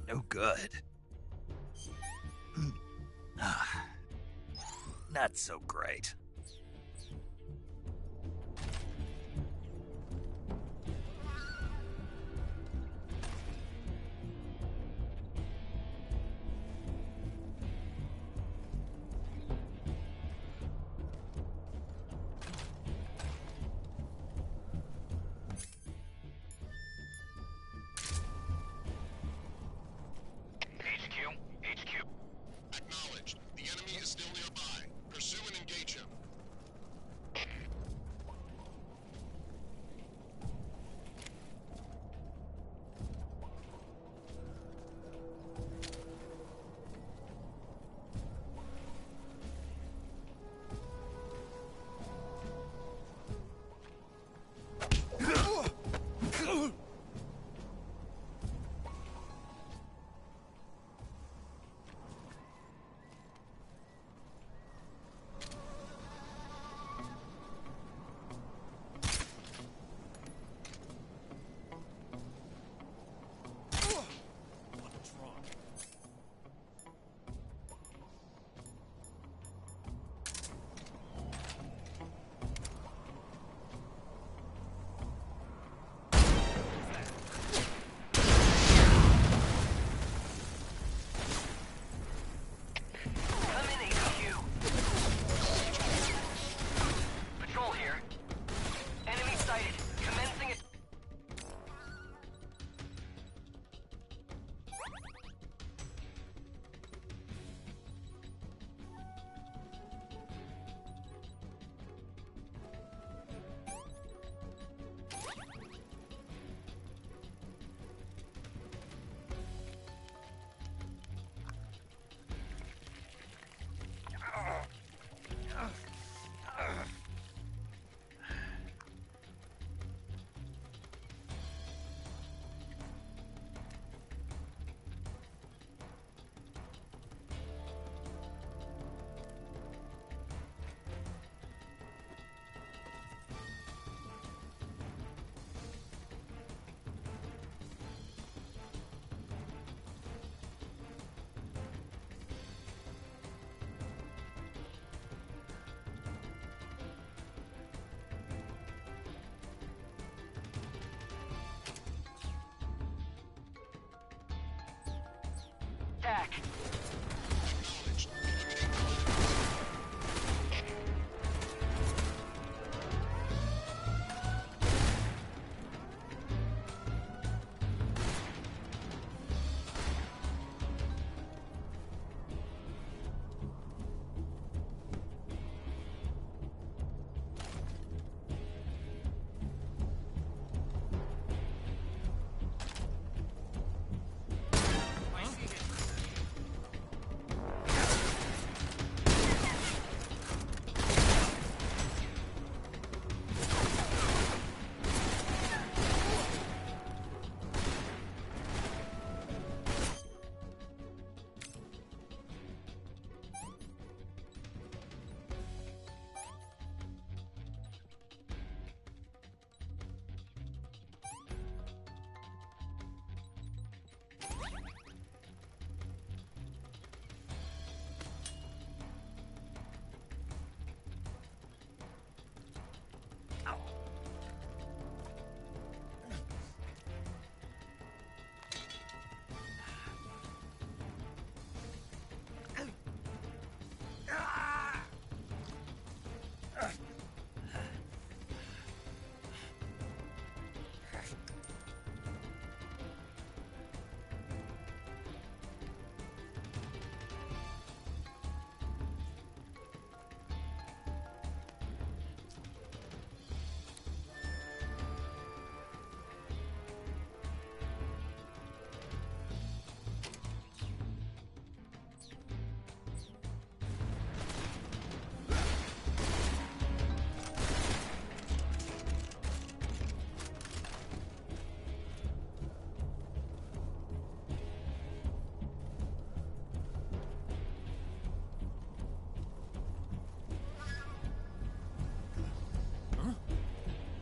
Speaker 1: No good. Not so great.
Speaker 19: Acknowledged. The enemy is still nearby. Pursue and engage him.
Speaker 18: back.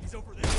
Speaker 11: He's over there.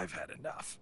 Speaker 1: I've had enough.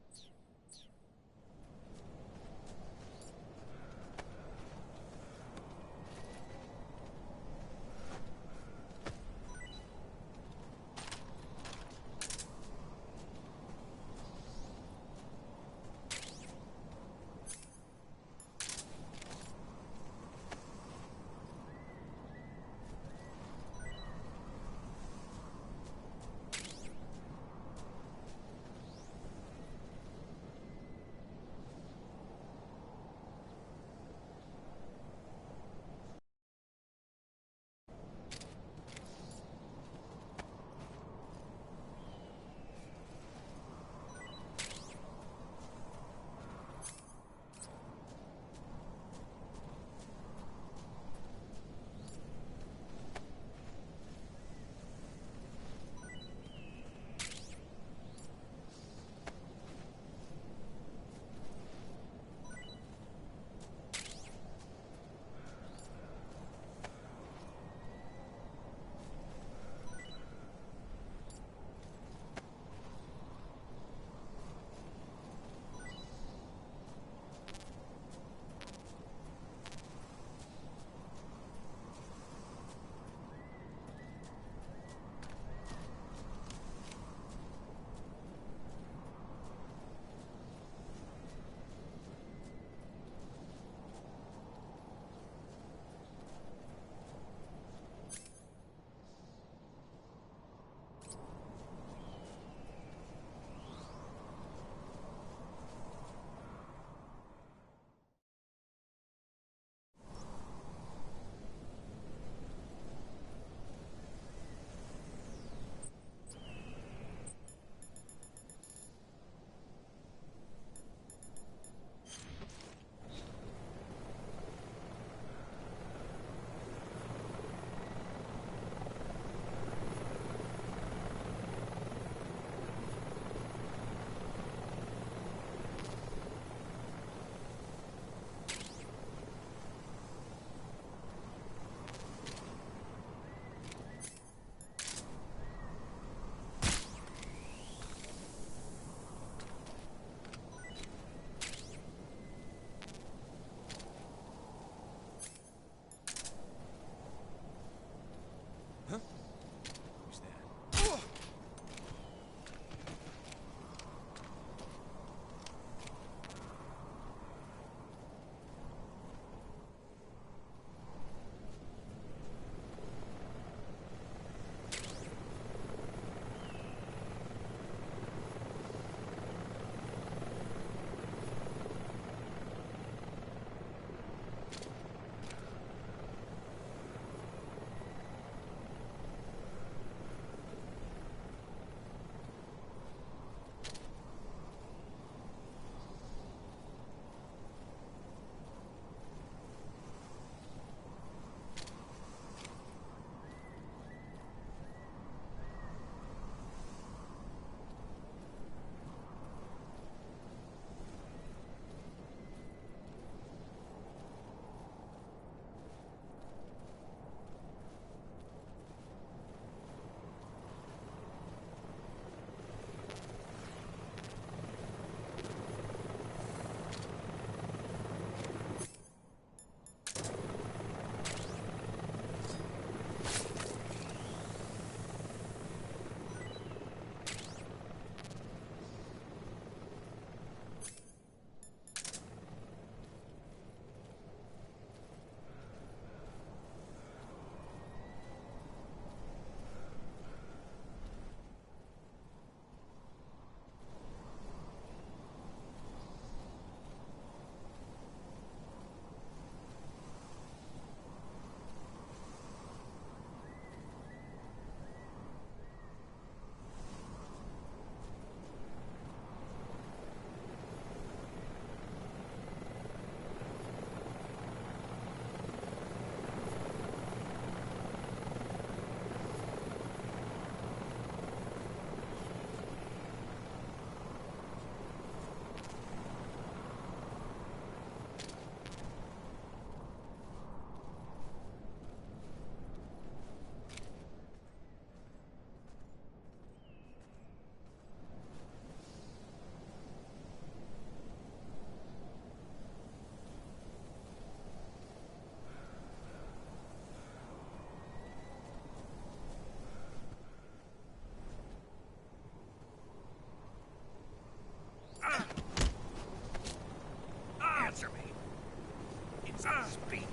Speaker 1: Speak.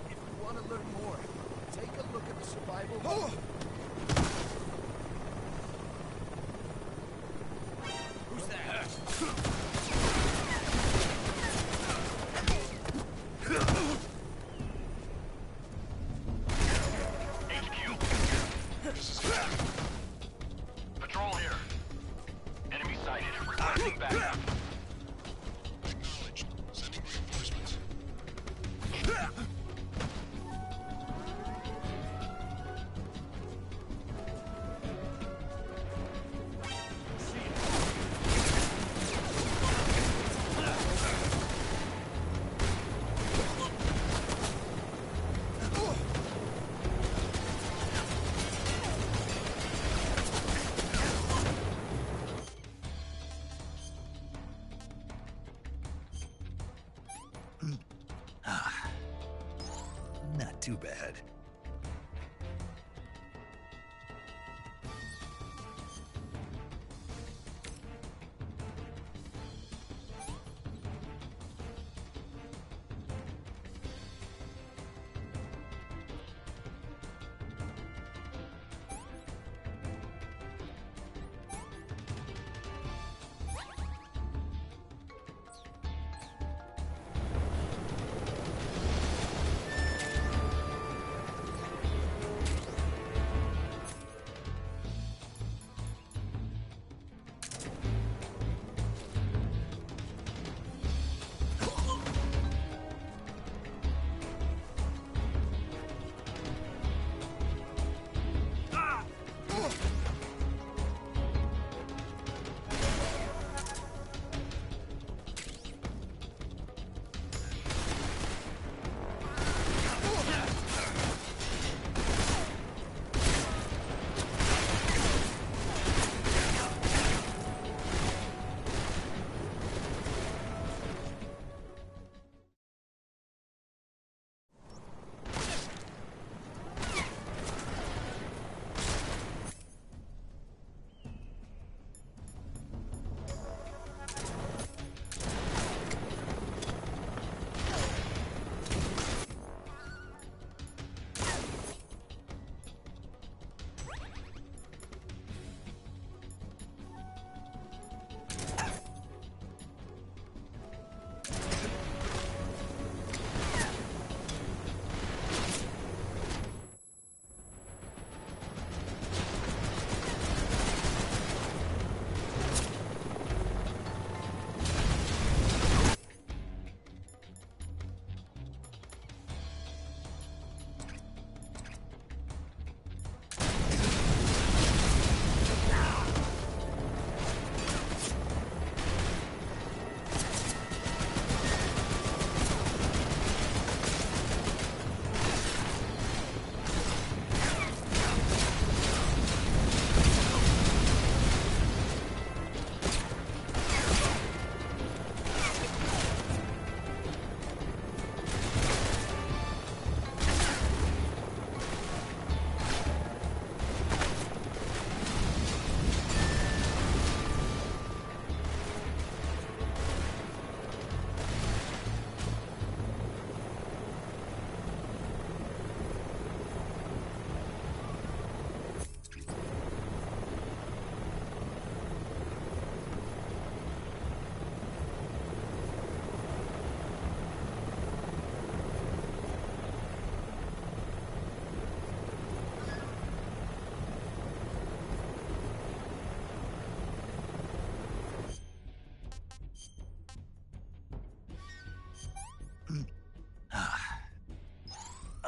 Speaker 6: If you want to learn more, take a look at the survival. Who's that?
Speaker 18: Patrol here. Enemy sighted. Requesting backup.
Speaker 19: Acknowledged. Sending reinforcements.
Speaker 1: Not too bad.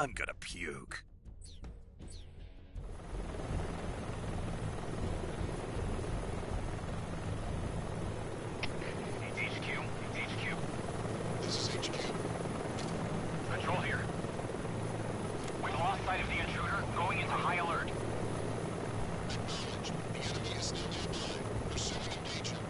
Speaker 1: I'm gonna puke.
Speaker 18: It's HQ. It's HQ.
Speaker 19: This is HQ.
Speaker 18: Patrol here. We've lost sight of the intruder, going into high alert.
Speaker 19: Acknowledged. The enemy is still nearby. Pursuing engagement.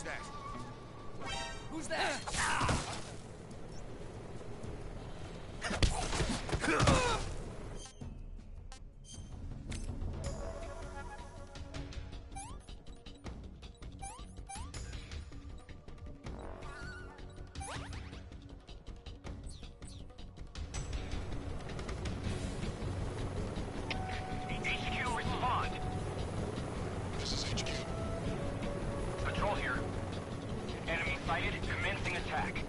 Speaker 21: Who's that?
Speaker 6: Who's that?
Speaker 18: HQ, respond.
Speaker 19: This is HQ.
Speaker 18: Patrol here. Enemy sighted, commencing attack.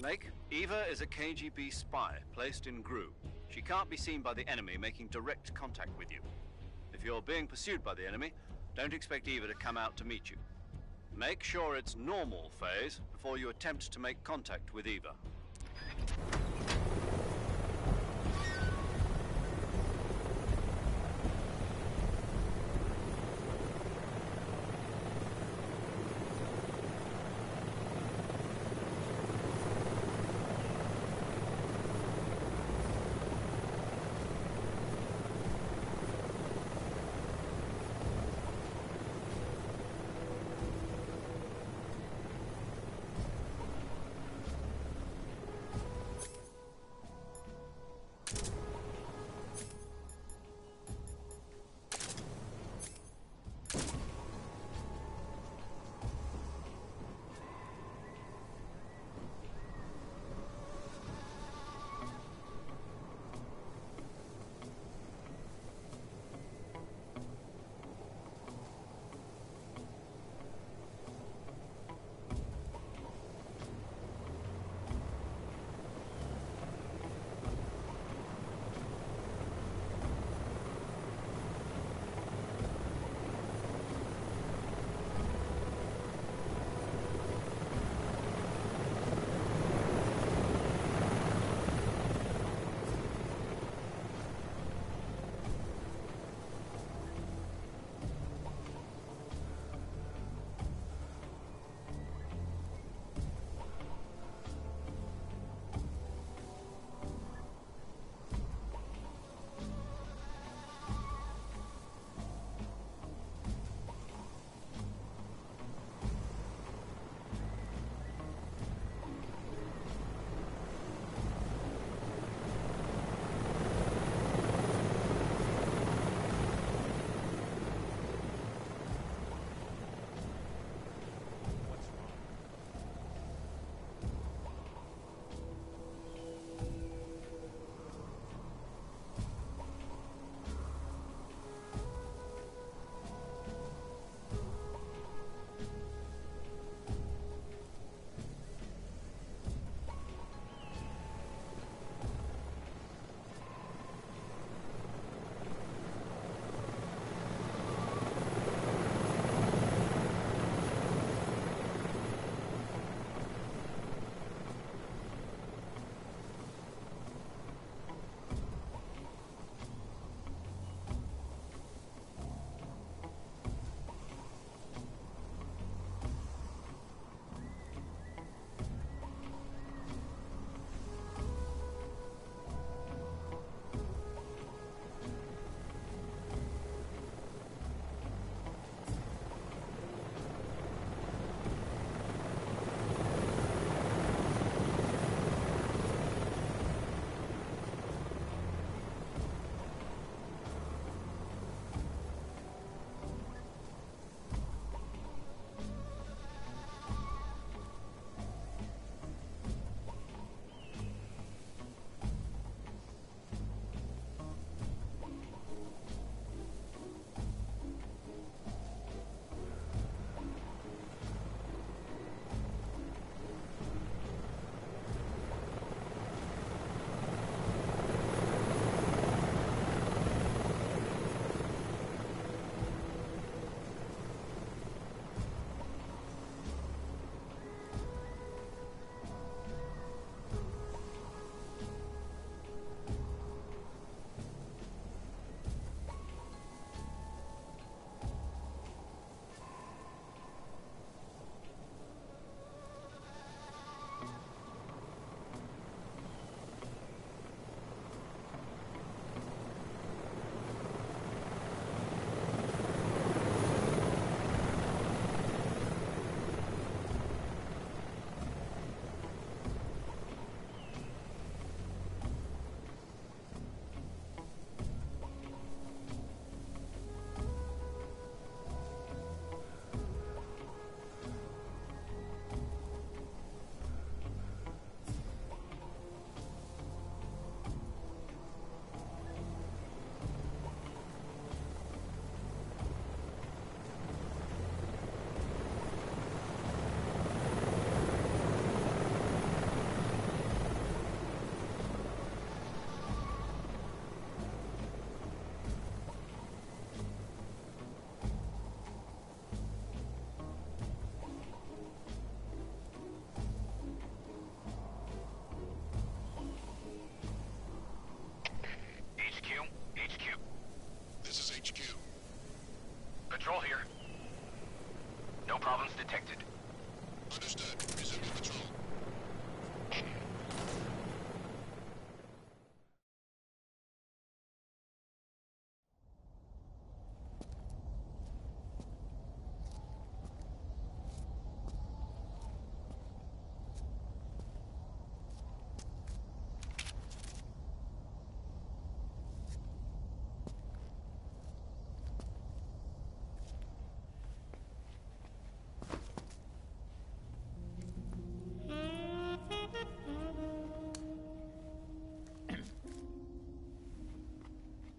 Speaker 4: Snake, Eva is a KGB spy placed in GRU. She can't be seen by the enemy making direct contact with you. If you're being pursued by the enemy, don't expect Eva to come out to meet you. Make sure it's normal phase before you attempt to make contact with Eva.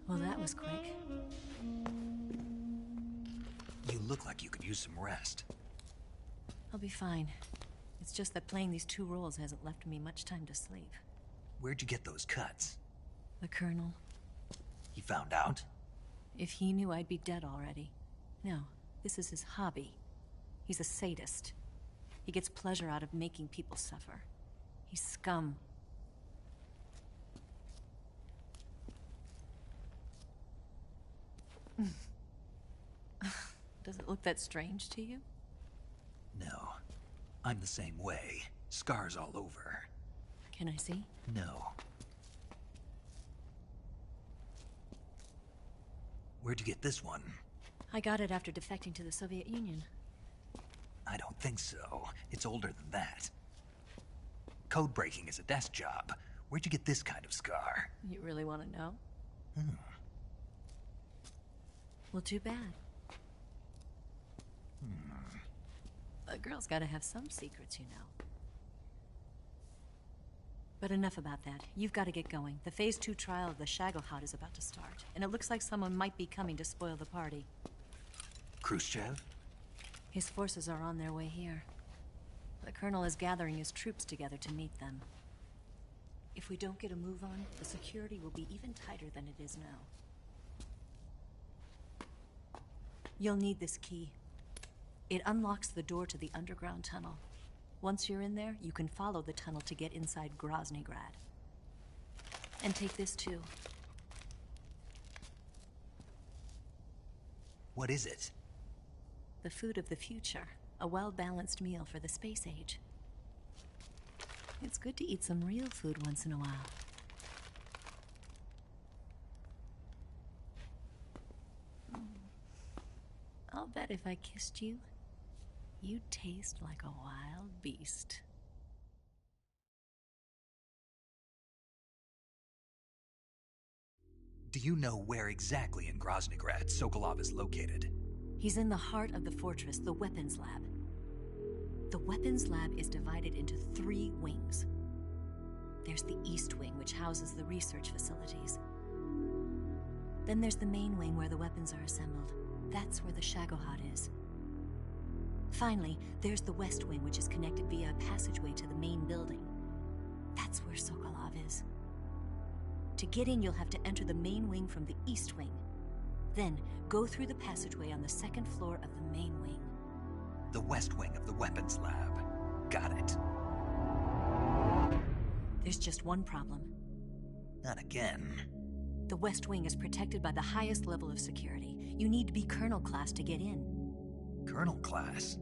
Speaker 20: Well, that was quick.
Speaker 1: You look like you could use some rest.
Speaker 20: I'll be fine. It's just that playing these 2 roles hasn't left me much time to sleep.
Speaker 1: Where'd you get those cuts?
Speaker 20: The Colonel.
Speaker 1: He found out?
Speaker 20: If he knew, I'd be dead already. No, this is his hobby. He's a sadist. He gets pleasure out of making people suffer. He's scum. Does it look that strange to you?
Speaker 1: No. I'm the same way. Scars all over.
Speaker 20: Can I see?
Speaker 1: No. Where'd you get this one?
Speaker 20: I got it after defecting to the Soviet Union.
Speaker 1: I don't think so. It's older than that. Code breaking is a desk job. Where'd you get this kind of scar?
Speaker 20: You really want to know?
Speaker 1: Hmm.
Speaker 20: Well, too bad. A girl's gotta have some secrets, you know. But enough about that. You've got to get going. The Phase 2 trial of the Shagohod is about to start, and it looks like someone might be coming to spoil the party.
Speaker 1: Khrushchev?
Speaker 20: His forces are on their way here. The Colonel is gathering his troops together to meet them. If we don't get a move on, the security will be even tighter than it is now. You'll need this key. It unlocks the door to the underground tunnel. Once you're in there, you can follow the tunnel to get inside Groznygrad. And take this too.
Speaker 1: What is it?
Speaker 20: The food of the future. A well-balanced meal for the space age. It's good to eat some real food once in a while. I'll bet if I kissed you, you'd taste like a wild beast.
Speaker 1: Do you know where exactly in Groznygrad Sokolov is located?
Speaker 20: He's in the heart of the fortress, the weapons lab. The weapons lab is divided into 3 wings. There's the East Wing, which houses the research facilities. Then there's the main wing where the weapons are assembled. That's where the Shagohod is. Finally, there's the West Wing, which is connected via a passageway to the main building. That's where Sokolov is. To get in, you'll have to enter the main wing from the East Wing. Then, go through the passageway on the 2nd floor of the main wing.
Speaker 1: The West Wing of the weapons lab. Got it.
Speaker 20: There's just one problem.
Speaker 1: Not again.
Speaker 20: The West Wing is protected by the highest level of security. You need to be Colonel class to get in.
Speaker 1: Colonel class?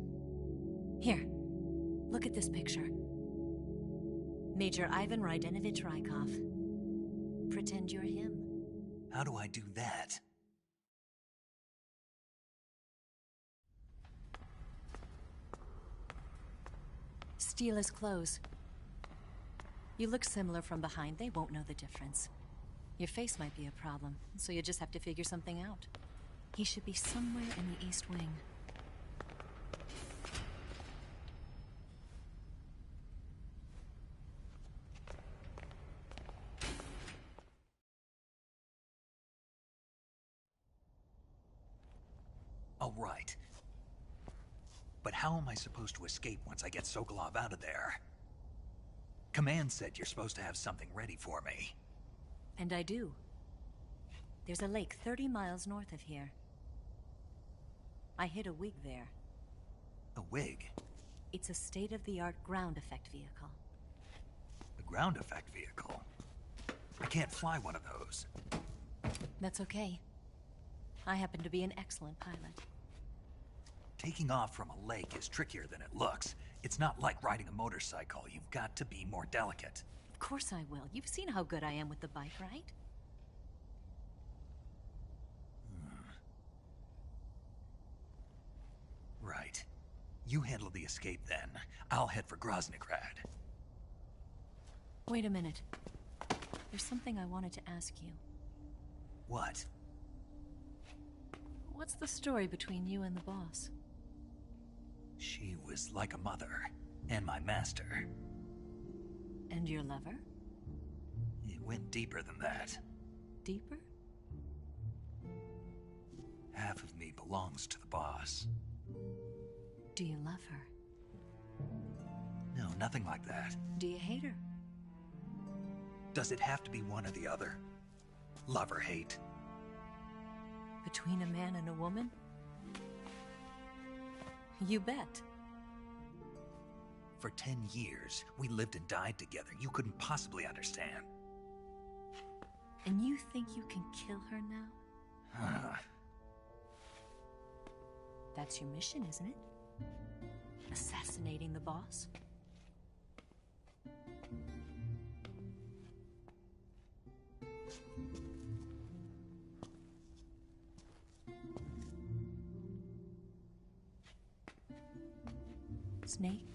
Speaker 20: Here, look at this picture. Major Ivan Rydenovich Rykov. Pretend you're him.
Speaker 1: How do I do that?
Speaker 20: Steal his clothes. You look similar from behind. They won't know the difference. Your face might be a problem, so you just have to figure something out. He should be somewhere in the East Wing.
Speaker 1: All right. But how am I supposed to escape once I get Sokolov out of there? Command said you're supposed to have something ready for me.
Speaker 20: And I do. There's a lake 30 miles north of here. I hid a wig there.
Speaker 1: A wig?
Speaker 20: It's a state-of-the-art ground effect vehicle.
Speaker 1: A ground effect vehicle? I can't fly one of those.
Speaker 20: That's okay. I happen to be an excellent pilot.
Speaker 1: Taking off from a lake is trickier than it looks. It's not like riding a motorcycle. You've got to be more delicate.
Speaker 20: Of course I will. You've seen how good I am with the bike, right?
Speaker 1: Right. You handle the escape then. I'll head for Groznygrad.
Speaker 20: Wait a minute. There's something I wanted to ask you.
Speaker 1: What?
Speaker 20: What's the story between you and the boss?
Speaker 1: She was like a mother, and my master.
Speaker 20: And your lover?
Speaker 1: It went deeper than that.
Speaker 20: Deeper?
Speaker 1: Half of me belongs to the boss.
Speaker 20: Do you love her?
Speaker 1: No, nothing like that.
Speaker 20: Do you hate her?
Speaker 1: Does it have to be one or the other? Love or hate?
Speaker 20: Between a man and a woman? You bet.
Speaker 1: For 10 years, we lived and died together. You couldn't possibly understand.
Speaker 20: And you think you can kill her now? That's your mission, isn't it? Assassinating the boss? Snake,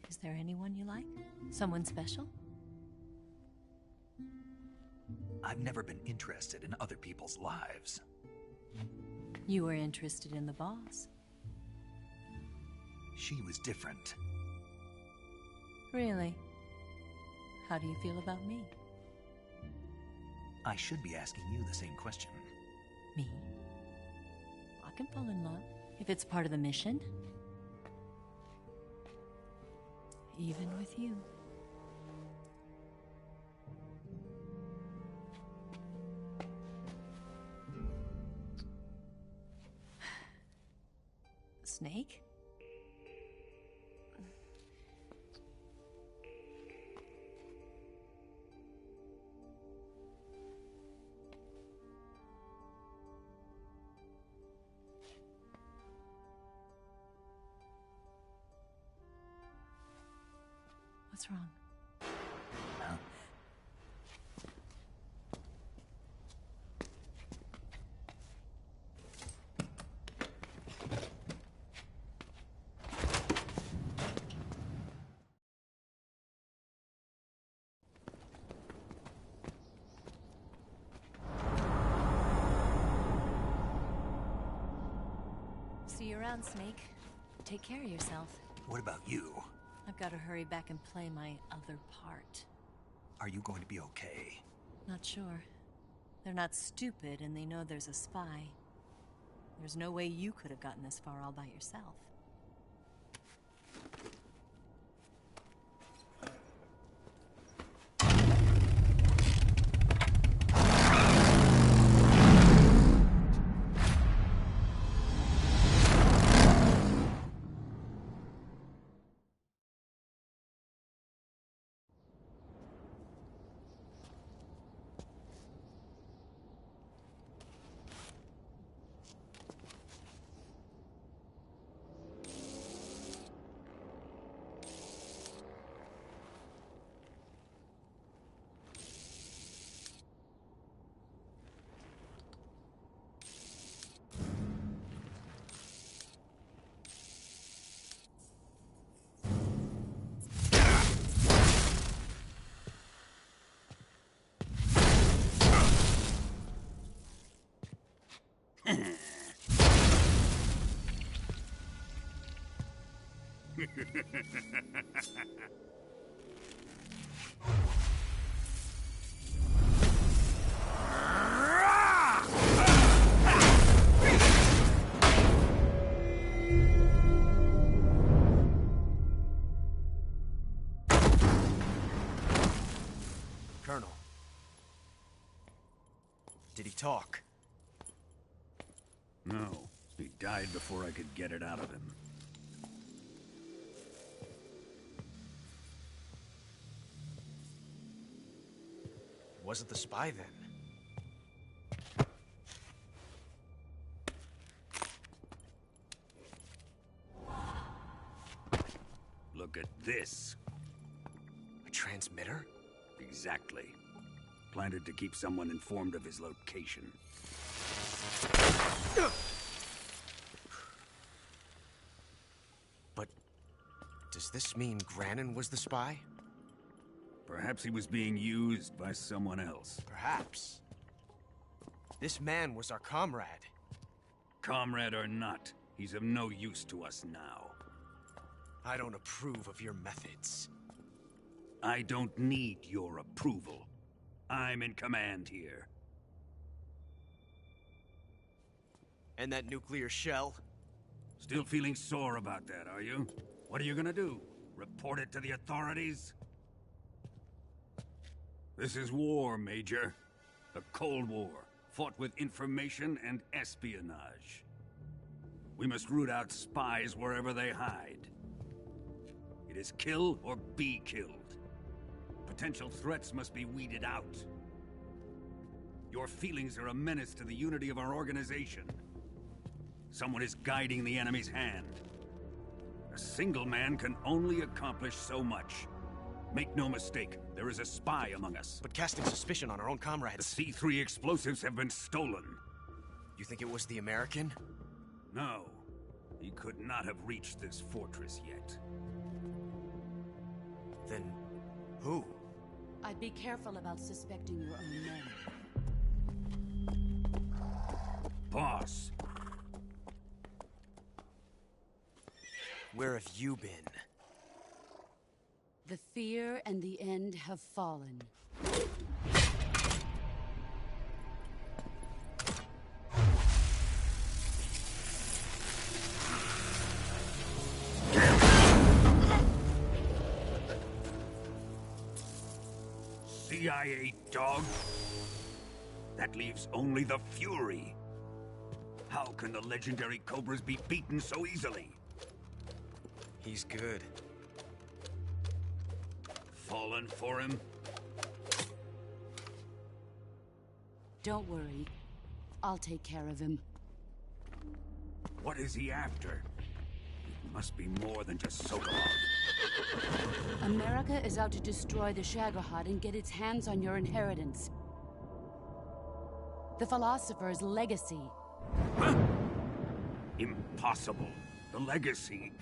Speaker 20: is there anyone you like? Someone special?
Speaker 1: I've never been interested in other people's lives.
Speaker 20: You were interested in the boss.
Speaker 1: She was different.
Speaker 20: Really? How do you feel about me?
Speaker 1: I should be asking you the same question.
Speaker 20: Me? I can fall in love if it's part of the mission. Even with you. Snake? What's wrong? See you around, Snake. Take care of yourself.
Speaker 1: What about you?
Speaker 20: I've got to hurry back and play my other part.
Speaker 1: Are you going to be okay?
Speaker 20: Not sure. They're not stupid, and they know there's a spy. There's no way you could have gotten this far all by yourself.
Speaker 9: Colonel. Did he talk?
Speaker 13: No. He died before I could get it out of him.
Speaker 9: Was it the spy then?
Speaker 13: Look at this.
Speaker 9: A transmitter?
Speaker 13: Exactly. Planted to keep someone informed of his location.
Speaker 9: But does this mean Granin was the spy?
Speaker 13: Perhaps he was being used by someone else.
Speaker 9: Perhaps. This man was our comrade.
Speaker 13: Comrade or not, he's of no use to us now.
Speaker 9: I don't approve of your methods.
Speaker 13: I don't need your approval. I'm in command here.
Speaker 9: And that nuclear shell?
Speaker 13: Still feeling sore about that, are you? What are you gonna do? Report it to the authorities? This is war, Major. A Cold War, fought with information and espionage. We must root out spies wherever they hide. It is kill or be killed. Potential threats must be weeded out. Your feelings are a menace to the unity of our organization. Someone is guiding the enemy's hand. A single man can only accomplish so much. Make no mistake, there is a spy among us.
Speaker 9: But casting suspicion on our own comrades...
Speaker 13: The C3 explosives have been stolen.
Speaker 9: You think it was the American?
Speaker 13: No. He could not have reached this fortress yet.
Speaker 9: Then... who?
Speaker 8: I'd be careful about suspecting your own men.
Speaker 13: Boss!
Speaker 9: Where have you been?
Speaker 8: The fear and the end have fallen.
Speaker 13: CIA dog? That leaves only the Fury. How can the legendary Cobras be beaten so easily?
Speaker 9: He's good.
Speaker 13: Fallen for him?
Speaker 8: Don't worry. I'll take care of him.
Speaker 13: What is he after? It must be more than just Sokolov.
Speaker 8: America is out to destroy the Shagohod and get its hands on your inheritance. The Philosopher's legacy.
Speaker 13: Huh? Impossible. The legacy,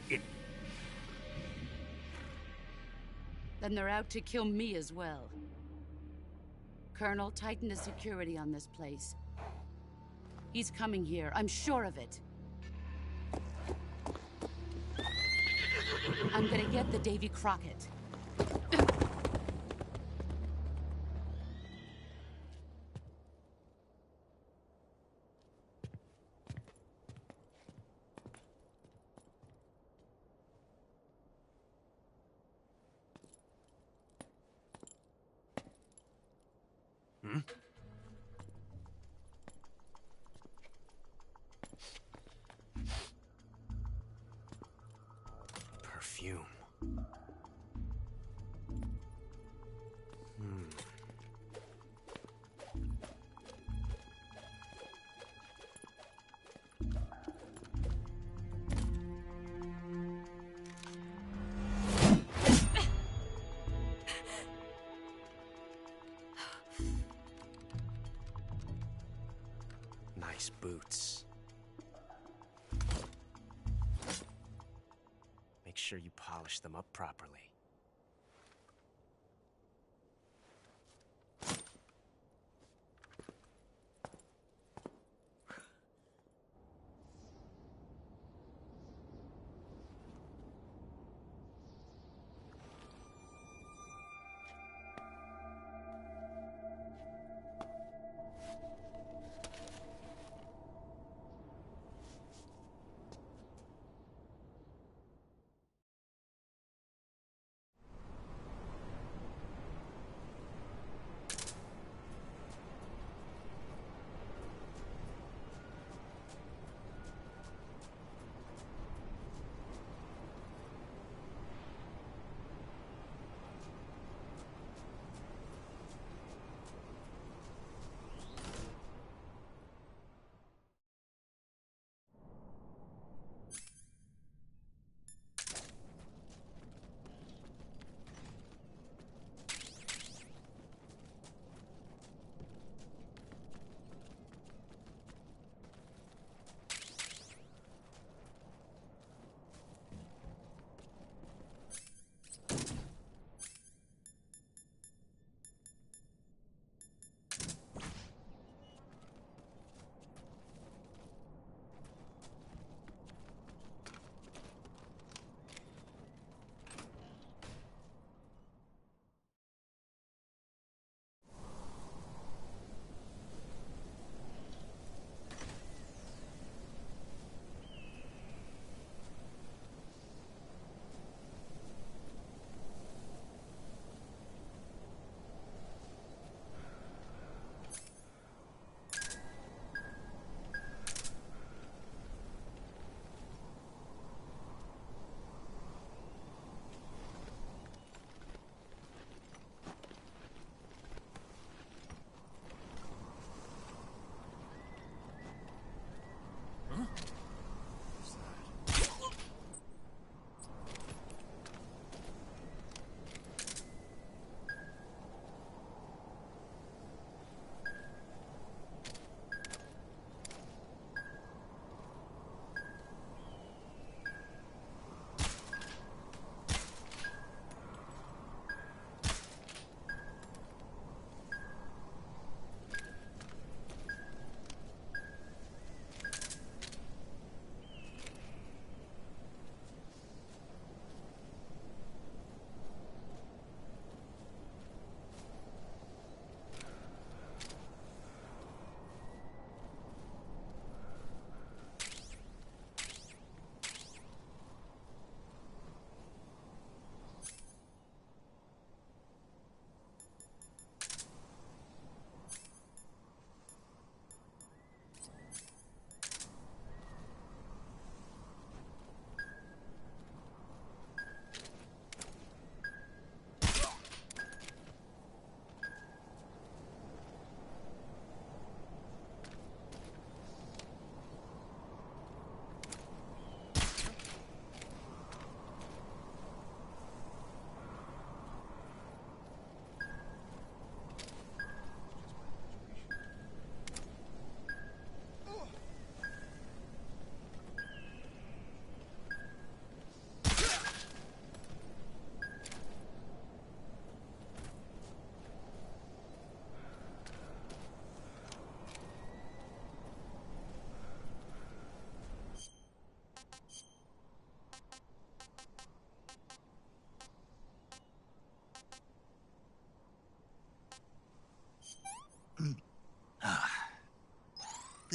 Speaker 8: Then they're out to kill me as well. Colonel, tighten the security on this place. He's coming here, I'm sure of it. I'm gonna get the Davy Crockett.
Speaker 9: Hmm? Perfume. Nice boots. Make sure you polish them up properly.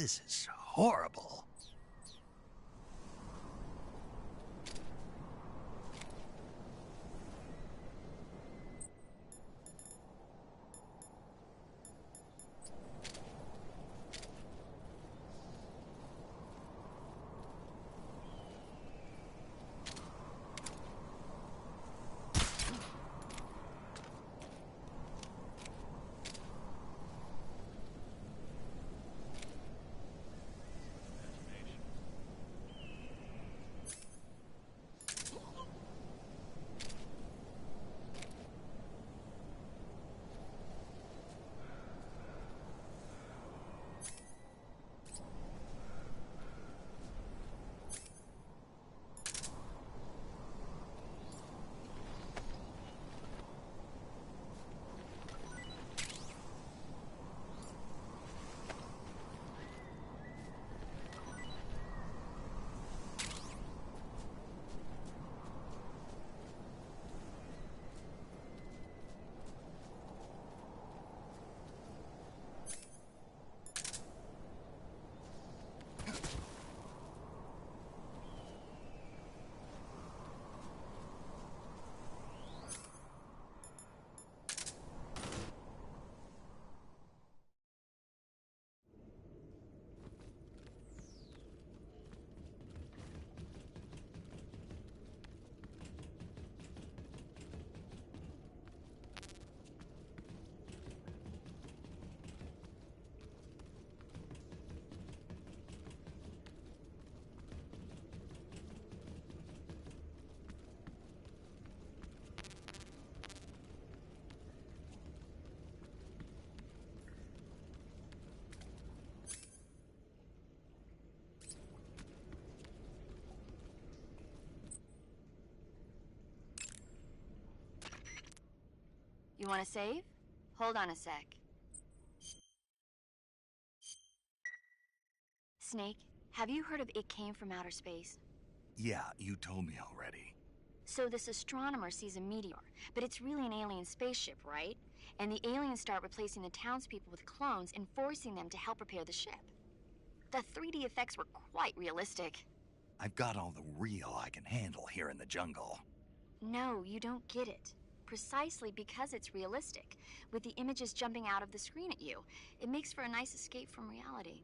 Speaker 1: This is horrible.
Speaker 7: You want to save? Hold on a sec. Snake, have you heard of It Came from Outer Space?
Speaker 1: Yeah, you told me already.
Speaker 7: So this astronomer sees a meteor, but it's really an alien spaceship, right? And the aliens start replacing the townspeople with clones and forcing them to help repair the ship. The 3D effects were quite realistic.
Speaker 1: I've got all the real I can handle here in the jungle.
Speaker 7: No, you don't get it. Precisely because it's realistic, with the images jumping out of the screen at you, it makes for a nice escape from reality.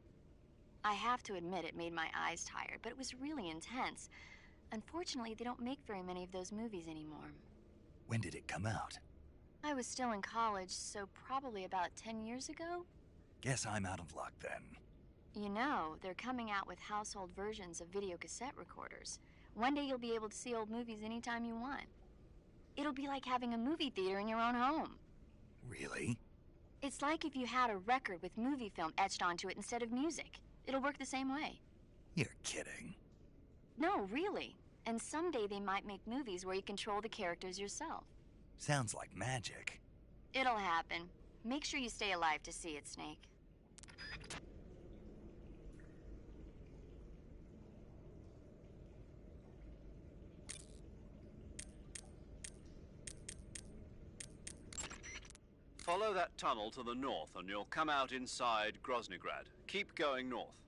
Speaker 7: I have to admit it made my eyes tired, but it was really intense. Unfortunately, they don't make very many of those movies anymore.
Speaker 1: When did it come out?
Speaker 7: I was still in college, so probably about 10 years ago?
Speaker 1: Guess I'm out of luck then.
Speaker 7: You know, they're coming out with household versions of video cassette recorders. One day you'll be able to see old movies anytime you want. It'll be like having a movie theater in your own home.
Speaker 1: Really?
Speaker 7: It's like if you had a record with movie film etched onto it instead of music. It'll work the same way.
Speaker 1: You're kidding.
Speaker 7: No, really. And someday they might make movies where you control the characters yourself.
Speaker 1: Sounds like magic.
Speaker 7: It'll happen. Make sure you stay alive to see it, Snake.
Speaker 4: Follow that tunnel to the north and you'll come out inside Groznygrad. Keep going north.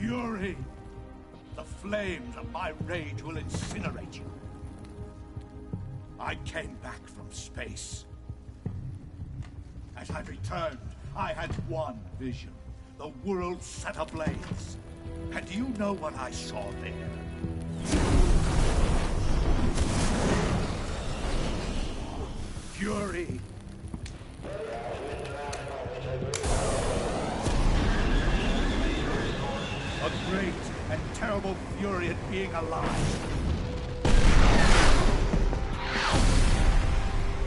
Speaker 21: Fury! The flames of my rage will incinerate you. I came back from space. As I returned, I had one vision. The world set ablaze. And do you know what I saw there? Fury! A great and terrible fury at being alive.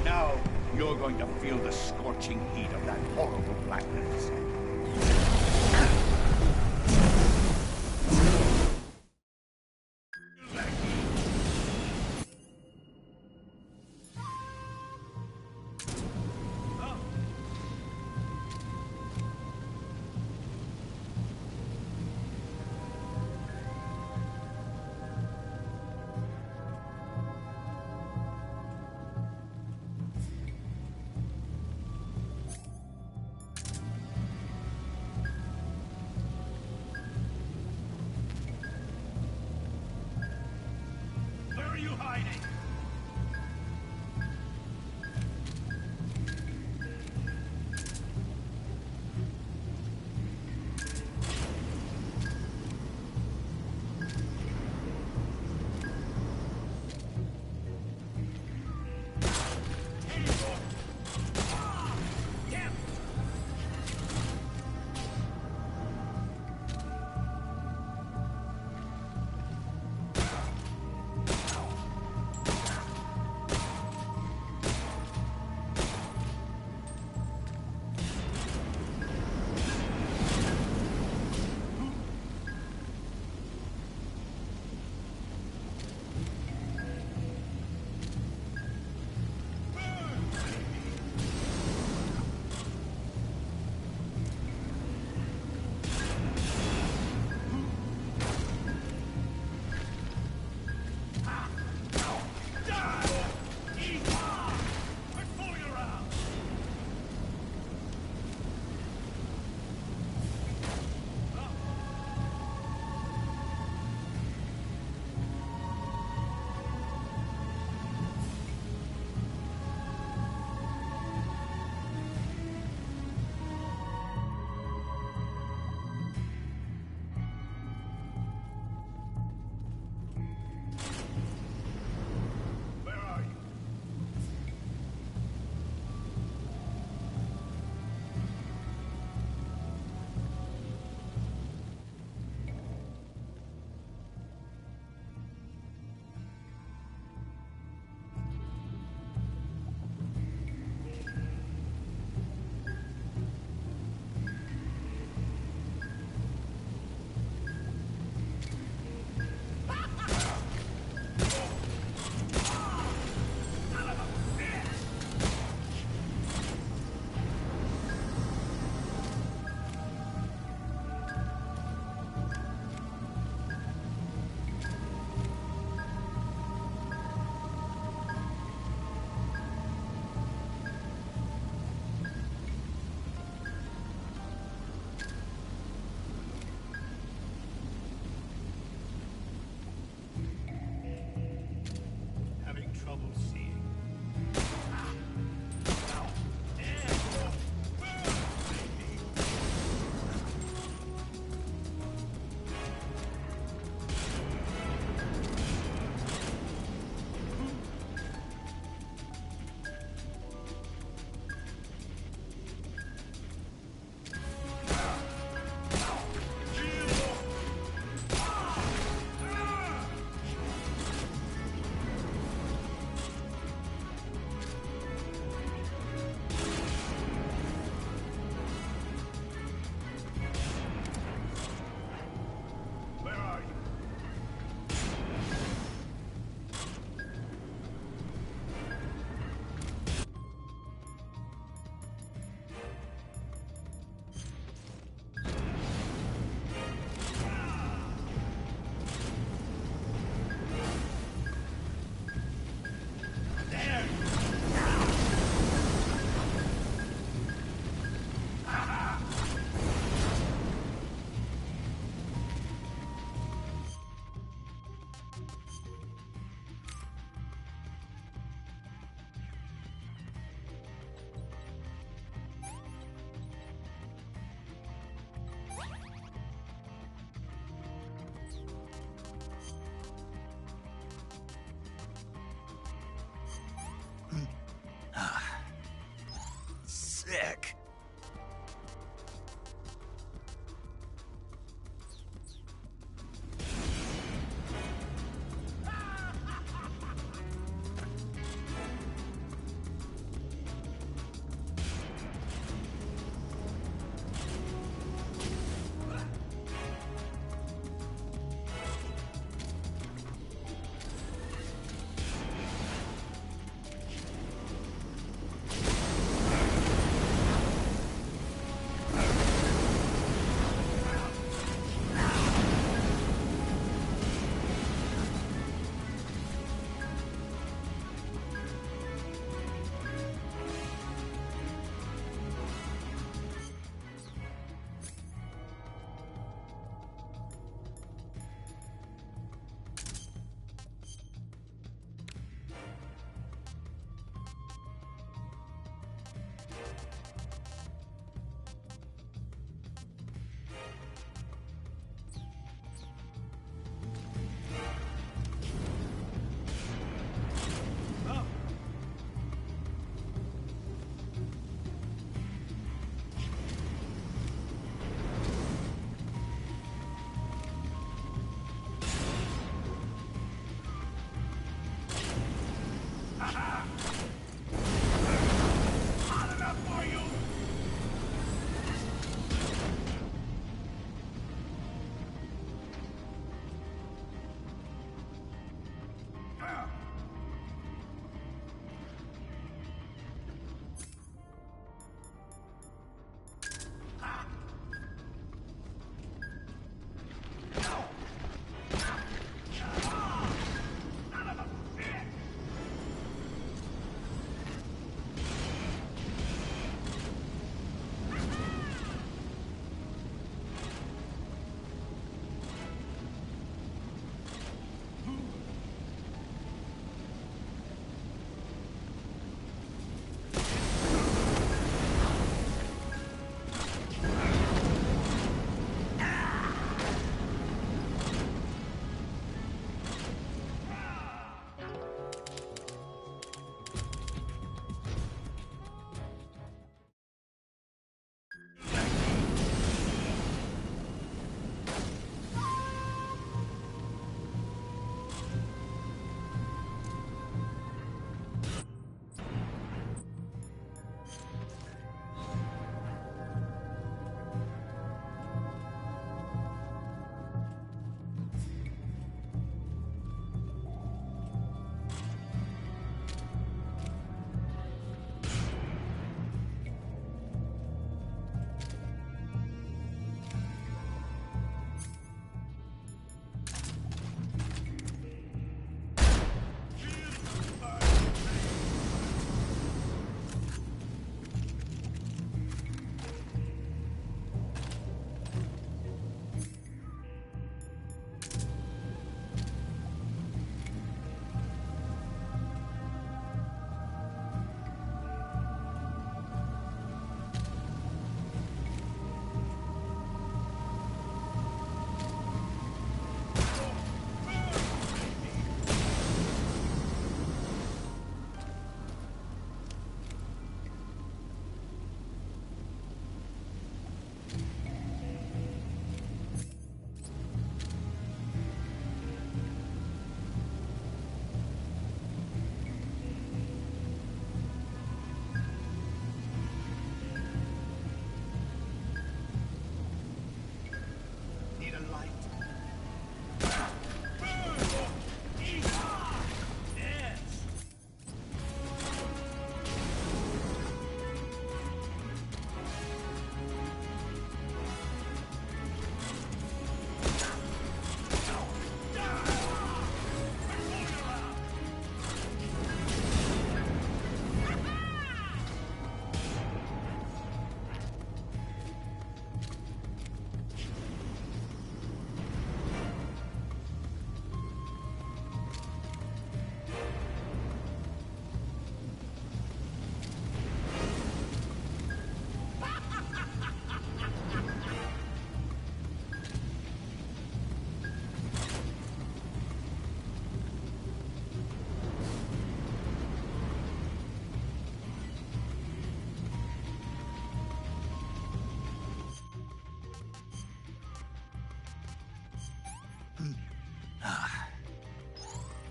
Speaker 21: Now, you're going to feel the scorching heat of that horrible blackness.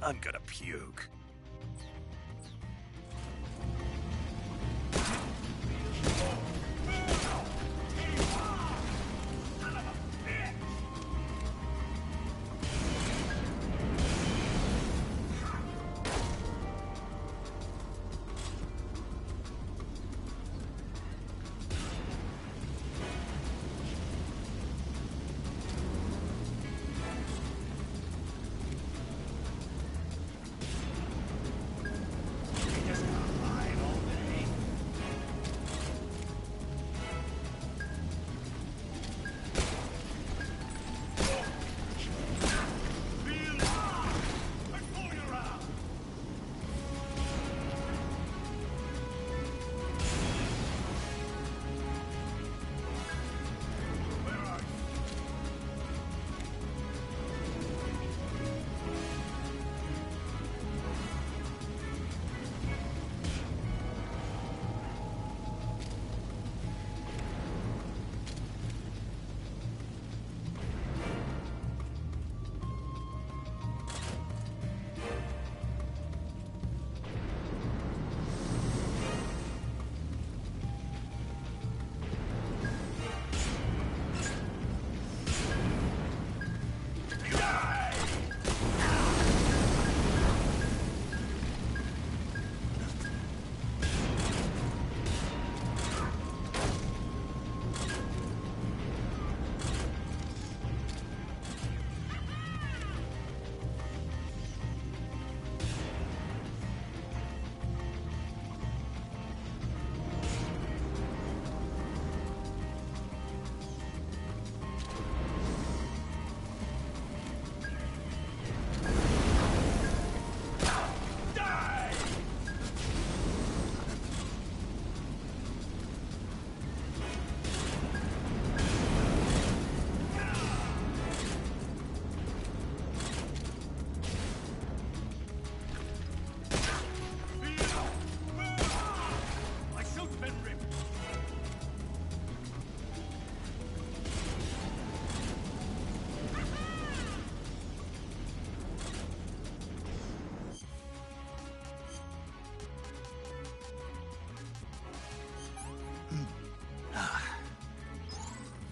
Speaker 1: I'm gonna puke.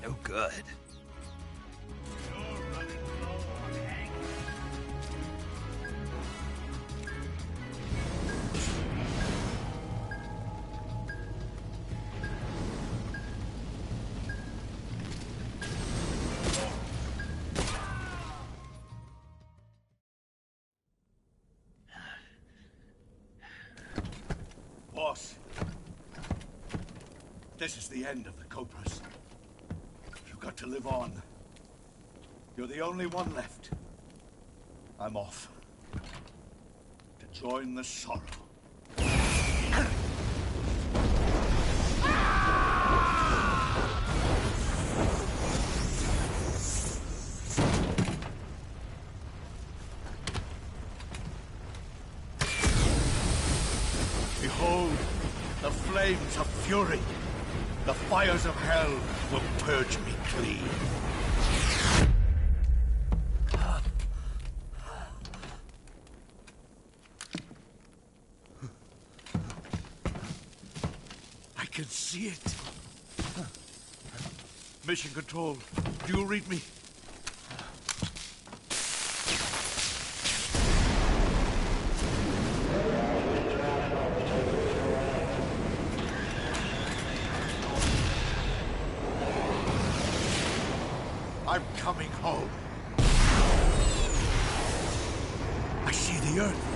Speaker 1: No good.
Speaker 10: Boss, this is the end of the Cobras. You've got to live on. You're the only one left. I'm off. To join the sorrow. Behold, the flames of fury. The fires of hell will purge me clean. I can see it. Mission Control, do you read me? I'm coming home. I see the Earth.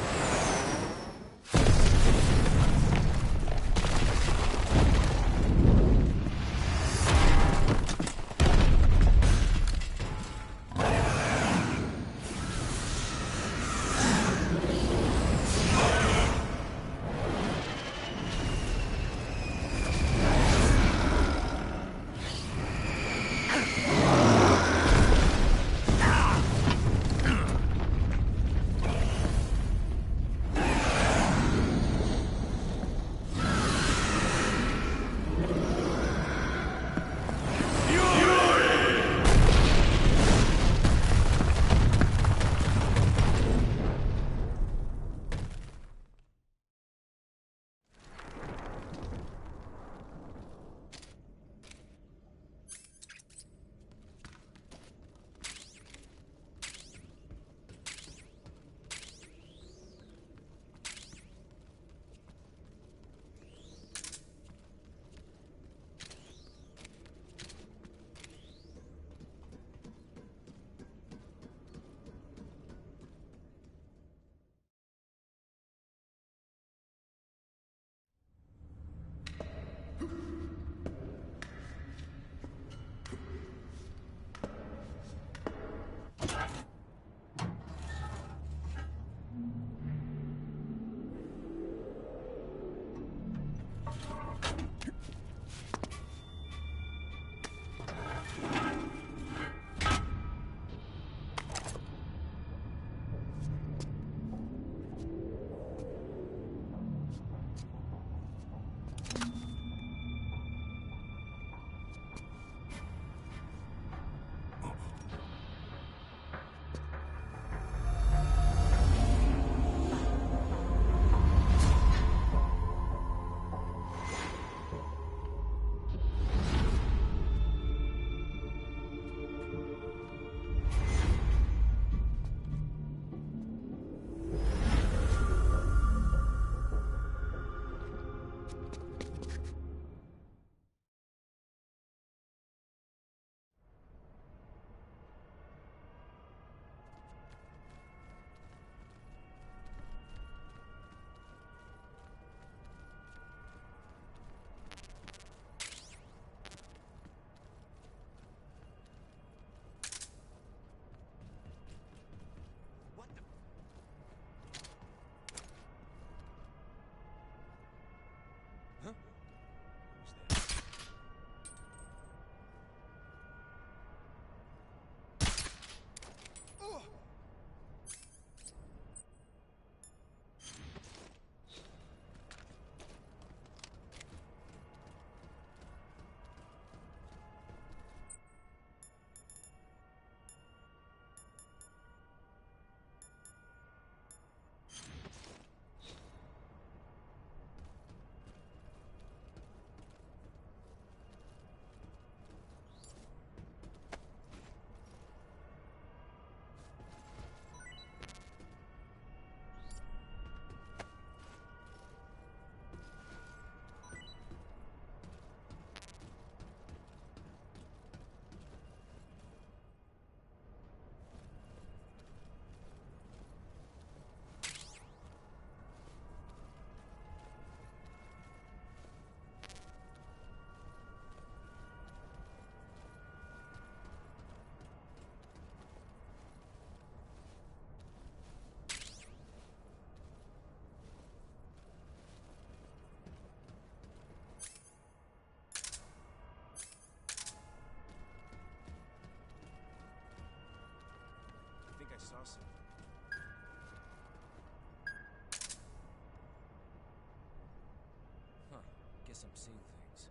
Speaker 6: seeing things.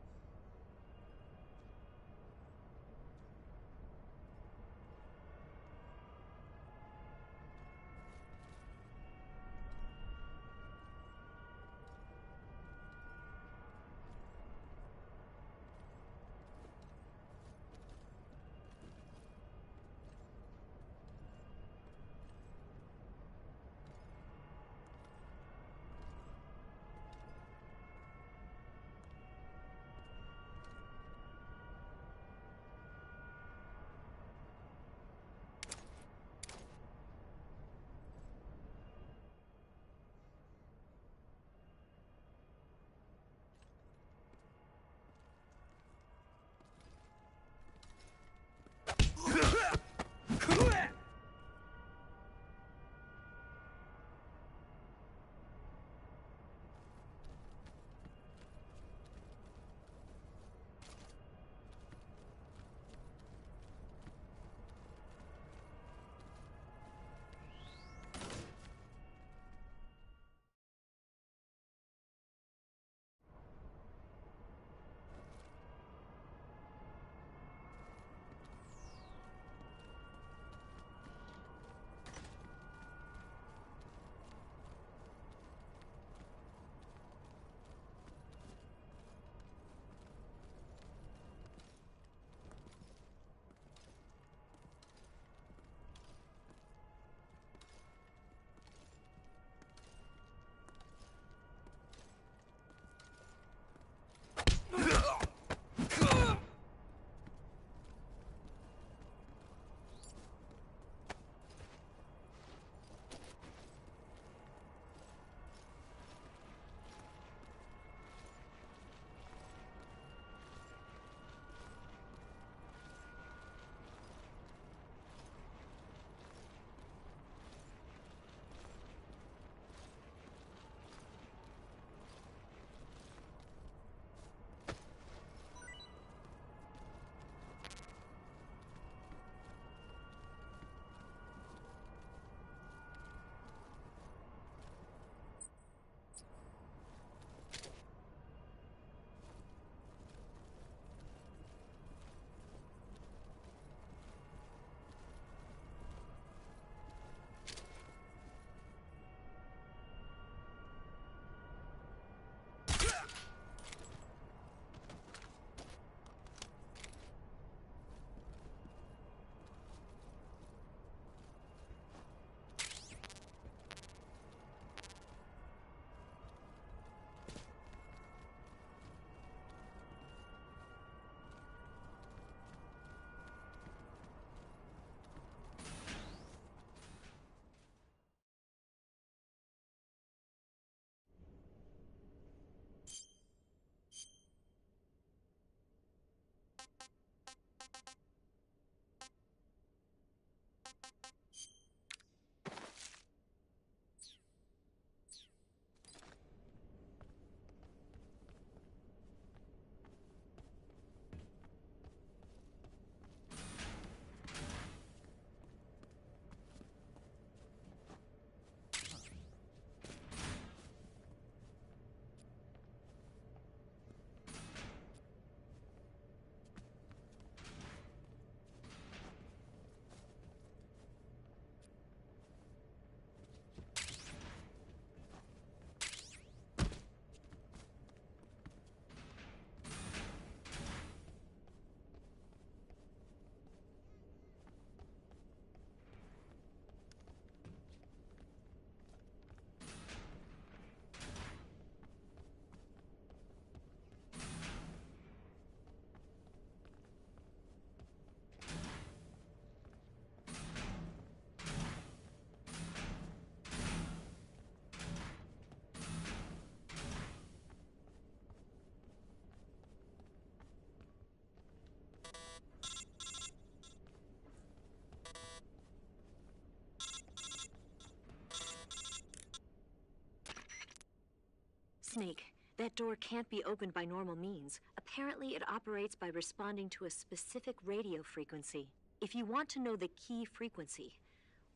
Speaker 20: Snake, that door can't be opened by normal means. Apparently, it operates by responding to a specific radio frequency. If you want to know the key frequency,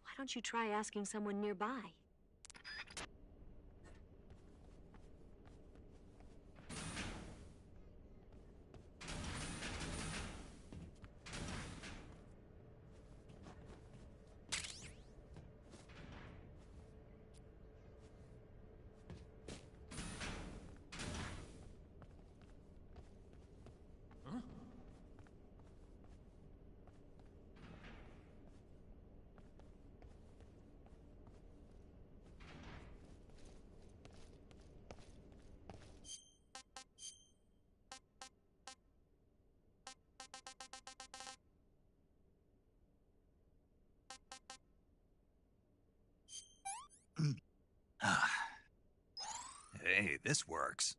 Speaker 20: why don't you try asking someone nearby?
Speaker 1: this works.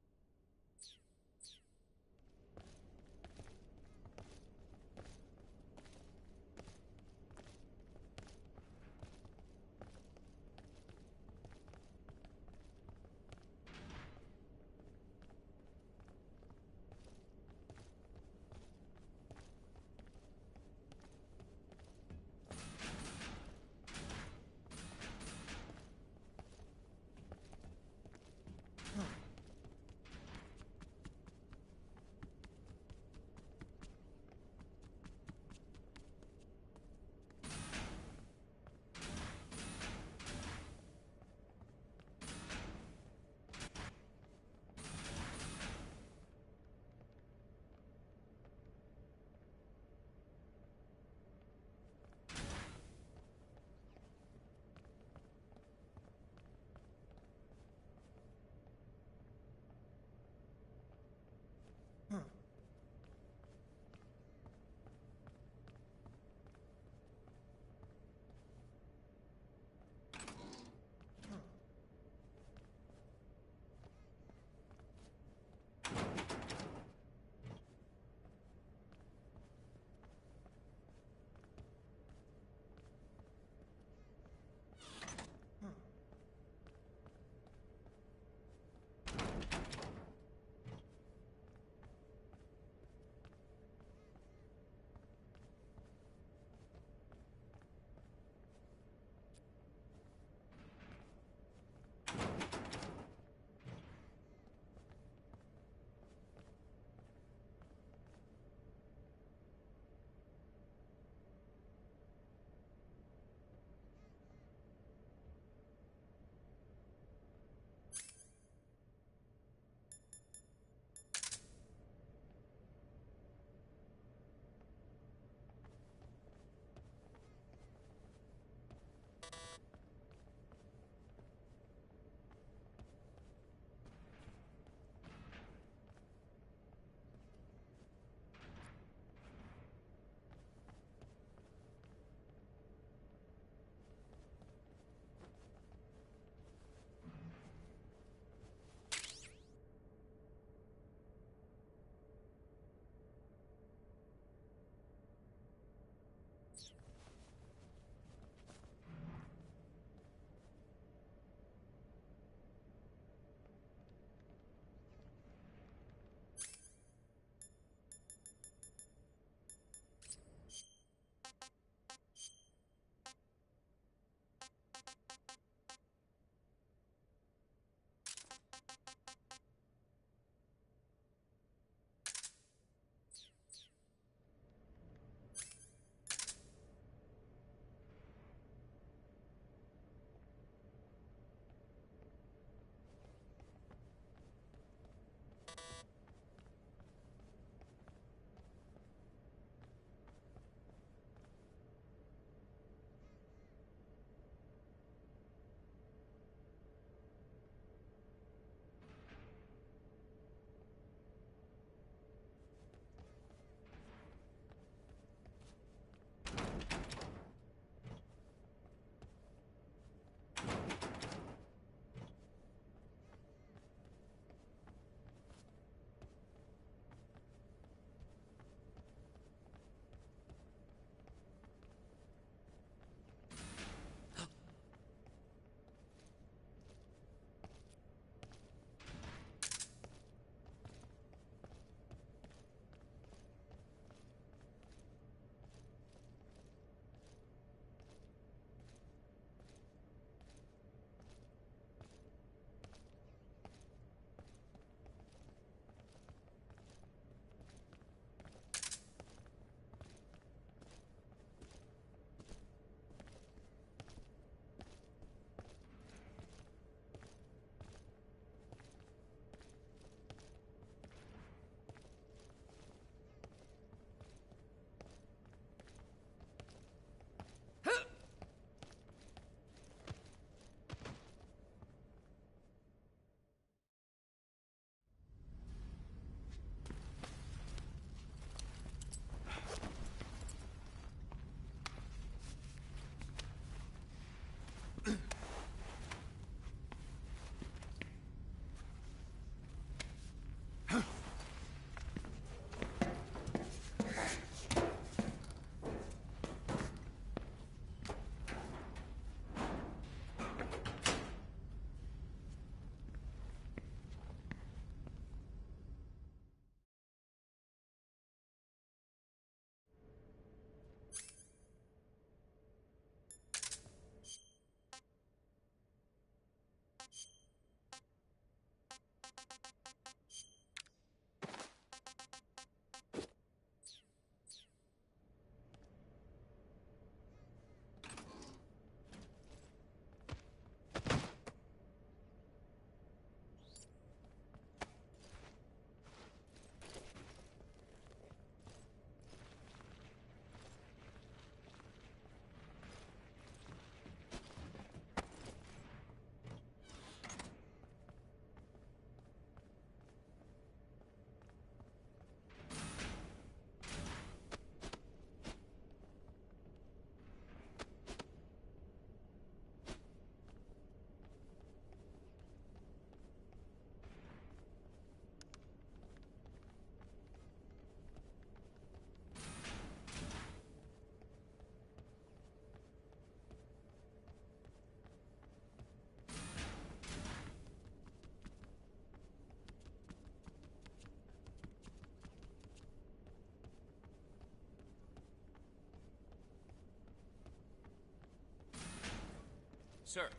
Speaker 11: Sir.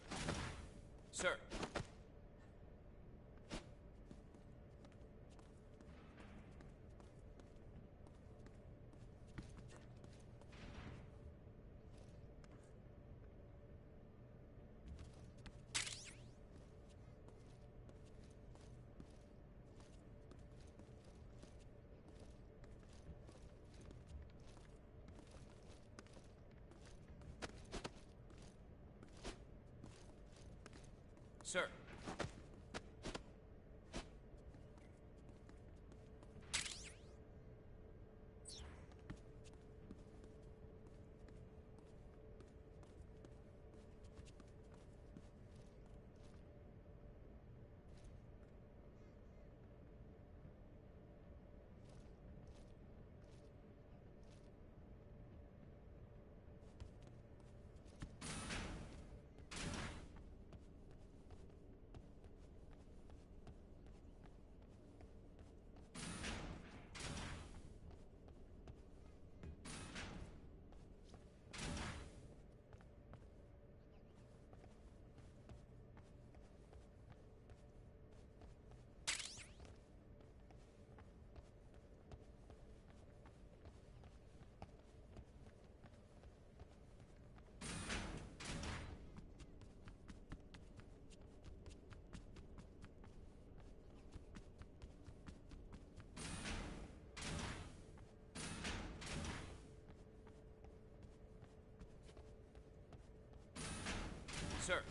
Speaker 11: Sir. Sir. Sir.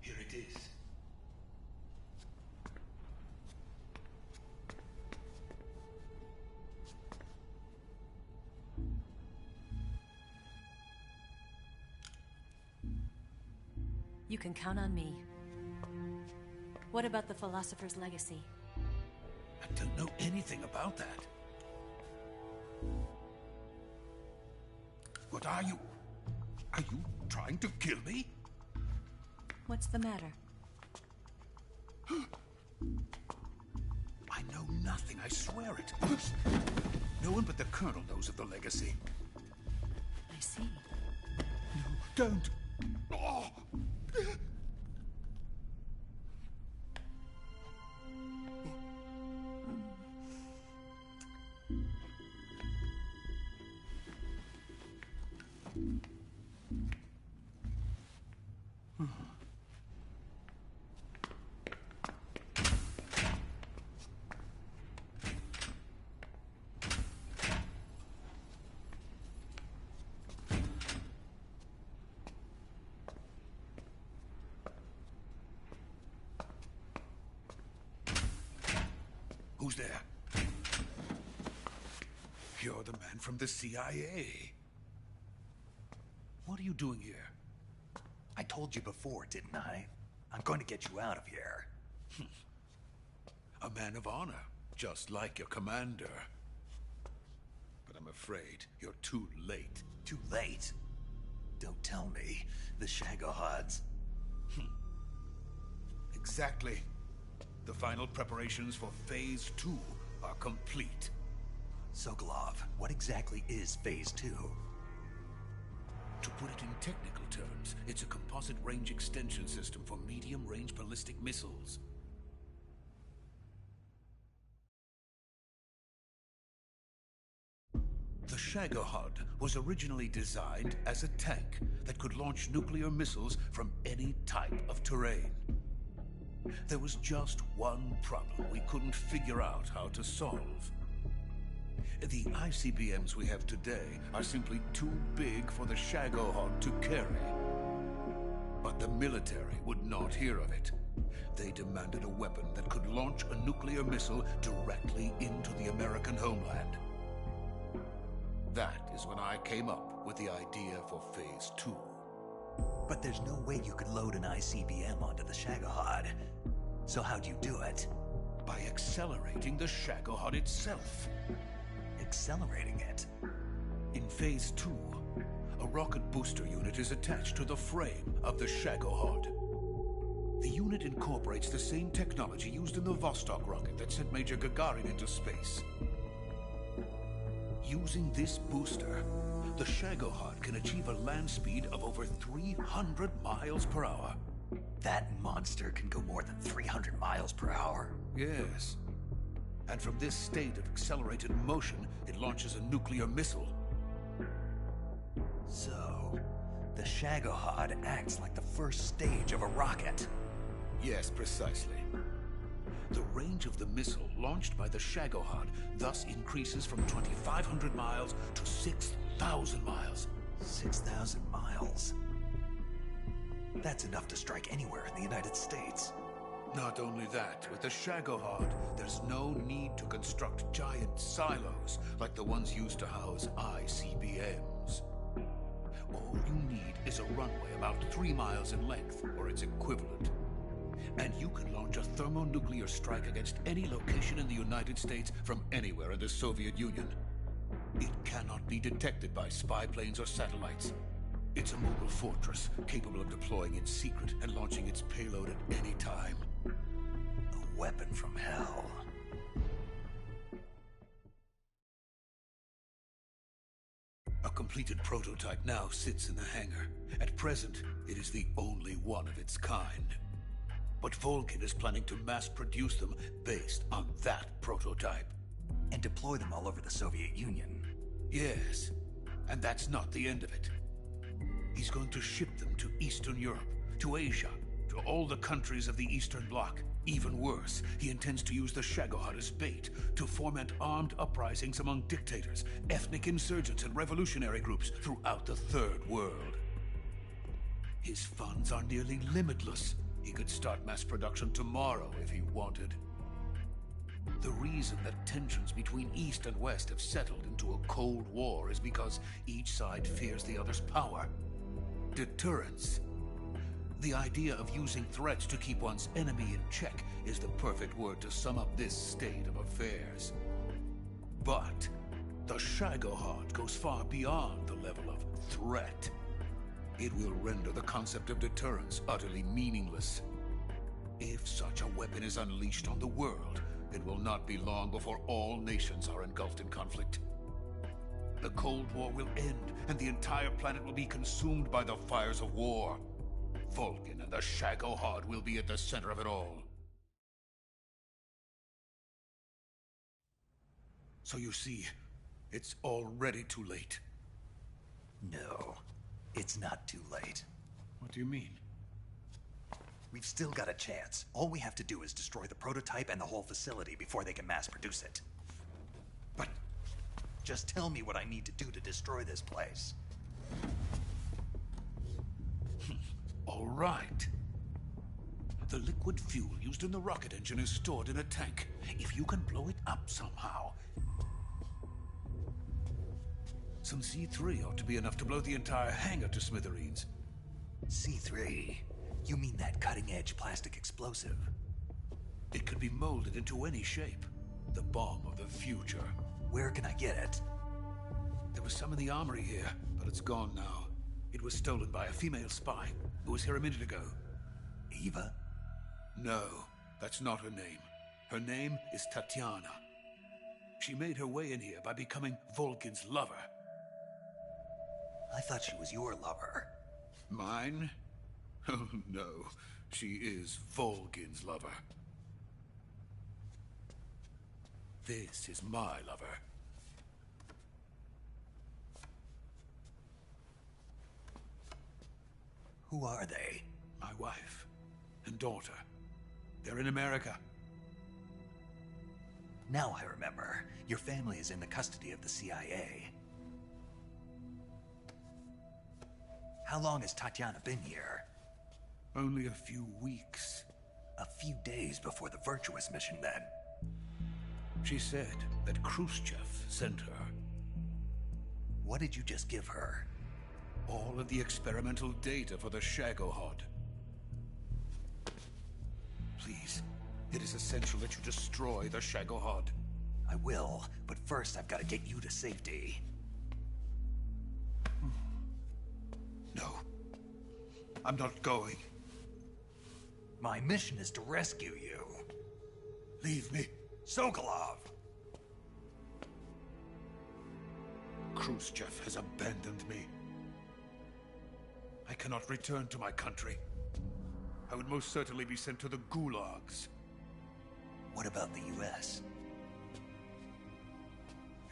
Speaker 10: Here it is.
Speaker 20: You can count on me. What about the Philosopher's Legacy?
Speaker 10: I don't know anything about that. What are you? Are you trying to kill me?
Speaker 20: What's the matter?
Speaker 10: I know nothing, I swear it. No one but the Colonel knows of the legacy.
Speaker 20: I see.
Speaker 10: No, don't. Oh. Who's there? You're the man from the CIA. What are you doing here?
Speaker 1: I told you before, didn't I? I'm going to get you out of here.
Speaker 10: A man of honor, just like your commander. But I'm afraid you're too late.
Speaker 1: Too late? Don't tell me. The Shagohods.
Speaker 10: Exactly. The final preparations for Phase 2 are complete.
Speaker 1: Sokolov, what exactly is Phase 2?
Speaker 10: To put it in technical terms, it's a composite range extension system for medium-range ballistic missiles. The Shagohod was originally designed as a tank that could launch nuclear missiles from any type of terrain. There was just one problem we couldn't figure out how to solve. The ICBMs we have today are simply too big for the Shagohod to carry. But the military would not hear of it. They demanded a weapon that could launch a nuclear missile directly into the American homeland. That is when I came up with the idea for Phase 2.
Speaker 1: But there's no way you could load an ICBM onto the Shagohod. So how'd you do it?
Speaker 10: By accelerating the Shagohod itself.
Speaker 1: Accelerating it?
Speaker 10: In Phase 2, a rocket booster unit is attached to the frame of the Shagohod. The unit incorporates the same technology used in the Vostok rocket that sent Major Gagarin into space. Using this booster, the Shagohod can achieve a land speed of over 300 miles per hour.
Speaker 1: That monster can go more than 300 miles per hour?
Speaker 10: Yes. And from this state of accelerated motion, it launches a nuclear missile.
Speaker 1: So, the Shagohod acts like the first stage of a rocket.
Speaker 10: Yes, precisely. The range of the missile launched by the Shagohod thus increases from 2,500 miles to 6,000 miles.
Speaker 1: 6,000 miles? That's enough to strike anywhere in the United States.
Speaker 10: Not only that, with the Shagohod, there's no need to construct giant silos like the ones used to house ICBMs. All you need is a runway about 3 miles in length, or its equivalent. And you can launch a thermonuclear strike against any location in the United States from anywhere in the Soviet Union. It cannot be detected by spy planes or satellites. It's a mobile fortress, capable of deploying in secret and launching its payload at any time.
Speaker 1: A weapon from hell.
Speaker 10: A completed prototype now sits in the hangar. At present, it is the only one of its kind. But Volgin is planning to mass-produce them based on that prototype.
Speaker 1: And deploy them all over the Soviet Union.
Speaker 10: Yes, and that's not the end of it. He's going to ship them to Eastern Europe, to Asia, to all the countries of the Eastern Bloc. Even worse, he intends to use the Shagohod as bait to foment armed uprisings among dictators, ethnic insurgents, and revolutionary groups throughout the Third World. His funds are nearly limitless. He could start mass production tomorrow if he wanted. The reason that tensions between East and West have settled into a Cold War is because each side fears the other's power. Deterrence. The idea of using threats to keep one's enemy in check is the perfect word to sum up this state of affairs. But the Shagohod goes far beyond the level of threat. It will render the concept of deterrence utterly meaningless. If such a weapon is unleashed on the world, it will not be long before all nations are engulfed in conflict. The Cold War will end, and the entire planet will be consumed by the fires of war. Volgin and the Shagohod will be at the center of it all. So you see, it's already too late.
Speaker 1: No, it's not too late.
Speaker 10: What do you mean?
Speaker 1: We've still got a chance. All we have to do is destroy the prototype and the whole facility before they can mass produce it. But just tell me what I need to do to destroy this place.
Speaker 10: All right. The liquid fuel used in the rocket engine is stored in a tank. If you can blow it up somehow... Some C3 ought to be enough to blow the entire hangar to smithereens.
Speaker 1: C3? You mean that cutting-edge plastic explosive?
Speaker 10: It could be molded into any shape. The bomb of the future.
Speaker 1: Where can I get it?
Speaker 10: There was some in the armory here, but it's gone now. It was stolen by a female spy who was here a minute ago.
Speaker 1: Eva?
Speaker 10: No, that's not her name. Her name is Tatiana. She made her way in here by becoming Volgin's lover.
Speaker 1: I thought she was your lover.
Speaker 10: Mine? Oh, no. She is Volgin's lover. This is my lover.
Speaker 1: Who are they?
Speaker 10: My wife and daughter. They're in America.
Speaker 1: Now I remember. Your family is in the custody of the CIA. How long has Tatiana been here?
Speaker 10: Only a few weeks.
Speaker 1: A few days before the Virtuous mission, then.
Speaker 10: She said that Khrushchev sent her.
Speaker 1: What did you just give her?
Speaker 10: All of the experimental data for the Shagohod. Please, it is essential that you destroy the Shagohod.
Speaker 1: I will, but first I've got to get you to safety.
Speaker 10: No. I'm not going.
Speaker 1: My mission is to rescue you.
Speaker 10: Leave me.
Speaker 1: Sokolov!
Speaker 10: Khrushchev has abandoned me. I cannot return to my country. I would most certainly be sent to the gulags.
Speaker 1: What about the US?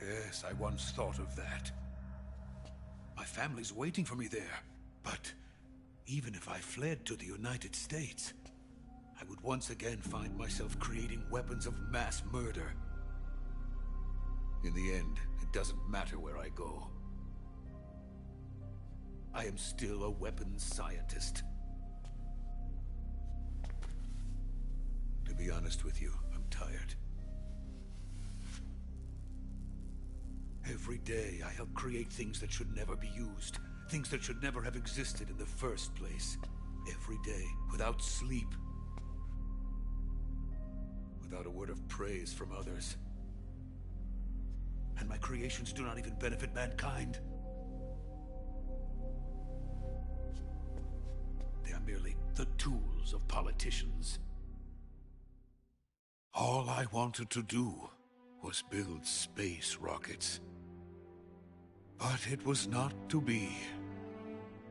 Speaker 10: Yes, I once thought of that. My family's waiting for me there. But even if I fled to the United States, I would once again find myself creating weapons of mass murder. In the end, it doesn't matter where I go. I am still a weapons scientist. To be honest with you, I'm tired. Every day, I help create things that should never be used. Things that should never have existed in the first place. Every day, without sleep. Without a word of praise from others. And my creations do not even benefit mankind. They are merely the tools of politicians. All I wanted to do was build space rockets. But it was not to be.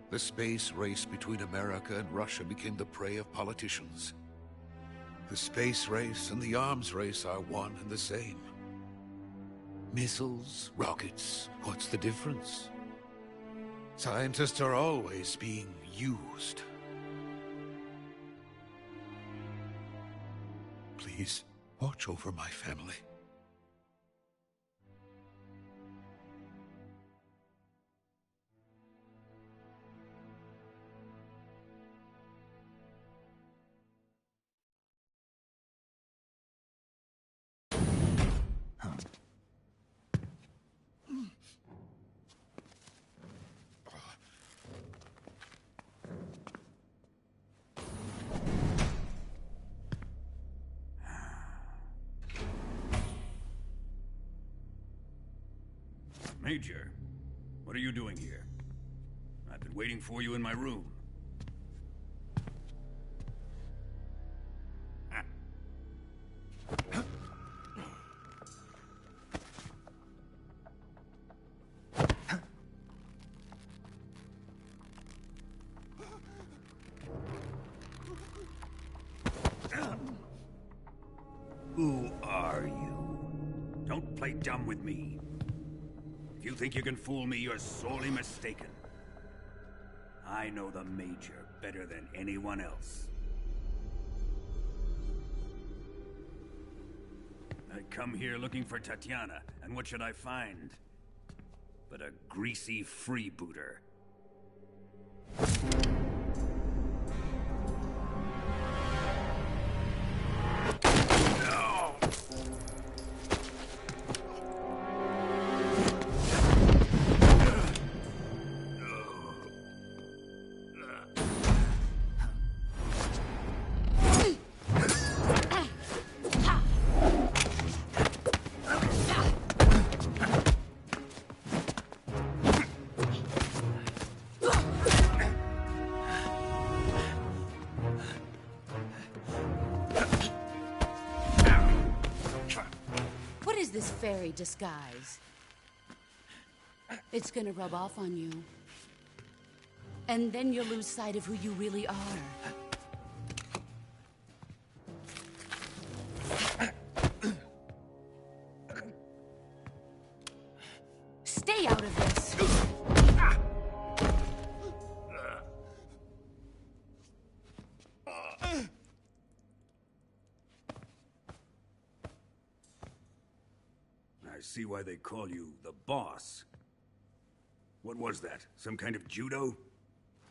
Speaker 10: The space race between America and Russia became the prey of politicians. The space race and the arms race are one and the same. Missiles, rockets, what's the difference? Scientists are always being used. Please, watch over my family.
Speaker 13: Major, what are you doing here? I've been waiting for you in my room. Who are you? Don't play dumb with me. If you think you can fool me, you're sorely mistaken. I know the Major better than anyone else. I come here looking for Tatiana, and what should I find? But a greasy freebooter.
Speaker 8: This fairy disguise. It's gonna rub off on you. And then you'll lose sight of who you really are. Stay out of this!
Speaker 13: I see why they call you the boss. What was that? Some kind of judo?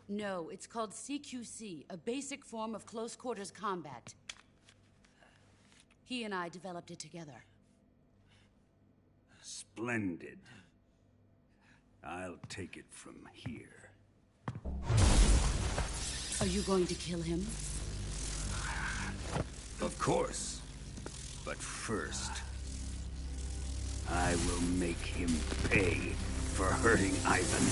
Speaker 8: No, it's called CQC, a basic form of close-quarters combat. He and I developed it together.
Speaker 13: Splendid. I'll take it from here.
Speaker 8: Are you going to kill him?
Speaker 13: Of course. But first, I will make him pay for hurting Ivan.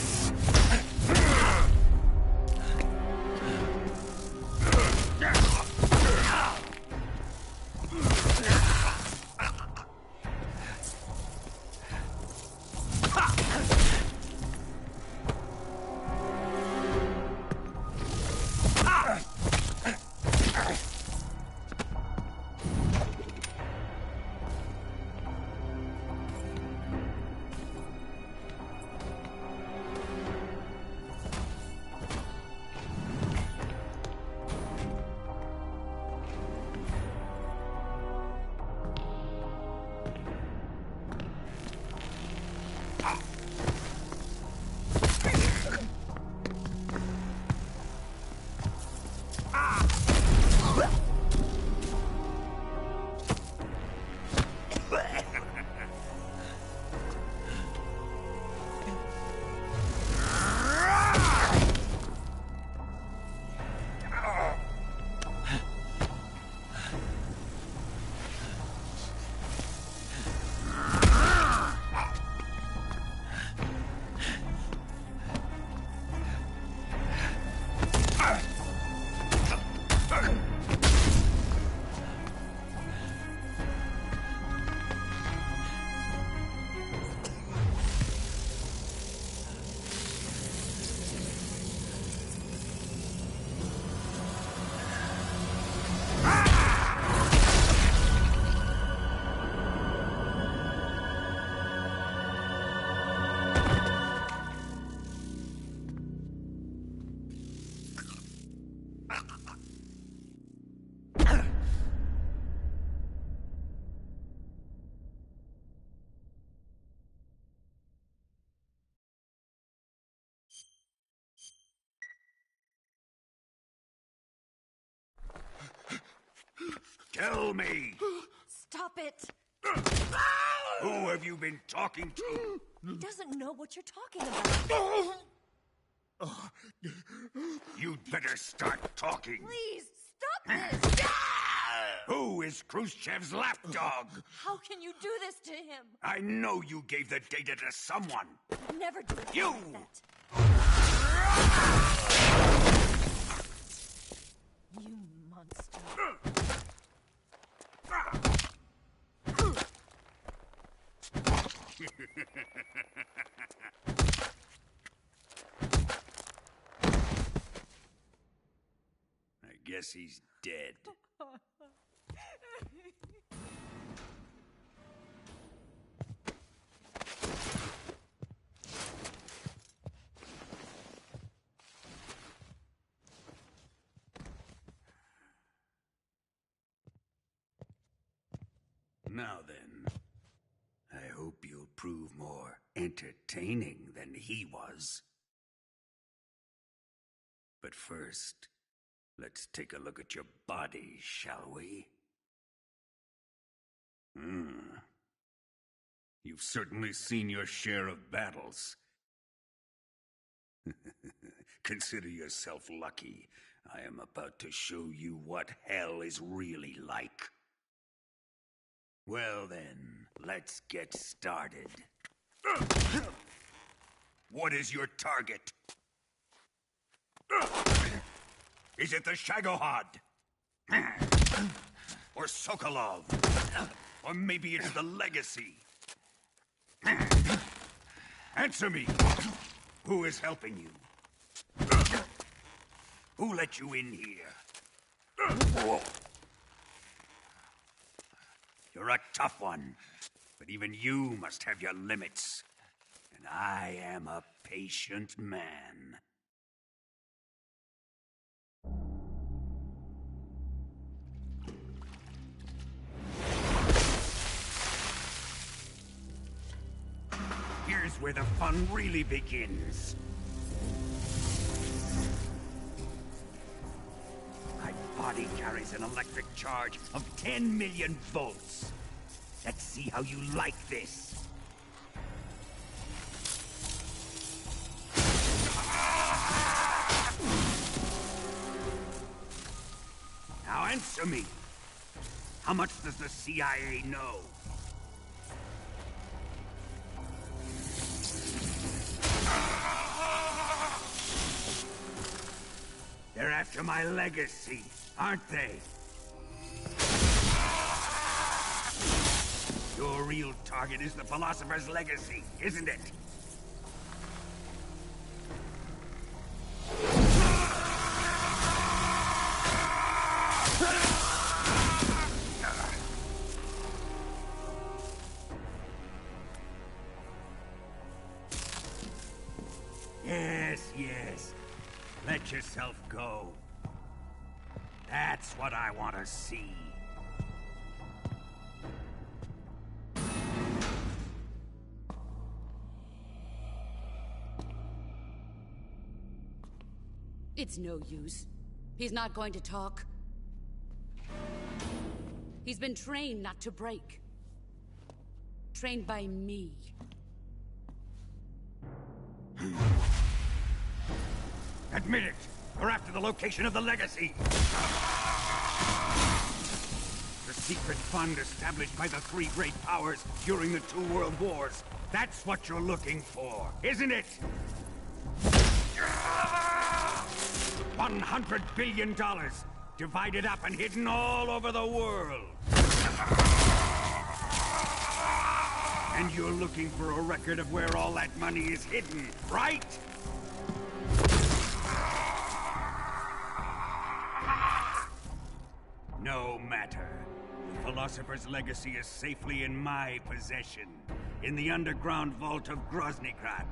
Speaker 13: Tell me!
Speaker 20: Stop it!
Speaker 13: Who have you been talking to?
Speaker 20: He doesn't know what you're talking about.
Speaker 13: You'd better start talking.
Speaker 20: Please, stop this!
Speaker 13: Who is Khrushchev's lapdog?
Speaker 20: How can you do this to him?
Speaker 13: I know you gave the data to someone.
Speaker 20: I'd never do it
Speaker 13: You!
Speaker 20: like that. You monster.
Speaker 13: I guess he's dead. Now then, entertaining than he was. But first, let's take a look at your body, shall we? You've certainly seen your share of battles. Consider yourself lucky. I am about to show you what hell is really like. Well then, let's get started. What is your target? Is it the Shagohod? Or Sokolov? Or maybe it's the Legacy? Answer me! Who is helping you? Who let you in here? You're a tough one, but even you must have your limits. And I am a patient man. Here's where the fun really begins. My body carries an electric charge of 10 million volts. Let's see how you like this. Now answer me. How much does the CIA know? They're after my legacy, aren't they? Your real target is the Philosopher's Legacy, isn't it? Yes. Let yourself go. That's what I want to see.
Speaker 8: It's no use. He's not going to talk. He's been trained not to break. Trained by me.
Speaker 13: Admit it! We're after the location of the Legacy! The secret fund established by the three great powers during the 2 world wars. That's what you're looking for, isn't it? $100 billion, divided up and hidden all over the world. And you're looking for a record of where all that money is hidden, right? No matter. The Philosopher's Legacy is safely in my possession, in the underground vault of Groznygrad.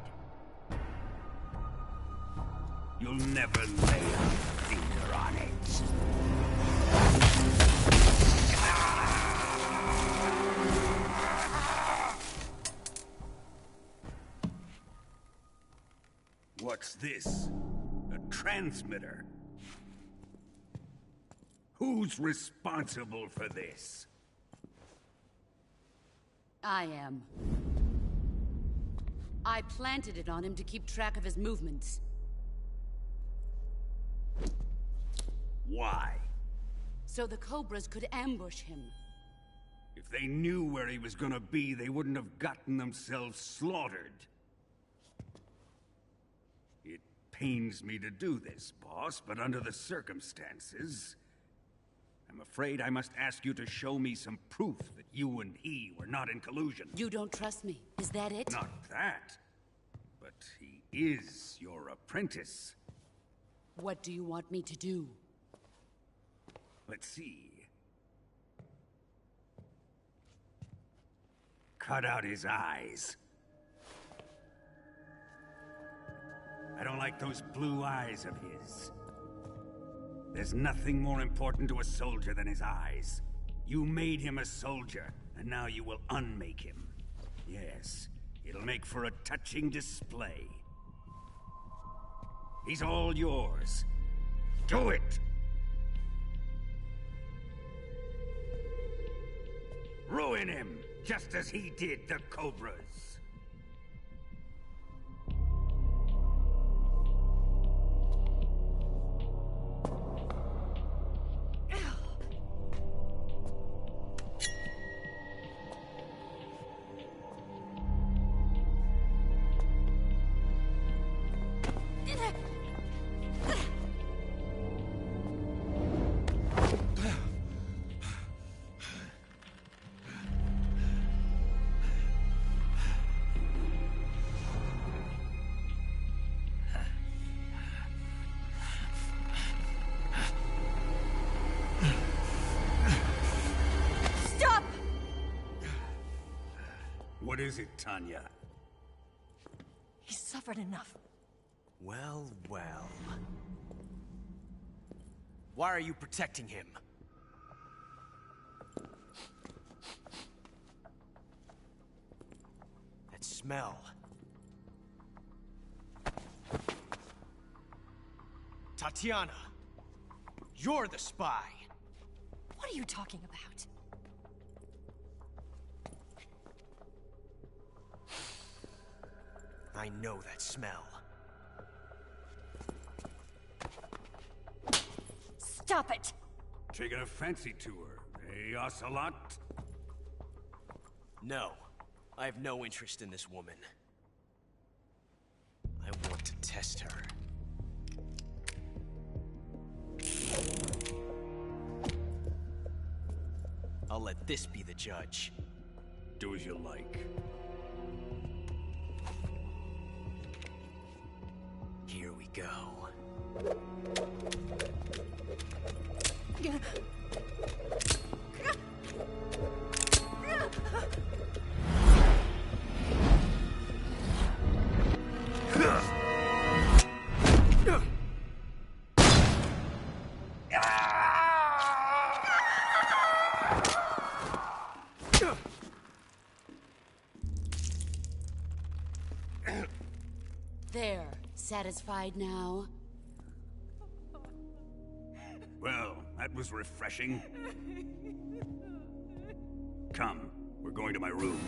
Speaker 13: You'll never lay a finger on it. What's this? A transmitter? Who's responsible for this?
Speaker 8: I am. I planted it on him to keep track of his movements.
Speaker 13: Why?
Speaker 8: So the Cobras could ambush him.
Speaker 13: If they knew where he was gonna be, they wouldn't have gotten themselves slaughtered. It pains me to do this, boss, but under the circumstances, I'm afraid I must ask you to show me some proof that you and he were not in collusion.
Speaker 8: You don't trust me, is that it?
Speaker 13: Not that. But he is your apprentice.
Speaker 8: What do you want me to do?
Speaker 13: Let's see. Cut out his eyes. I don't like those blue eyes of his. There's nothing more important to a soldier than his eyes. You made him a soldier, and now you will unmake him. Yes, It'll make for a touching display. He's all yours. Do it! Ruin him, just as he did the Cobras. What is it, Tanya?
Speaker 20: He's suffered enough.
Speaker 9: Well, well. Why are you protecting him? That smell. Tatiana! You're the spy!
Speaker 20: What are you talking about?
Speaker 9: I know that smell.
Speaker 20: Stop it!
Speaker 13: Taking a fancy to her, eh, Ocelot?
Speaker 9: No. I have no interest in this woman. I want to test her. I'll let this be the judge.
Speaker 13: Do as you like.
Speaker 9: Here we go.
Speaker 8: There. Satisfied now?
Speaker 13: Well, that was refreshing. Come, we're going to my room.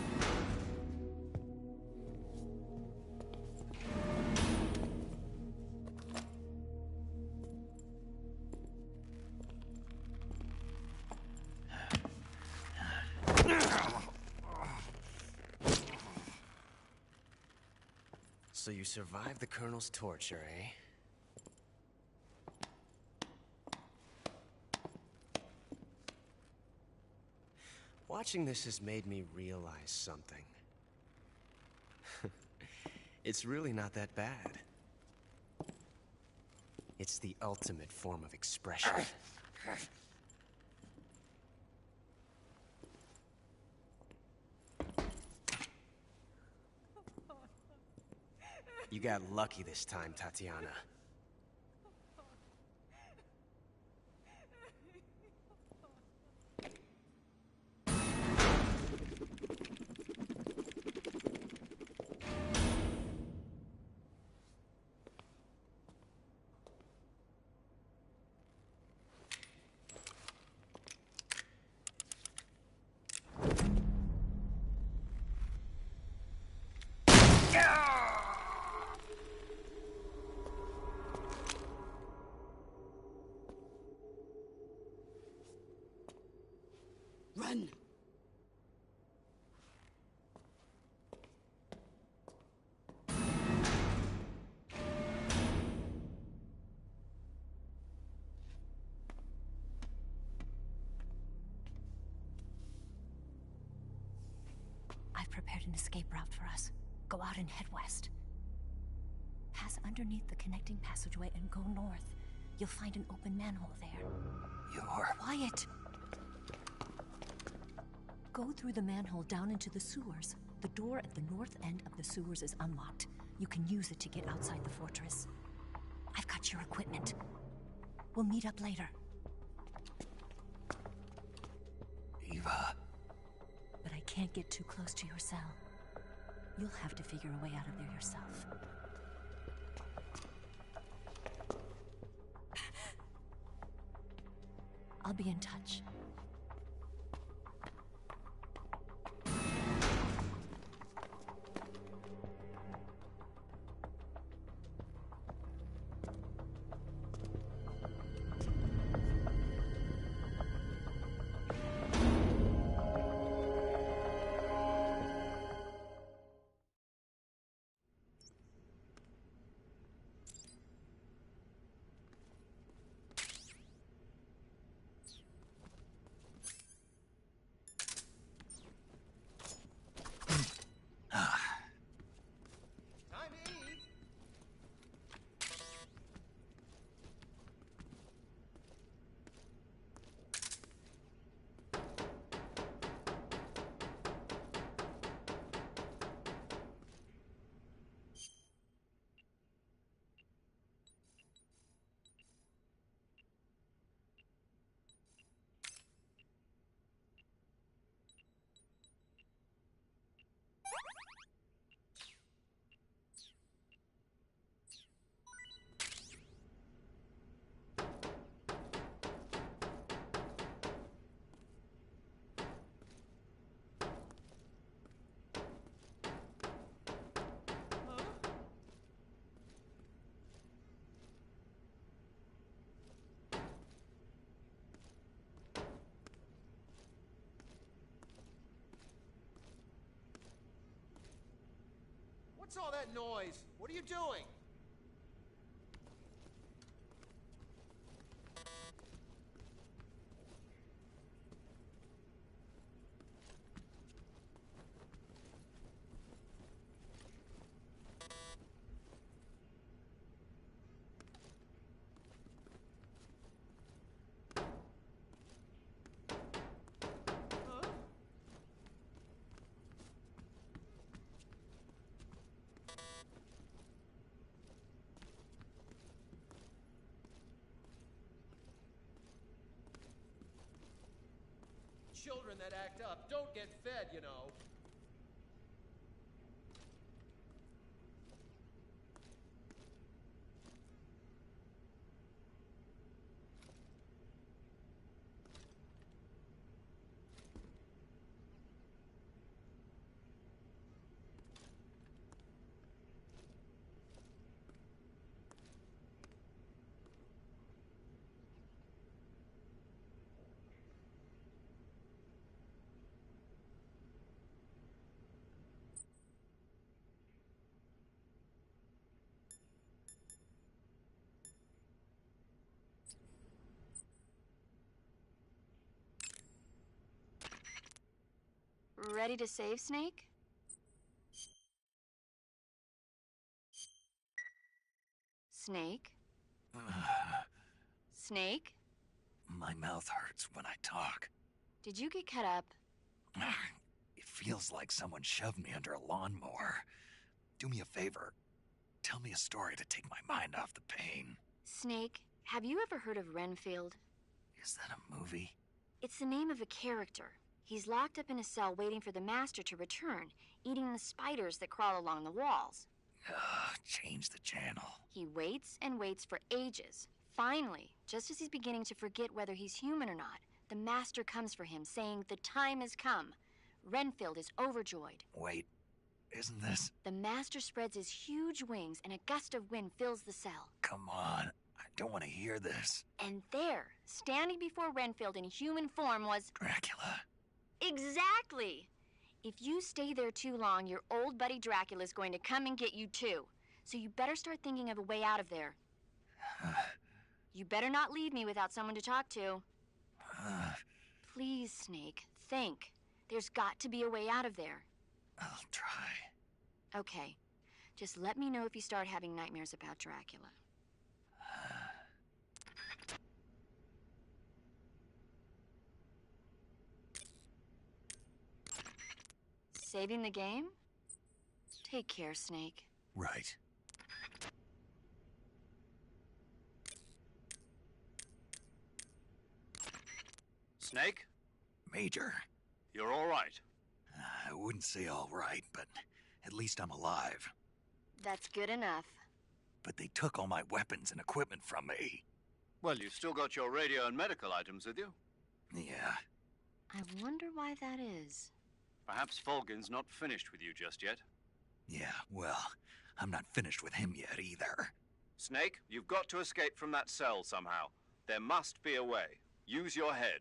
Speaker 9: So you survived the Colonel's torture, eh? Watching this has made me realize something. It's really not that bad. It's the ultimate form of expression. You got lucky this time, Tatiana.
Speaker 8: Run!
Speaker 20: I've prepared an escape route for us. Go out and head west. Pass underneath the connecting passageway and go north. You'll find an open manhole there.
Speaker 1: You're...
Speaker 20: Quiet! Go through the manhole down into the sewers. The door at the north end of the sewers is unlocked. You can use it to get outside the fortress. I've got your equipment. We'll meet up later.
Speaker 1: Eva...
Speaker 20: But I can't get too close to your cell. You'll have to figure a way out of there yourself. I'll be in touch.
Speaker 6: What's all that noise? What are you doing? Children that act up don't get fed, you know.
Speaker 7: Ready to save, Snake? Snake? Snake?
Speaker 1: My mouth hurts when I talk.
Speaker 7: Did you get cut up?
Speaker 1: It feels like someone shoved me under a lawnmower. Do me a favor. Tell me a story to take my mind off the pain.
Speaker 7: Snake, have you ever heard of Renfield?
Speaker 1: Is that a movie?
Speaker 7: It's the name of a character. He's locked up in a cell waiting for the Master to return, eating the spiders that crawl along the walls.
Speaker 1: Change the channel.
Speaker 7: He waits and waits for ages. Finally, just as he's beginning to forget whether he's human or not, the Master comes for him, saying the time has come. Renfield is overjoyed.
Speaker 1: Wait, isn't this...
Speaker 7: The Master spreads his huge wings and a gust of wind fills the cell.
Speaker 1: Come on, I don't want to hear this.
Speaker 7: And there, standing before Renfield in human form was...
Speaker 1: Dracula.
Speaker 7: Exactly! If you stay there too long, your old buddy Dracula's going to come and get you too. So you better start thinking of a way out of there. You better not leave me without someone to talk to. Please, Snake, think. There's got to be a way out of there.
Speaker 1: I'll try.
Speaker 7: Okay. Just let me know if you start having nightmares about Dracula. Saving the game? Take care, Snake.
Speaker 1: Right.
Speaker 3: Snake?
Speaker 1: Major.
Speaker 3: You're all right.
Speaker 1: I wouldn't say all right, but At least I'm alive.
Speaker 7: That's good enough.
Speaker 1: But they took all my weapons and equipment from me.
Speaker 4: Well, you've still got your radio and medical items with you.
Speaker 1: Yeah.
Speaker 7: I wonder why that is.
Speaker 4: Perhaps Volgin's not finished with you just yet.
Speaker 1: Yeah, well, I'm not finished with him yet either.
Speaker 4: Snake, you've got to escape from that cell somehow. There must be a way. Use your head.